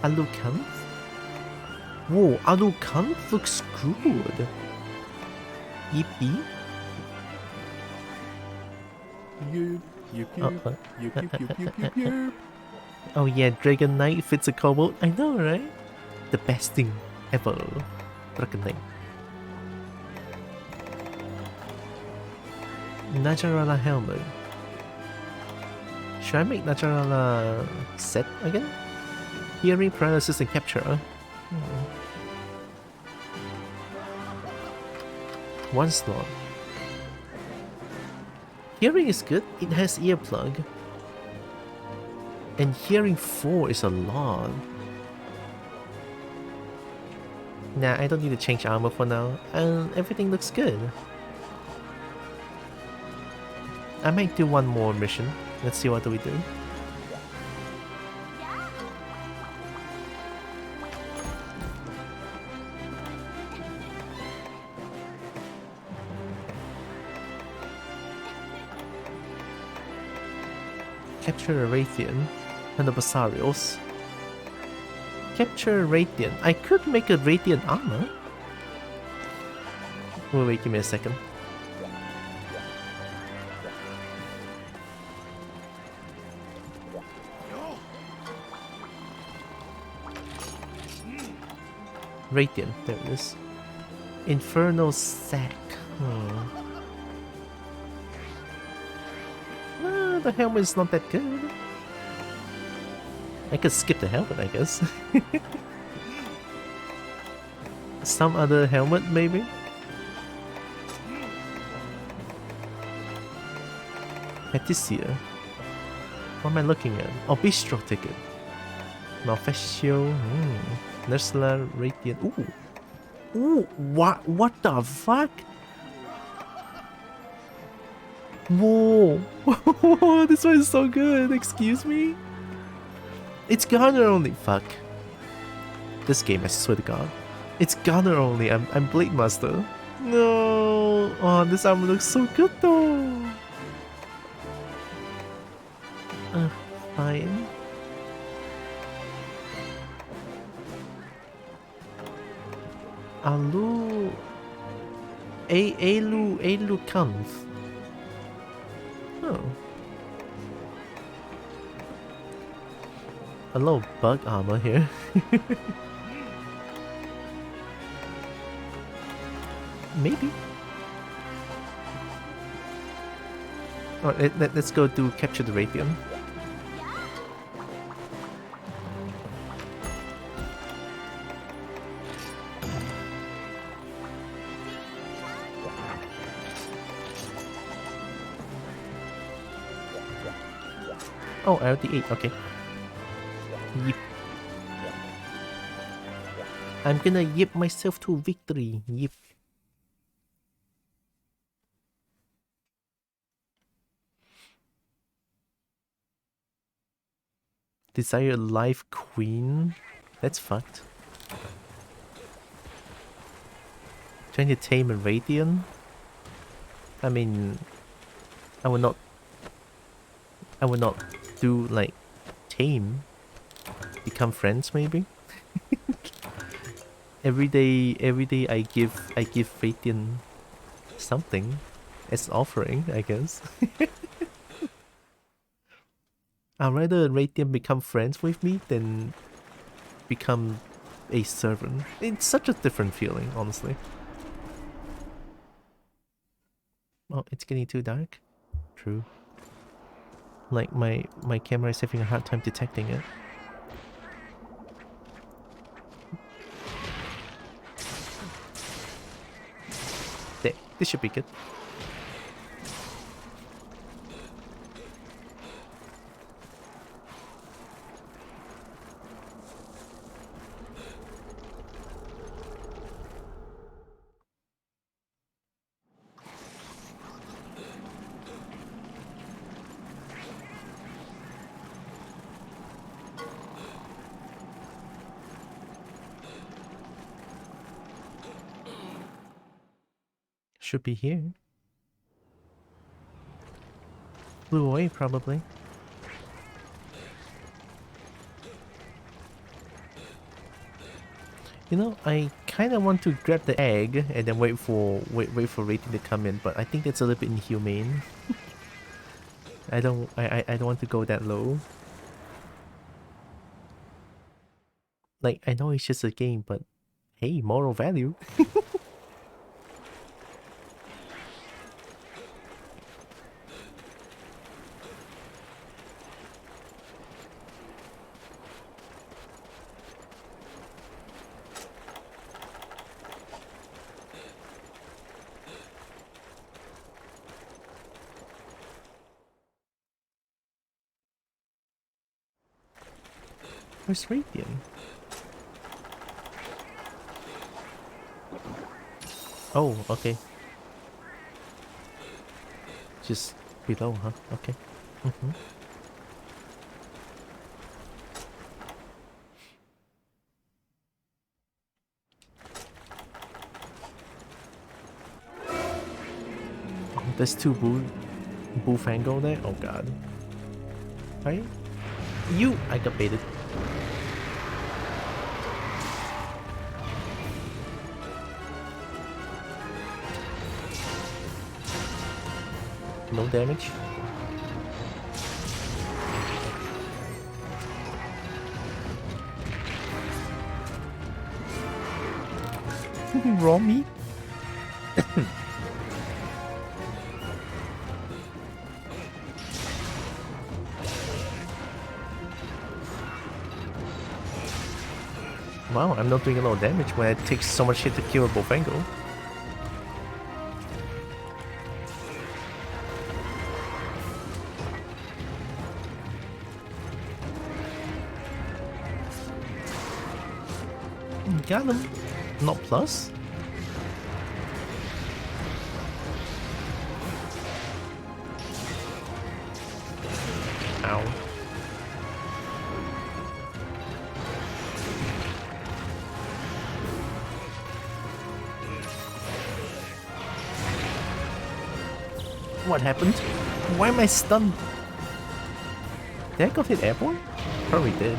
Alucant? Whoa, Alucant looks good. Yippee. Oh yeah, Dragon Knight fits a kobold. I know, right? The best thing ever. Dragon Knight. Naturala helmet. Should I make Naturala set again? Hearing, paralysis, and capture. One slot. Hearing is good. It has earplug. And hearing 4 is a lot. Nah, I don't need to change armor for now. Everything looks good. I might do one more mission. Let's see what do we do. Capture a Radiant and the Basarios. Capture a Radiant. I could make a Radiant armor. Wait, give me a second. Radiant, there it is. Inferno Sack. The helmet is not that good. I could skip the helmet, I guess. Some other helmet, maybe? Petitia. What am I looking at? Oh, Bistro ticket. Malfestio. Nursula Radiant. Ooh. Ooh, what the fuck? Whoa! This one is so good. Excuse me? It's Gunner only. Fuck. This game, I swear to God. It's Gunner only. I'm Blade Master. No. Oh, this armor looks so good though. Fine. Alu. Elu Kampf. Oh. A little bug armor here. Maybe. Alright, let's go do capture the Radiant. Oh, I already ate. Okay. Yip. I'm gonna yip myself to victory. Yip. Desire Life Queen? That's fucked. Trying to tame a Radiant? I mean, I would not do like tame. Become friends maybe? every day I give Radiant something as offering, I guess. I'd rather Radiant become friends with me than become a servant. It's such a different feeling, honestly. Oh, it's getting too dark? True. Like my camera is having a hard time detecting it. There, this should be good. Should be here. Flew away, probably. You know, I kind of want to grab the egg and then wait for Radiant to come in, but I think that's a little bit inhumane. I don't want to go that low. Like, I know it's just a game, but hey, moral value. Where's Radiant? Oh, okay. Just below, huh? Okay. Oh, there's two Bullfango there? Oh god. Right? You! I got baited. No damage. Raw meat? Wow, I'm not doing a lot of damage when it takes so much hit to kill a Bullfango. Got him. Not plus. Ow. What happened? Why am I stunned? Did I go hit airborne? Probably did.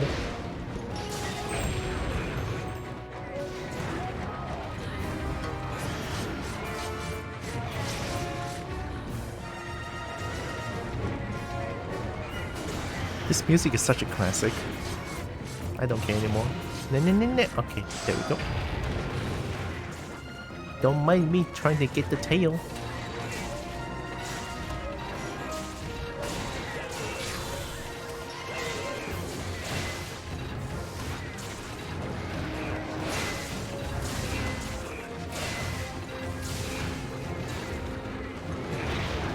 This music is such a classic. I don't care anymore. Okay, there we go. Don't mind me trying to get the tail.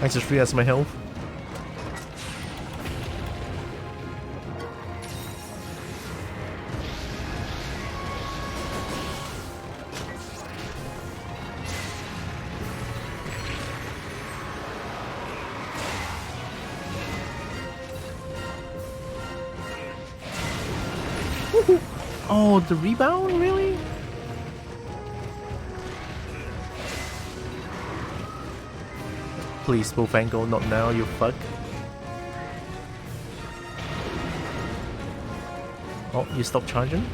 I just realized my health. Oh, the rebound? Really? Please, both angle, not now, you fuck. Oh, you stop charging?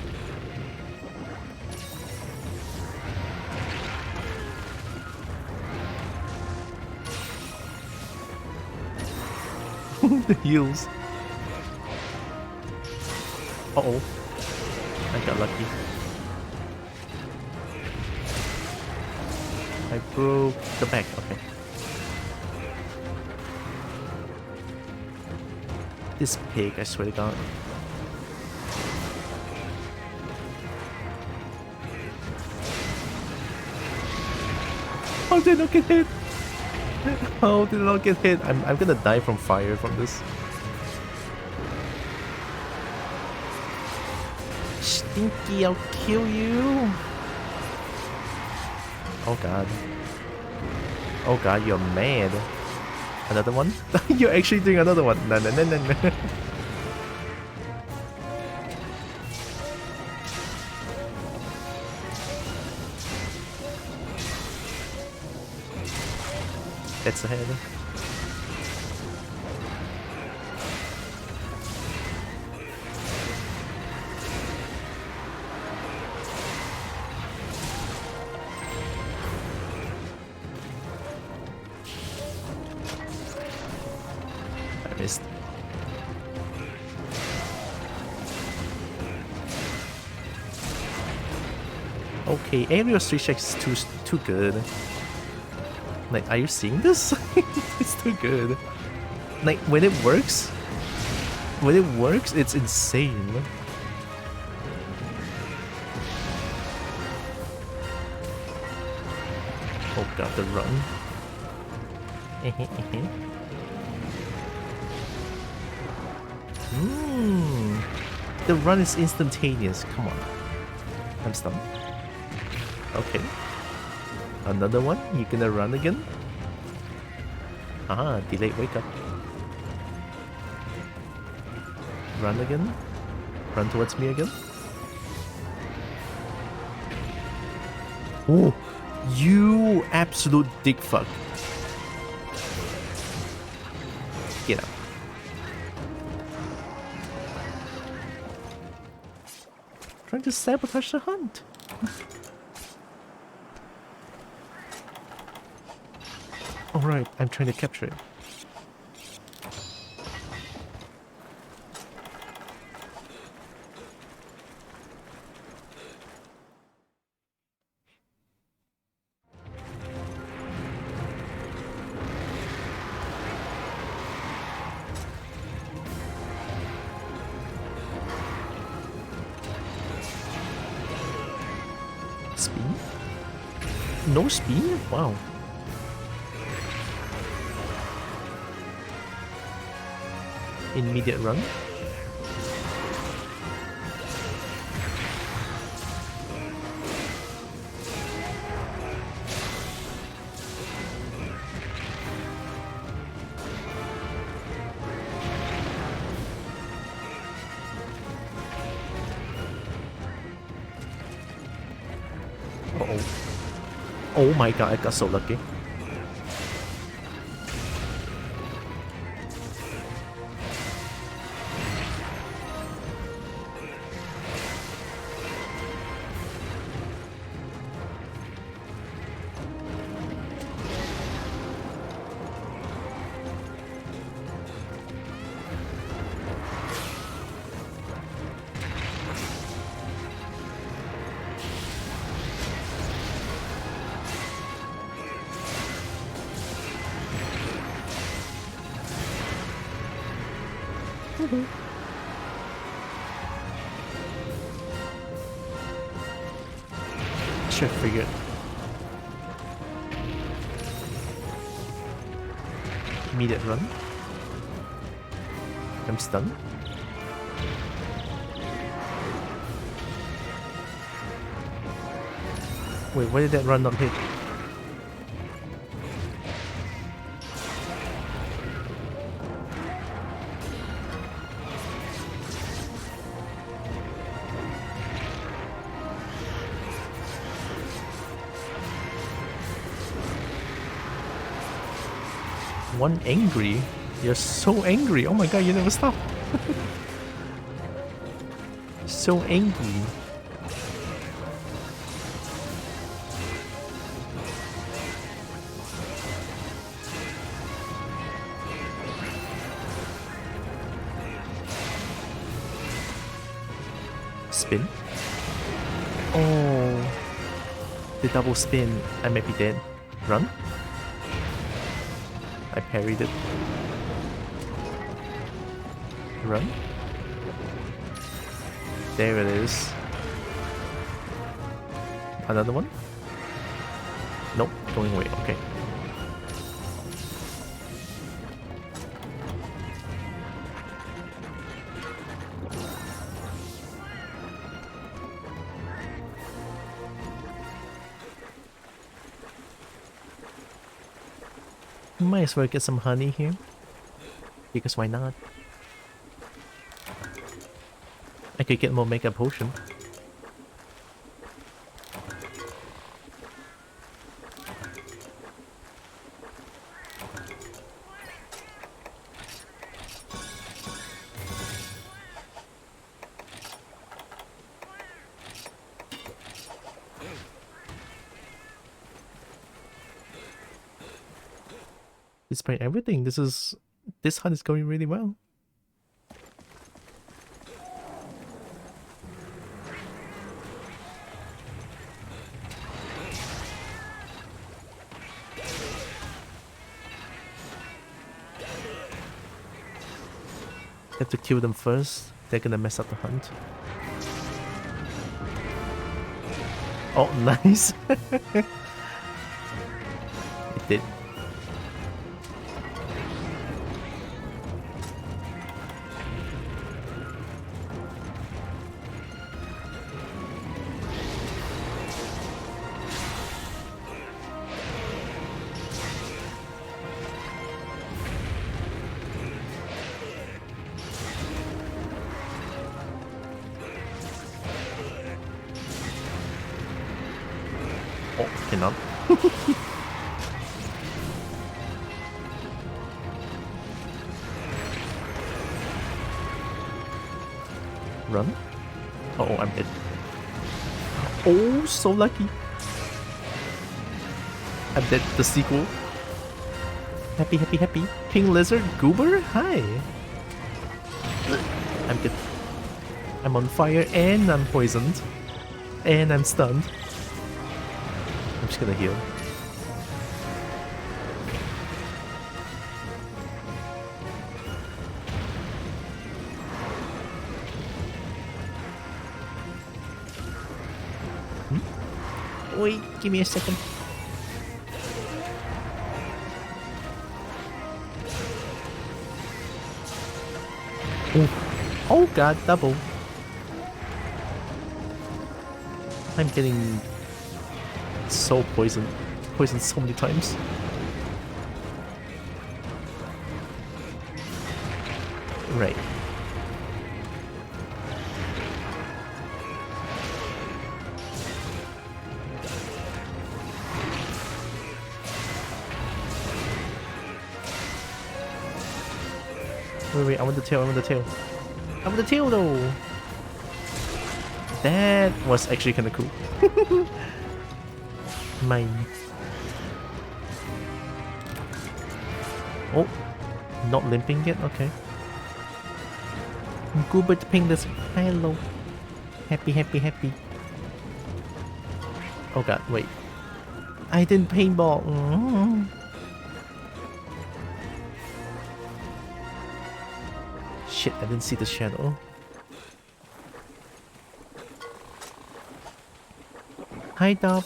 The heals. Uh-oh. I got lucky. I broke the back, okay. This pig, I swear to God. How did I not get hit? How did I not get hit? I'm gonna die from fire from this. Stinky, I'll kill you. Oh God. Oh God, you're mad. Another one? You're actually doing another one. No. That's ahead. I missed. Okay, aerial street check is too good. Like, are you seeing this? It's too good. Like, when it works, it's insane. Oh God, the run. The run is instantaneous. Come on. I'm stunned. Okay. Another one? You gonna run again? Ah, delayed wake up. Run again? Run towards me again? Oh, you absolute dick fuck. Get out. Trying to sabotage the hunt. Alright, I'm trying to capture it. Spin? No spin? Wow. Immediate run. Oh my god, I got so lucky. Should have figured. Immediate run. I'm stunned. Wait, why did that run not hit? One angry? You're so angry. Oh my god, you never stop. So angry. Spin? Oh, the double spin. I might be dead. Run? I parried it. Run? There it is. Another one? Nope, going away. Okay. Might as well get some honey here. Because why not? I could get more mega potion. Despite everything, this hunt is going really well. Have to kill them first. They're gonna mess up the hunt. Oh, nice. It did. Oh, cannot. Run. Oh, I'm dead. Oh, so lucky. I'm dead. The sequel. Happy, happy, happy. King Lizard Goober? Hi. I'm good. I'm on fire and I'm poisoned. And I'm stunned. I'm just gonna heal. Wait, give me a second. Oh, oh god, double. I'm getting so poisoned. Poisoned so many times. Right. Wait, I want the tail, I want the tail. I want the tail though! That was actually kinda cool. Mine. Oh, not limping yet? Okay. Goobert Pingless, hello. Happy, happy, happy. Oh god, wait. I didn't paintball. Shit, I didn't see the shadow. Hide up.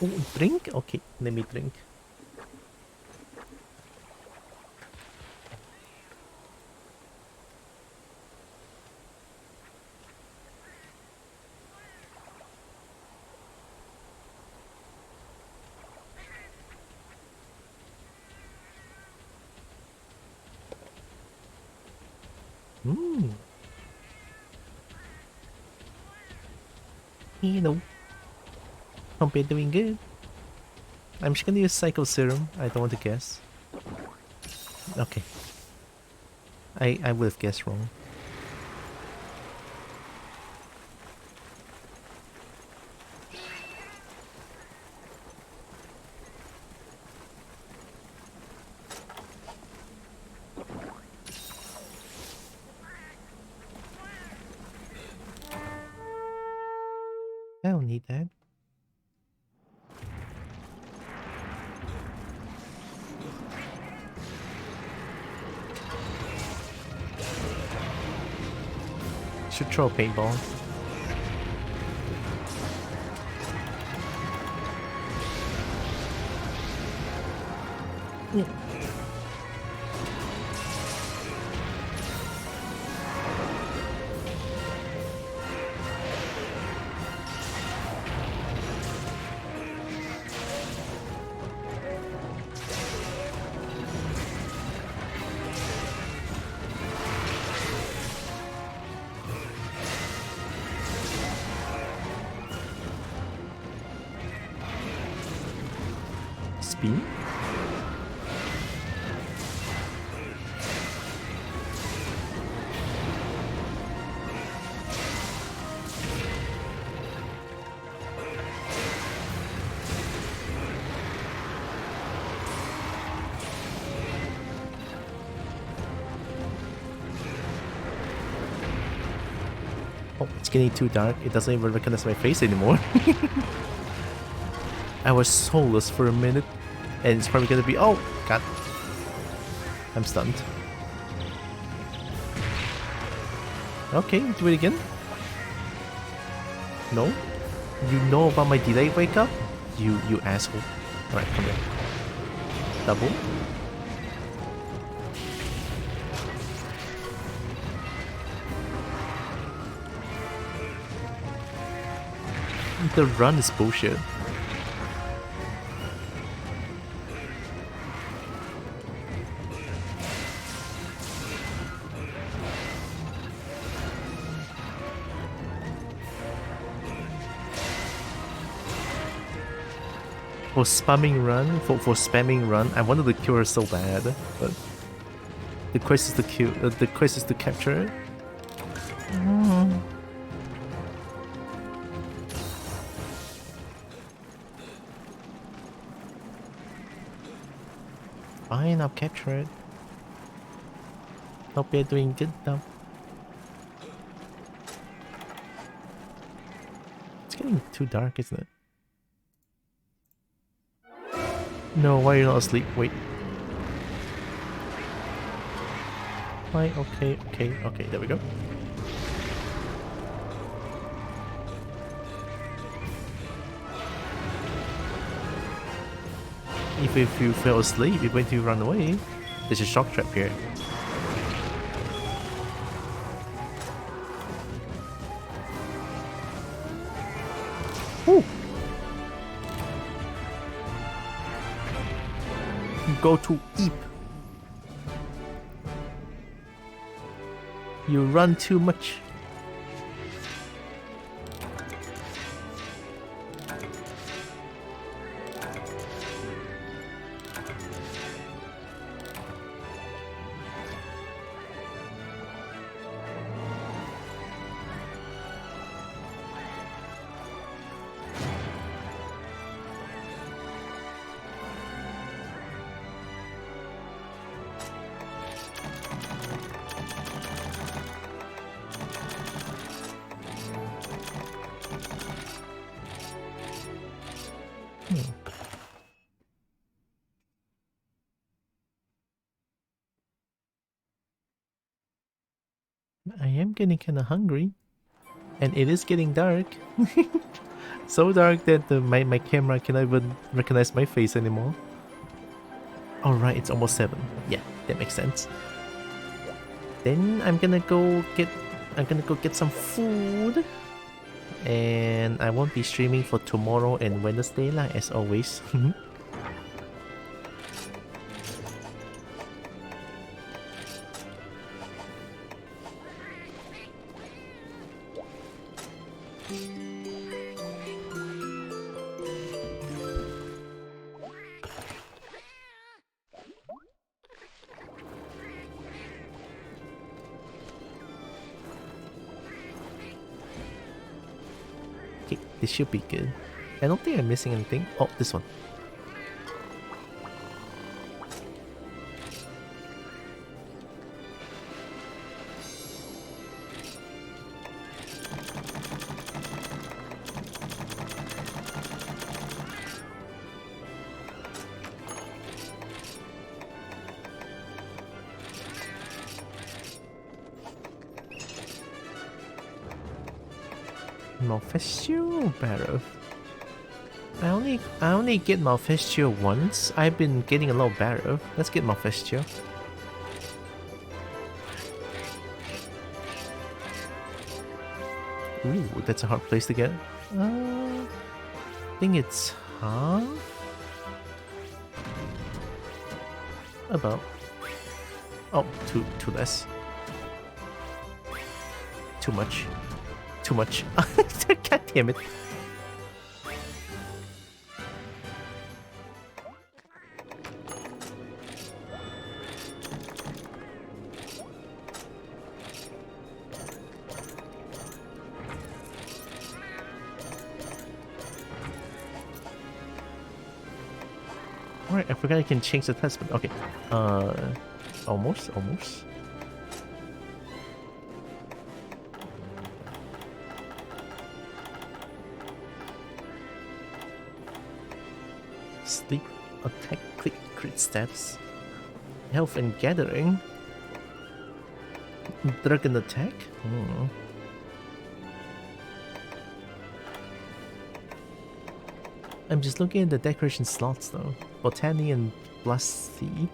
Oh, drink? Okay, let me drink. Hello. Hope you're doing good. I'm just gonna use Psycho Serum. I don't want to guess. Okay. I would have guessed wrong. I don't need that. Should throw a paintball. Yeah. Spin? Oh, it's getting too dark. It doesn't even recognize my face anymore. I was soulless for a minute. And it's probably gonna be... Oh, God. I'm stunned. Okay, do it again. No? You know about my delayed wake up? You asshole. Alright, come here. Double. The run is bullshit. For spamming run, I wanted to kill her so bad, but the quest is to kill. The quest is to capture it. Fine, I'll capture it. Hope you're doing good though. It's getting too dark, isn't it? No, why are you not asleep? Wait. Why? Okay, there we go. If you fell asleep, you're going to run away. There's a shock trap here. Ooh. Go to Eep. You run too much. I am getting kind of hungry. And it is getting dark. So dark that my camera cannot even recognize my face anymore. Alright, it's almost 7. Yeah, that makes sense. Then I'm gonna go get some food. And I won't be streaming for tomorrow and Wednesday like as always. Okay, this should be good. I don't think I'm missing anything. Oh, this one. Malfestio Barrow. I only get Malfestio once. I've been getting a lot of Barrow. Let's get Malfestio. Ooh, that's a hard place to get. I think it's half. About. Oh, two less. Too much. Too much. God damn it. Alright, I forgot I can change the testament. Okay. Almost. Sleep, attack, click, crit stats, health and gathering, dragon attack. I'm just looking at the decoration slots though. Botany and Blasty.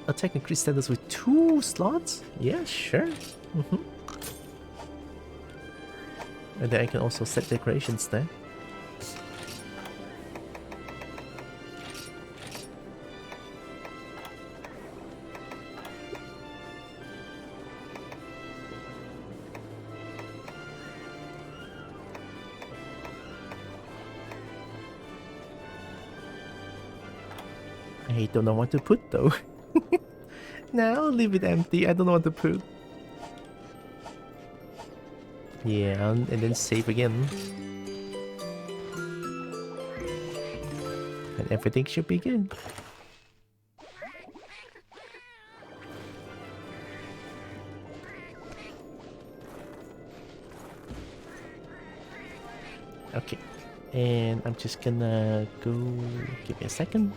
Attack and crit status with 2 slots? Yeah, sure. And then I can also set decorations there. I don't know what to put though. Now I'll leave it empty. I don't know what to put. Yeah, and then save again. And everything should be good. Okay. And I'm just gonna go... Give me a second.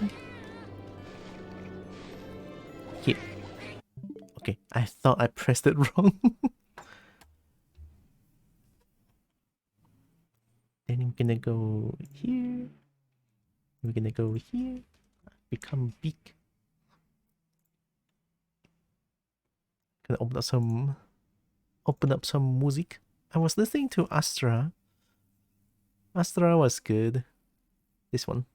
Here. Okay, I thought I pressed it wrong. Then I'm gonna go here. We're gonna go here. Become big. Gonna open up some music. I was listening to Astra. Astra was good. This one.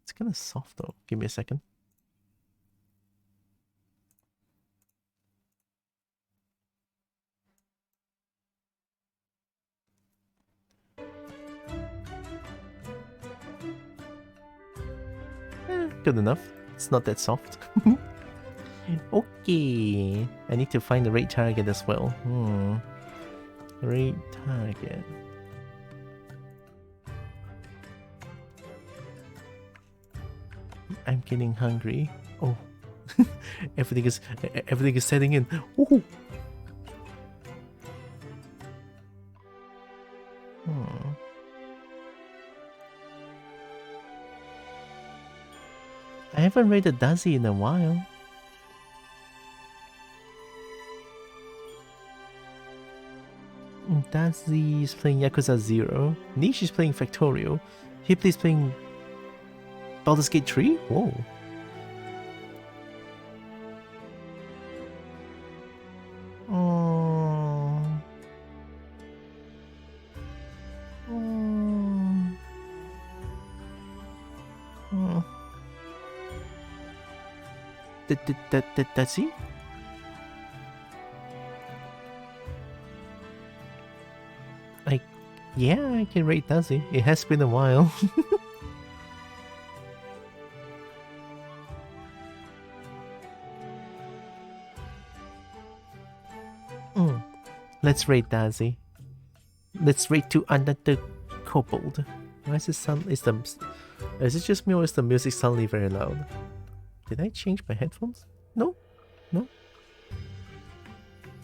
It's kinda soft though. Give me a second. Good enough. It's not that soft. Okay. I need to find the right target as well. Right target. I'm getting hungry. Oh. everything is setting in. Ooh. I haven't raided Dazzy in a while. Dazi is playing Yakuza 0. Niche is playing Factorio. Hipley is playing Baldur's Gate 3? Whoa. Oh. Oh. Oh. Does he? Yeah, I can rate Dazi. It has been a while. Let's rate Dazi. Let's rate to another kobold. Why is is it just me or is the music suddenly very loud? Did I change my headphones? No.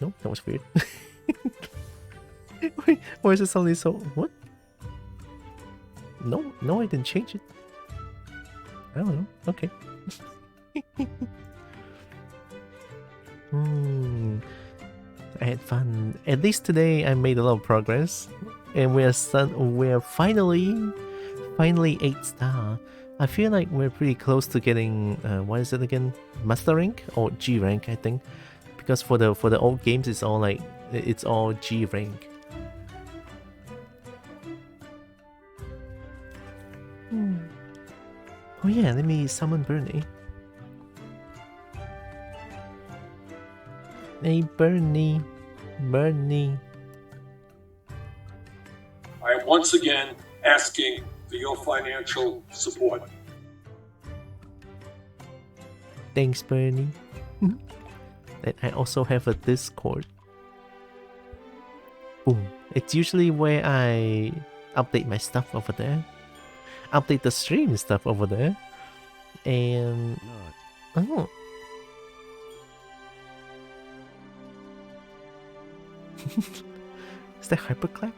No, that was weird. Wait, why is it suddenly so... What? No, I didn't change it. I don't know. Okay. I had fun. At least today I made a lot of progress. And we're finally 8 star. I feel like we're pretty close to getting... what is it again? Master rank? Or G rank, I think. Because for the old games, it's all like... It's all G rank. Oh yeah, let me summon Bernie. Hey Bernie. I am once again asking for your financial support. Thanks, Bernie. And I also have a Discord. Boom. It's usually where I update my stuff over there. Update the stream stuff over there. And... Oh. Is that hyper clap?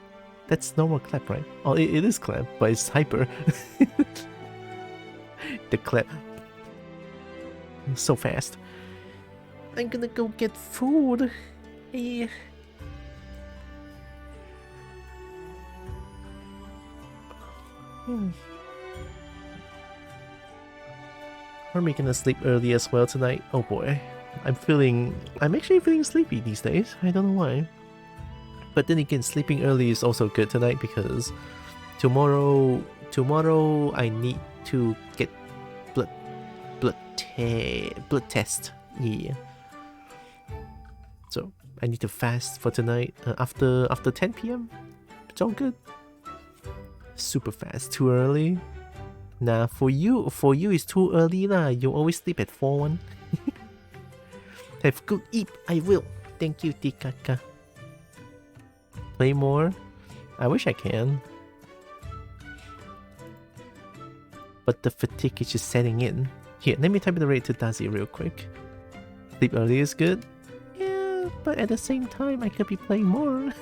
That's normal clap, right? Oh, it is clap, but it's hyper. The clap. So fast. I'm gonna go get food. Yeah. Are we gonna sleep early as well tonight? Oh boy. I'm actually feeling sleepy these days. I don't know why. But then again, sleeping early is also good tonight because tomorrow I need to get blood test. Yeah. So I need to fast for tonight after 10 p.m. It's all good. Super fast. Too early? Nah, for you it's too early lah. You always sleep at 4-1. Have good eat. I will. Thank you, Tikaka. Play more? I wish I can. But the fatigue is just setting in. Here, let me type the rate to Dazi real quick. Sleep early is good? Yeah, but at the same time, I could be playing more.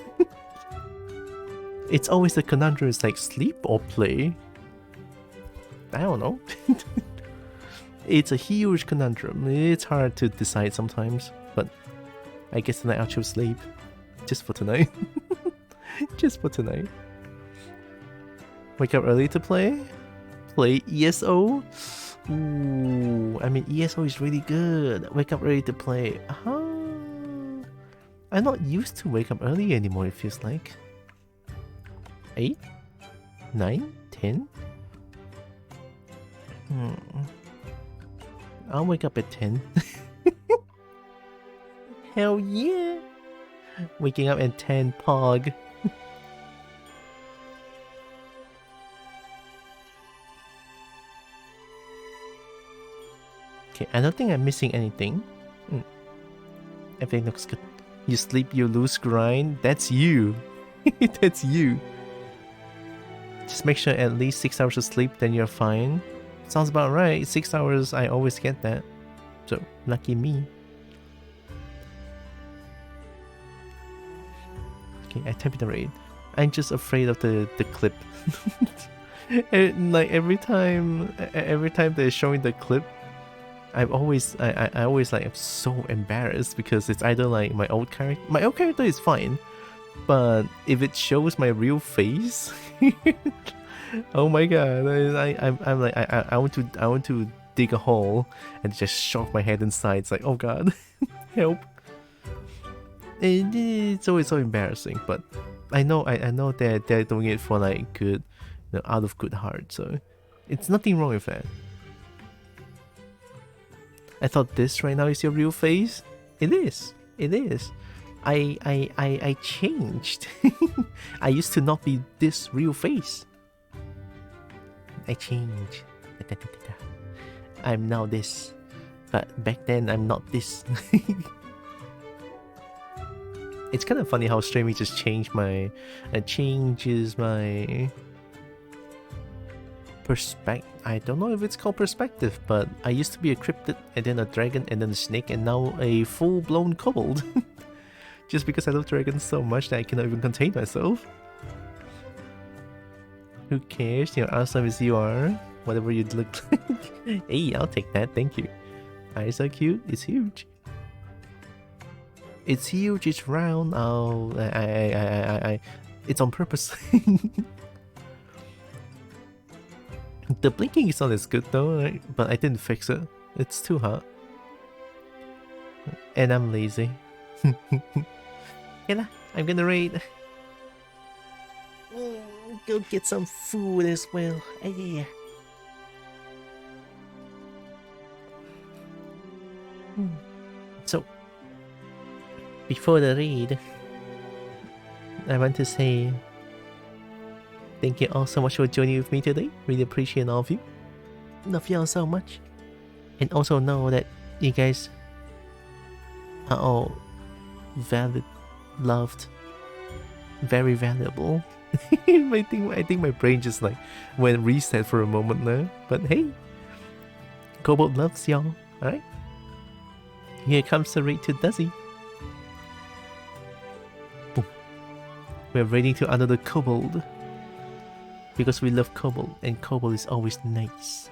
It's always the conundrum, it's like sleep or play? I don't know. It's a huge conundrum. It's hard to decide sometimes, but I guess tonight I'll choose sleep. Just for tonight. Just for tonight. Wake up early to play? Play ESO? Ooh, I mean ESO is really good. Wake up early to play. I'm not used to wake up early anymore, it feels like. 8? 9? 10? I'll wake up at 10. Hell yeah! Waking up at 10, Pog. Okay, I don't think I'm missing anything. Everything looks good. You sleep, you lose grind. That's you. That's you. Just make sure at least 6 hours of sleep, then you're fine. Sounds about right. 6 hours, I always get that. So, lucky me. Okay, I typed the raid. I'm just afraid of the clip. Like every time they're showing the clip, I always like I'm so embarrassed because it's either like my old character is fine, But if it shows my real face, oh my god! I'm like I want to dig a hole and just shove my head inside. It's like, oh god, help! It's always so embarrassing, but I know they're doing it for like good, out of good heart. So it's nothing wrong with that. I thought this right now is your real face. It is. It is. I changed. I used to not be this real face. I changed. I'm now this, but back then I'm not this. It's kind of funny how Streamy just changes my perspective. I don't know if it's called perspective, but I used to be a cryptid, and then a dragon, and then a snake, and now a full-blown kobold. Just because I love dragons so much that I cannot even contain myself. Who cares? You're awesome as you are. Whatever you look like. Hey, I'll take that. Thank you. Eyes are cute. It's huge. It's huge. It's round. Oh, it's on purpose. The blinking is not as good though, right? But I didn't fix it. It's too hot. And I'm lazy. Yeah, I'm gonna raid. Go get some food as well. Yeah. So, before the raid, I want to say thank you all so much for joining with me today. Really appreciate all of you. Love you all so much. And also know that you guys are all valid, loved, very valuable. I think my brain just like went reset for a moment there. But hey, Kobold loves y'all, alright? Here comes the raid to Duzzy. Boom. We're raiding to another Kobold. Because we love Kobold, and Kobold is always nice.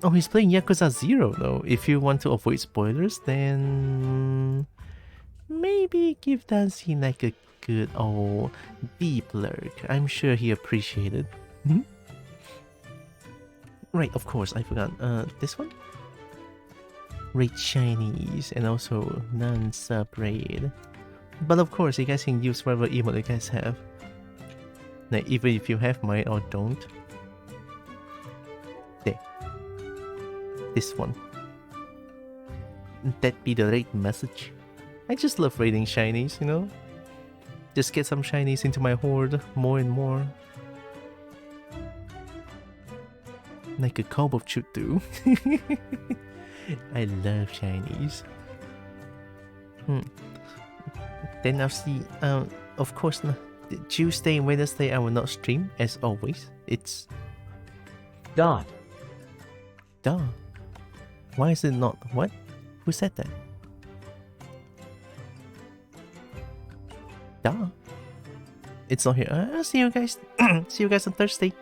Oh, he's playing Yakuza 0 though. If you want to avoid spoilers, then maybe give Dancy like a good old deep lurk. I'm sure he appreciated. Right, of course, I forgot. This one? Raid Chinese and also non-sub raid. But of course, you guys can use whatever emote you guys have. Like, even if you have mine or don't. There. This one. That be the raid message. I just love raiding shinies, you know? Just get some shinies into my horde more and more. Like a kobold should do. I love shinies. Then I'll see, of course, Tuesday and Wednesday I will not stream, as always. It's... Dot. Duh. Why is it not? What? Who said that? Duh. It's not here. I'll see you guys. See you guys on Thursday.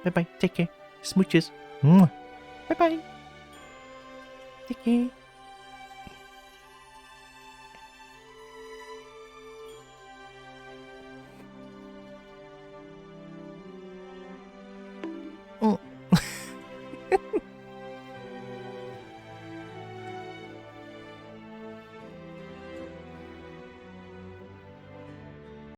Bye bye. Take care. Smooches. Bye bye. Take care.